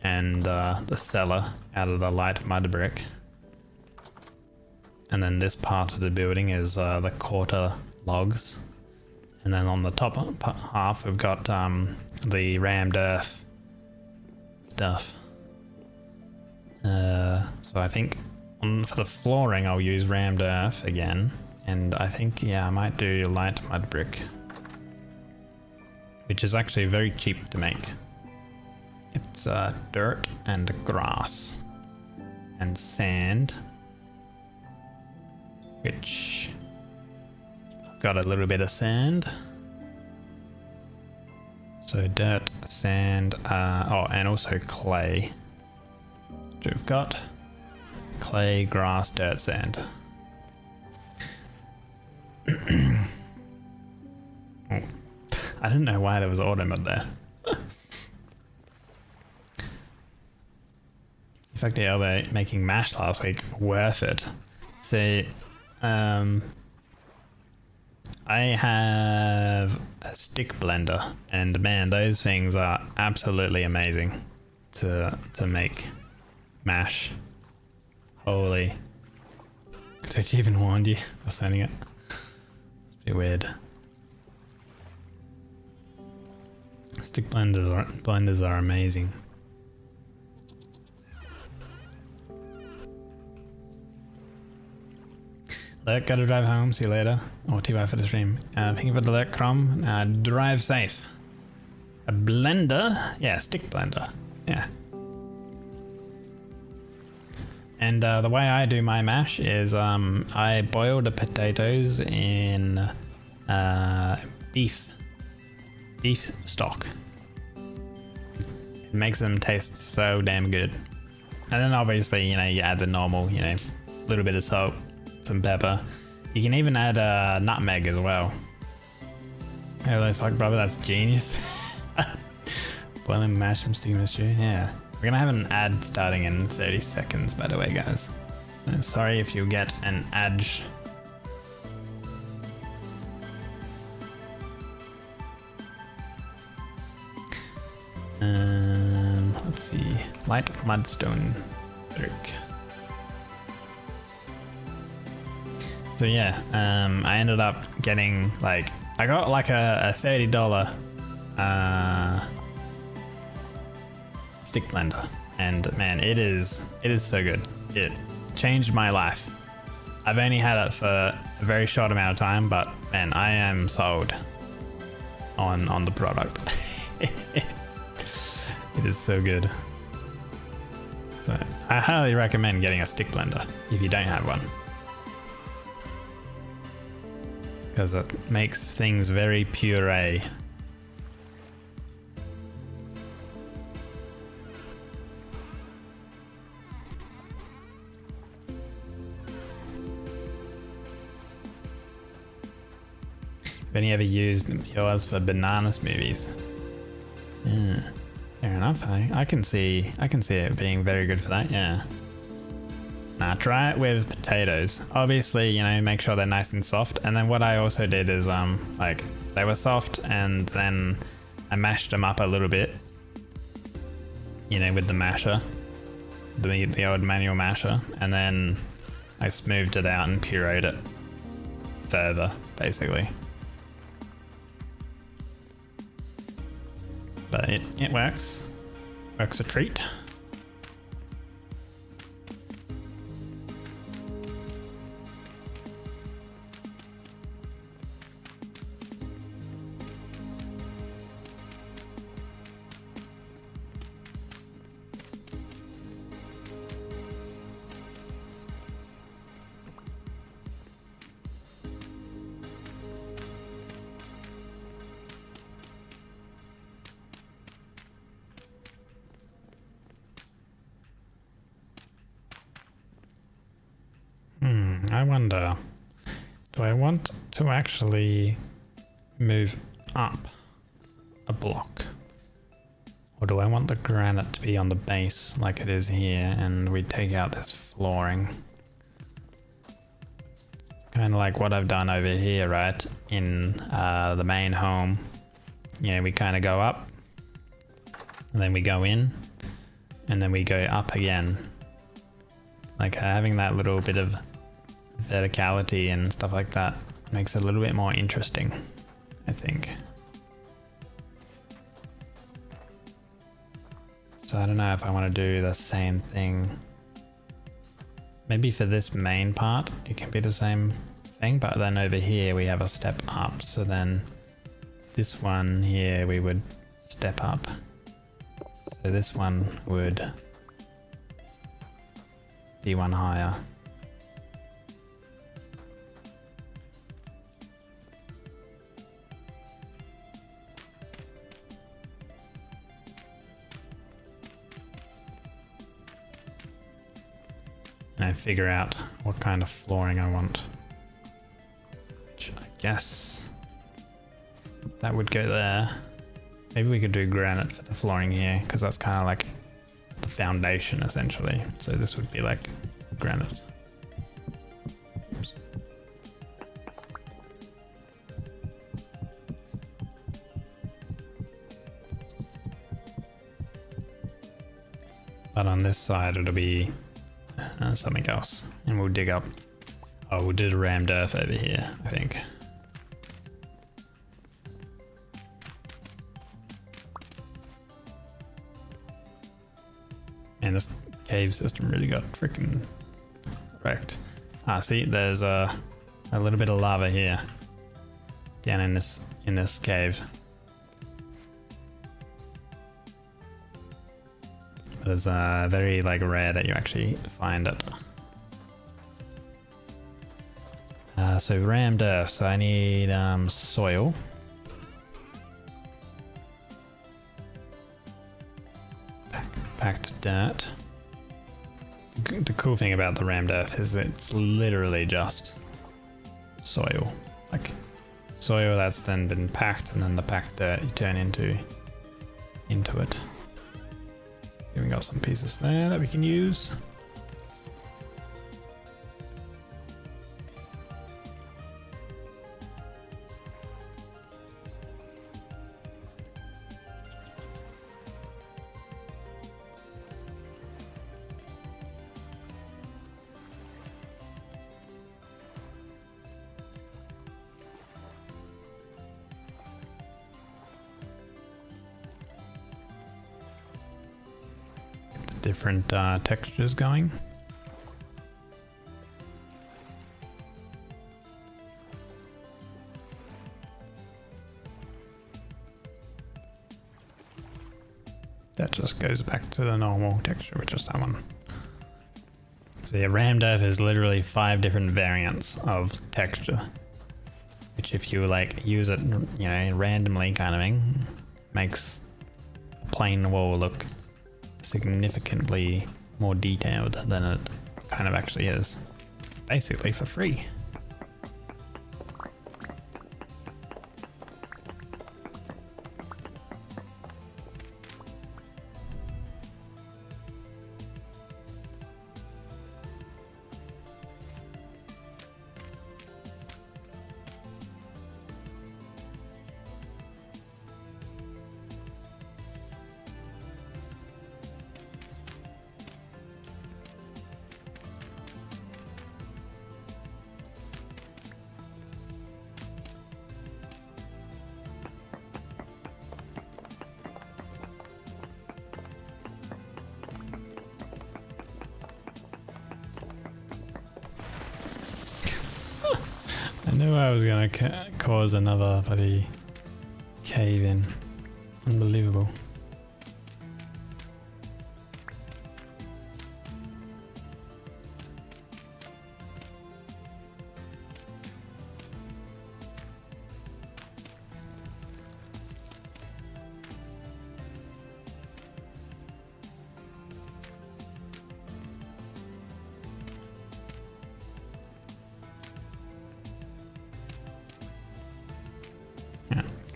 and the cellar out of the light mud brick, and then this part of the building is the quarter logs, and then on the top half we've got the rammed earth stuff. So I think for the flooring I'll use rammed earth again. And I think, yeah, I might do light mud brick, which is actually very cheap to make. It's dirt and grass and sand, which I've got a little bit of sand. So dirt, sand, and also clay. So we've got clay, grass, dirt, sand. Oh, I didn't know why there was auto mode there. Effective elbow making mash last week, worth it. See, I have a stick blender, and man, those things are absolutely amazing to make mash. Holy! So she even warned you for sending it. Weird. Stick blenders are amazing. Alert, gotta drive home. See you later. Or TY for the stream. Thank you for the alert, Crom. Drive safe. A blender? Yeah, stick blender. Yeah. And the way I do my mash is I boil the potatoes in beef stock. It makes them taste so damn good. And then obviously, you know, you add the normal, you know, little bit of salt, some pepper. You can even add nutmeg as well. Holy fuck, brother, that's genius. Boiling mushroom steam stew, yeah. We're gonna have an ad starting in 30 seconds, by the way, guys. Sorry if you get an ad. Let's see. Light mudstone brick. So yeah, I ended up getting like, I got like a $30 stick blender, and man, it is so good. It changed my life. I've only had it for a very short amount of time, but man, I am sold on the product. It is so good. So I highly recommend getting a stick blender if you don't have one, because it makes things very puree. Have any ever used yours for banana smoothies? Yeah, fair enough. I can see it being very good for that. Yeah. Now try it with potatoes. Obviously, you know, make sure they're nice and soft. And then what I also did is like they were soft, and then I mashed them up a little bit. You know, with the masher, the old manual masher, and then I smoothed it out and pureed it further, basically. But it works. Works a treat. I wonder, do I want to actually move up a block, or do I want the granite to be on the base like it is here, and we take out this flooring? Kind of like what I've done over here, right? In the main home, you know, we kind of go up, and then we go in, and then we go up again. Like having that little bit of verticality and stuff like that makes it a little bit more interesting, I think. So I don't know if I want to do the same thing. Maybe for this main part it can be the same thing, but then over here we have a step up, so then this one here we would step up. So this one would be one higher. And I figure out what kind of flooring I want. Which I guess that would go there. Maybe we could do granite for the flooring here, because that's kind of like the foundation essentially. So this would be like granite. Oops. But on this side it'll be something else, and we'll dig up. Oh, we'll do the rammed earth over here, I think. And this cave system really got freaking wrecked. Ah, see, there's a little bit of lava here down in this cave. But it's very like rare that you actually find it. So rammed earth, so I need soil. Packed dirt. the cool thing about the rammed earth is it's literally just soil, like soil that's then been packed, and then the packed dirt you turn into it. Even got some pieces there that we can use. Different textures going. That just goes back to the normal texture, which is that one. So yeah, rammed earth is literally 5 different variants of texture, which if you like use it, you know, randomly kind of thing, makes a plain wall look significantly more detailed than it kind of actually is, basically for free. I knew I was gonna cause another bloody cave in. Unbelievable.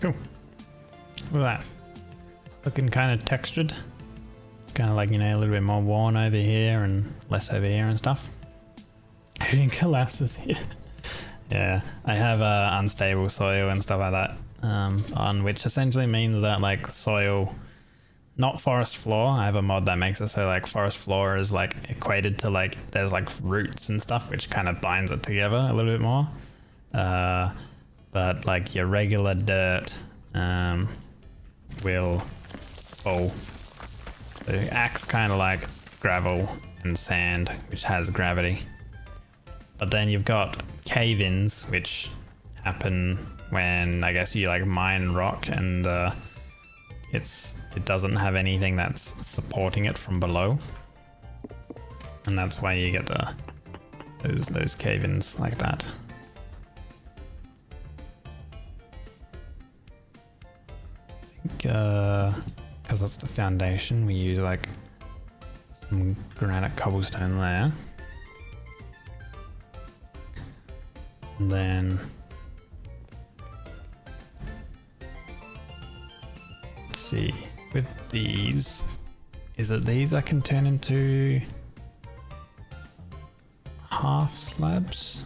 Cool. Look at that. Looking kind of textured. It's kind of like, you know, a little bit more worn over here and less over here and stuff. Everything collapses here. Yeah, I have unstable soil and stuff like that on, which essentially means that like soil, not forest floor. I have a mod that makes it so like forest floor is like equated to like there's like roots and stuff, which kind of binds it together a little bit more. But like your regular dirt will fall. So it acts kind of like gravel and sand, which has gravity. But then you've got cave-ins, which happen when I guess you like mine rock and it doesn't have anything that's supporting it from below, and that's why you get those cave-ins like that. Because that's the foundation, we use like some granite cobblestone there, and then let's see, with these, is it these I can turn into half slabs?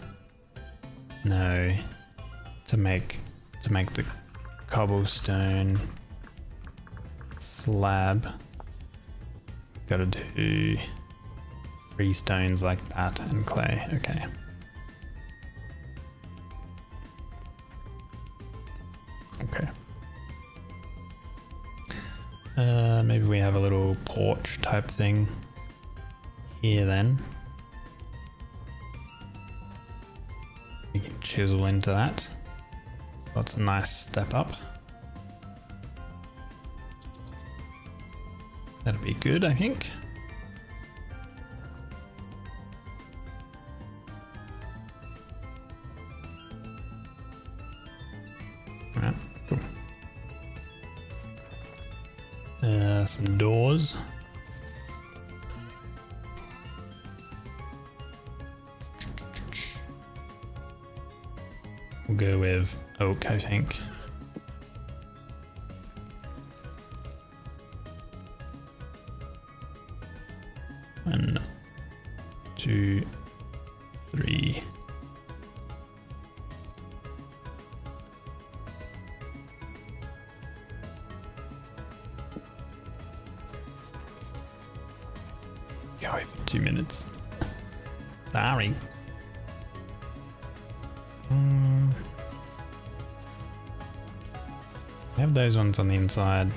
No, to make the cobblestone slab, gotta do 3 stones like that and clay. Okay. Okay. Maybe we have a little porch type thing here then. We can chisel into that. So that's a nice step up. That'll be good, I think. Alright, cool. Some doors. We'll go with oak, I think. One, two, three. Go away for 2 minutes. Sorry. I have those ones on the inside.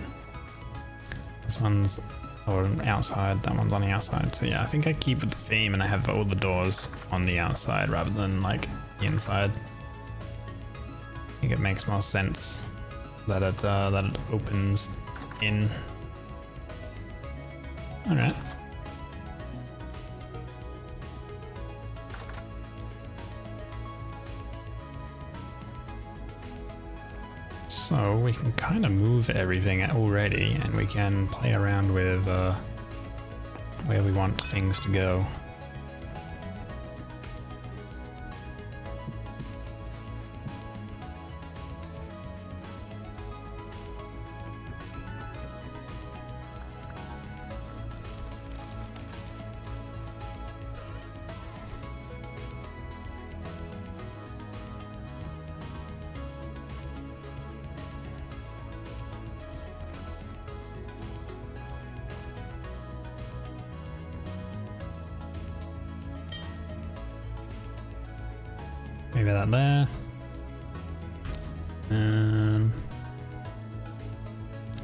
This one's on outside, that one's on the outside. So yeah, I think I keep with the theme and I have all the doors on the outside rather than like the inside. I think it makes more sense that it opens in. Alright. So we can kind of move everything already and we can play around with where we want things to go. Maybe that there.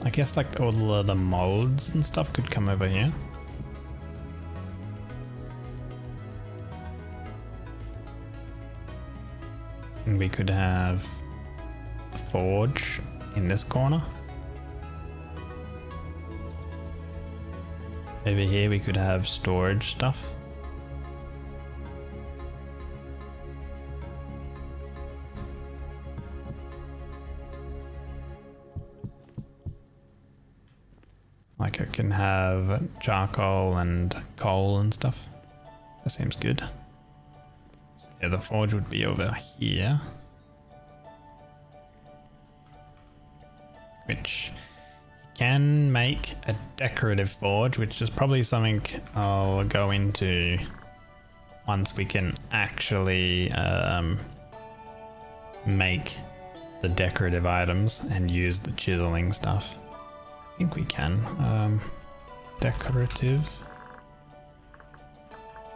I guess like all of the molds and stuff could come over here. And we could have a forge in this corner. Over here we could have storage stuff. Like it can have charcoal and coal and stuff. That seems good. So yeah, the forge would be over here. Which can make a decorative forge, which is probably something I'll go into once we can actually make the decorative items and use the chiseling stuff. I think we can. Decorative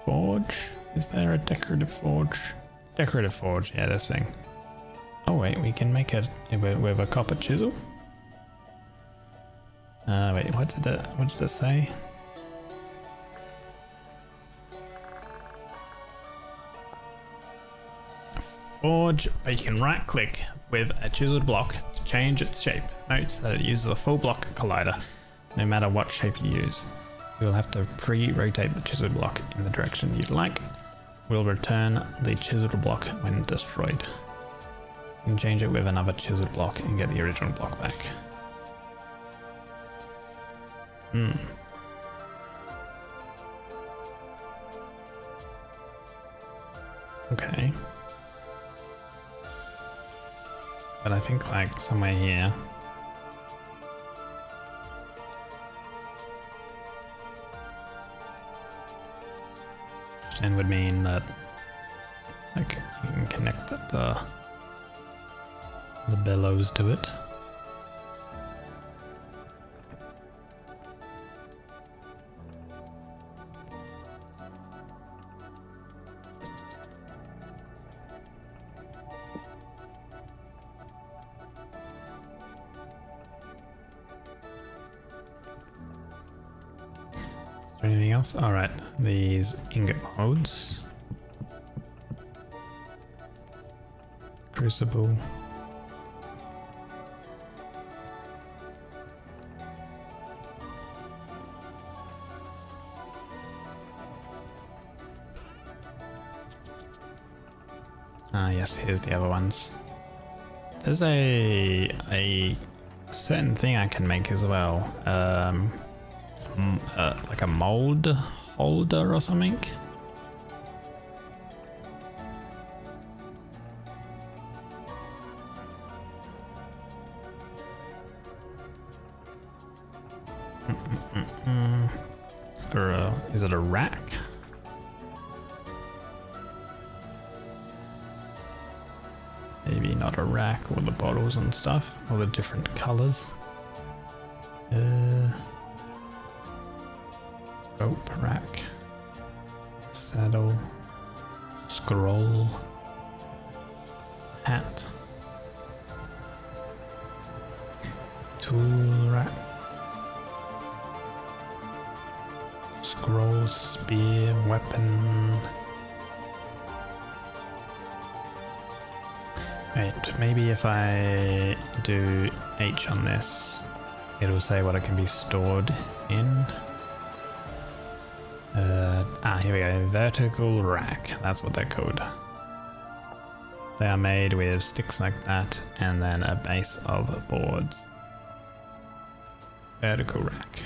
forge? Is there a decorative forge? Decorative forge, yeah, this thing. Oh wait, we can make it with a copper chisel? Wait, what did it say? Forge, but you can right click with a chiseled block to change its shape. Note that it uses a full block collider, no matter what shape you use. You will have to pre-rotate the chiseled block in the direction you'd like. We'll return the chiseled block when destroyed. You can change it with another chiseled block and get the original block back. Okay. But I think like somewhere here. Which then would mean that like you can connect the bellows to it. Anything else? All right, these ingot modes. Crucible. Ah, yes, here's the other ones. There's a certain thing I can make as well. Like a mold holder or something. Or is it a rack? Maybe not a rack, or the bottles and stuff, or the different colors. Rope rack, saddle, scroll, hat, tool rack, scroll, spear, weapon. Wait, maybe if I do H on this, it'll say what it can be stored in. Here we go. Vertical rack. That's what they're called. They are made with sticks like that and then a base of boards. Vertical rack.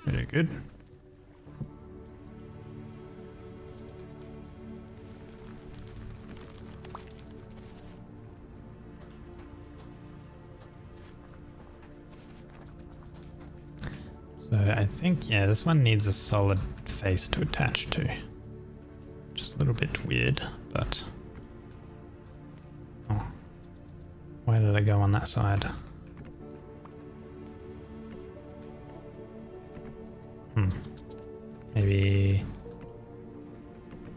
Very good. So I think, yeah, this one needs a solid face to attach to. Which is a little bit weird, but... Oh. Why did I go on that side? Maybe...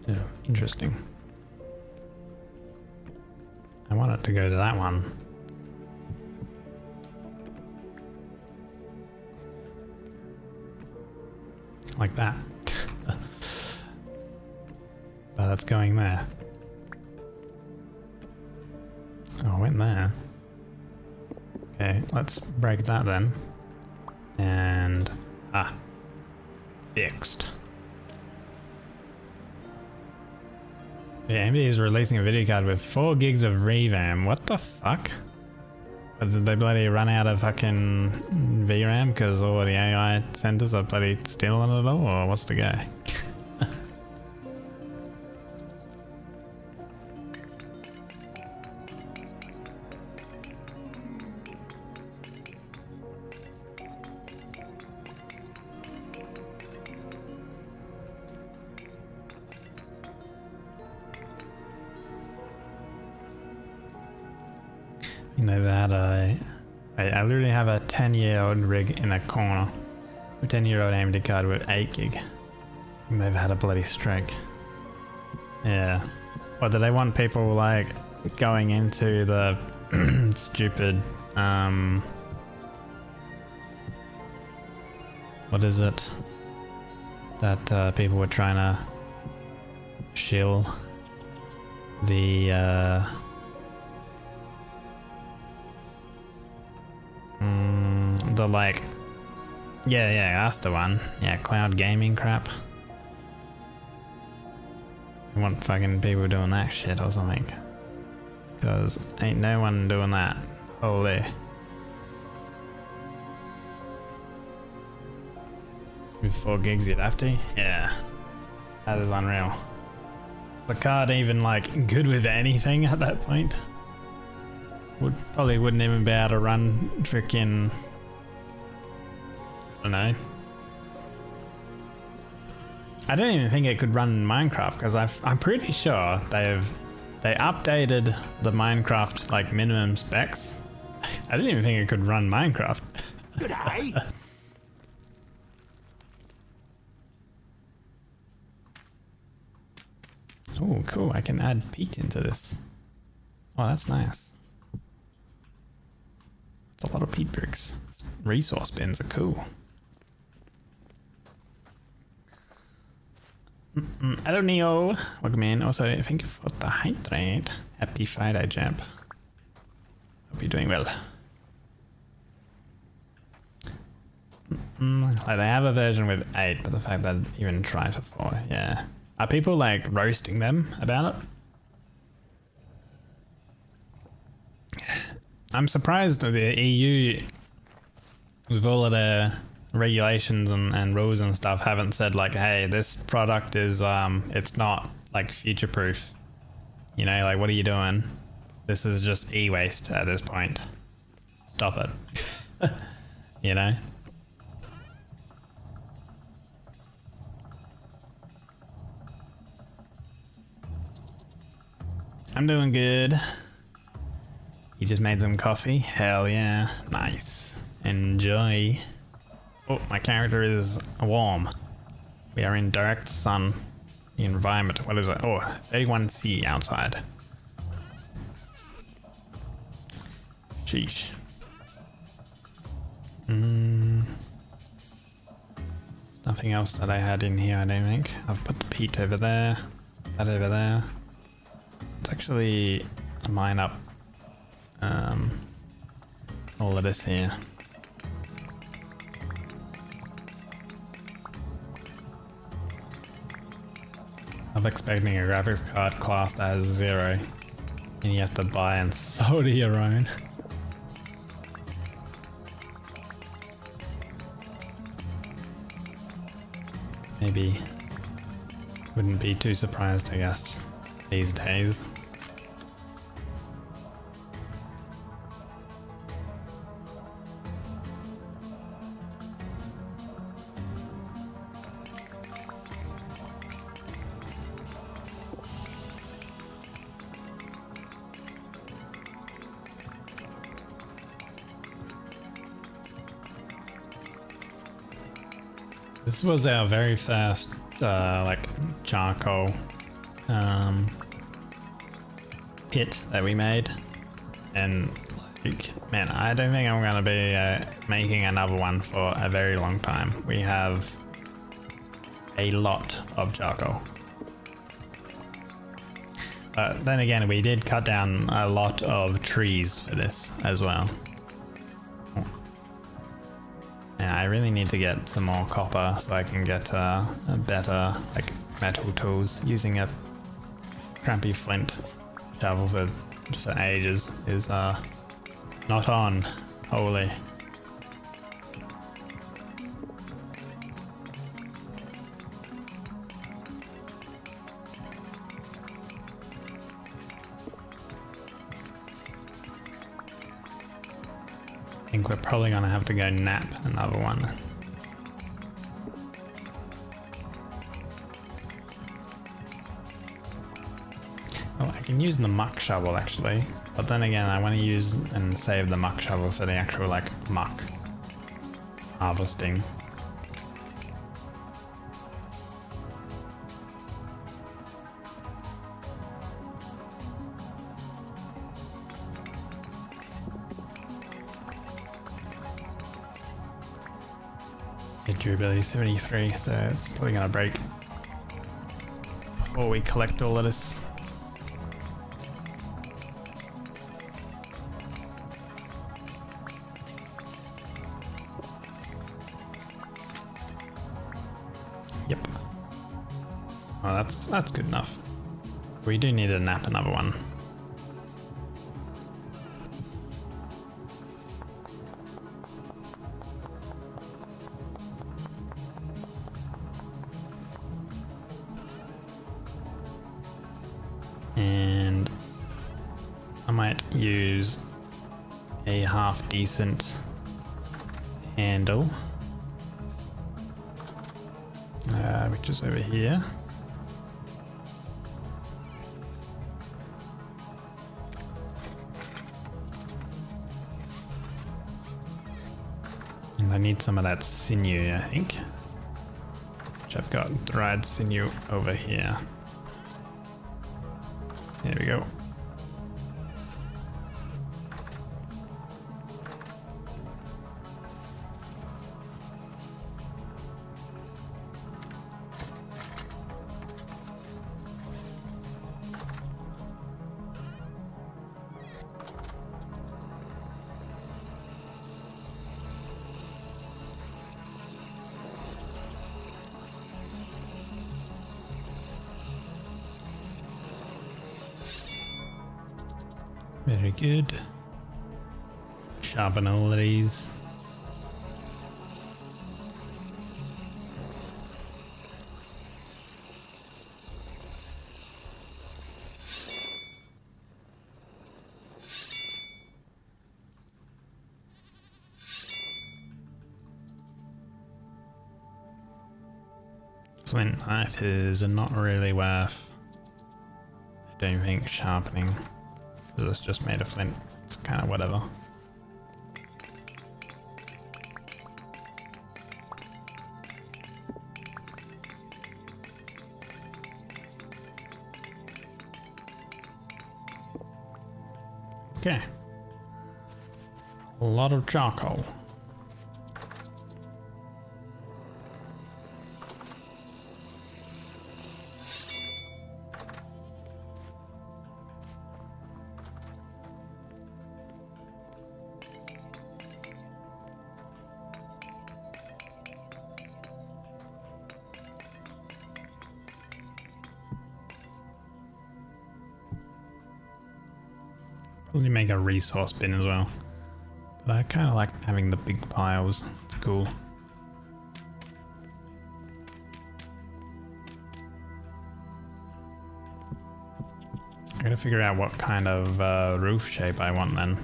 Oh, interesting. I want it to go to that one. Like that. But it's going there. Oh, it went there. Okay, let's break that then. And... fixed. Yeah, AMD is releasing a video card with 4 gigs of VRAM. What the fuck? But did they bloody run out of fucking VRAM because all the AI centers are bloody stealing it all, or what's the go? They've had I literally have a 10-year-old rig in a corner. A 10-year-old AMD card with 8 gig. And they've had a bloody strike. Yeah. What, do they want people like going into the stupid what is it that people were trying to shill the like, yeah, that's the one. Yeah, cloud gaming crap. I want fucking people doing that shit or something. Because ain't no one doing that. Holy. With 4 gigs you'd have to? Yeah. That is unreal. The card even like good with anything at that point? Probably wouldn't even be able to run freaking... I don't know. I don't even think it could run Minecraft because I'm pretty sure they updated the Minecraft like minimum specs. I didn't even think it could run Minecraft. Good day. Oh, cool! I can add peat into this. Oh, that's nice. That's a lot of peat bricks. Resource bins are cool. I don't know. Welcome in. Also, thank you for the hydrate. Happy Friday, champ. Hope you're doing well. Like they have a version with 8, but the fact that I even tried for 4, yeah. Are people like roasting them about it? I'm surprised that the EU, with all of their regulations and rules and stuff, haven't said like, hey, this product is it's not like future proof You know, like, what are you doing? This is just e-waste at this point. Stop it. You know? I'm doing good. You just made some coffee? Hell yeah. Nice. Enjoy. Oh, my character is warm. We are in direct sun. The environment. What is it? Oh, 31C outside. Sheesh. Nothing else that I had in here, I don't think. I've put the peat over there. That over there. Let's actually mine up all of this here. I'm expecting a graphics card classed as 0, and you have to buy and solder your own. Maybe wouldn't be too surprised, I guess, these days. This was our very first like charcoal pit that we made, and like, man, I don't think I'm gonna be making another one for a very long time. We have a lot of charcoal, but then again, we did cut down a lot of trees for this as well. Yeah, I really need to get some more copper so I can get a better like metal tools. Using a crappy flint shovel for ages is not on. Holy. I think we're probably gonna have to go nap another one. Oh, I can use the muck shovel actually, but then again I want to use and save the muck shovel for the actual like muck harvesting. Durability 73, so it's probably gonna break before we collect all of this. Yep. Oh, that's good enough. We do need to nap another one. And I might use a half decent handle, which is over here. And I need some of that sinew, I think, which I've got dried sinew over here. There we go. Very good. Sharpen all of these. Flint knife is not really worth, I don't think, sharpening. Because it's just made of flint. It's kind of whatever. Okay. A lot of charcoal. Probably make a resource bin as well. But I kind of like having the big piles. It's cool. I gotta figure out what kind of roof shape I want then.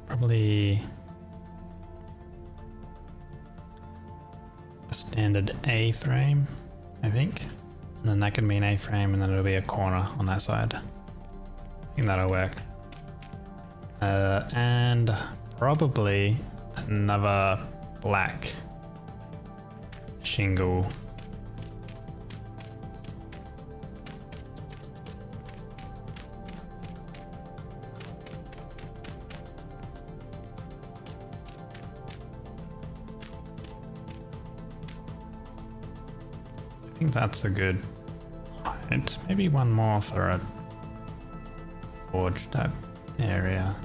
Probably a standard A-frame, I think. And then that can be an A-frame and then it'll be a corner on that side. I think that'll work. And probably another black shingle. I think that's a good height. Maybe one more for a forge type area.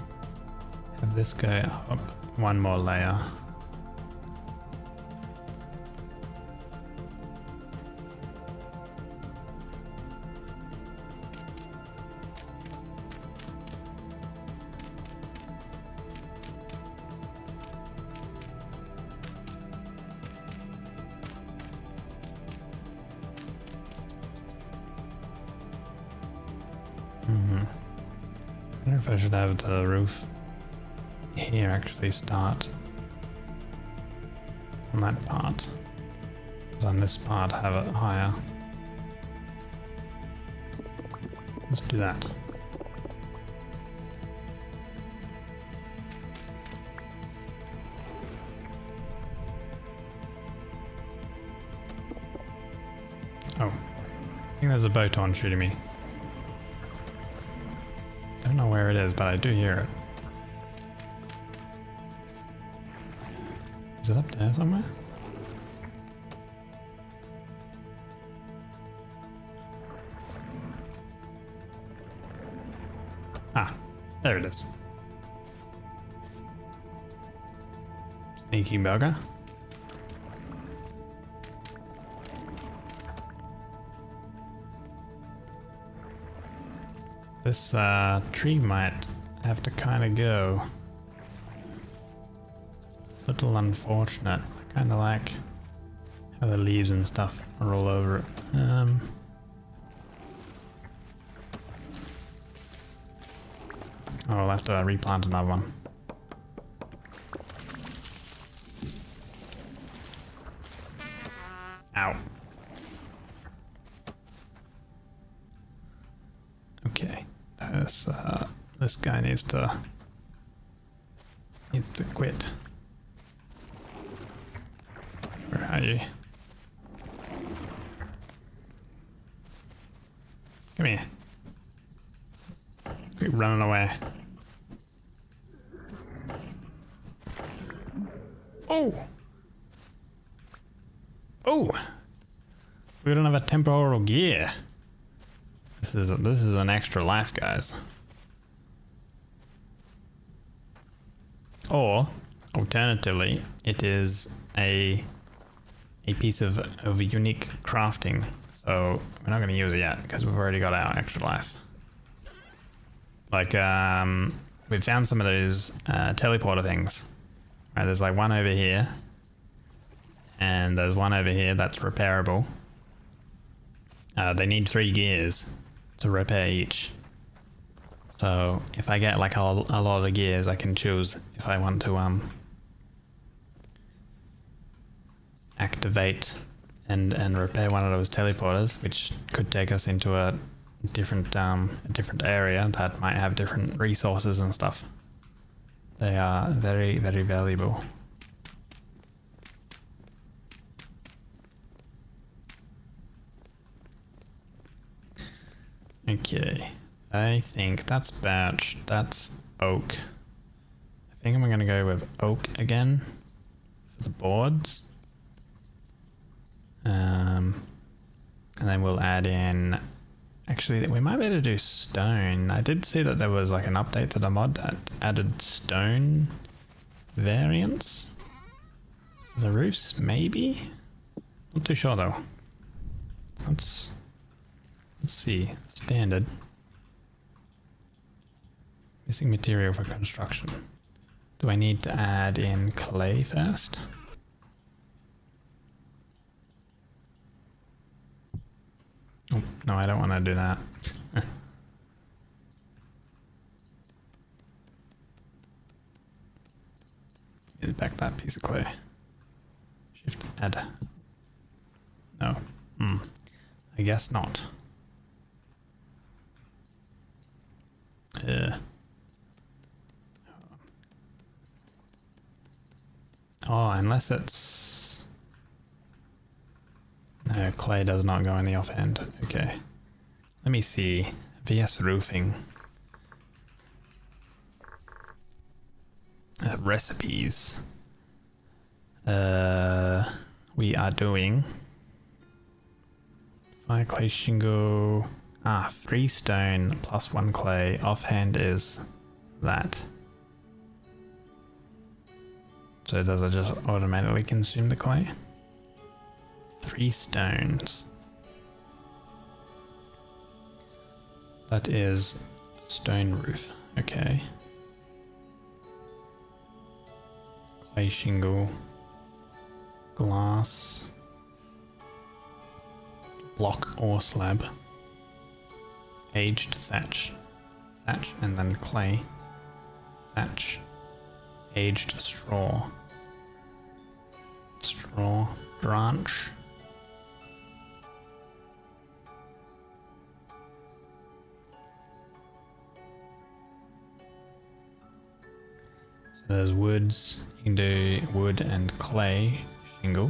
Have this go up one more layer. I wonder if I should have the roof here actually start on that part. On this part have it higher. Let's do that. Oh, I think there's a boat on shooting me. I don't know where it is, but I do hear it. Is it up there somewhere? Ah, there it is. Sneaky bugger. This tree might have to kind of go. Little unfortunate. I kind of like how the leaves and stuff are all over it. Oh, I'll have to replant another one. Ow. Okay, this guy needs to quit. Where are you? Come here. Keep running away. Oh! Oh! We don't have a temporal gear. This is an extra life, guys. Or alternatively, it is a piece of unique crafting. So we're not going to use it yet because we've already got our extra life. Like we've found some of those teleporter things. Right, there's like one over here, and there's one over here that's repairable. They need 3 gears, to repair each. So if I get like a lot of gears, I can choose if I want to activate and repair one of those teleporters, which could take us into a different area that might have different resources and stuff. They are very, very valuable. Okay, I think that's birch, that's oak. I think I'm gonna go with oak again for the boards. And then we'll add in, actually we might be able to do stone. I did see that there was like an update to the mod that added stone variants for the roofs, maybe? Not too sure though. Let's see, standard. Missing material for construction. Do I need to add in clay first? Oh, no, I don't want to do that. Get back that piece of clay. Shift add. No. I guess not. Oh, unless it's... No, clay does not go in the offhand. Okay. Let me see. VS roofing. Recipes. We are doing... Fire clay shingle... 3 stone plus 1 clay. Offhand is that. So does it just automatically consume the clay? 3 stones. That is stone roof. Okay. Clay shingle. Glass. Block or slab. Aged thatch. Thatch and then clay. Thatch. Aged straw. Straw. Branch. So there's woods. You can do wood and clay shingle.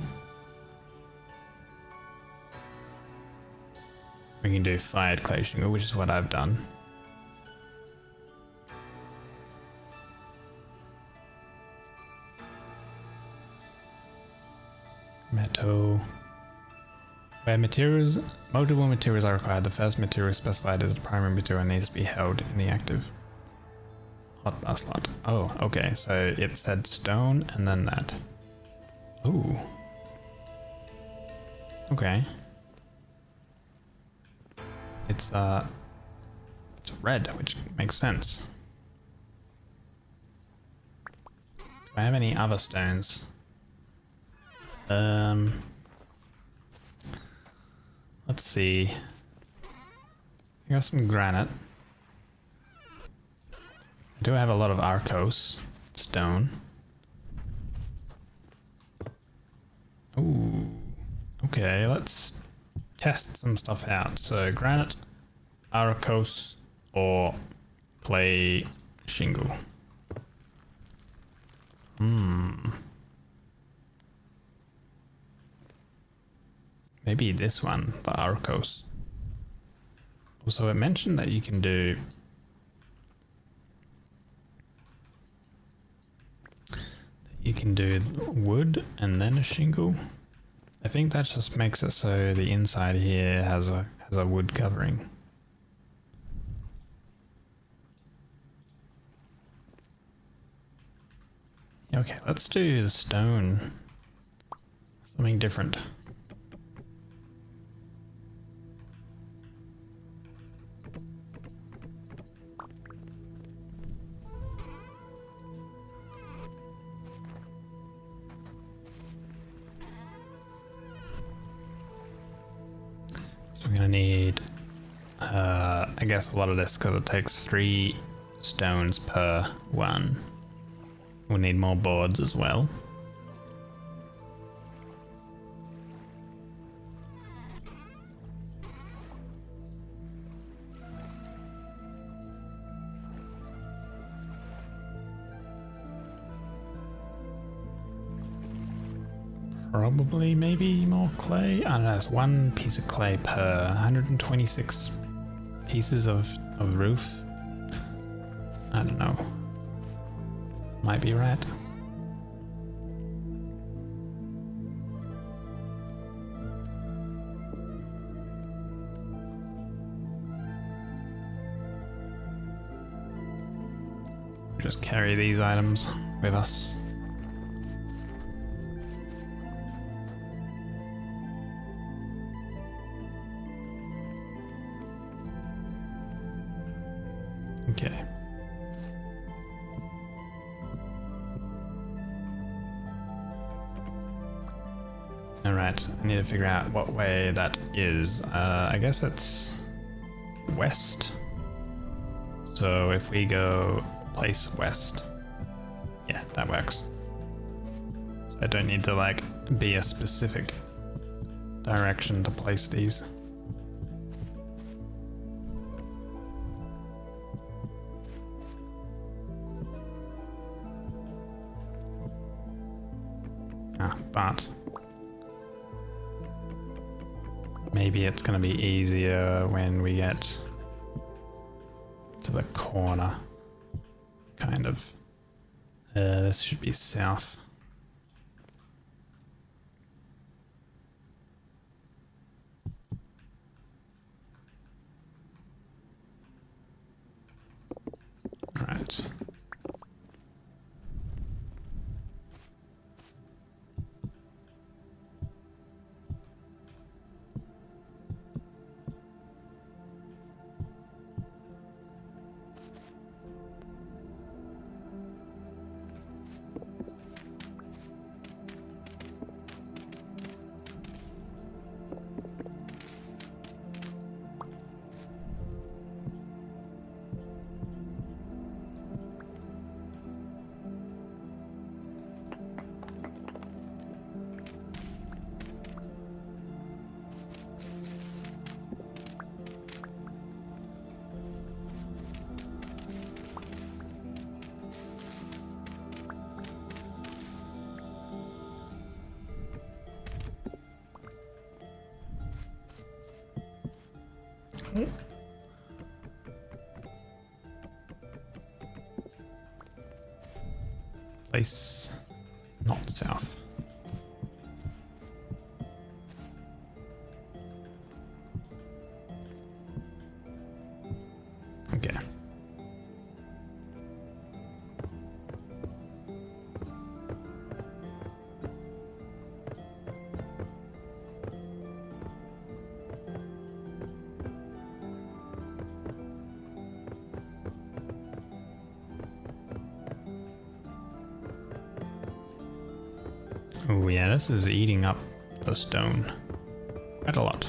We can do fired clay shingle, which is what I've done. Metal. Where multiple materials are required, the first material specified as the primary material needs to be held in the active hotbar slot. Oh, okay, so it said stone and then that. Ooh. Okay. It's red, which makes sense. Do I have any other stones? Let's see. I got some granite. I do have a lot of Arkos stone. Ooh. Okay, let's test some stuff out. So granite, Arkos, or clay shingle. Maybe this one, the Arkos. Also, it mentioned that you can do wood and then a shingle. I think that just makes it so the inside here has a wood covering. Okay, let's do the stone. Something different. So we're gonna need I guess a lot of this because it takes 3 stones per one. We'll need more boards as well. Probably maybe more clay. I don't know, it's 1 piece of clay per 126 pieces of roof. I don't know. Might be right. We just carry these items with us. Okay. Alright, I need to figure out what way that is. I guess it's west. So if we go place west. Yeah, that works. So I don't need to like be a specific direction to place these. But maybe it's going to be easier when we get to the corner, kind of. This should be south. Right. Place not south. Okay. Oh yeah, this is eating up the stone quite a lot.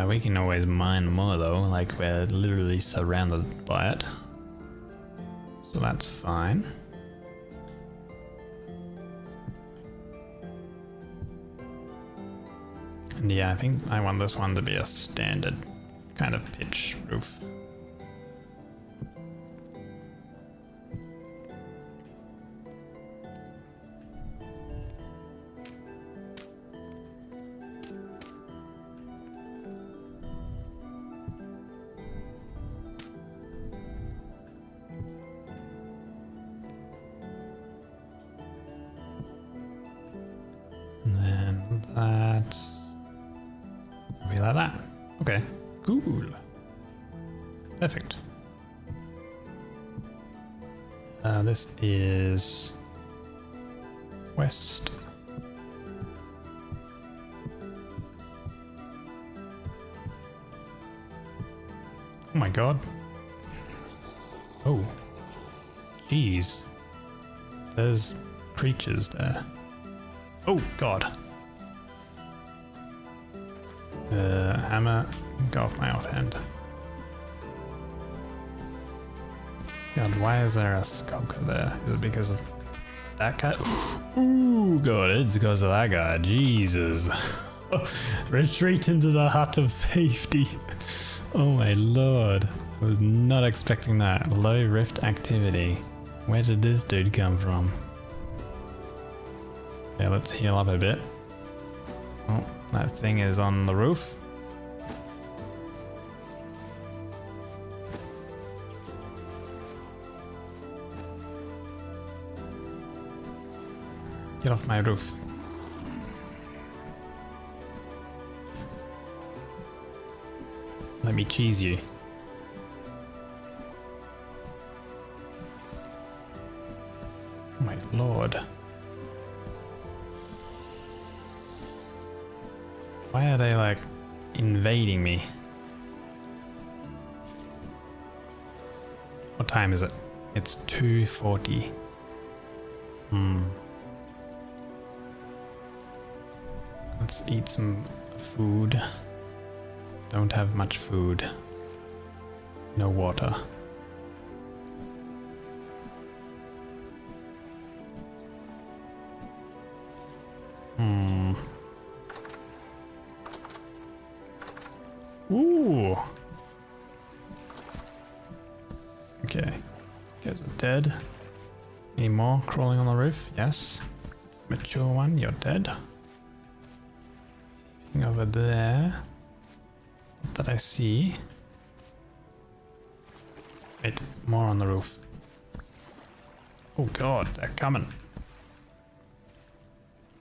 We can always mine more though, like we're literally surrounded by it. So that's fine. And yeah, I think I want this one to be a standard kind of pitch roof. That will be like that. Okay, cool. Perfect. This is west. Oh my god. Oh. Jeez. There's creatures there. Oh god. hammer. Go off my offhand. God, why is there a skulker there? Is it because of that guy? Ooh, God, it's because of that guy. Jesus. Retreat into the hut of safety. Oh my lord. I was not expecting that. Low rift activity. Where did this dude come from? Okay, let's heal up a bit. Oh, that thing is on the roof. Get off my roof. Let me cheese you. Oh my lord. Why are they like invading me? What time is it? It's 2:40. Let's eat some food. Don't have much food. No water. Ooh. Okay. You guys are dead. Any more crawling on the roof? Yes. Mature one, you're dead. Anything over there? What did I see? Wait, more on the roof. Oh god, they're coming.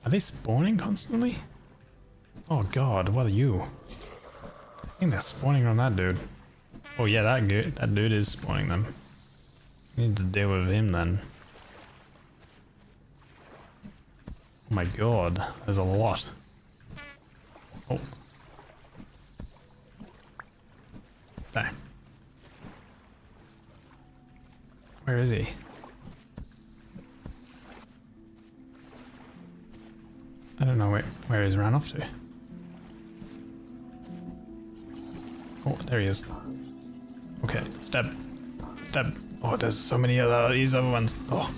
Are they spawning constantly? Oh god, what are you? I think they're spawning on that dude. Oh yeah, that dude is spawning them. Need to deal with him then. Oh my god, there's a lot. Oh. There. Where is he? I don't know where he's ran off to. Oh, there he is. Okay, stab. Stab. Oh, there's so many of these other ones. Oh.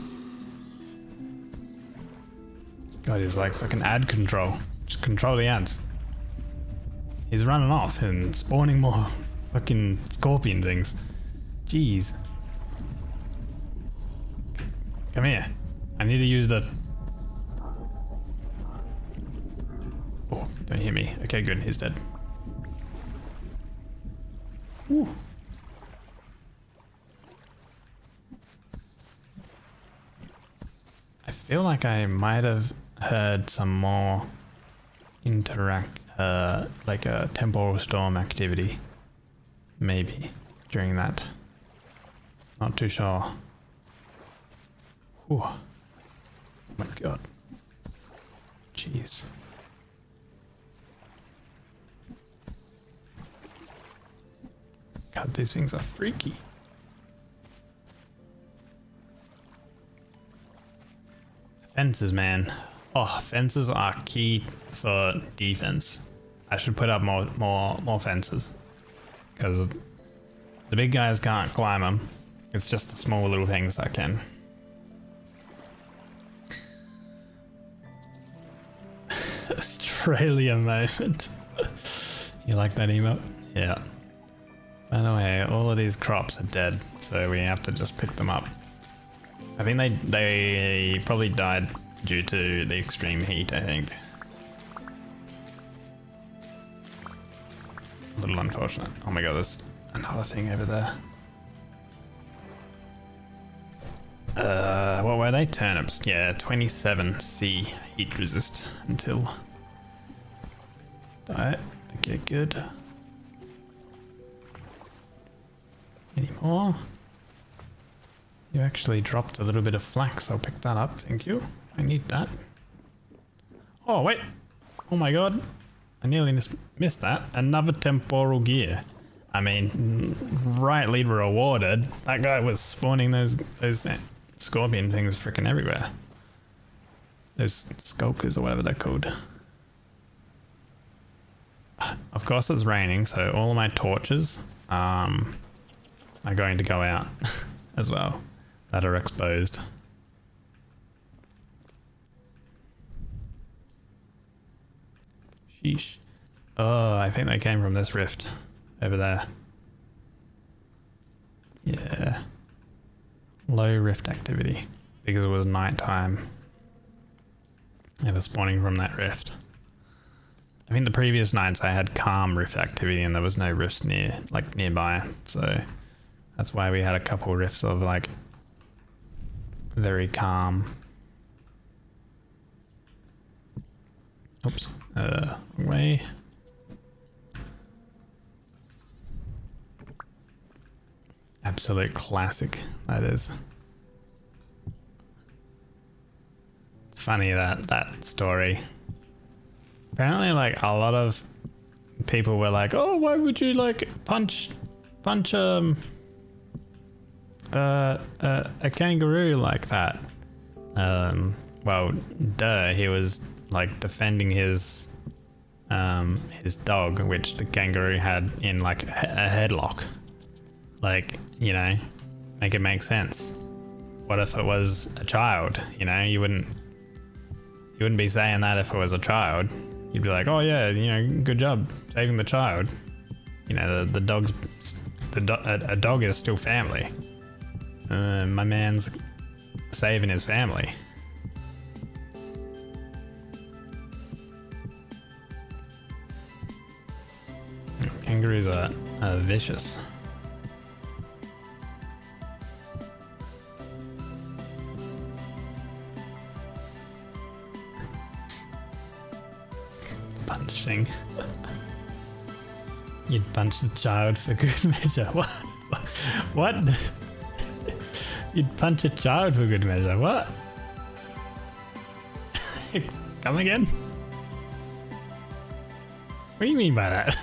God, he's like fucking ad control. Just control the ants. He's running off and spawning more fucking scorpion things. Jeez. Come here. I need to use the... Oh, don't hit me. Okay, good. He's dead. Ooh. I feel like I might have heard some more like a temporal storm activity. Maybe during that. Not too sure. Ooh. Oh my god. Jeez. God, these things are freaky. Fences, man. Oh, fences are key for defense. I should put up more fences. Because the big guys can't climb them. It's just the small little things that can. Australia moment. You like that emote? Yeah. By the way, all of these crops are dead, so we have to just pick them up. I think they probably died due to the extreme heat, I think. A little unfortunate. Oh my god, there's another thing over there. What were they? Turnips. Yeah, 27C heat resist until diet. Okay, good. Any more? You actually dropped a little bit of flax. I'll pick that up. Thank you. I need that. Oh, wait. Oh my god. I nearly missed that. Another temporal gear. I mean, rightly rewarded. That guy was spawning those scorpion things freaking everywhere. Those skulkers or whatever they're called. of course it's raining, so all of my torches are going to go out as well, that are exposed. Sheesh. Oh, I think they came from this rift over there. Yeah. Low rift activity because it was nighttime. They were spawning from that rift. I think the previous nights I had calm rift activity and there was no rifts nearby, so that's why we had a couple rifts of like very calm. Oops, wrong way. Absolute classic, that is. It's funny that story. Apparently, like, a lot of people were like, oh, why would you like punch a kangaroo like that? Well, duh, he was like defending his dog, which the kangaroo had in like a headlock. Like, you know, make it make sense. What if it was a child? You know, you wouldn't be saying that if it was a child. You'd be like, oh yeah, you know, good job saving the child. You know, a dog is still family. My man's saving his family. Kangaroos are vicious. Punching. You'd punch the child for good measure. What? What? You'd punch a child for good measure. What? Come again? What do you mean by that?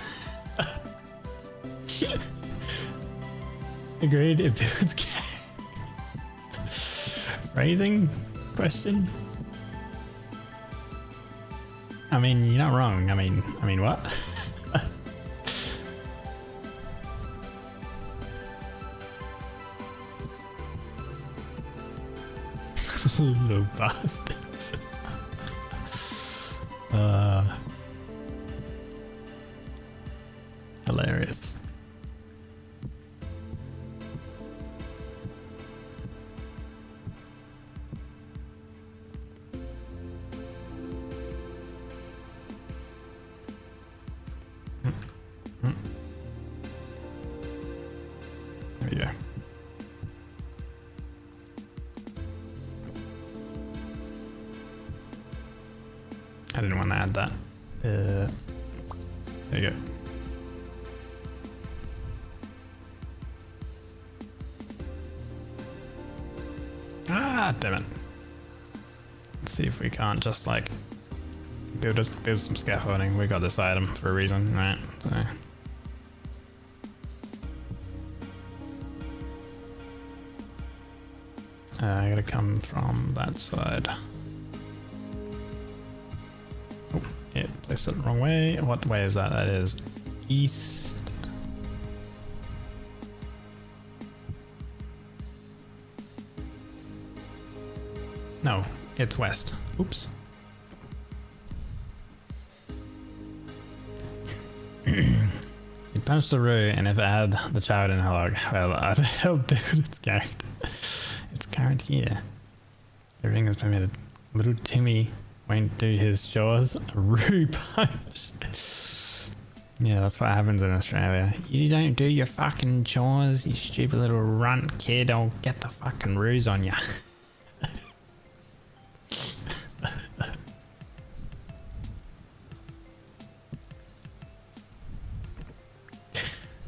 Agreed, it builds phrasing? Question? I mean, you're not wrong. I mean what? Little bastards. Hilarious. There you go. I didn't want to add that. There you go. Ah, damn it. Let's see if we can't just like build some scaffolding. We got this item for a reason, right? So. I gotta come from that side. Oh, yeah, placed it the wrong way. What way is that? That is east. No, it's west. Oops. You punch the root, and if it had the child in her log, well, I'd help build its character. Its current here. Everything is permitted. Little Timmy won't do his chores. Roo punch. Yeah, that's what happens in Australia. You don't do your fucking chores, you stupid little runt kid. I'll get the fucking roos on ya.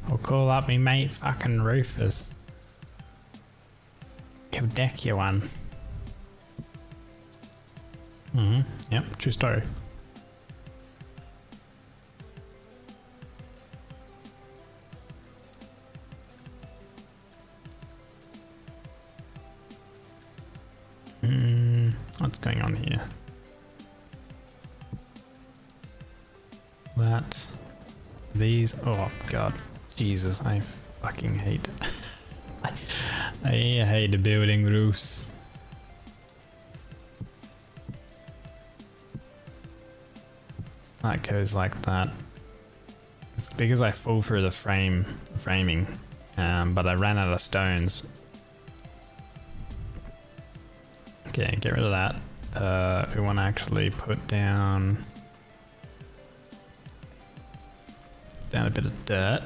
I'll call up me mate fucking Rufus. He'll deck you one. Yep, true story. What's going on here? That These, oh god, Jesus, I fucking hate I hate building roofs. That goes like that. It's because I fall through the framing, but I ran out of stones. Okay, get rid of that. We want to actually put down a bit of dirt,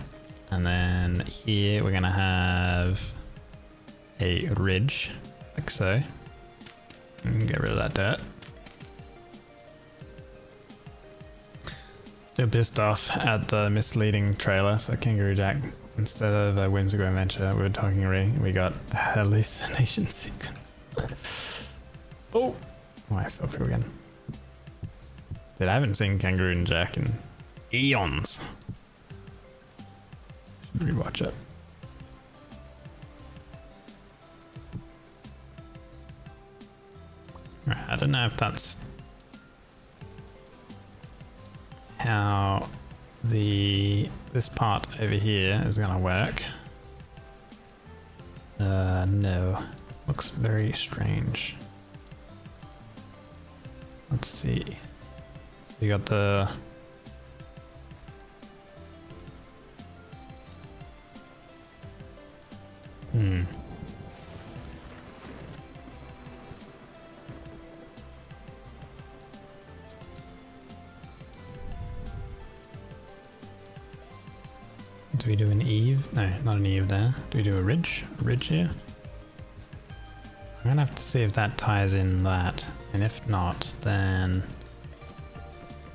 and then here we're gonna have a ridge, like so. And get rid of that dirt. Still pissed off at the misleading trailer for Kangaroo Jack. Instead of a whimsical adventure, we were talking we got a hallucination sequence. Oh, I fell through again. Dude, I haven't seen Kangaroo Jack in eons. Should rewatch it. I don't know if that's how this part over here is gonna work. No, looks very strange. Let's see. You got the Do we do an eave? No, not an eave there. Do we do a ridge? A ridge here? I'm gonna have to see if that ties in that, and if not, then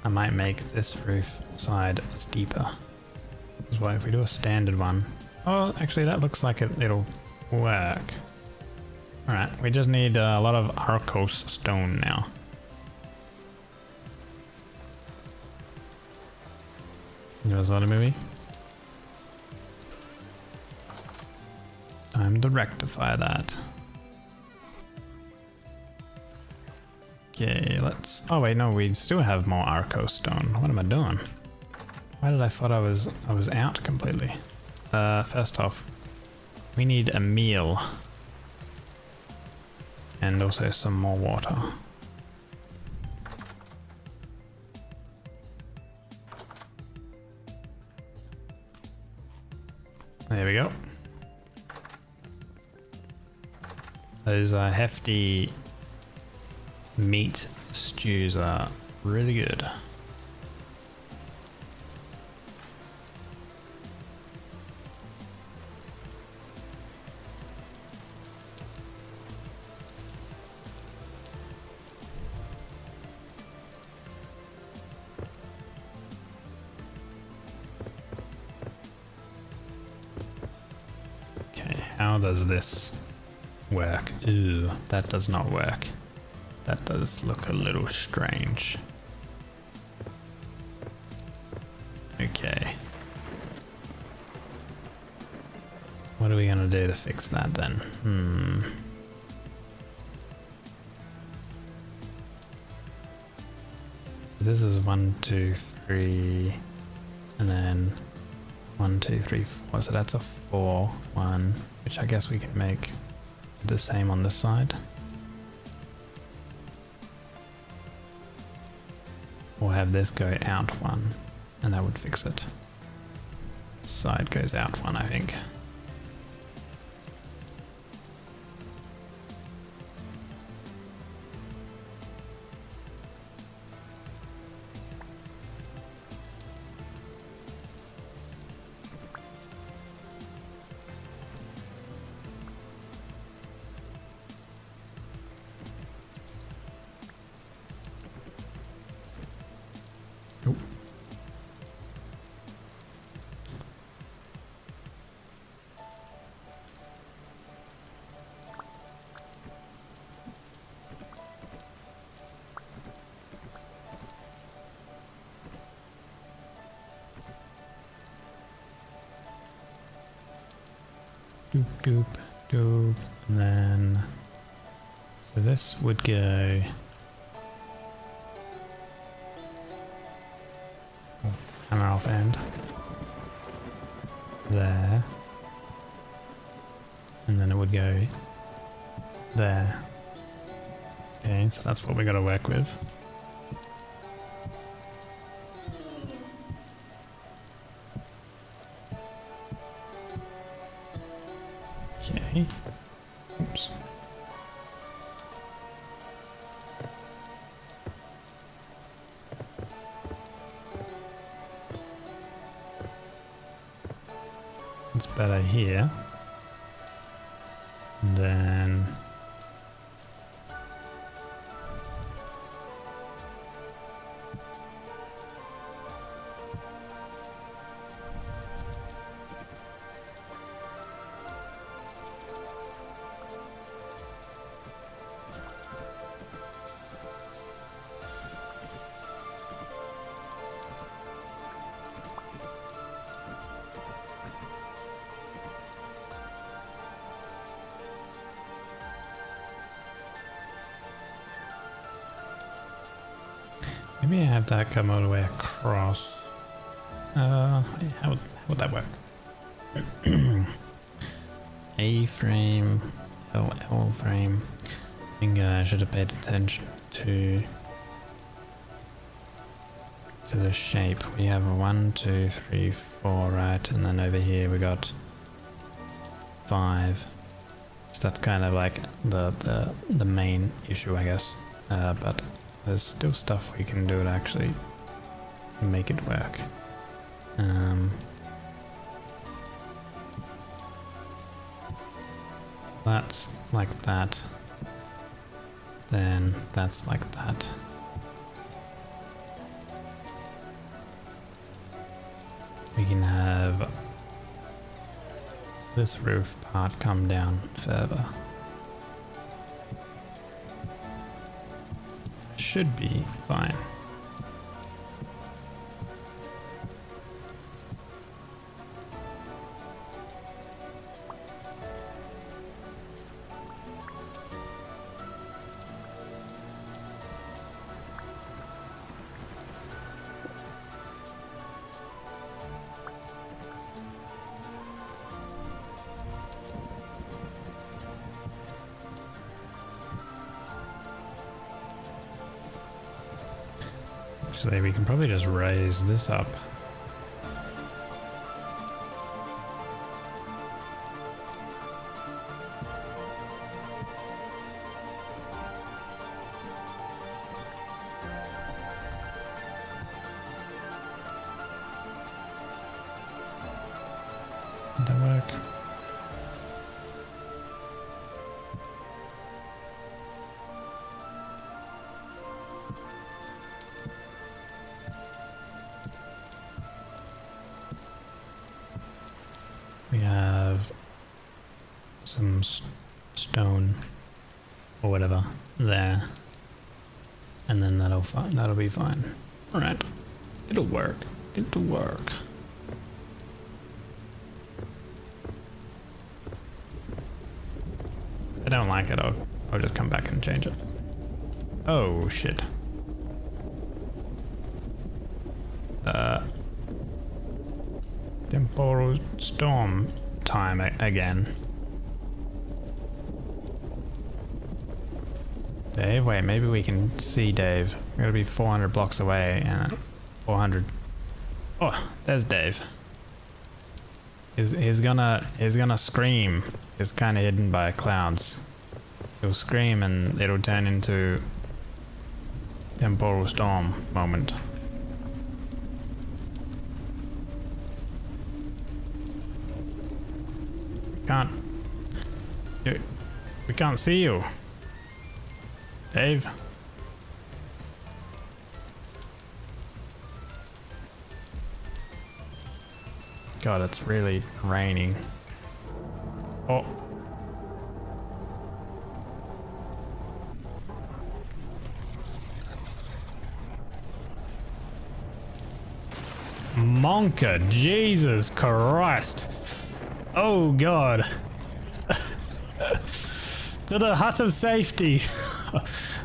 I might make this roof side steeper. That's why if we do a standard one, oh, actually that looks like it'll work. All right, we just need a lot of Arcos stone now. You guys saw the movie? Time to rectify that. Okay, let's... Oh wait, no, we still have more Arco stone. What am I doing? Why did I thought I was out completely? First off, we need a meal. And also some more water. There we go. Those hefty meat stews are really good. Okay, how does this work? Ooh, that does not work. That does look a little strange. Okay. What are we gonna do to fix that then? This is 1, 2, 3, and then 1, 2, 3, 4. So that's a 4, 1, which I guess we can make the same on this side. Or have this go out 1, and that would fix it. This side goes out 1, I think. Doop, doop, doop, and then so this would go. Oh, hammer off end. there. And then it would go there. Okay, so that's what we gotta work with. Okay. Oops. It's better here. And then maybe I have that come all the way across. How would that work? A frame, L frame. I think I should have paid attention to the shape. We have a 1, 2, 3, 4, right, and then over here we got 5. So that's kind of like the main issue, I guess. But there's still stuff we can do to actually make it work. That's like that. Then that's like that. We can have this roof part come down further. Should be fine. Actually, we can probably just raise this up. Did that work? We have some stone or whatever there, and then that'll be fine. All right, it'll work. It'll work. If I don't like it, I'll just come back and change it. Oh shit. Temporal storm time again. Dave, wait, maybe we can see Dave. We're gonna be 400 blocks away and 400. Oh, there's Dave. He's gonna scream. He's kind of hidden by clouds. He'll scream and it'll turn into temporal storm moment. We can't see you, Dave. God, it's really raining. Oh. Monka, Jesus Christ. Oh God. To the hut of safety.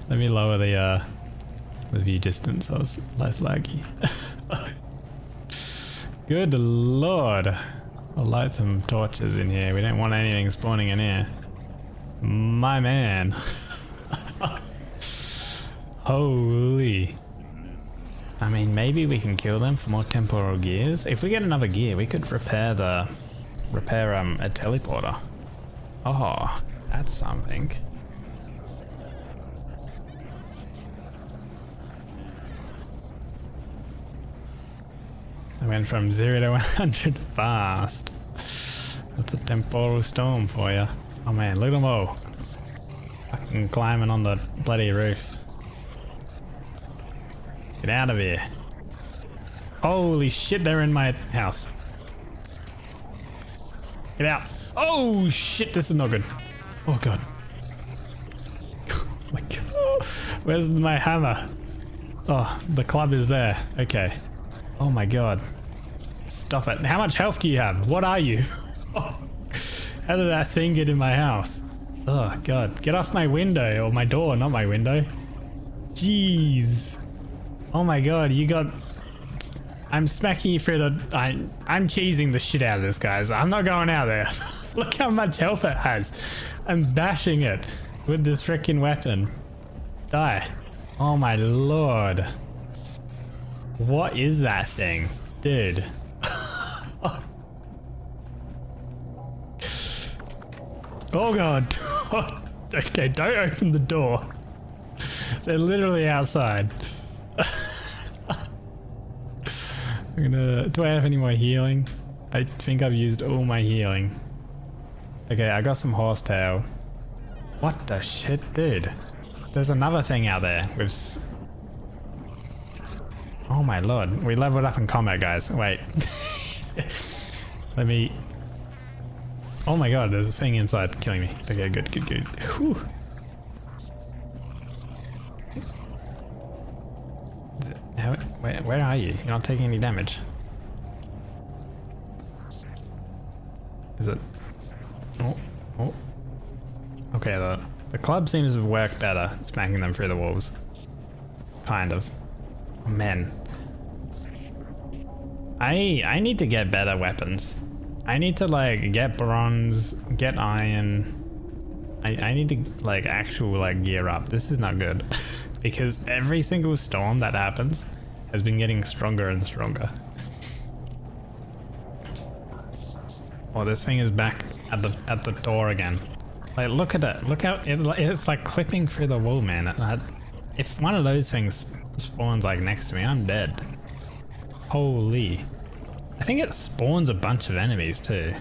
Let me lower the view distance so it's less laggy. Good Lord. I'll light some torches in here. We don't want anything spawning in here. My man. Holy. I mean, maybe we can kill them for more temporal gears. If we get another gear, we could repair a teleporter. Oh, that's something. I went from 0 to 100 fast. That's a temporal storm for you. Oh man, look at them all. Fucking climbing on the bloody roof. Get out of here. Holy shit, they're in my house. Get out. Oh shit, this is not good. Oh god. Oh my god. Where's my hammer? Oh, the club is there. Okay. Oh my god. Stop it. How much health do you have? What are you? Oh, how did that thing get in my house? Oh god. Get off my window, or my door, not my window. Jeez. Oh my god, you got... I'm smacking you through the... I'm cheesing the shit out of this, guys. I'm not going out there. Look how much health it has. I'm bashing it with this freaking weapon. Die. Oh my lord. What is that thing? Dude. Oh god. Okay, don't open the door. They're literally outside. I'm gonna... Do I have any more healing? I think I've used all my healing. Okay, I got some horsetail. What the shit, dude? There's another thing out there with... Oh my lord, we leveled up in combat, guys. Wait. Let me... Oh my god, there's a thing inside killing me. Okay, good, good, good. Whew. Where are you? You're not taking any damage. Is it? Oh, oh. Okay, the club seems to work better, smacking them through the walls. Kind of. Oh, man. I need to get better weapons. I need to like get bronze, get iron. I need to like actual like gear up. This is not good. Because every single storm that happens has been getting stronger and stronger. Oh, this thing is back at the door again. Like, look at it. Look how it's like clipping through the wall, man. If one of those things spawns like next to me, I'm dead. Holy. I think it spawns a bunch of enemies too.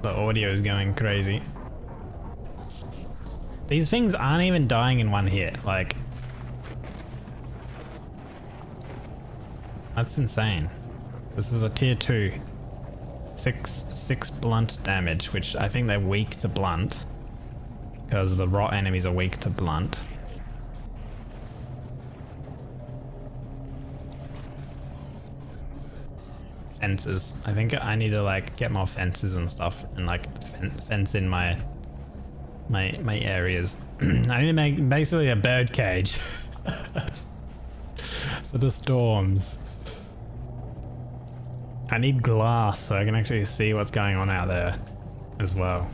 The audio is going crazy. These things aren't even dying in one hit, like... That's insane. This is a tier 2. 6 blunt damage, which I think they're weak to blunt. Because the rot enemies are weak to blunt. Fences. I think I need to like get more fences and stuff and like fence in my areas. I need to make basically a bird cage for the storms. I need glass so I can actually see what's going on out there as well.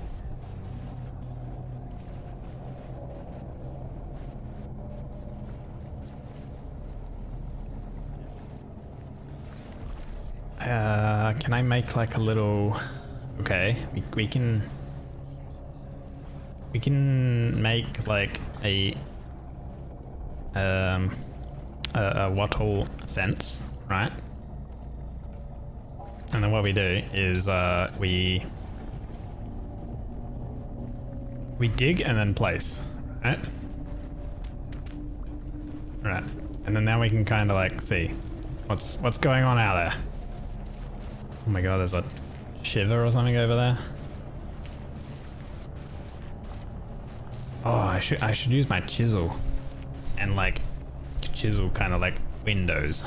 Can I make like a little... Okay, we can make like a wattle fence, right? And then what we do is we dig and then place, right? Right, and then now we can kind of like see what's going on out there. Oh my god, there's a shiver or something over there. Oh, I should use my chisel and like chisel kind of like windows.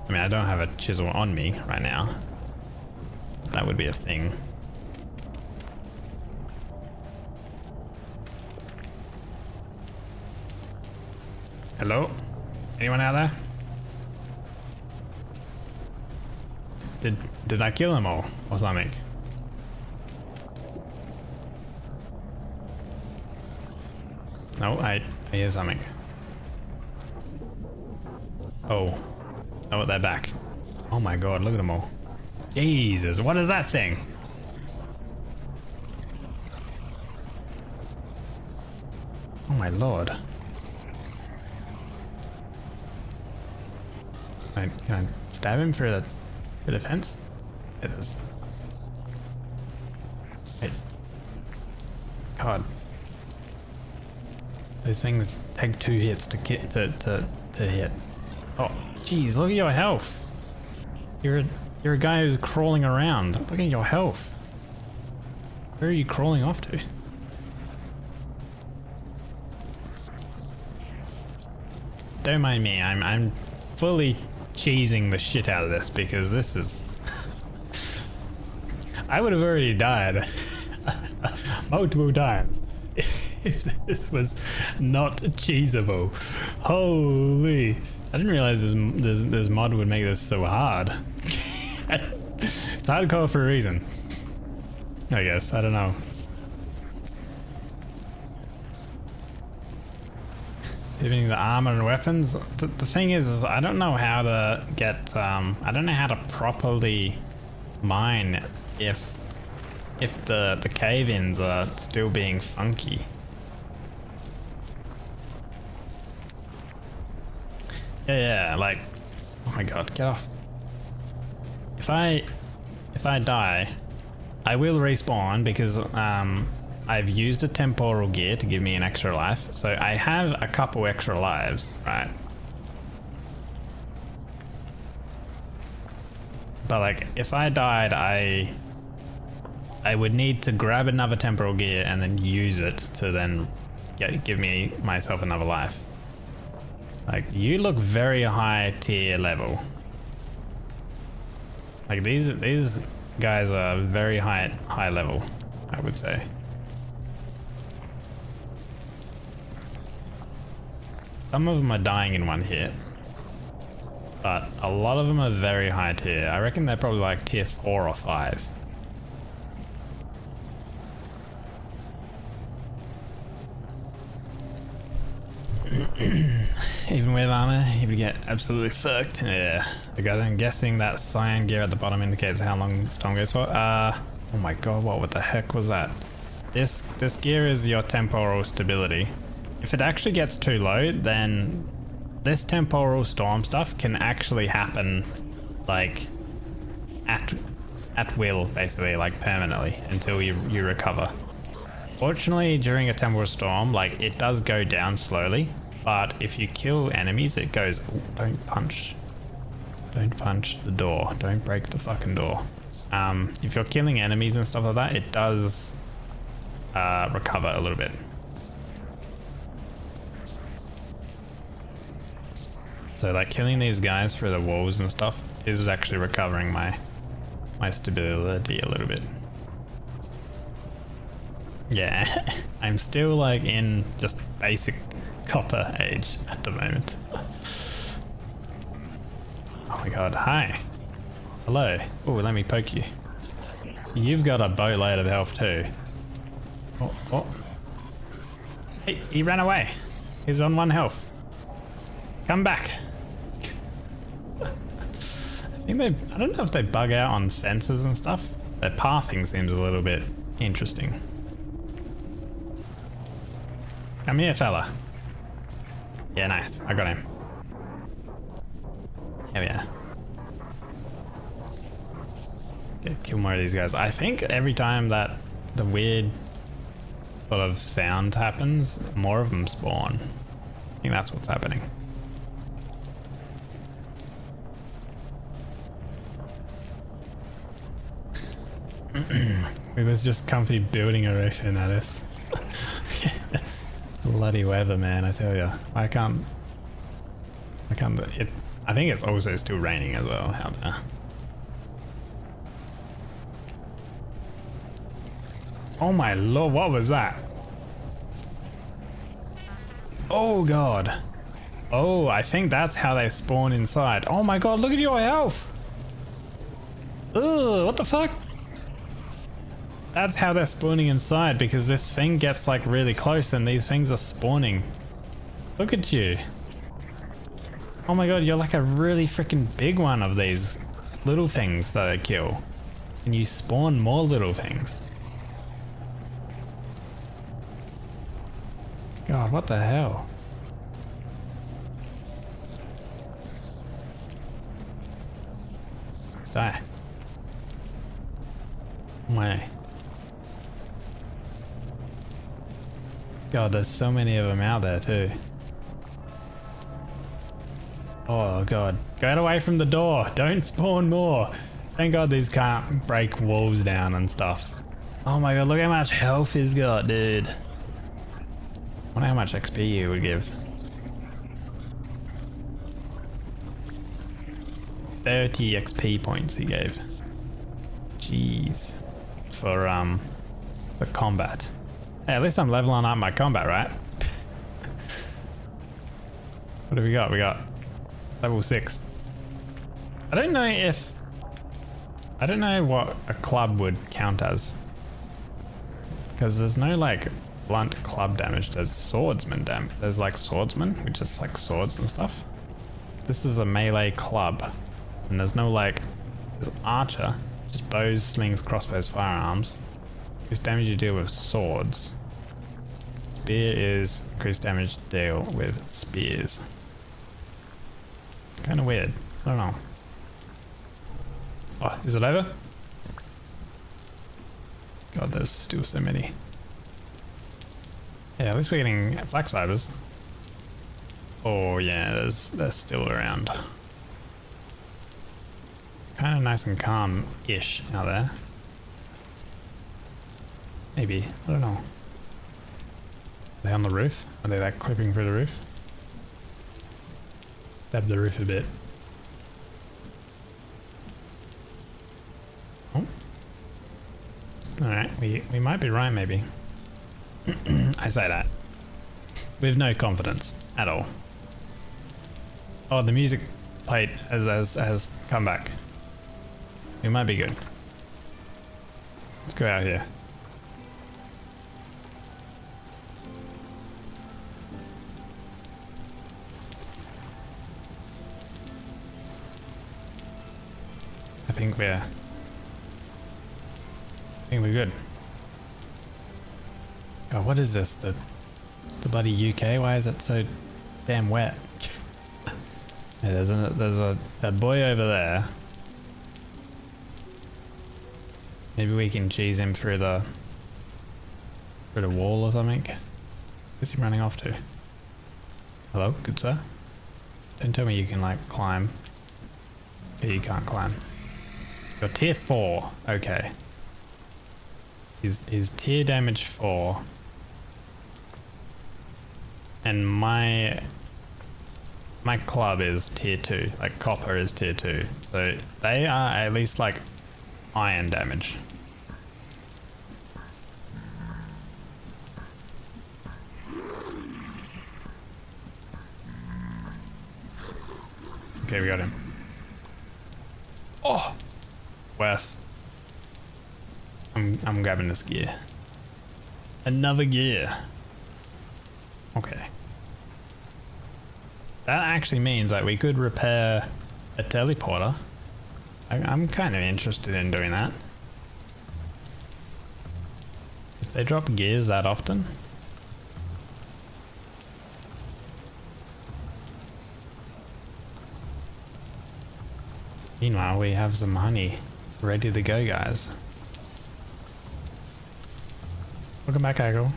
I mean, I don't have a chisel on me right now. That would be a thing. Hello? Anyone out there? Did I kill them all or something? No, I hear something. Oh, they're back. Oh my god, look at them all. Jesus, what is that thing? Oh my lord. Can I stab him through the fence? It is. Wait. God. Those things take 2 hits to get to hit. Oh, jeez, look at your health. You're a guy who's crawling around. Look at your health. Where are you crawling off to? Don't mind me. I'm fully cheesing the shit out of this because this is. I would have already died multiple times if this was not cheesable. Holy! I didn't realize this mod would make this so hard. It's hardcore for a reason. I guess. I don't know. Giving the armor and weapons. The thing is I don't know how to get. I don't know how to properly mine if the cave-ins are still being funky. Yeah, like, oh my god, get off. If I die, I will respawn because I've used a temporal gear to give me an extra life. So I have a couple extra lives, right? But like, if I died, I would need to grab another temporal gear and then use it to then give myself another life. Like, you look very high tier level. Like these guys are very high level, I would say. Some of them are dying in one hit, but a lot of them are very high tier. I reckon they're probably like tier 4 or 5. Even with armor, you would get absolutely fucked. Yeah. I'm guessing that cyan gear at the bottom indicates how long the storm goes for. Oh my god, what the heck was that? This gear is your temporal stability. If it actually gets too low, then this temporal storm stuff can actually happen like at will, basically, like permanently until you recover. Fortunately, during a temporal storm, like, it does go down slowly, but if you kill enemies, it goes. Ooh, don't punch the door. Don't break the fucking door. If you're killing enemies and stuff like that, it does recover a little bit. So like killing these guys through the walls and stuff is actually recovering my stability a little bit. Yeah, I'm still like in just basic copper age at the moment. Oh my god, hi. Hello. Oh, let me poke you. You've got a boatload of health too. Oh. Hey, he ran away. He's on 1 health. Come back. I don't know if they bug out on fences and stuff. Their pathing seems a little bit interesting. Come here, fella. Yeah, nice. I got him. Here we are. Okay, kill more of these guys. I think every time that the weird sort of sound happens, more of them spawn. I think that's what's happening. It was just comfy building erection at us. Bloody weather, man, I tell you. I think it's also still raining as well out there. Oh my lord, what was that? Oh god. Oh, I think that's how they spawn inside. Oh my god, look at your health! Ugh, what the fuck? That's how they're spawning inside, because this thing gets like really close and these things are spawning. Look at you. Oh my god, you're like a really freaking big one of these little things that I kill. And you spawn more little things. God, what the hell? Die. My. God, there's so many of them out there too. Oh god. Get away from the door. Don't spawn more. Thank god these can't break walls down and stuff. Oh my god, look how much health he's got, dude. I wonder how much XP you would give. 30 XP points he gave. Jeez. For combat. Hey, at least I'm leveling up my combat, right? What have we got? We got level 6. I don't know what a club would count as. Because there's no like blunt club damage. There's swordsman damage. There's like swordsman, which is like swords and stuff. This is a melee club. And there's no like, there's archer, just bows, slings, crossbows, firearms. Increased damage you deal with swords. Spear is increased damage deal with spears. Kind of weird. I don't know. Oh, is it over? God, there's still so many. Yeah, at least we're getting black fibers. Oh yeah, they're still around. Kind of nice and calm-ish out there. Maybe, I don't know. Are they on the roof? Are they like clipping through the roof? Stab the roof a bit. Oh. Alright, we might be right maybe. I say that. With no confidence at all. Oh, the music played has come back. We might be good. Let's go out here. I think we're good. God, what is this? The bloody UK? Why is it so damn wet? Yeah, there's a boy over there. Maybe we can cheese him through the wall or something. Where's he running off to? Hello, good sir? Don't tell me you can like climb. Yeah, you can't climb. You're tier 4. Okay. He's tier damage 4. And my club is tier 2. Like copper is tier 2. So they are at least like iron damage. Okay, we got him. Oh, worth. I'm grabbing this gear. Another gear. Okay. That actually means that we could repair a teleporter. I'm kind of interested in doing that. If they drop gears that often. Meanwhile, we have some honey ready to go, guys. Welcome back, Aggle.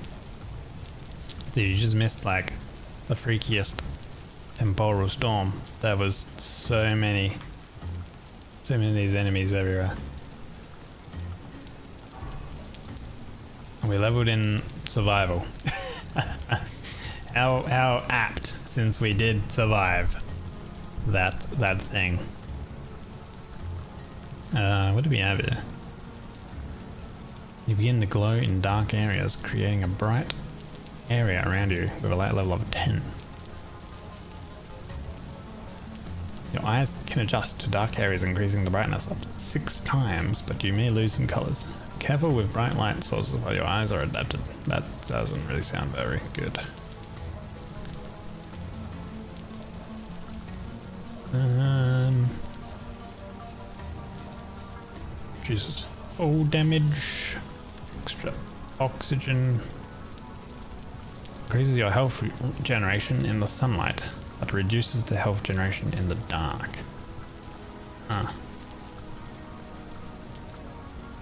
Dude, you just missed like the freakiest temporal storm. There was so many of these enemies everywhere. We leveled in survival. How apt, since we did survive that thing. What do we have here? You begin to glow in dark areas, creating a bright area around you with a light level of 10. Your eyes can adjust to dark areas, increasing the brightness up to 6 times, but you may lose some colors. Careful with bright light sources while your eyes are adapted. That doesn't really sound very good. Jesus, full damage, extra oxygen, increases your health generation in the sunlight, but reduces the health generation in the dark. Huh.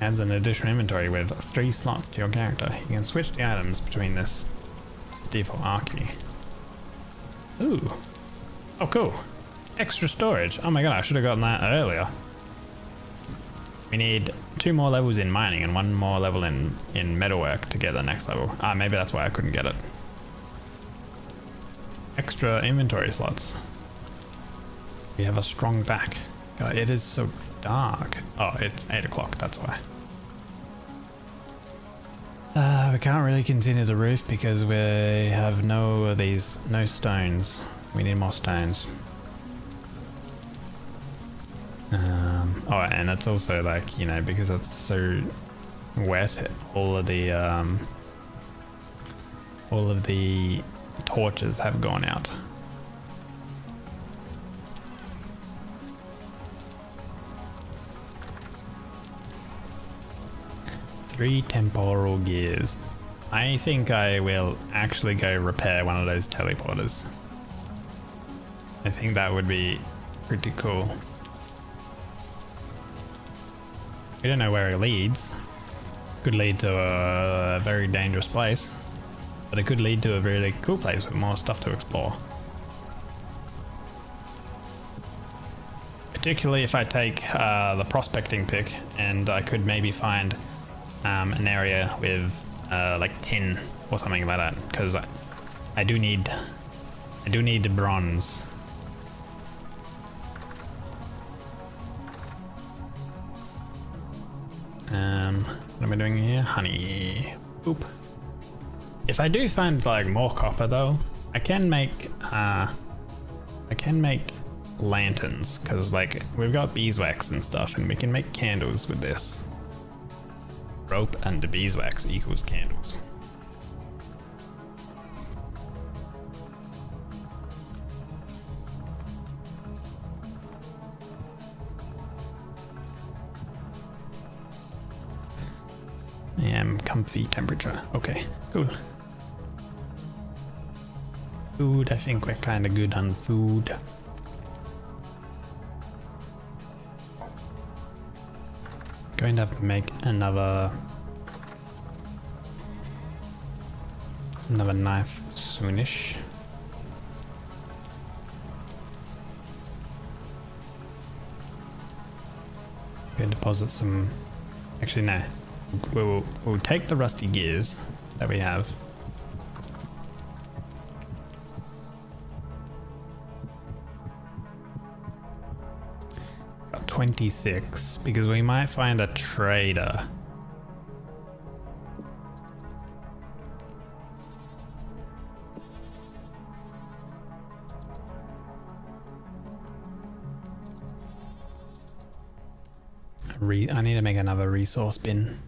Adds an additional inventory with 3 slots to your character. You can switch the items between this default archy. Ooh. Oh, cool. Extra storage. Oh my god, I should have gotten that earlier. We need 2 more levels in mining and 1 more level in metalwork to get the next level. Ah, maybe that's why I couldn't get it. Extra inventory slots. We have a strong back. God, it is so dark. Oh, it's 8 o'clock, that's why. We can't really continue the roof because we have no stones. We need more stones. Oh, and it's also like, you know, because it's so wet, all of the torches have gone out. Three temporal gears. I think I will actually go repair one of those teleporters. I think that would be pretty cool. We don't know where it leads. Could lead to a very dangerous place, but it could lead to a really cool place with more stuff to explore. Particularly if I take the prospecting pick, and I could maybe find an area with like tin or something like that, because I do need the bronze. What am I doing here? Honey. Oop. If I do find like more copper though, I can make lanterns, because like we've got beeswax and stuff, and we can make candles with this. Rope and the beeswax equals candles. Comfy temperature. Okay, cool. Food, I think we're kind of good on food. Going to have to make another knife soonish. Going to deposit some. Actually, no. We'll take the rusty gears that we have. Got 26 because we might find a trader. I need to make another resource bin.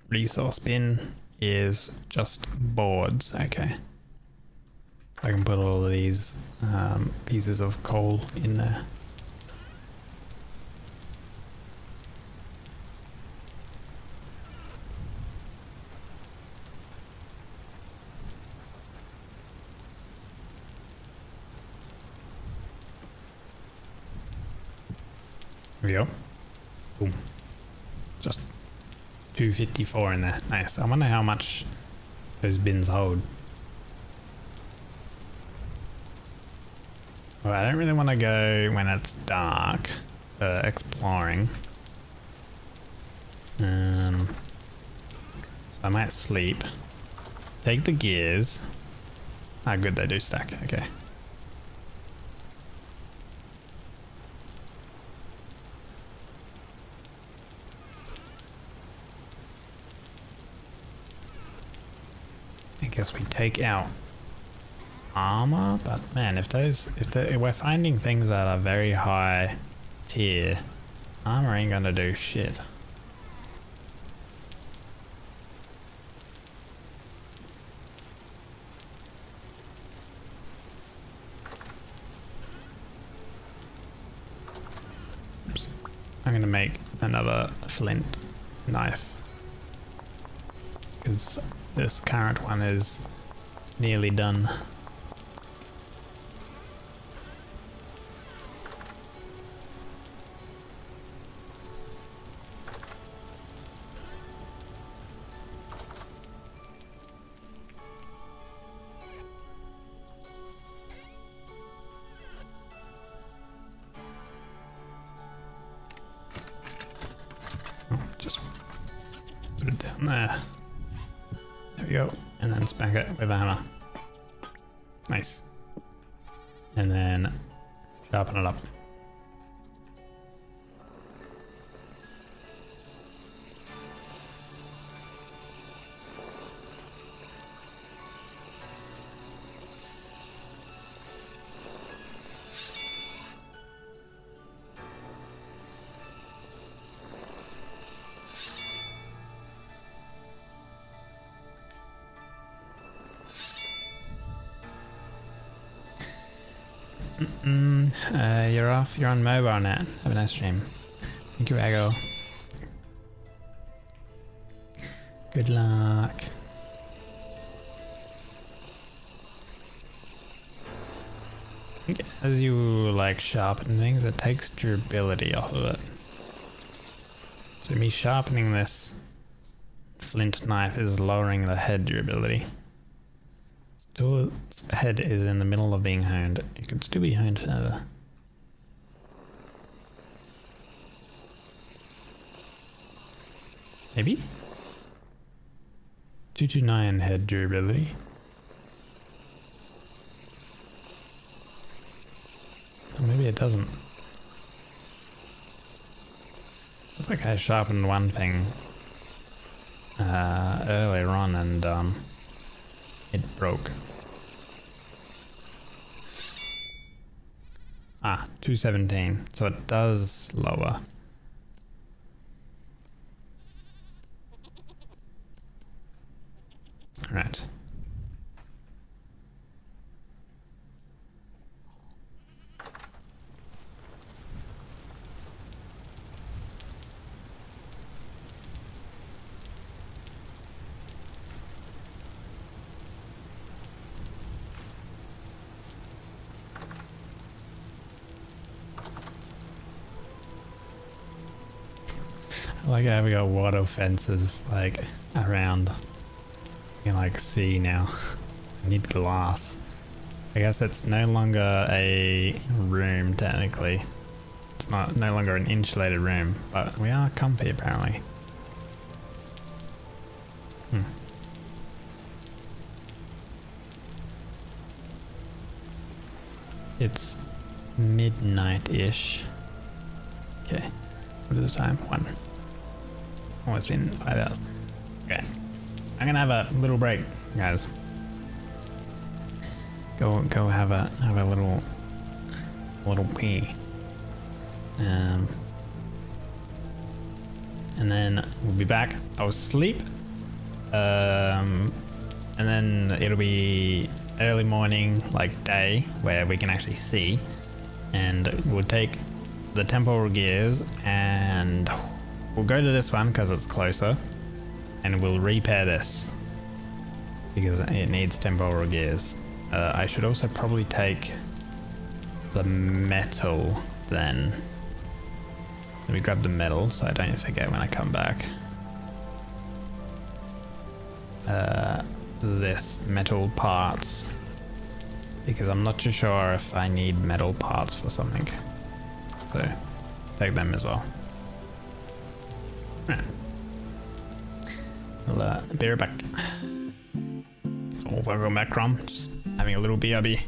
Resource bin is just boards. Okay. I can put all of these pieces of coal in there. There we go. Boom. Just 254 in there. Nice. I wonder how much those bins hold. Well, I don't really want to go when it's dark exploring. I might sleep. Take the gears. Ah, good, they do stack. Okay. I guess we take out armor, but man, if we're finding things that are very high tier, armor ain't gonna do shit. Oops. I'm gonna make another flint knife because this current one is nearly done. Just put it down there. There we go. And then spank it with a hammer. Nice. And then sharpen it up. You're off. You're on mobile net. Have a nice stream. Thank you, Ego. Good luck. I think as you like sharpen things, it takes durability off of it. So me sharpening this flint knife is lowering the head durability. Still, head is in the middle of being honed. It could still be honed further. Maybe? 229 head durability. Or maybe it doesn't. It's like I sharpened one thing earlier on and it broke. 217. So it does lower. Right. I like how we got water fences like around. You can like see now. I need glass. I guess it's no longer a room technically. It's no longer an insulated room, but we are comfy apparently. It's midnight-ish. Okay, what is the time? 1. Oh, it's been 5 hours. Okay, I'm gonna have a little break, guys. Go have a little pee. And then we'll be back. I'll sleep. And then it'll be early morning, like day, where we can actually see. And we'll take the temporal gears and we'll go to this one because it's closer. And we'll repair this because it needs temporal gears. I should also probably take the metal then. Let me grab the metal so I don't forget when I come back. This metal parts, because I'm not too sure if I need metal parts for something. So take them as well. Right. I'll be right back. Oh, welcome back, Crom. Just having a little BRB.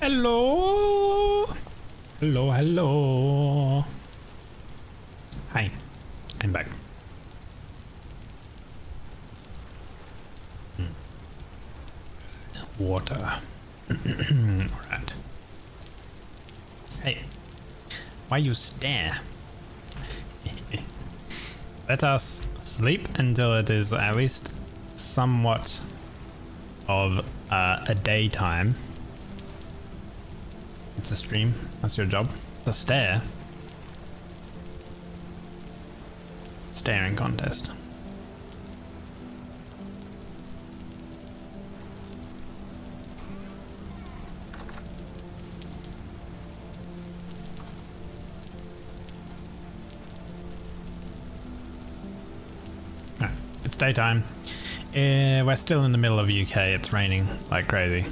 Hello. Hello, hello. Hi. I'm back. Water. Alright. Hey. Why you stare? Let us sleep until it is at least somewhat of a daytime. It's a stream. That's your job. The stare. Staring contest. It's daytime. We're still in the middle of UK. It's raining like crazy.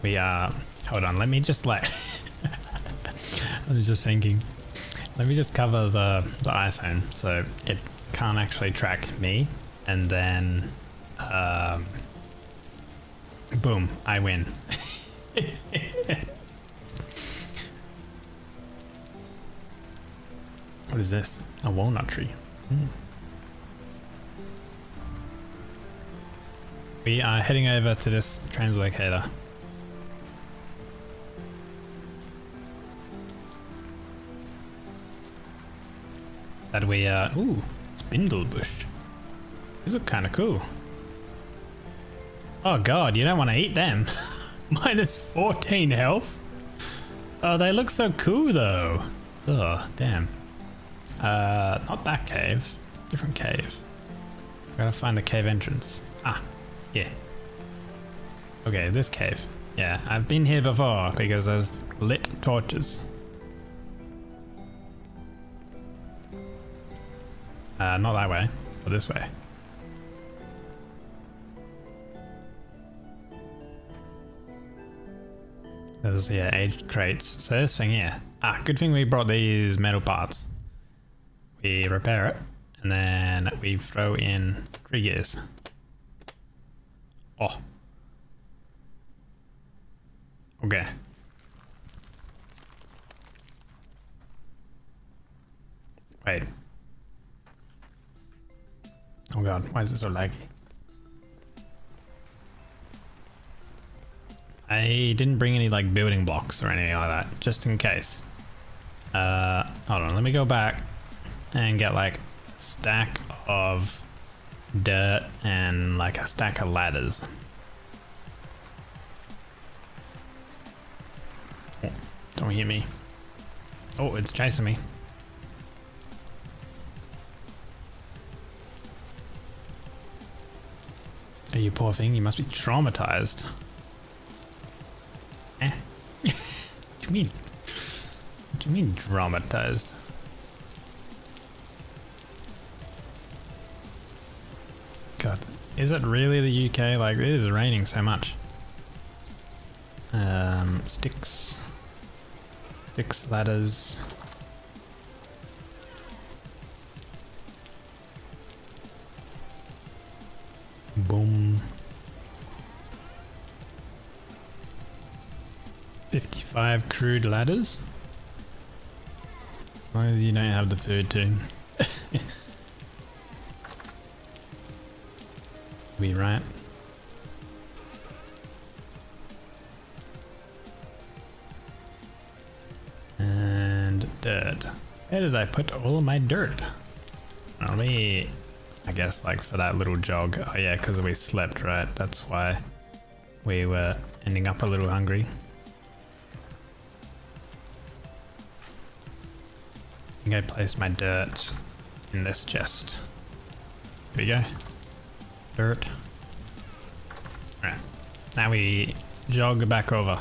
We are. Hold on. Let me just like. I was just thinking. Let me just cover the iPhone so it can't actually track me, and then boom, I win. What is this? A walnut tree. We are heading over to this translocator. That we ooh, spindlebush. These look kind of cool. Oh god, you don't want to eat them. Minus 14 health. Oh, they look so cool though. Oh, damn. Not that cave. Different cave. Gotta find the cave entrance. Ah, yeah. Okay, this cave. Yeah, I've been here before because there's lit torches. Not that way, but this way. Those, yeah, aged crates. So this thing here. Ah, good thing we brought these metal parts. We repair it, and then we throw in 3 gears. Oh. Okay. Wait. Oh god, why is it so laggy? I didn't bring any like building blocks or anything like that, just in case. Hold on, let me go back and get like a stack of dirt and like a stack of ladders. Oh, don't hit me. Oh, it's chasing me. Oh, you poor thing, you must be traumatized. Eh? What do you mean? What do you mean traumatized? God, is it really the UK? Like, it is raining so much. Sticks. Sticks, ladders. Boom. 55 crude ladders. As long as you don't have the food too. We right. And dirt. Where did I put all my dirt? Let me, I guess like for that little jog. Oh yeah, because we slept, right? That's why we were ending up a little hungry. I think I placed my dirt in this chest. Here we go. Dirt. Alright. Now we jog back over.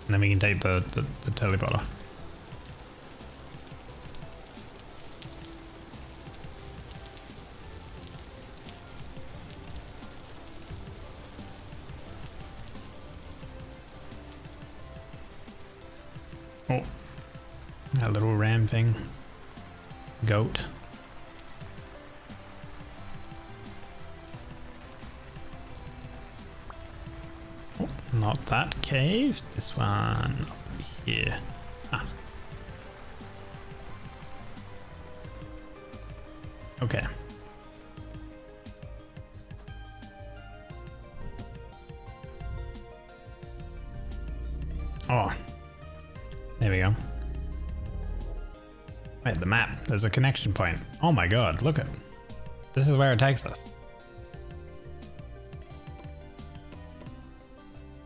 And then we can take the teleporter. Oh, that little ram thing. Goat. not that cave. This one up here. Ah. Okay. Oh, there we go. Wait, the map. There's a connection point. Oh my god, look at. This is where it takes us.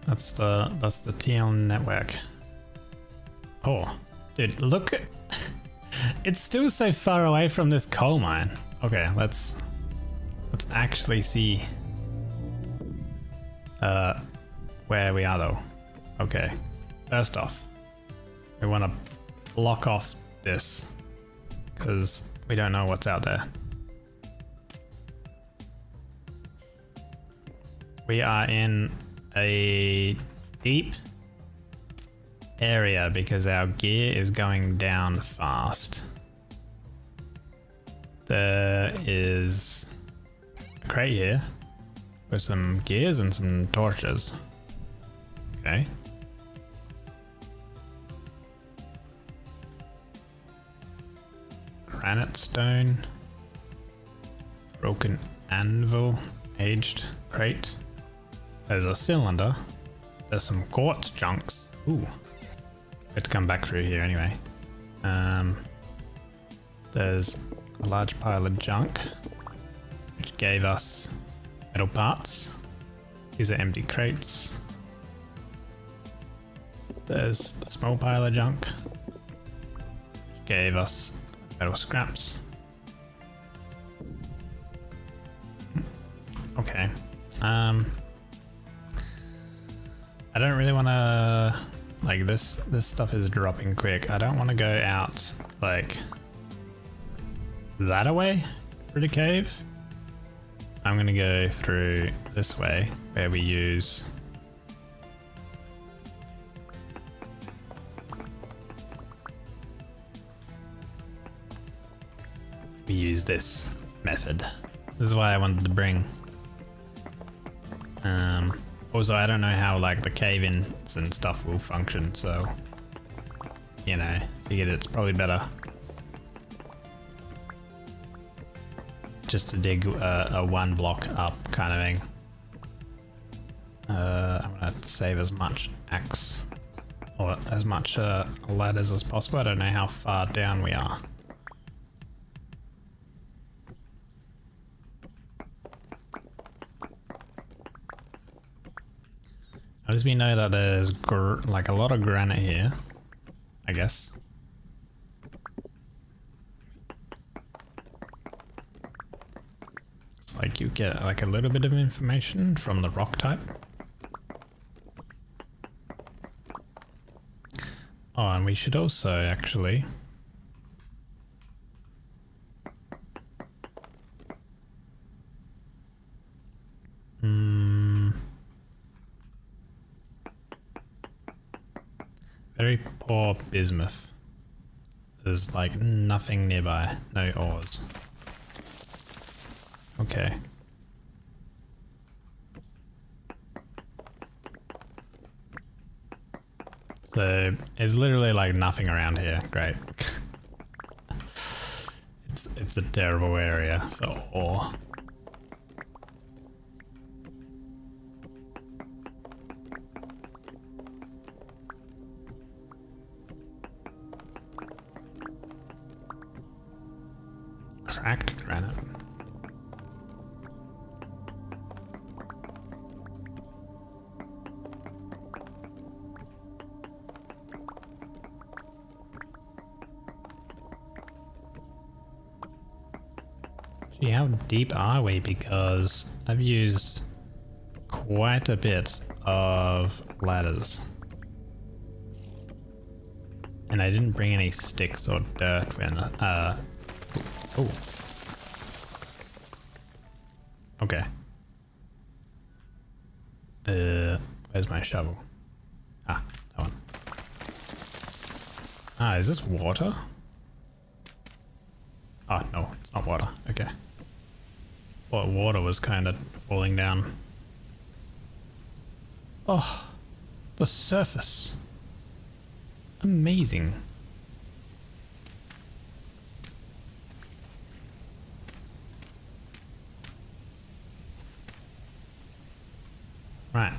That's the TL network. Oh, dude, look at. It's still so far away from this coal mine. Okay, let's actually see where we are though. Okay, first off, we want to block off this because we don't know what's out there. We are in a deep area because our gear is going down fast. There is a crate here with some gears and some torches. Okay. Granite stone. Broken anvil. Aged crate. There's a cylinder. There's some quartz chunks. Ooh. Let's come back through here anyway. There's a large pile of junk, which gave us metal parts. These are empty crates. There's a small pile of junk, which gave us metal scraps. Okay. I don't really want to, like, this stuff is dropping quick. I don't want to go out like that away through the cave. I'm gonna go through this way where we use this method. This is why I wanted to bring also I don't know how like the cave-ins and stuff will function, so you know, figured it's probably better just to dig a one block up kind of thing. I'm gonna save as much axe or as much ladders as possible. I don't know how far down we are. At least we know that there's like a lot of granite here, I guess. It's like you get like a little bit of information from the rock type. Oh, and we should also actually very poor bismuth. There's like nothing nearby, no ores. Okay. So it's literally like nothing around here. Great. It's a terrible area for ore. Cracked granite. Gee, how deep are we? Because I've used quite a bit of ladders. And I didn't bring any sticks or dirt when oh. Okay. Where's my shovel? Ah, that one. Ah, is this water? Oh, no, it's not water. Okay. Well, water was kind of falling down. Oh, The surface. Amazing. Right.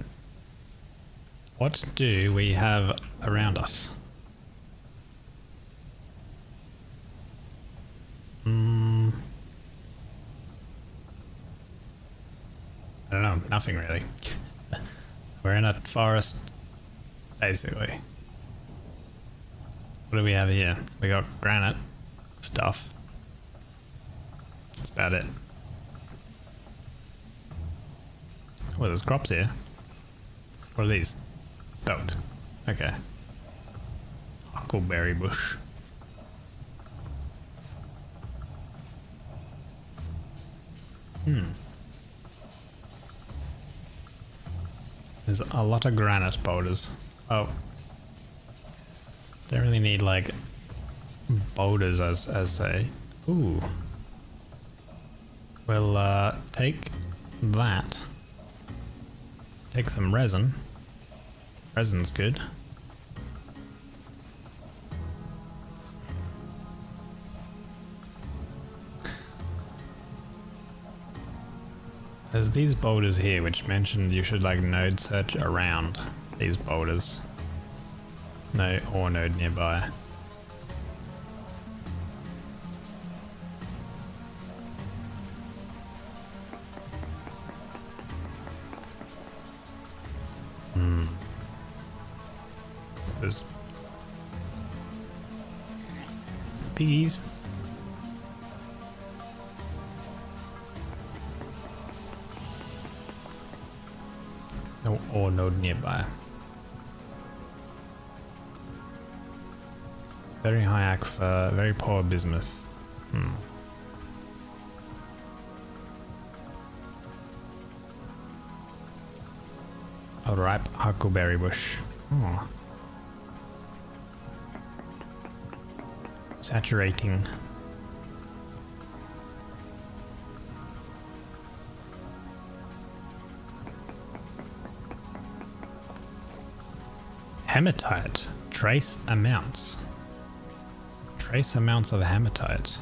What do we have around us? I don't know, nothing really. We're in a forest, basically. What do we have here? We got granite stuff. That's about it. Well, there's crops here. What are these? Stoked. Okay. Huckleberry bush. There's a lot of granite boulders. Oh. Don't really need like boulders as a... Ooh. We'll take that. Take some resin. Resin's good. There's these boulders here which mentioned you should like node search around these boulders. No ore node nearby. There's bees. No ore node nearby. Very high aquifer, very poor bismuth. A ripe huckleberry bush. Oh. Saturating. Hematite. Trace amounts. Trace amounts of hematite.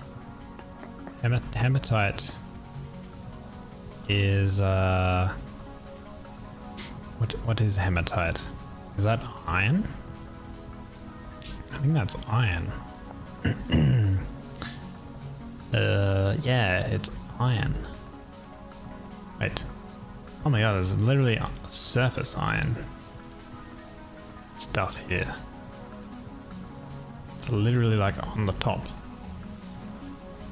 Hematite is what is hematite? Is that iron? I think that's iron. Yeah, it's iron. Wait. Oh my god, there's literally surface iron stuff here. It's literally like on the top.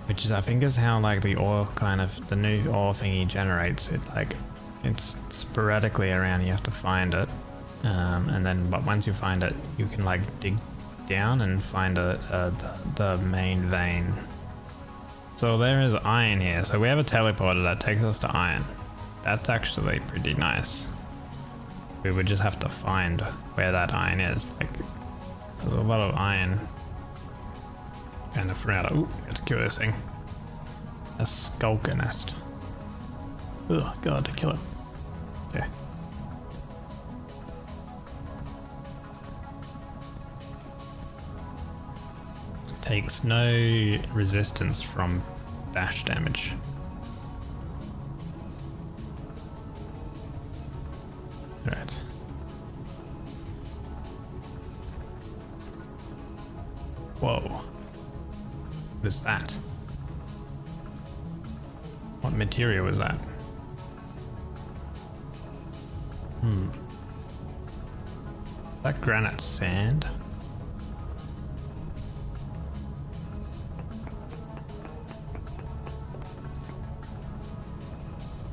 Which is, I think, is how like the ore kind of, the new ore thingy generates it. Like, it's sporadically around, you have to find it. And then, but once you find it, you can like dig down and find the main vein. So there is iron here. So we have a teleporter that takes us to iron. That's actually pretty nice. We would just have to find where that iron is. Like, there's a lot of iron kind of throughout. Ooh, we have to kill this thing. A skulker nest. Oh god, to kill it. Okay. Takes no resistance from dash damage. Right. Whoa. What is that? What material was that? Is that granite sand?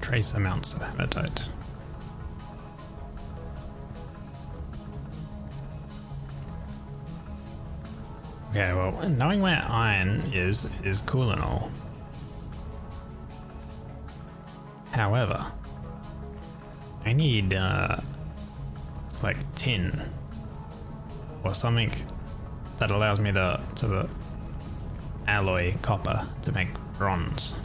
Trace amounts of hematite. Okay, well, knowing where iron is cool and all. However, I need like tin or something that allows me to alloy copper to make bronze.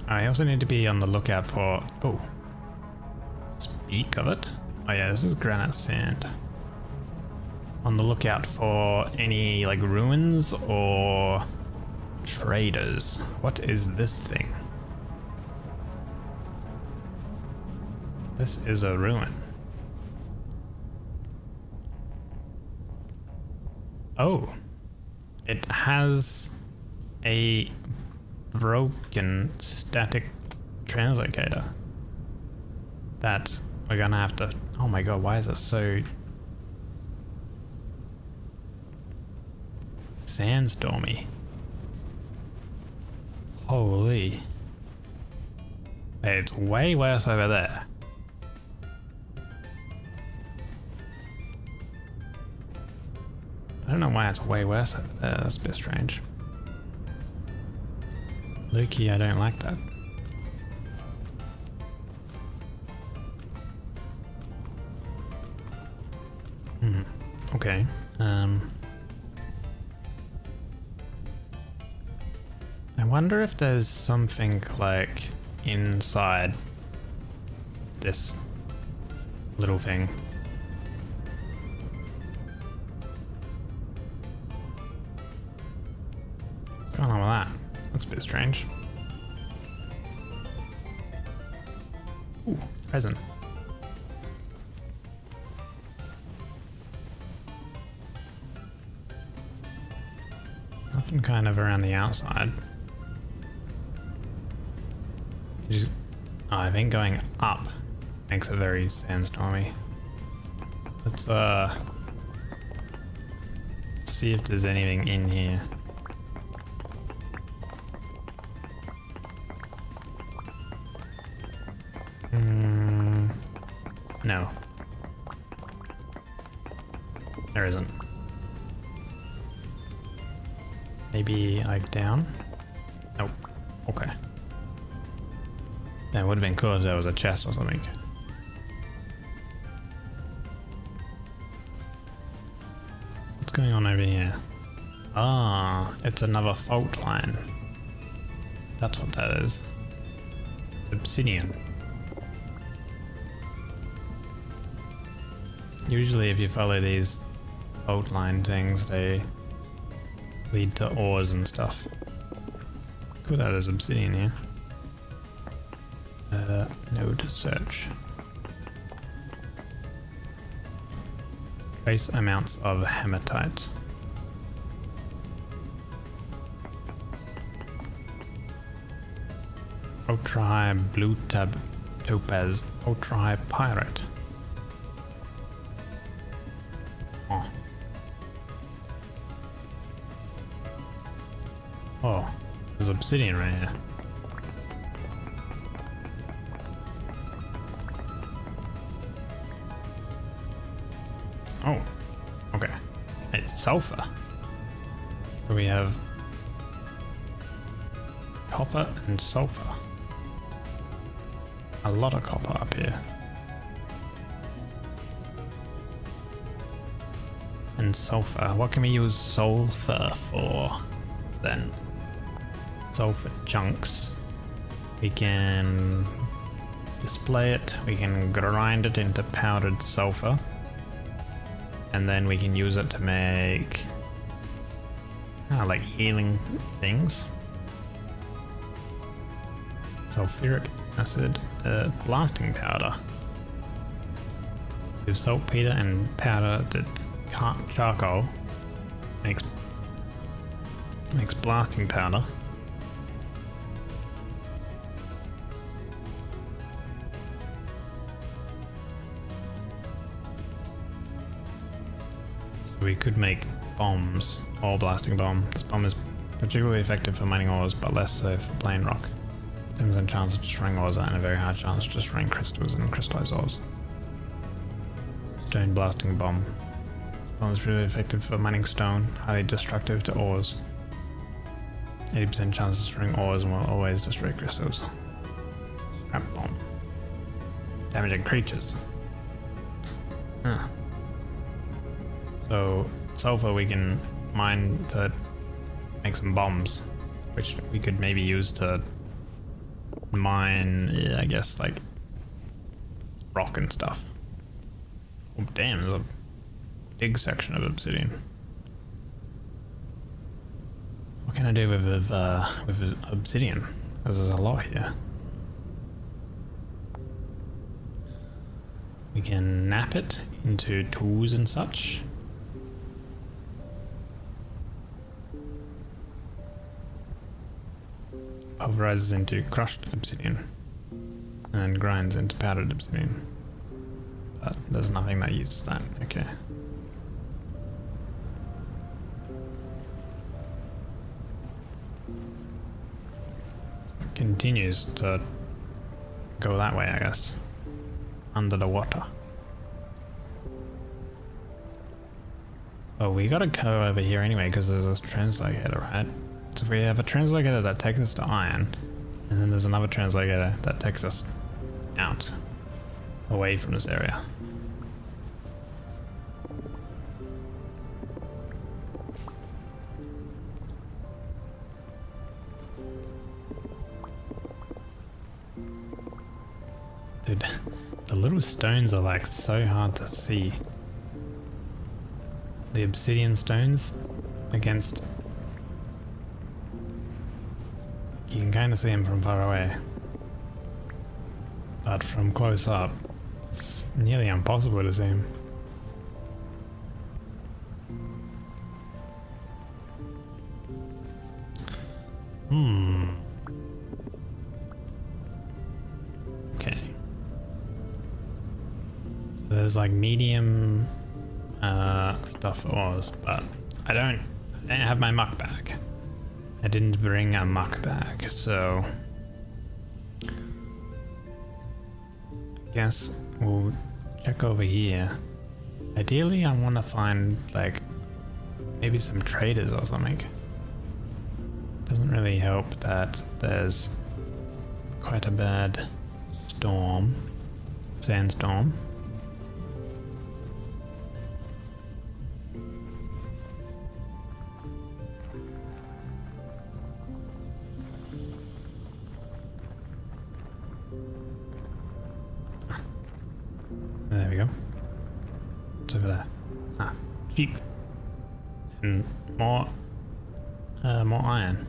I also need to be on the lookout for... Oh. Speak of it. Oh yeah, this is granite sand. On the lookout for any like ruins or traders. What is this thing? This is a ruin. Oh. It has a broken static translocator that we're gonna have to... Oh my god, why is it so sandstormy? Holy. It's way worse over there. I don't know why it's way worse over there. That's a bit strange. Lukey, I don't like that. Okay. I wonder if there's something like inside this little thing. What's going on with that? That's a bit strange. Ooh, present. Nothing kind of around the outside. Just, I think going up makes it very sandstormy. Let's see if there's anything in here. No. There isn't. Maybe like down? Nope. Okay. That would have been cool if there was a chest or something. What's going on over here? Ah, it's another fault line. That's what that is. Obsidian. Usually if you follow these fault line things, they lead to ores and stuff. Cool, that is obsidian here. Node search. Trace amounts of hematite. Ultra high blue topaz. Ultra high pirate. Oh. Oh, there's obsidian right here. Oh, okay. It's sulfur. So we have copper and sulfur. A lot of copper up here. And sulfur. What can we use sulfur for then? Sulfur chunks. We can display it. We can grind it into powdered sulfur. And then we can use it to make like healing things. Sulfuric acid, blasting powder. With saltpeter and powdered charcoal makes blasting powder. We could make bombs, or blasting bomb. This bomb is particularly effective for mining ores, but less so for plain rock. 10% chance of destroying ores and a very high chance of destroying crystals and crystallized ores. Stone blasting bomb. This bomb is really effective for mining stone, highly destructive to ores. 80% chance of destroying ores and will always destroy crystals. Scrap bomb. Damaging creatures. Huh. So sulfur we can mine to make some bombs, which we could maybe use to mine, yeah, I guess, like rock and stuff. Oh, damn, there's a big section of obsidian. What can I do with obsidian? Because there's a lot here. We can nap it into tools and such. Pulverizes into crushed obsidian and grinds into powdered obsidian. But there's nothing that uses that. Okay. Continues to go that way, I guess. Under the water. Oh, we gotta go over here anyway because there's this translocator, right? So if we have a translocator that takes us to iron, and then there's another translocator that takes us out, away from this area. Dude, the little stones are like so hard to see. The obsidian stones against... You can kind of see them from far away. But from close up, it's nearly impossible to see them. Okay. So there's like medium stuff ores, but I don't have my muck bag. I didn't bring a muck bag, so I guess we'll check over here. Ideally, I want to find like maybe some traders or something. Doesn't really help that there's quite a bad storm, sandstorm. There we go. What's over there? Ah, sheep. And more iron.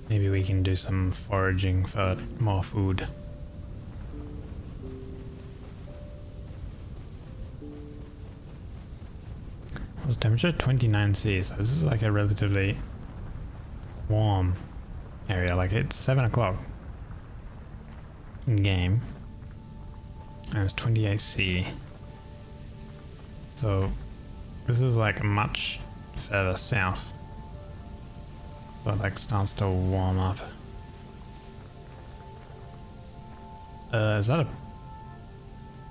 Maybe we can do some foraging for more food. What's temperature? 29°C, so this is like a relatively warm area. Like it's 7 o'clock in game and it's 28°C. So this is like much further south. So it like starts to warm up. Is that a...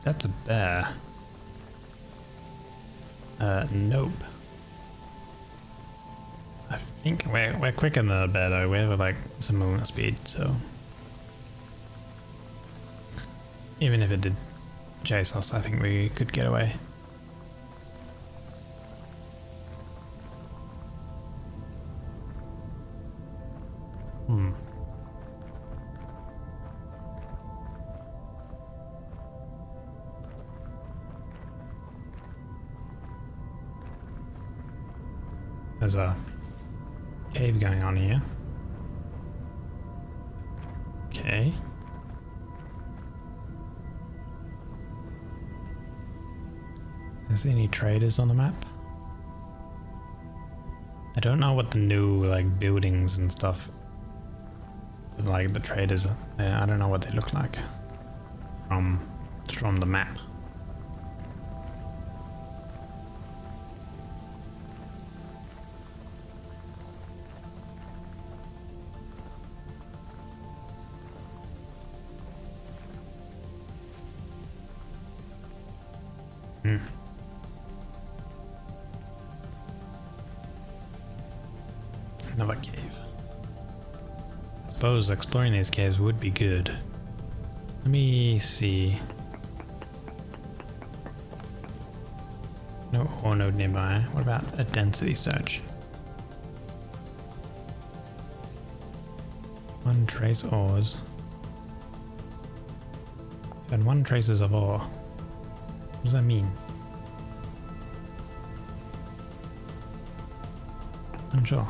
That's a bear. Nope. I think we're quicker than a bear though. We have like some movement speed, so even if it did chase us, I think we could get away. There's a cave going on here. Okay. Is any traders on the map? I don't know what the new like buildings and stuff, like the traders, I don't know what they look like from the map. Another cave. I suppose exploring these caves would be good. Let me see. No ore node nearby. What about a density search? 1 trace ores. And 1 traces of ore. What does that mean? Unsure.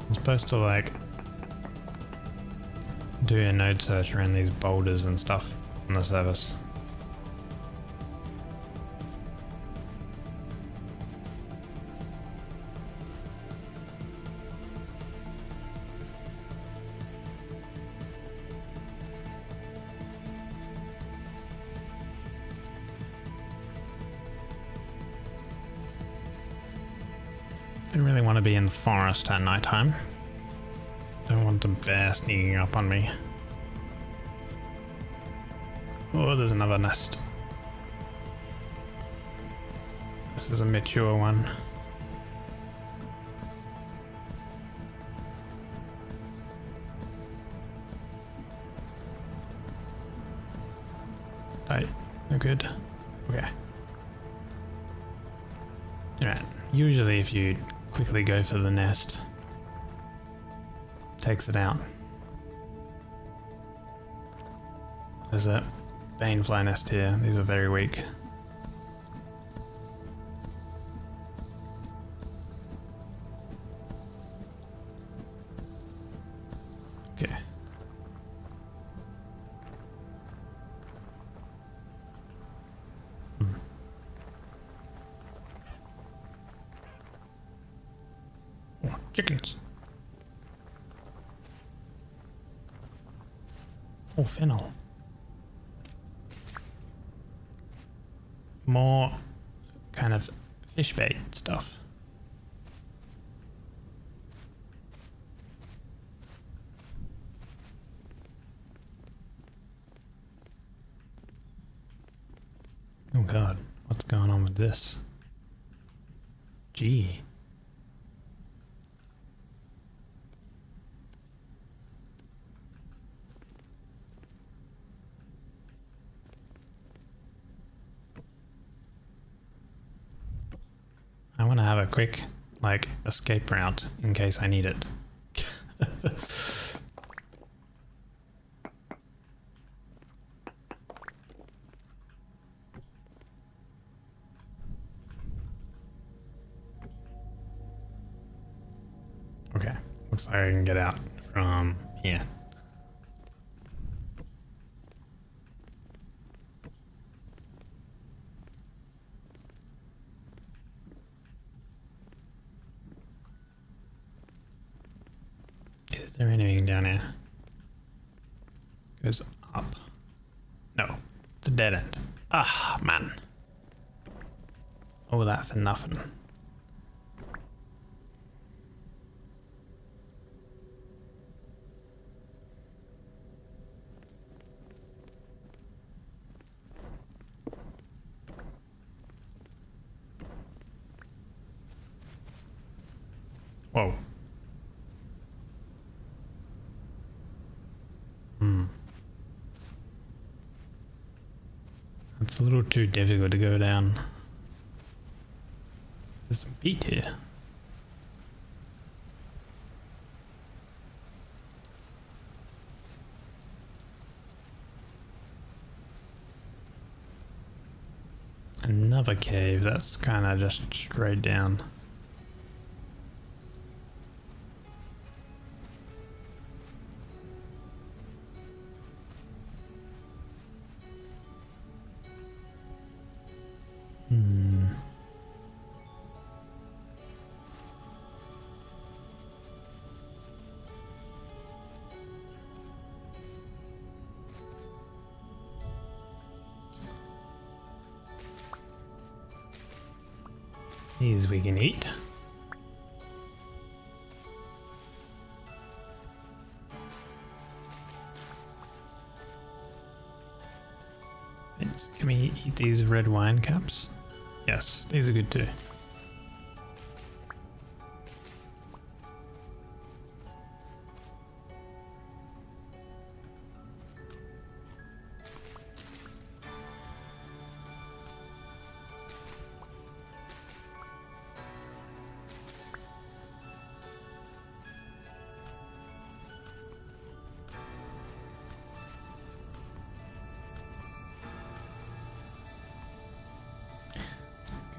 I'm supposed to like do a node search around these boulders and stuff on the surface. Don't really want to be in the forest at night time. Don't want the bear sneaking up on me. Oh, there's another nest. This is a mature one. Right, no good. Okay. Alright, usually if you quickly go for the nest, takes it out. There's a banefly nest here. These are very weak. Okay. Oh, chickens. Oh, fennel. More kind of fish bait stuff. Oh god, what's going on with this? Gee. I want to have a quick, like, escape route in case I need it. Okay, looks like I can get out from here. Is there anything down here? Goes up. No, it's a dead end. Ah, man. All that for nothing. Whoa. It's a little too difficult to go down. There's some peat here. Another cave that's kind of just straight down. These we can eat. Can we eat these red wine caps? Yes, these are good too.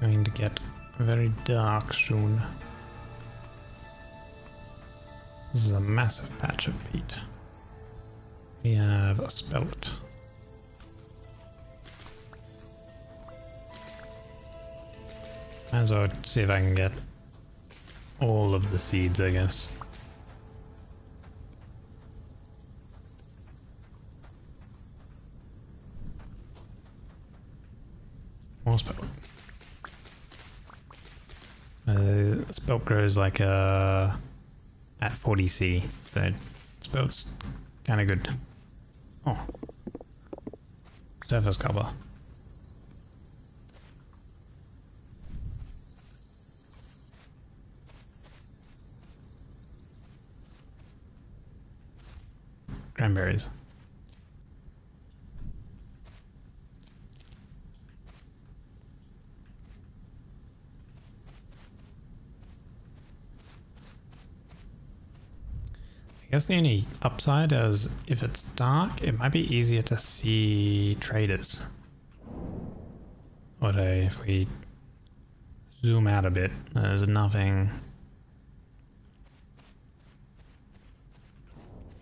Going to get very dark soon. This is a massive patch of peat. We have a spelt. Might as well see if I can get all of the seeds, I guess. More spelt. Spelt grows like at 40C, so spelt's kind of good. Oh, surface cover. Cranberries. I guess the only upside is if it's dark, it might be easier to see traders. Or if we zoom out a bit, there's nothing.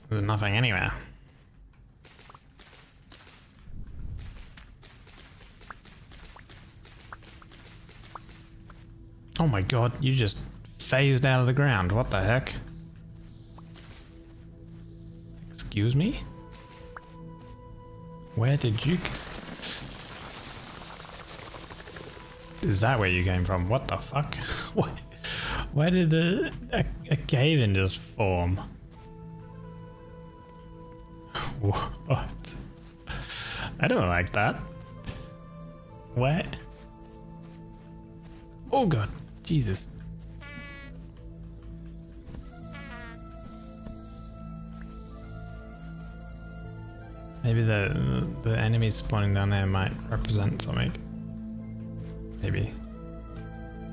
There's nothing anywhere. Oh my god, you just phased out of the ground. What the heck? Excuse me? Where did you... Is that where you came from? What the fuck? Why did a cave-in just form? What? I don't like that. What? Oh god, Jesus. Maybe the enemies spawning down there might represent something. Maybe.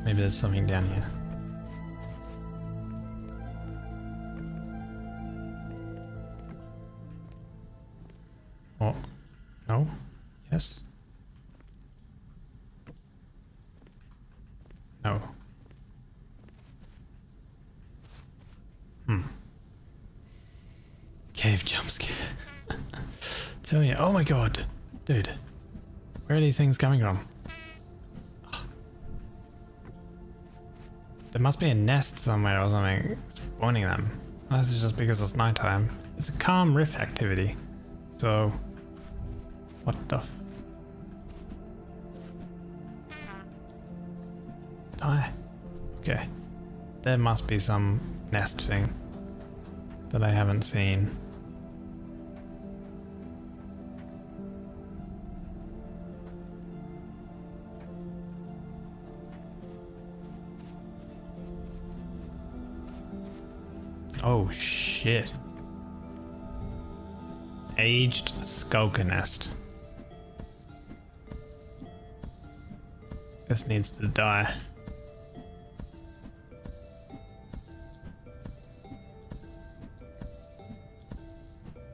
Maybe there's something down here. Oh. No? Yes? No. Cave jumpscare. Tell me, oh my god, dude, where are these things coming from? There must be a nest somewhere or something spawning them. This is just because it's nighttime. It's a calm rift activity. So, what the f... Die. Okay. There must be some nest thing that I haven't seen. Oh shit. Aged skulker nest. This needs to die.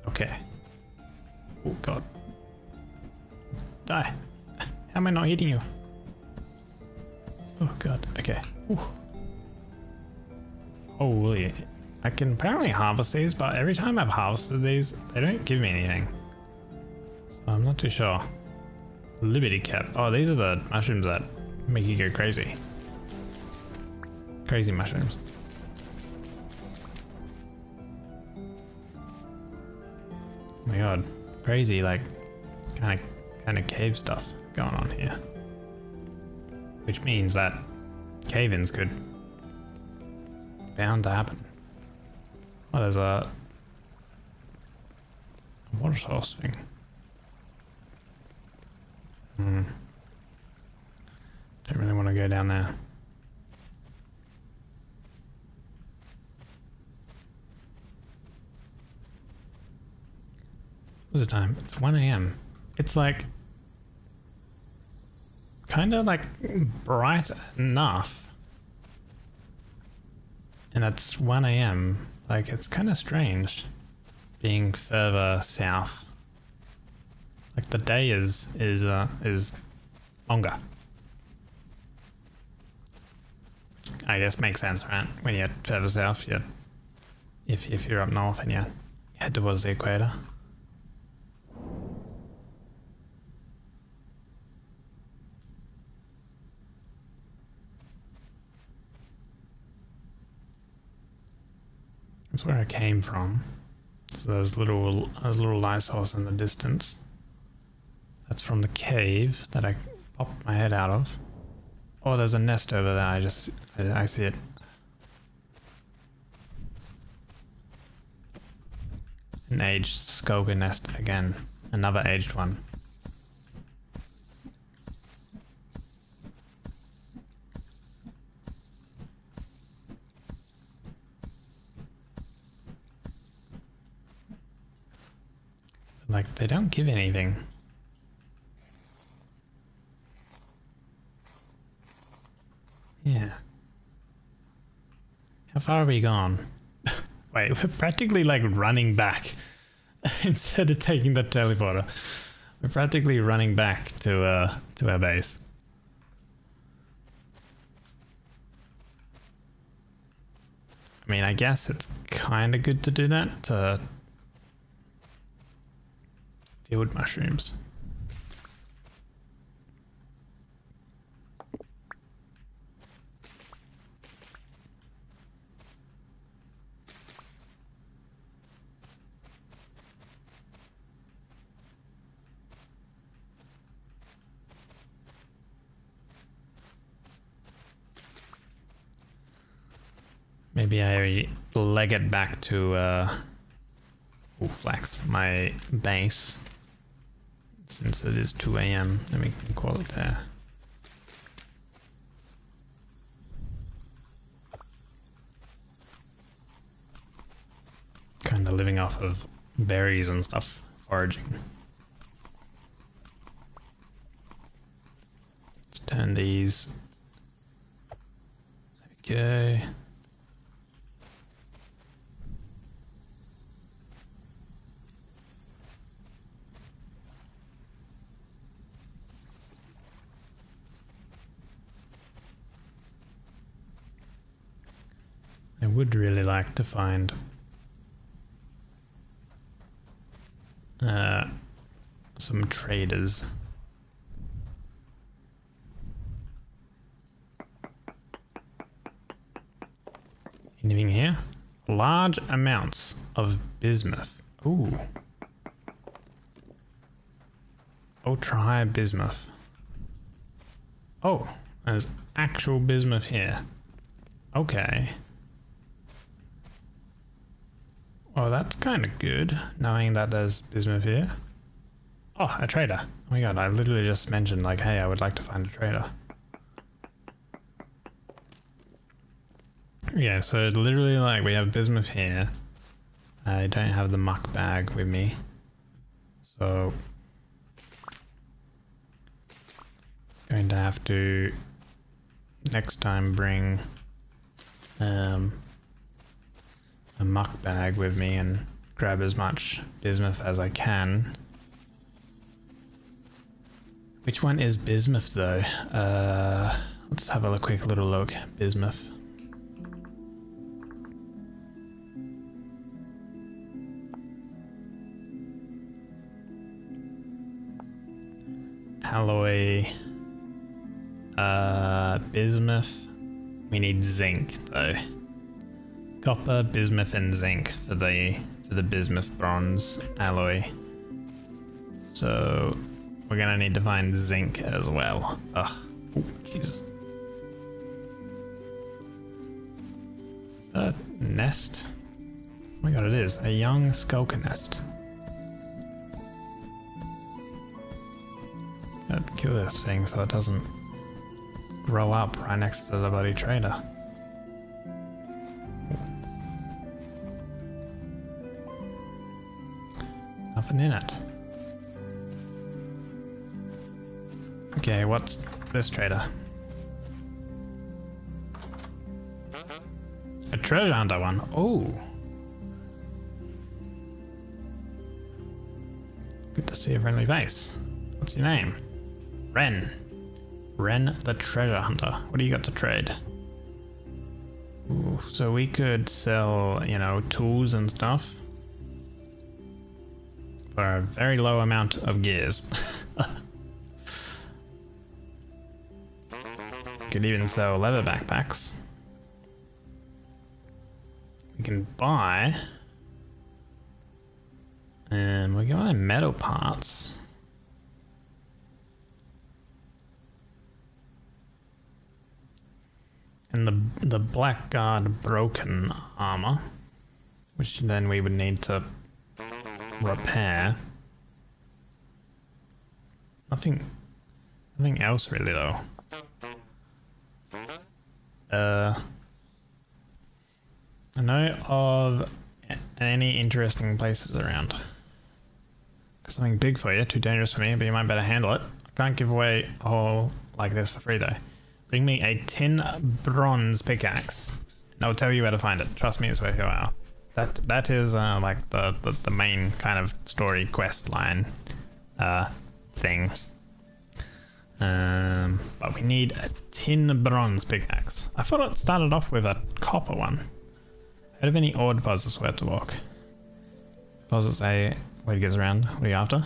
Okay. Oh god. Die. How am I not hitting you? Oh god. Okay. Ooh. Holy. I can apparently harvest these, but every time I've harvested these, they don't give me anything. So I'm not too sure. Liberty cap. Oh, these are the mushrooms that make you go crazy. Crazy mushrooms. Oh my god. Crazy, like, kind of cave stuff going on here. Which means that cave-ins could... bound to happen. Oh, there's a water source thing. Don't really want to go down there. What's the time? It's 1 a.m. It's like kind of like bright enough. And it's 1 a.m. Like it's kind of strange being further south. Like the day is longer. I guess makes sense, right? When you're further south, if you're up north and you head towards the equator. That's where I came from. So there's little light source in the distance. That's from the cave that I popped my head out of. Oh, there's a nest over there. I see it. An aged 𝒟𝑒𝓃 nest again. Another aged one. Like, they don't give anything. Yeah. How far have we gone? Wait, we're practically like running back instead of taking the teleporter. We're practically running back to our base. I mean, I guess it's kind of good to do that to field mushrooms. Maybe I leg it back to flax, my base, since it is 2 a.m. Then we can call it there. Kind of living off of berries and stuff, foraging. Let's turn these. There we go. I would really like to find some traders. Anything here? Large amounts of bismuth. Ooh. Ultra high bismuth. Oh, there's actual bismuth here. Okay. Well, that's kind of good, knowing that there's bismuth here. Oh, a trader. Oh my god, I literally just mentioned, like, hey, I would like to find a trader. Yeah, so literally, like, we have bismuth here. I don't have the muck bag with me. So, going to have to, next time, bring a muck bag with me and grab as much bismuth as I can. Which one is bismuth though? Let's have a quick little look. Bismuth. Alloy. Bismuth. We need zinc though. Copper, bismuth, and zinc for the bismuth bronze alloy. So we're gonna need to find zinc as well. Ugh. Oh, Jesus. Is that a nest? Oh my god, it is. A young 𝒟𝑒𝓃 nest. Gotta kill this thing so it doesn't grow up right next to the bloody trader. Nothing in it. Okay, what's this trader? A treasure hunter one. Oh. Good to see a friendly face. What's your name? Ren. Ren the treasure hunter. What do you got to trade? Ooh, so we could sell, you know, tools and stuff for a very low amount of gears. Could even sell leather backpacks. We can buy, and we're going metal parts. And the blackguard broken armor, which then we would need to repair. Nothing else really though. I know of any interesting places around. Got something big for you, too dangerous for me, but you might better handle it. I can't give away a hole like this for free though. Bring me a tin bronze pickaxe, and I'll tell you where to find it. Trust me, it's worth your while. That is like the main kind of story quest line thing. But we need a tin bronze pickaxe. I thought it started off with a copper one. Heard of any ore deposits where to walk? Deposits a way to get around. What are you after?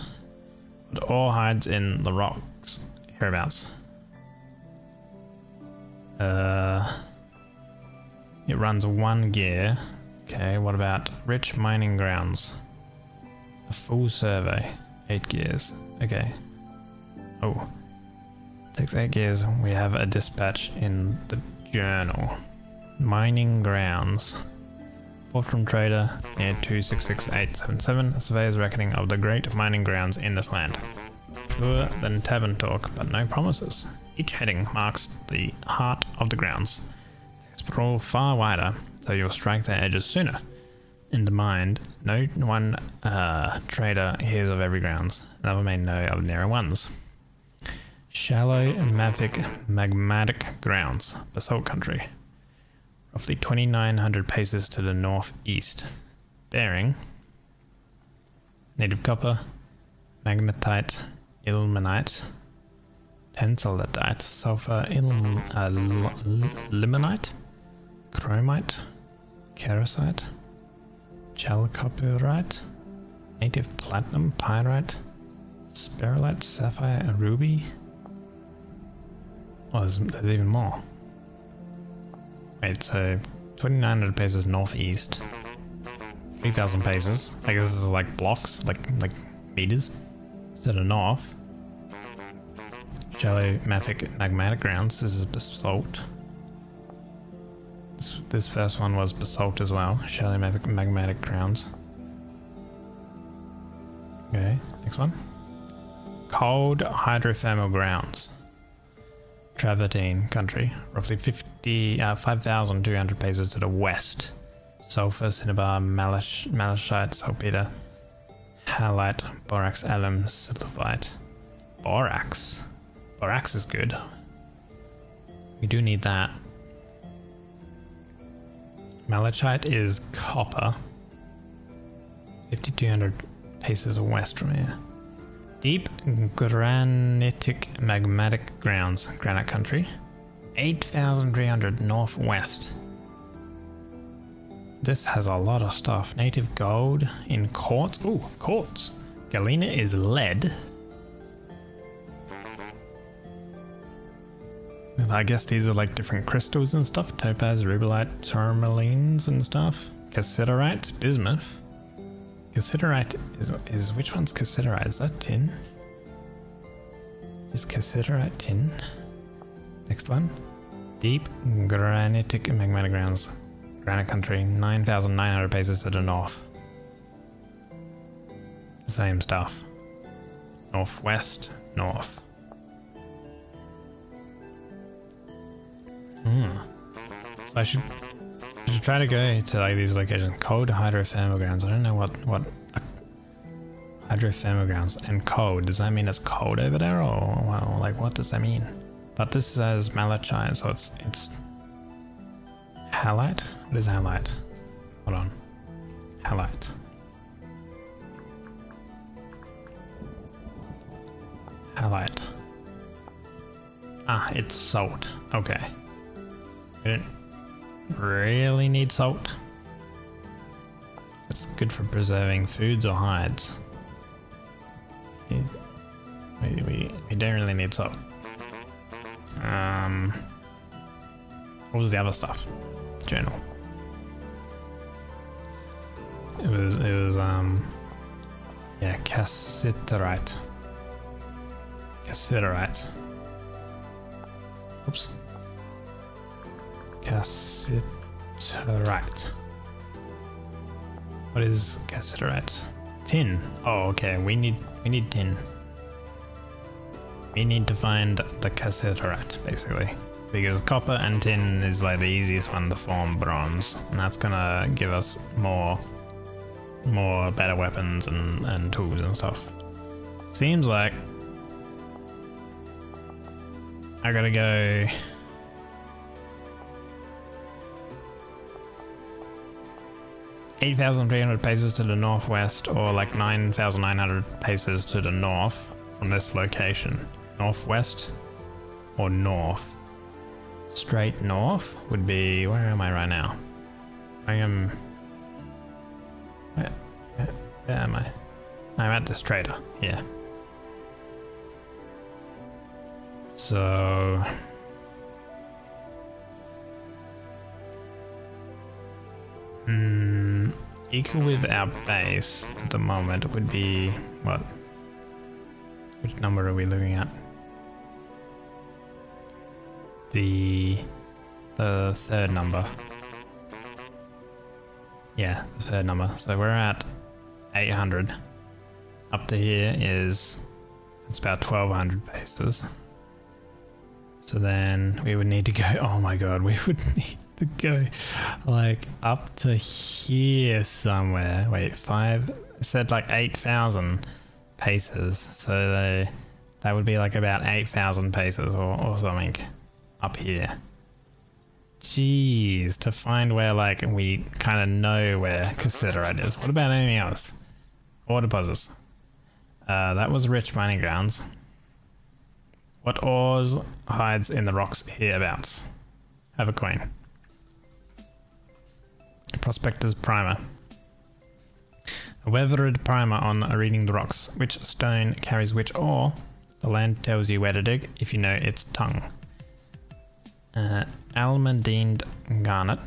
But ore hides in the rocks hereabouts. It runs 1 gear. Okay, what about rich mining grounds? A full survey, 8 gears. Okay. Oh. Takes 8 gears. We have a dispatch in the journal. Mining grounds. Report from trader near 266877. A surveyor's reckoning of the great mining grounds in this land. Truer than tavern talk, but no promises. Each heading marks the heart of the grounds. They sprawl far wider, so you'll strike their edges sooner. In the mind, no one trader hears of every grounds. Another may know of nearer ones. Shallow, mafic, magmatic grounds, basalt country. Roughly 2,900 paces to the northeast. Bearing native copper, magnetite, ilmenite, tenselladite, sulfur, limonite, chromite, kerosite, chalcopyrite, native platinum, pyrite, sperolite, sapphire, ruby. Oh, there's even more. Wait, so 2,900 paces northeast, 3,000 paces. I guess this is like blocks, like meters. To the north, shallow mafic magmatic grounds. This is basalt. This first one was basalt as well. Shallow mafic magmatic grounds. Okay, next one. Cold hydrothermal grounds. Travertine country, roughly 5,200 paces to the west. Sulfur, cinnabar, malachite, saltpeter, halite, borax, alum, silvite. Borax. Borax is good. We do need that. Malachite is copper. 5,200 paces west from here. Deep granitic magmatic grounds, granite country. 8,300 northwest. This has a lot of stuff. Native gold in quartz. Ooh, quartz. Galena is lead. And I guess these are like different crystals and stuff. Topaz, rubellite, tourmalines and stuff. Cassiterite, bismuth. Cassiterite is which one's cassiterite? Is that tin? Is cassiterite tin? Next one. Deep granitic magmatic grounds. Granite country, 9,900 paces to the north. The same stuff. Northwest, north. I should try to go to like these locations. Cold hydrothermal grounds. I don't know what hydrothermal grounds and cold. Does that mean it's cold over there, or well, like what does that mean? But this says malachite, so it's halite. What is halite? Hold on, halite. Halite. Ah, it's salt. Okay. We don't really need salt. It's good for preserving foods or hides. We don't really need salt. What was the other stuff? Journal. It was yeah, cassiterite. Cassiterite. Oops. Cassiterite. What is cassiterite? Tin. Oh, okay. We need tin. We need to find the cassiterite, basically, because copper and tin is like the easiest one to form bronze, and that's gonna give us more better weapons and tools and stuff. Seems like I gotta go. $8,300 paces to the northwest, or like 9,900 paces to the north from this location. Northwest or north? Straight north would be. Where am I right now? I am. Where am I? I'm at this trader. Yeah. So. Equal with our base at the moment would be what? Which number are we looking at? The third number. Yeah, the third number. So we're at 800. Up to here is it's about 1,200 paces. So then we would need to go. Oh my god, we would need to go like up to here somewhere. Wait, it said like 8,000 paces, so that would be like about 8,000 paces or something up here. Jeez, to find where like we kind of know where cassiterite is. What about anything else? Ore deposits. That was rich mining grounds. What ores hides in the rocks hereabouts? Have a coin. Prospector's primer. A weathered primer on reading the rocks. Which stone carries which ore? The land tells you where to dig if you know its tongue. Almandine garnet.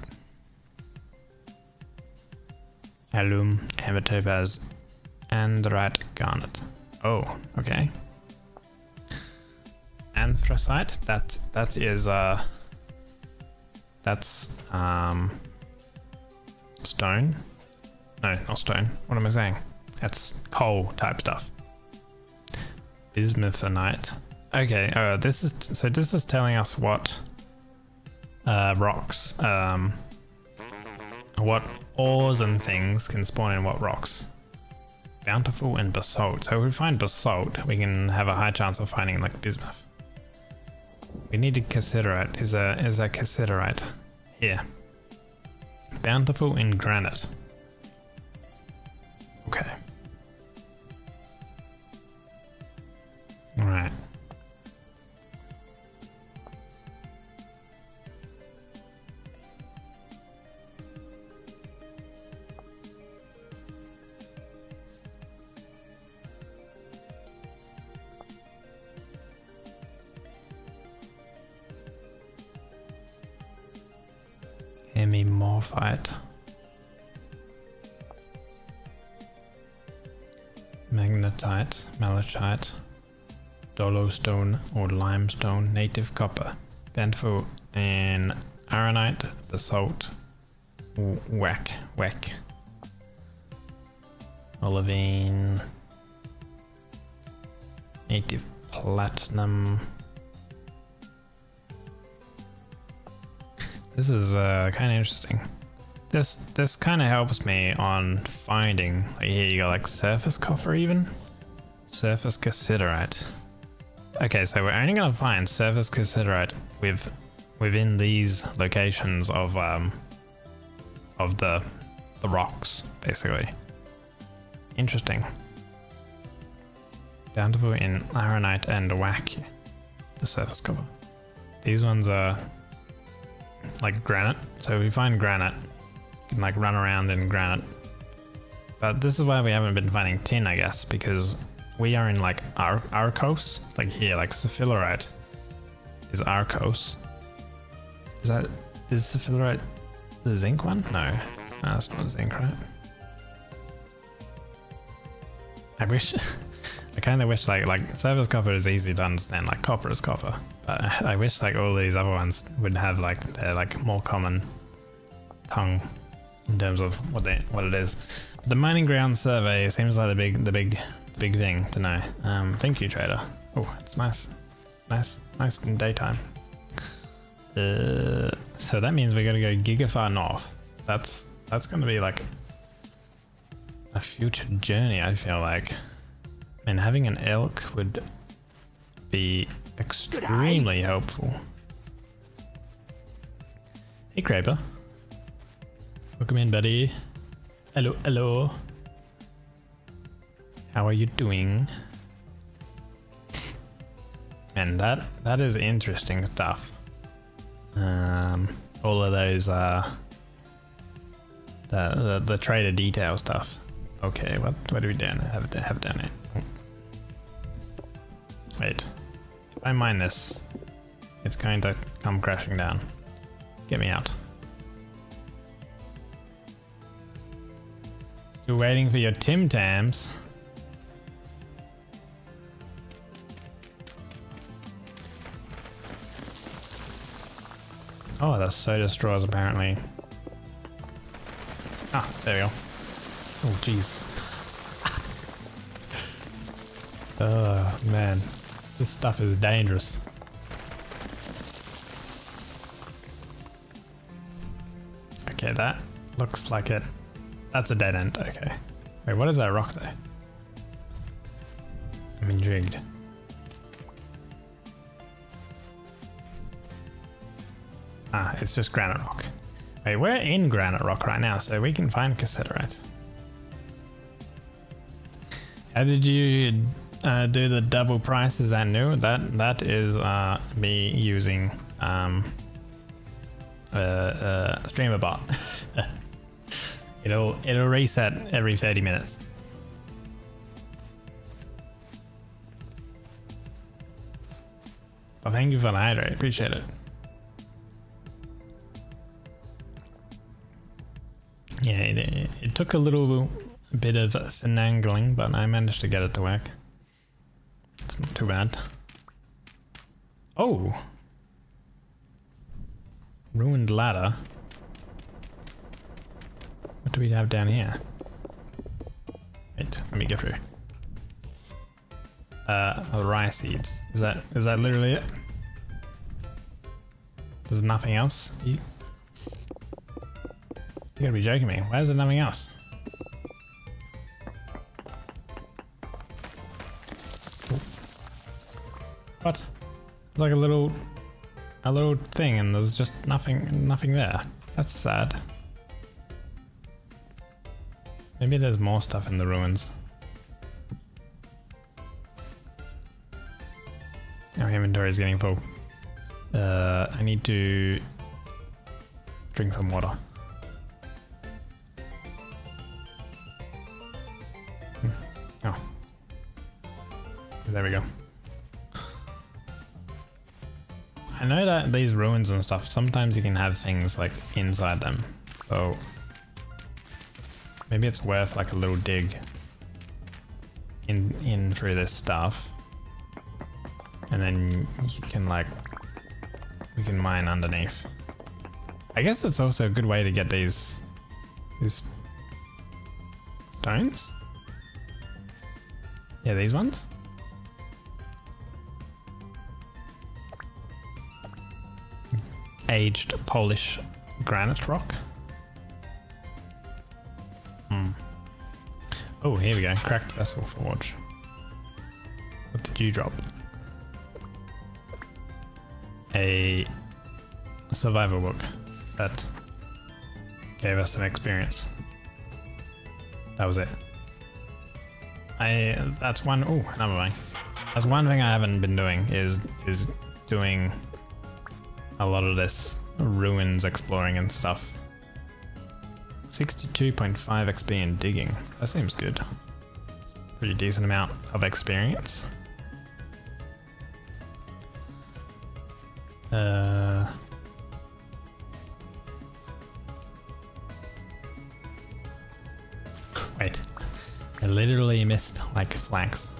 Alum, amber topaz, andrite garnet. Oh, okay. Anthracite. That is that's stone. No, not stone. What am I saying? That's coal type stuff. Bismuthinite. Okay. This is telling us what rocks, what ores and things can spawn in what rocks. Bountiful and basalt. So if we find basalt, we can have a high chance of finding like bismuth. We need a cassiterite. Is a cassiterite here? Bountiful in granite. Okay. All right. Hemimorphite. Magnetite, malachite, dolostone or limestone, native copper, bountiful in ironite, basalt, whack, olivine, native platinum, This is kind of interesting. This kind of helps me on finding, like here you got like surface copper even. Surface cassiterite. Okay, so we're only gonna find surface cassiterite within these locations of the rocks, basically. Interesting. Bountiful in ironite and whack. The surface copper. These ones are like granite. So if we find granite, you can like run around in granite. But this is why we haven't been finding tin, I guess, because we are in like Arkos, like here, like sapphirite is Arkos. Is sapphirite the zinc one? No, that's not zinc, right? I wish, I kind of wish like surface copper is easy to understand, like copper is copper. But I wish like all these other ones would have like their like more common tongue in terms of what it is. The mining ground survey seems like the big thing to know. Thank you, trader. Oh, it's nice in daytime. So that means we gotta go gigafar north. That's gonna be like a future journey, I feel like. And having an elk would be extremely helpful. Hey, Kraber. Welcome in, buddy. Hello. How are you doing? And that is interesting stuff. All of those the trader detail stuff. Okay, what do we down? Have it down here. Wait, if I mine this, it's going to come crashing down. Get me out. Still waiting for your Tim Tams. Oh, that's soda straws apparently. Ah, there we go. Oh, jeez. Oh, man. This stuff is dangerous. Okay, that looks like it. That's a dead end, okay. Wait, what is that rock though? I'm intrigued. Ah, it's just granite rock. Wait, we're in granite rock right now, so we can find cassiterite. How did you do the double price? Is that new? That is me using streamer bot. It'll reset every 30 minutes. Well, thank you for the hydrate. Appreciate it. Yeah, it took a little bit of finagling, but I managed to get it to work. It's not too bad. Oh! Ruined ladder. What do we have down here? Wait, let me get through. Rye seeds. Is that literally it? There's nothing else? You gotta be joking me. Why is there nothing else? What? It's like a little thing, and there's just nothing there. That's sad. Maybe there's more stuff in the ruins. Our inventory is getting full. I need to drink some water. Oh. There we go. I know that these ruins and stuff, sometimes you can have things like inside them. So maybe it's worth like a little dig in through this stuff. And then you can we can mine underneath. I guess it's also a good way to get these stones. Yeah, these ones. aged Polish granite rock. Oh, here we go. Cracked vessel forge. What did you drop? A survival book that gave us some experience. That was it. That's one. Oh, another thing. That's one thing I haven't been doing is doing a lot of this ruins exploring and stuff. 62.5 XP in digging. That seems good. Pretty decent amount of experience. Wait. I literally missed like flanks.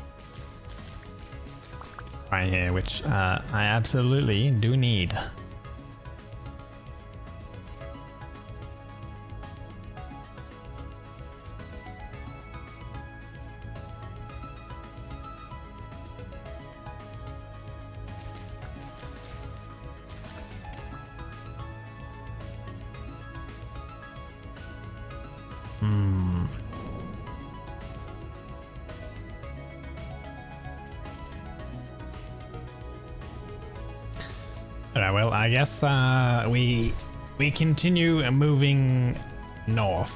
Right here, which I absolutely do need. Alright, well, I guess we continue moving north.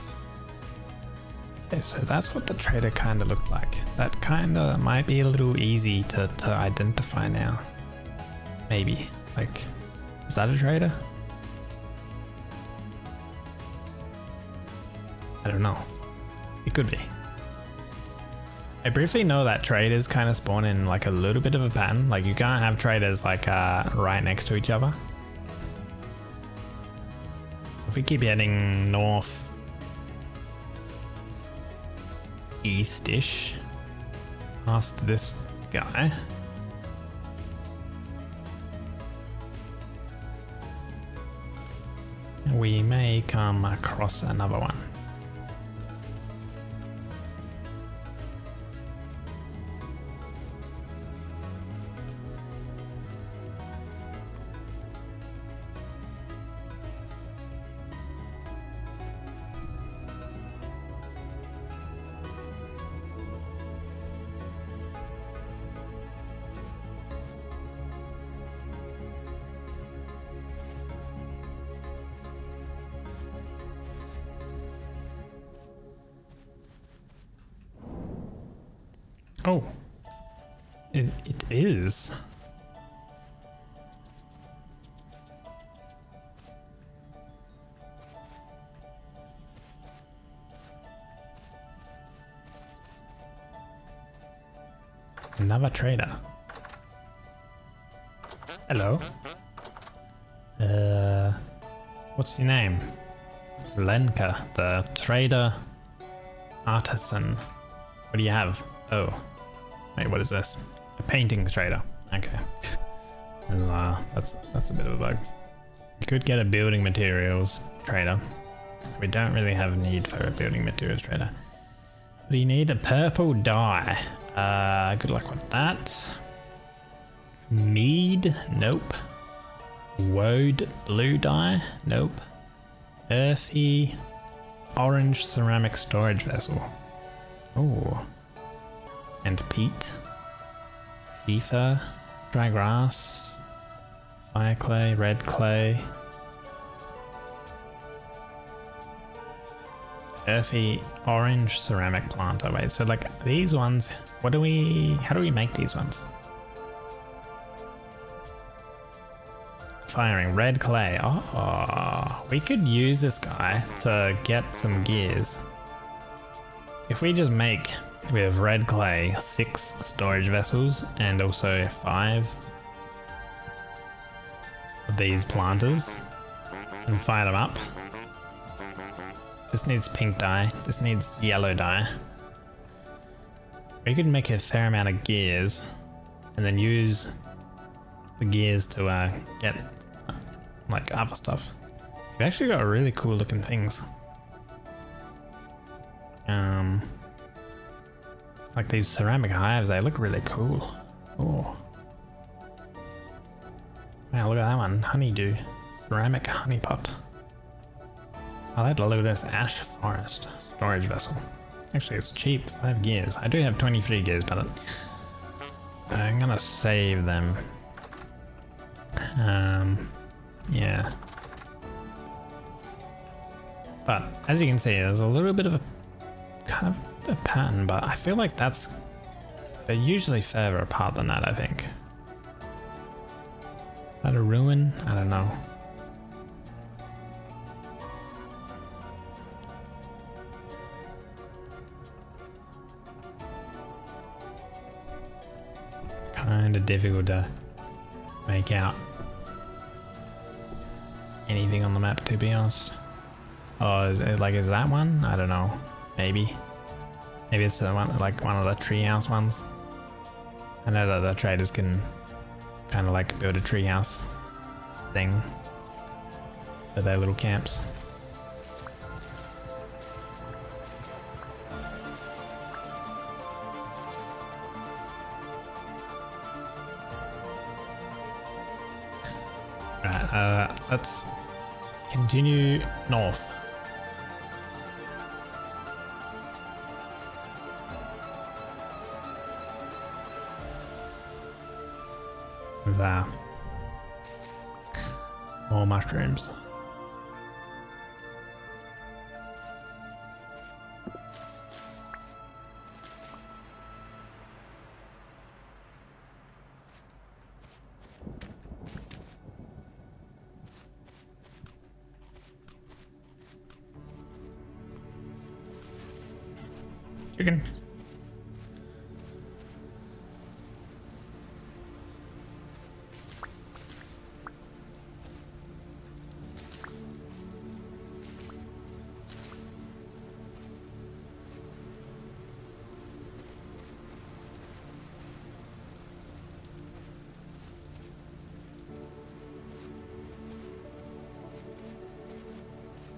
Okay, so that's what the trader kind of looked like. That kind of might be a little easy to identify now. Maybe. Like, is that a trader? I don't know. It could be. I briefly know that traders kind of spawn in like a little bit of a pattern. Like you can't have traders like right next to each other. If we keep heading north east-ish past this guy, we may come across another one. Oh, it is. Another trader. Hello. What's your name? Lenka, the trader artisan. What do you have? Oh. Wait, what is this? A paintings trader. Okay. That's a bit of a bug. We could get a building materials trader. We don't really have a need for a building materials trader. What do you need? A purple dye. Good luck with that. Mead? Nope. Woad blue dye? Nope. Earthy orange ceramic storage vessel. Oh. And peat, ether, dry grass, fire clay, red clay, earthy orange ceramic planter. Wait, so like these ones, how do we make these ones? Firing red clay. Oh, we could use this guy to get some gears. If we just make with red clay 6 storage vessels and also 5 of these planters and fire them up. This needs pink dye, this needs yellow dye. We could make a fair amount of gears and then use the gears to get like other stuff. We actually got really cool looking things. Like these ceramic hives, they look really cool. Oh. Wow, look at that one. Honeydew. Ceramic honeypot. I like to look at this ash forest storage vessel. Actually, it's cheap, 5 gears. I do have 23 gears, but I'm gonna save them. Yeah. But as you can see, there's a little bit of a kind of a pattern, but I feel like they're usually further apart than that, I think. Is that a ruin? I don't know. Kind of difficult to make out anything on the map, to be honest. Oh, is that one? I don't know. Maybe it's the one, like one of the treehouse ones. I know that the traders can kind of like build a treehouse thing for their little camps. Right, let's continue north. With more mushrooms. Chicken.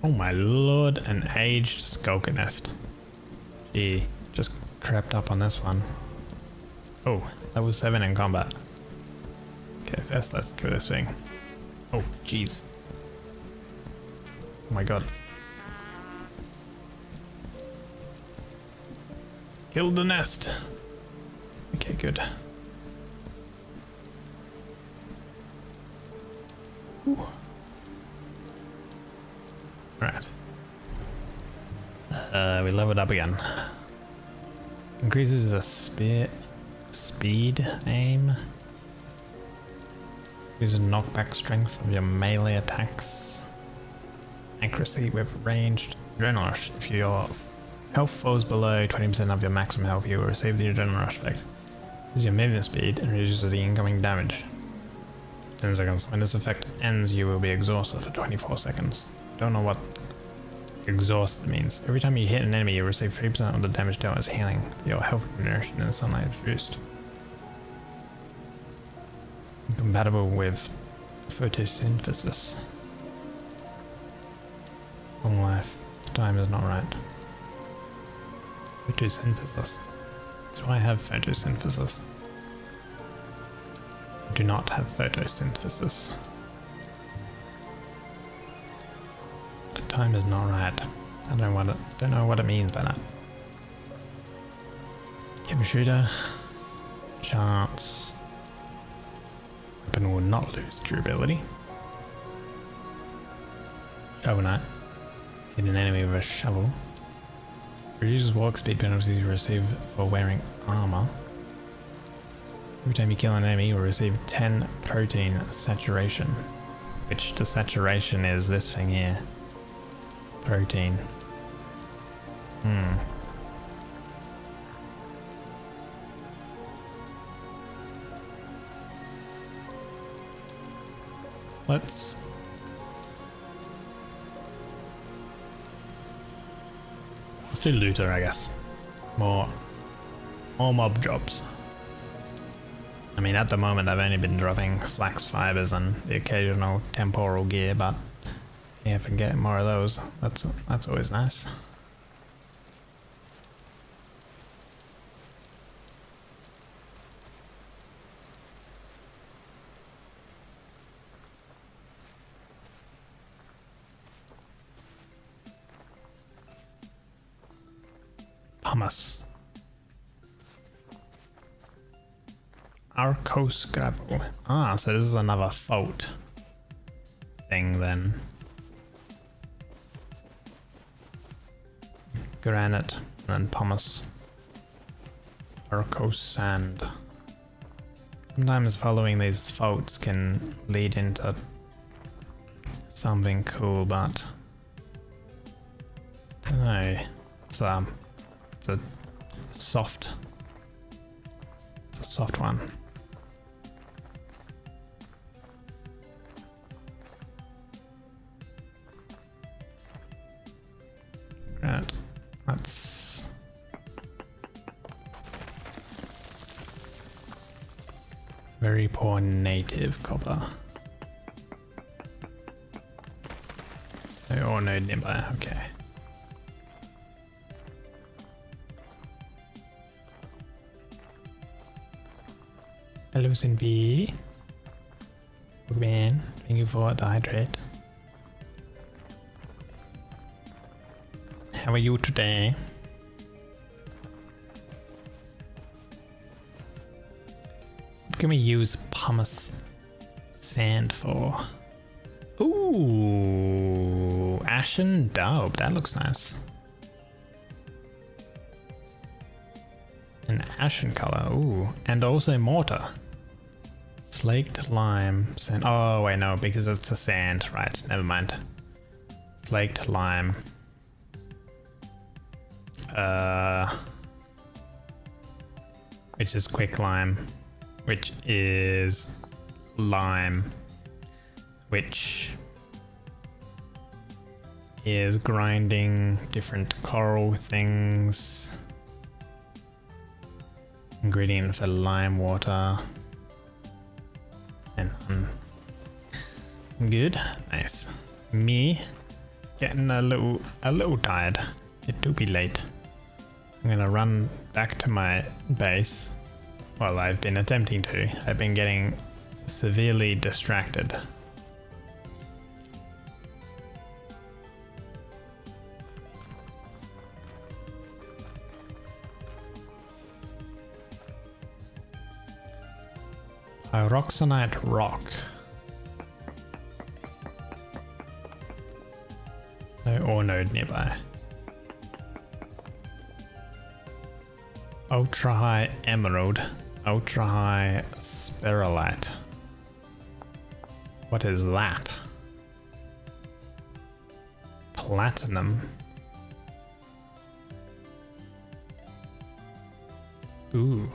Oh my lord, an aged skulker nest. Gee, just crept up on this one. Oh, level 7 in combat. Okay, first let's kill this thing. Oh, jeez. Oh my god. Killed the nest. Okay, good. Ooh. Right. We leveled up again. Increases the speed aim. Uses knockback strength of your melee attacks. Accuracy with ranged adrenaline rush. If your health falls below 20% of your maximum health, you will receive the adrenaline rush effect. Use your movement speed and reduces the incoming damage. 10 seconds. When this effect ends, you will be exhausted for 24 seconds. Don't know what exhausted means. Every time you hit an enemy, you receive 3% of the damage dealt as healing. Your health regeneration in sunlight is reduced. Compatible with photosynthesis. Long life. Time is not right. Photosynthesis. Do I have photosynthesis? I do not have photosynthesis. The time is not right. I don't know what it means by that. Kim shooter. Chance. Weapon will not lose durability. Shovel knight. Hit an enemy with a shovel. Reduces walk speed penalties you receive for wearing armor. Every time you kill an enemy, you will receive 10 protein saturation. Which the saturation is this thing here. Protein. Let's do looter, I guess. More mob jobs. I mean, at the moment I've only been dropping flax fibers and the occasional temporal gear, but yeah, if I can get more of those, that's always nice. pumice. 𝒟𝑒𝓃 𝒱𝓃𝓃. Ah, so this is another fault thing then. Granite and then pumice. 𝒟𝑒𝓃 sand. Sometimes following these faults can lead into something cool, but I don't know. It's a soft. It's a soft one. Right. That's very poor native copper. Oh no, nearby. Okay. Hello, Cindy. Good man. Thank you for the hydrate. How are you today? What can we use pumice sand for? Ooh, ashen daub. That looks nice. An ashen color. Ooh, and also mortar. Slaked lime sand. Oh wait, no, because it's a sand. Right, never mind. Slaked lime. Which is quick lime, which is lime, which is grinding different coral things. Ingredient for lime water. And good, nice. Me getting a little tired. It do be late. I'm gonna run back to my base. Well, I've been attempting to. I've been getting severely distracted. Pyroxenite rock. No ore node nearby. Ultra high emerald, ultra high spherulite. What is that? Platinum. Ooh.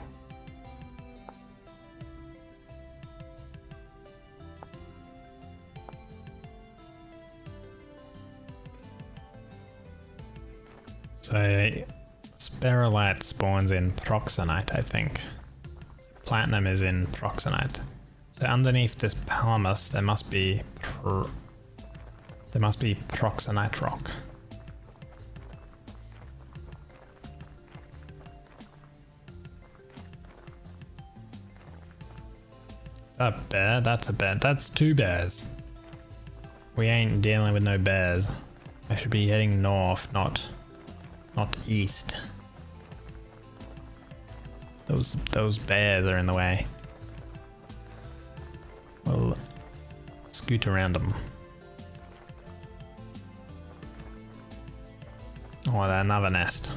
So spherulite spawns in proxenite, I think. Platinum is in proxenite. So underneath this pumice, there must be proxenite rock. Is that a bear? That's a bear. That's two bears. We ain't dealing with no bears. I should be heading north, not east. Those bears are in the way. We'll scoot around them. Oh, another nest.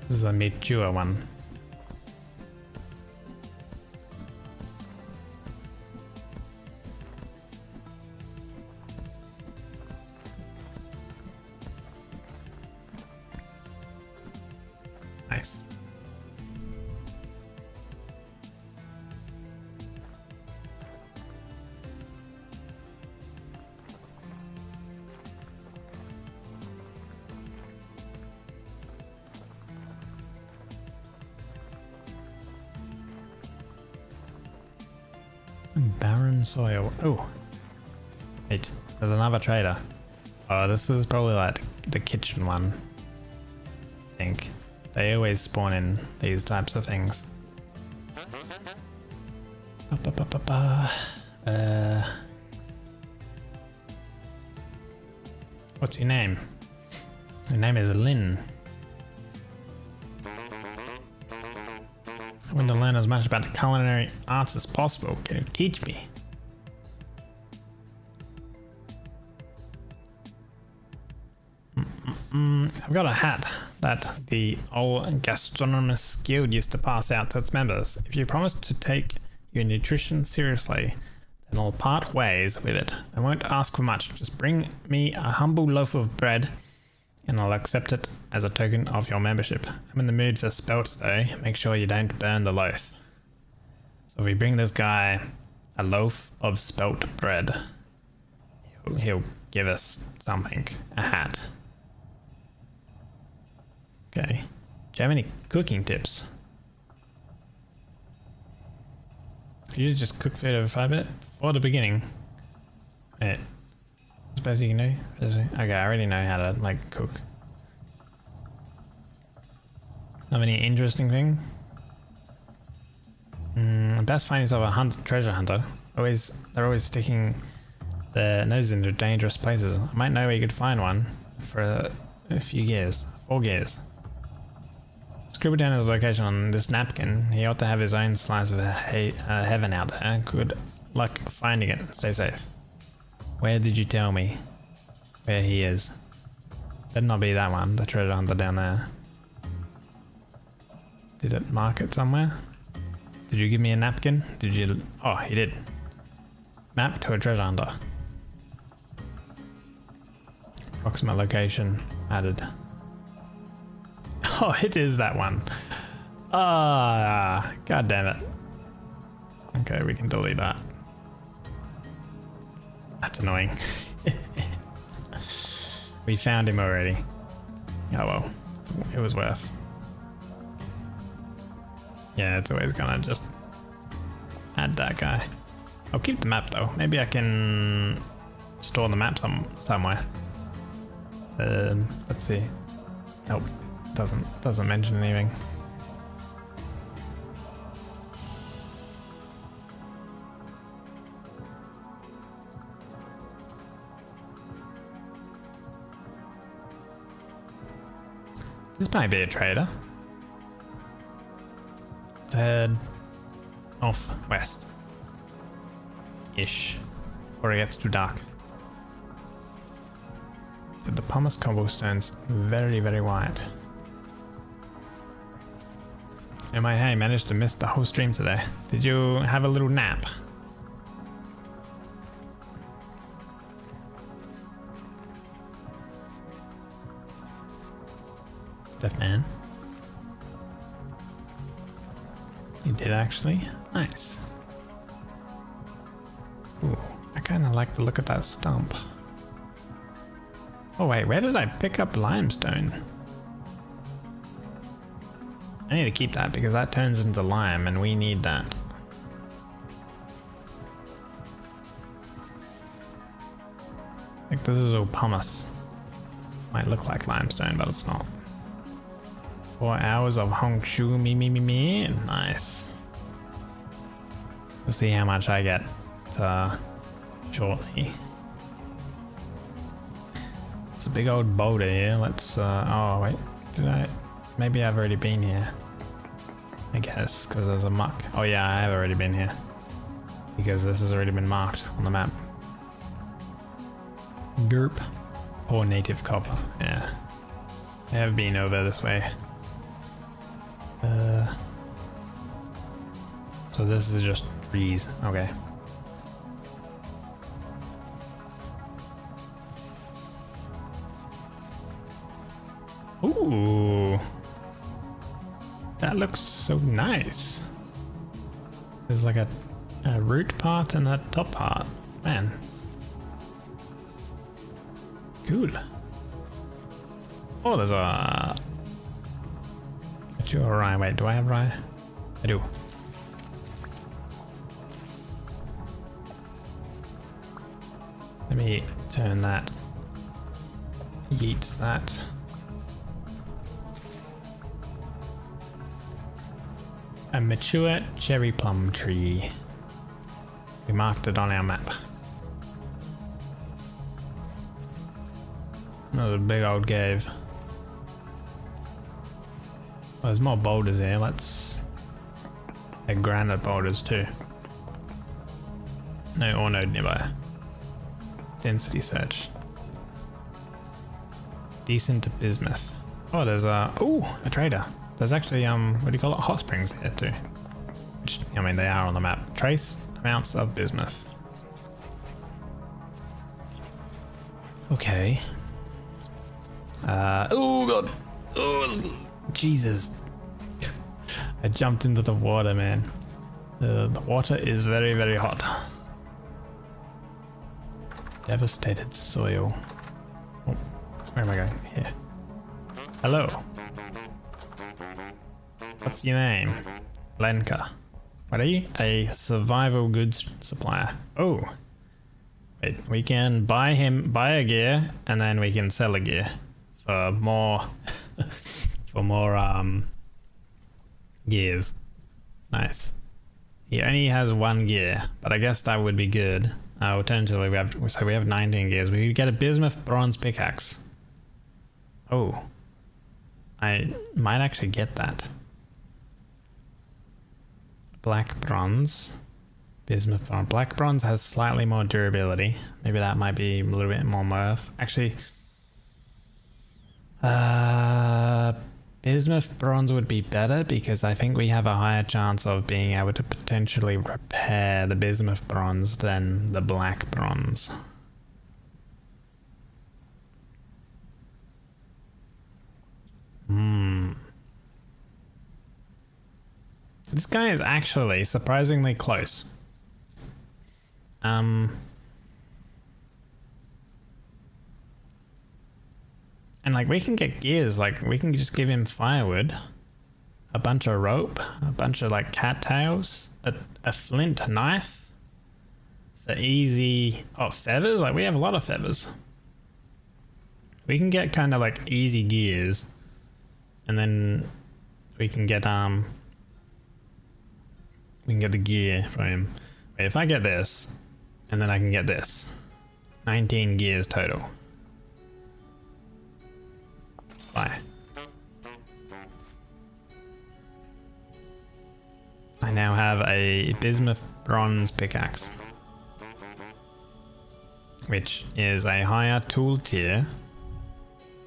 This is a mature one. Nice. Barren soil. Oh, wait, there's another trader. Oh, this is probably like the kitchen one. I think they always spawn in these types of things. What's your name? Her name is Lynn. I want to learn as much about the culinary arts as possible. Can you teach me? I've got a hat that the old gastronomist guild used to pass out to its members. If you promise to take your nutrition seriously, then I'll part ways with it. I won't ask for much. Just bring me a humble loaf of bread and I'll accept it as a token of your membership. I'm in the mood for spelt today. Make sure you don't burn the loaf. So if we bring this guy a loaf of spelt bread, he'll give us something, a hat. Okay. Do you have any cooking tips? You just cook food over 5-bit? For the beginning. Wait. What's best you can do? Okay, I already know how to, like, cook. Have any interesting thing? Best find yourself a treasure hunter. They're always sticking their nose into dangerous places. I might know where you could find one for a few gears. 4 gears. Scribble down his location on this napkin. He ought to have his own slice of heaven out there. Good luck finding it. Stay safe. Where did you tell me where he is? Better not be that one, the treasure hunter down there. Did it mark it somewhere? Did you give me a napkin? Did you? Oh, he did. Map to a treasure hunter. Approximate location added. Oh, it is that one. Ah, god damn it. Okay, we can delete that. That's annoying. We found him already. Oh well, it was worth. Yeah, it's always gonna just add that guy. I'll keep the map though. Maybe I can store the map somewhere. Let's see. Nope. Doesn't mention anything. This might be a trader. Let's head northwest ish before it gets too dark. The pumice cobblestone's very, very white. Hey, managed to miss the whole stream today. Did you have a little nap? Deaf man. You did actually? Nice. Ooh, I kinda like the look of that stump. Oh wait, where did I pick up limestone? I need to keep that because that turns into lime and we need that. I think this is all pumice. Might look like limestone, but it's not. 4 hours of Hongshu me. Nice. We'll see how much I get shortly. It's a big old boulder here. Let's oh wait, maybe I've already been here. I guess, because there's a muck. Oh yeah, I have already been here. Because this has already been marked on the map. Derp. Or native copper, yeah. I have been over this way. So this is just trees, okay. Ooh. That looks so nice. There's like a root part and a top part. Man. Cool. Oh, there's a... Mature rye. Wait, do I have rye? I do. Let me turn that. Yeet that. A mature cherry plum tree. We marked it on our map. Another big old cave. Well, there's more boulders here. Let's... They're granite boulders too. No ore node nearby. Density search. Decent bismuth. Oh, there's a... Ooh, a trader. There's actually, what do you call it? Hot springs here too. Which, I mean, they are on the map. Trace amounts of bismuth. Okay. Oh god. Oh, Jesus. I jumped into the water, man. The water is very, very hot. Devastated soil. Oh, where am I going? Here. Hello. What's your name? Lenka. What are you? A survival goods supplier. Oh. Wait, we can buy a gear, and then we can sell a gear for more, for more gears. Nice. He only has one gear, but I guess that would be good. Potentially we have 19 gears. We could get a bismuth bronze pickaxe. Oh, I might actually get that. Black bronze. Bismuth bronze. Black bronze has slightly more durability. Maybe that might be a little bit more Murph. Actually, bismuth bronze would be better because I think we have a higher chance of being able to potentially repair the bismuth bronze than the black bronze. This guy is actually surprisingly close. And like we can get gears, like we can just give him firewood, a bunch of rope, a bunch of like cattails, a flint knife for easy, feathers, like we have a lot of feathers. We can get kind of like easy gears, and then we can get the gear from him. Wait, if I get this, and then I can get this, 19 gears total. Bye. I now have a bismuth bronze pickaxe, which is a higher tool tier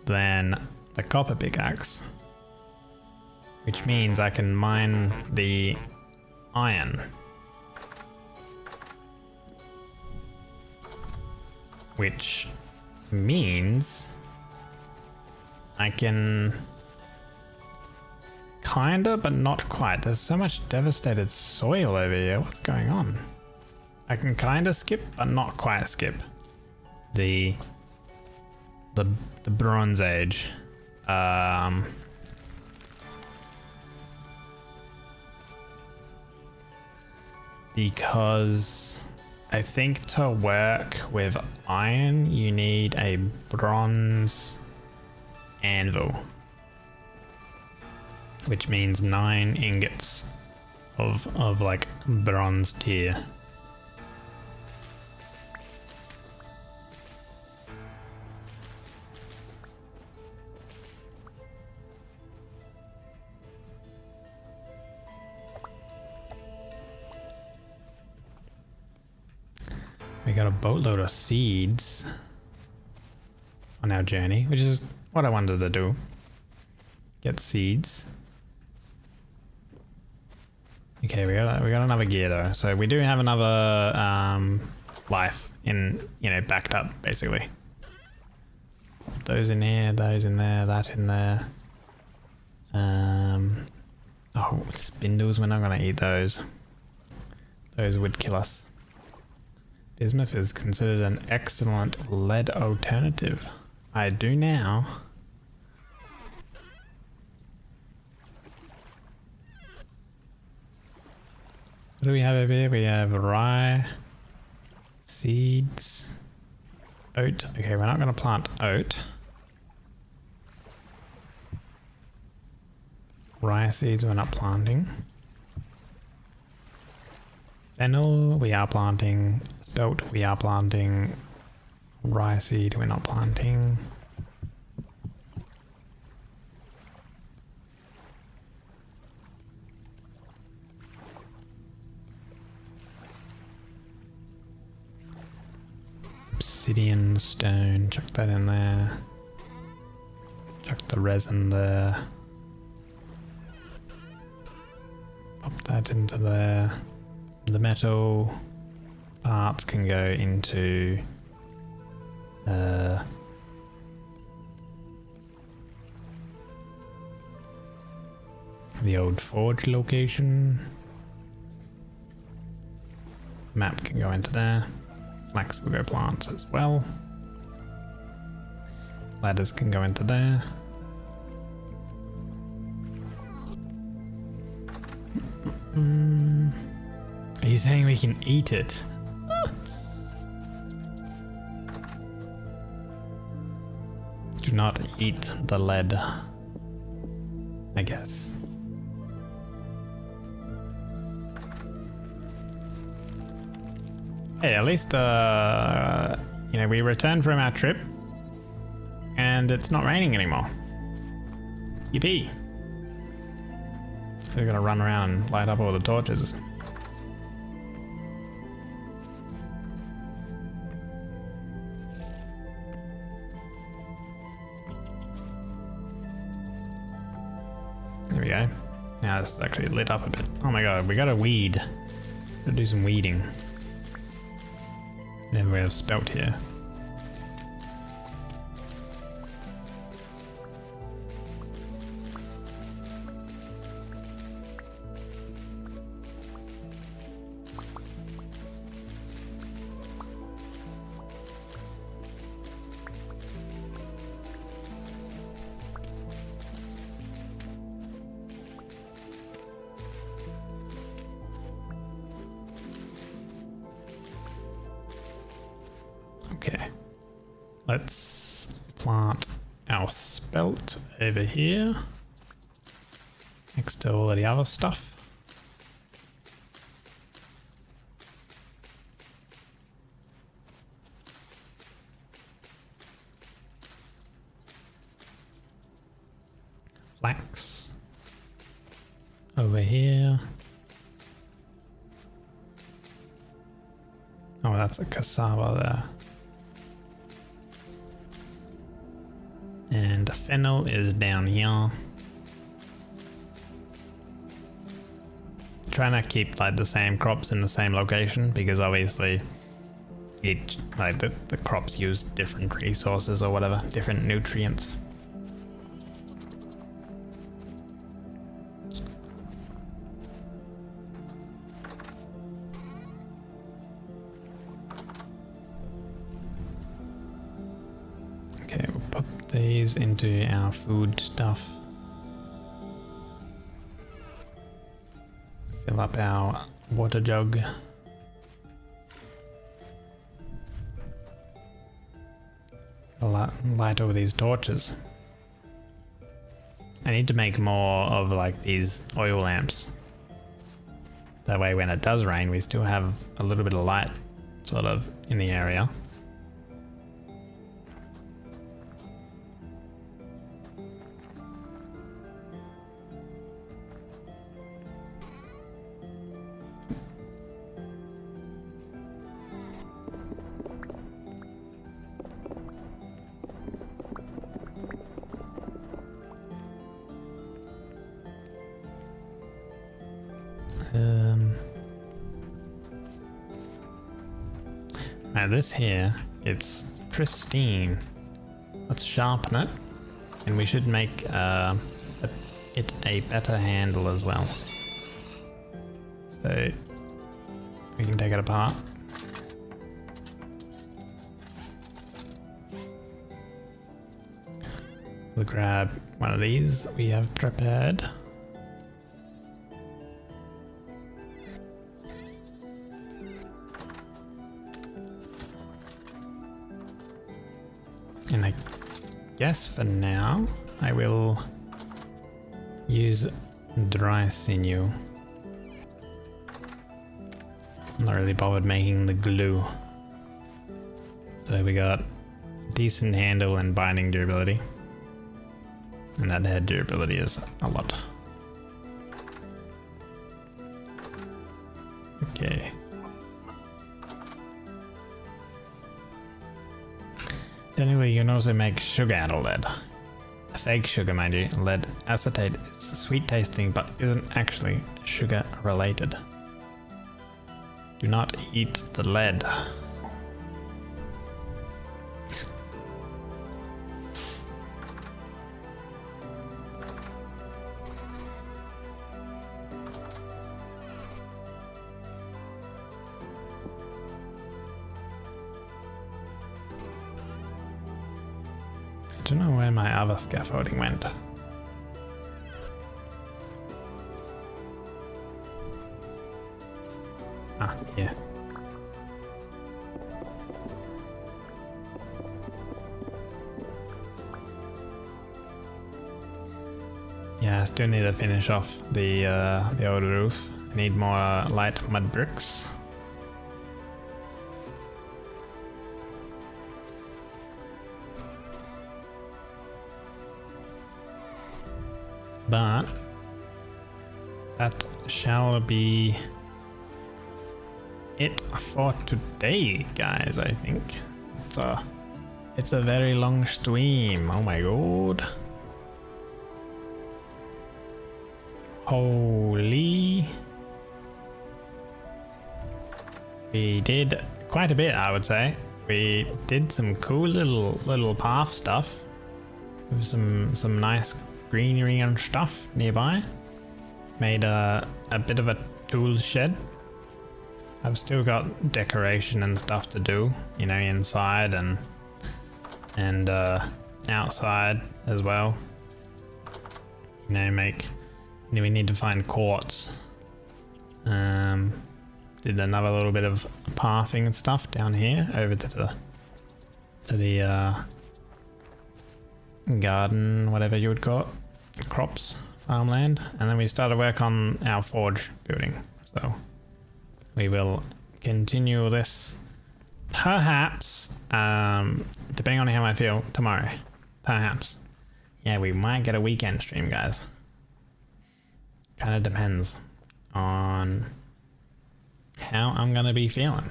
than the copper pickaxe, which means I can mine the iron, which means I can kinda, but not quite. There's so much devastated soil over here. What's going on? I can kinda skip, but not quite skip the Bronze Age. Because I think to work with iron, you need a bronze anvil, which means 9 ingots of like bronze tier. We got a boatload of seeds on our journey, which is what I wanted to do. Get seeds. Okay, we got another gear though, so we do have another life in, backed up basically. Those in here, those in there, that in there. Oh, spindles, we're not gonna eat those. Those would kill us. Bismuth is considered an excellent lead alternative. I do now. What do we have over here? We have rye, seeds, oat. Okay, we're not going to plant oat. Rye seeds we're not planting. Fennel we are planting. Spelt we are planting. Rye seed we're not planting. obsidian, stone, chuck that in there. Chuck the resin there. Pop that into there. The metal parts can go into the old forge location. Map can go into there. Flax will go plants as well. Ladders can go into there. Are you saying we can eat it? Do not eat the lead, I guess. Hey, at least, you know, we returned from our trip and it's not raining anymore. Yippee. We're gonna run around and light up all the torches. There we go. Now this is actually lit up a bit. Oh my god, we gotta weed. Gotta do some weeding. Never we have spelt here. Okay, let's plant our spelt over here next to all of the other stuff. Flax over here. Oh, that's a cassava there. And fennel is down here. Trying to keep like the same crops in the same location because obviously each like the crops use different resources or whatever, different nutrients. Okay, we'll put these into our food stuff. Fill up our water jug. Light over these torches. I need to make more of like these oil lamps. That way when it does rain we still have a little bit of light sort of in the area. Now this here, it's pristine. Let's sharpen it, and we should make it a better handle as well. So we can take it apart. We'll grab one of these we have prepared. And I guess for now, I will use dry sinew. I'm not really bothered making the glue. So we got decent handle and binding durability. And that head durability is a lot. Technically, you can also make sugar out of lead. Fake sugar, mind you. Lead acetate is sweet tasting but isn't actually sugar related. Do not eat the lead. I don't know where my other scaffolding went. Ah, yeah. Yeah, I still need to finish off the old roof. Need more light mud bricks. But that shall be it for today, guys. I think it's a very long stream. Oh my god! Holy! We did quite a bit, I would say. We did some cool little path stuff with some nice greenery and stuff nearby. Made a bit of a tool shed. I've still got decoration and stuff to do, you know, inside and outside as well. You know, we need to find quartz. Did another little bit of pathing and stuff down here over to the garden, whatever you would call it. Crops, farmland, and then we started work on our forge building. So we will continue this perhaps, depending on how I feel tomorrow. Perhaps. Yeah, we might get a weekend stream, guys. Kind of depends on how I'm gonna be feeling.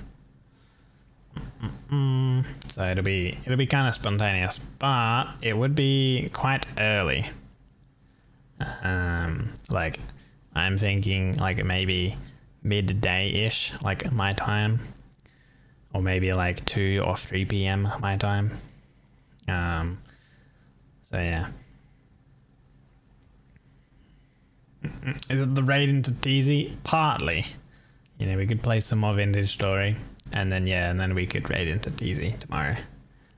So it'll be kind of spontaneous, but it would be quite early. Like I'm thinking like maybe midday-ish, like my time, or maybe like 2 or 3 p.m. my time. So yeah. Is it the raid into TZ? Partly. You know, we could play some more Vintage Story, and then we could raid into TZ tomorrow.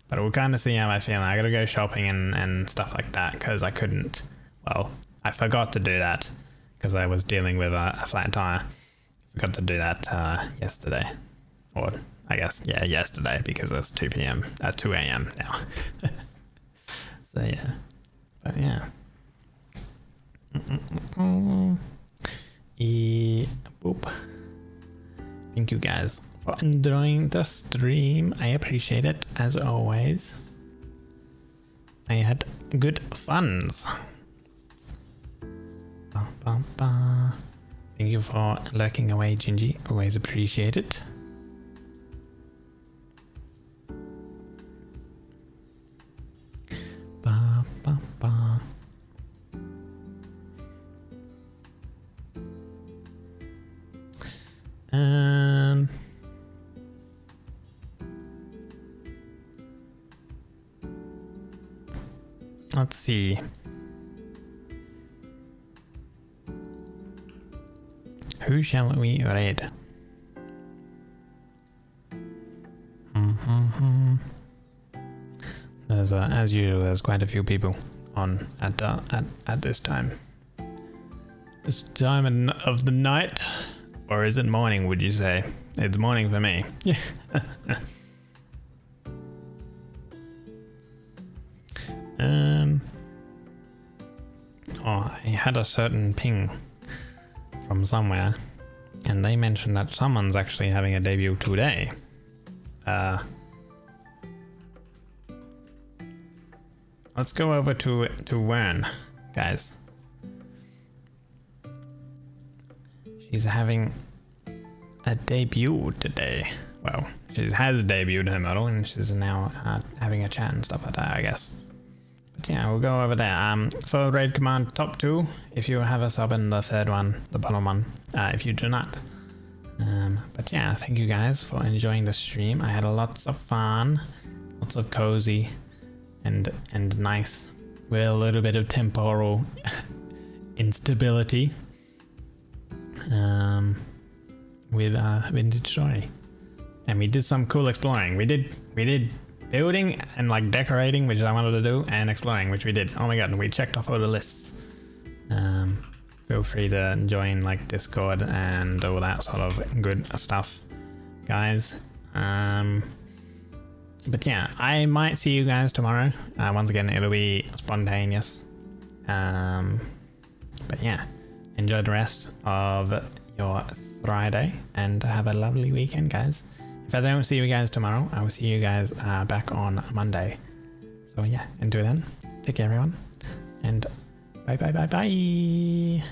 But we'll kind of see how I feel. I gotta go shopping and stuff like that, because I couldn't, well, I forgot to do that, because I was dealing with a flat tire. Forgot to do that yesterday. Or, I guess, yeah, yesterday, because it's 2 a.m. now. So yeah. But yeah. Boop. Thank you guys for enjoying the stream. I appreciate it as always. I had good funs. Thank you for lurking away, Gingy. Always appreciate it. Let's see. Who shall we raid? There's as usual, there's quite a few people on at this time. This time of the night, or is it morning? Would you say it's morning for me? Oh, I had a certain ping from somewhere, and they mentioned that someone's actually having a debut today. Let's go over to Wern, guys. She's having a debut today. well, she has debuted her model and she's now having a chat and stuff like that, I guess. But yeah, we'll go over there. For raid command top 2, if you have a sub in the third one, the bottom one, if you do not. But yeah, thank you guys for enjoying the stream. I had lots of fun, lots of cozy and nice, with a little bit of temporal instability. With Vintage Story, and we did some cool exploring. We did building and like decorating, which I wanted to do, and exploring, which we did. Oh my god, we checked off all the lists. Feel free to join like Discord and all that sort of good stuff, guys. But yeah, I might see you guys tomorrow. Once again, it'll be spontaneous. But yeah, enjoy the rest of your Friday and have a lovely weekend, guys. If I don't see you guys tomorrow, I will see you guys back on Monday. So yeah, until then, take care everyone, and bye bye bye bye.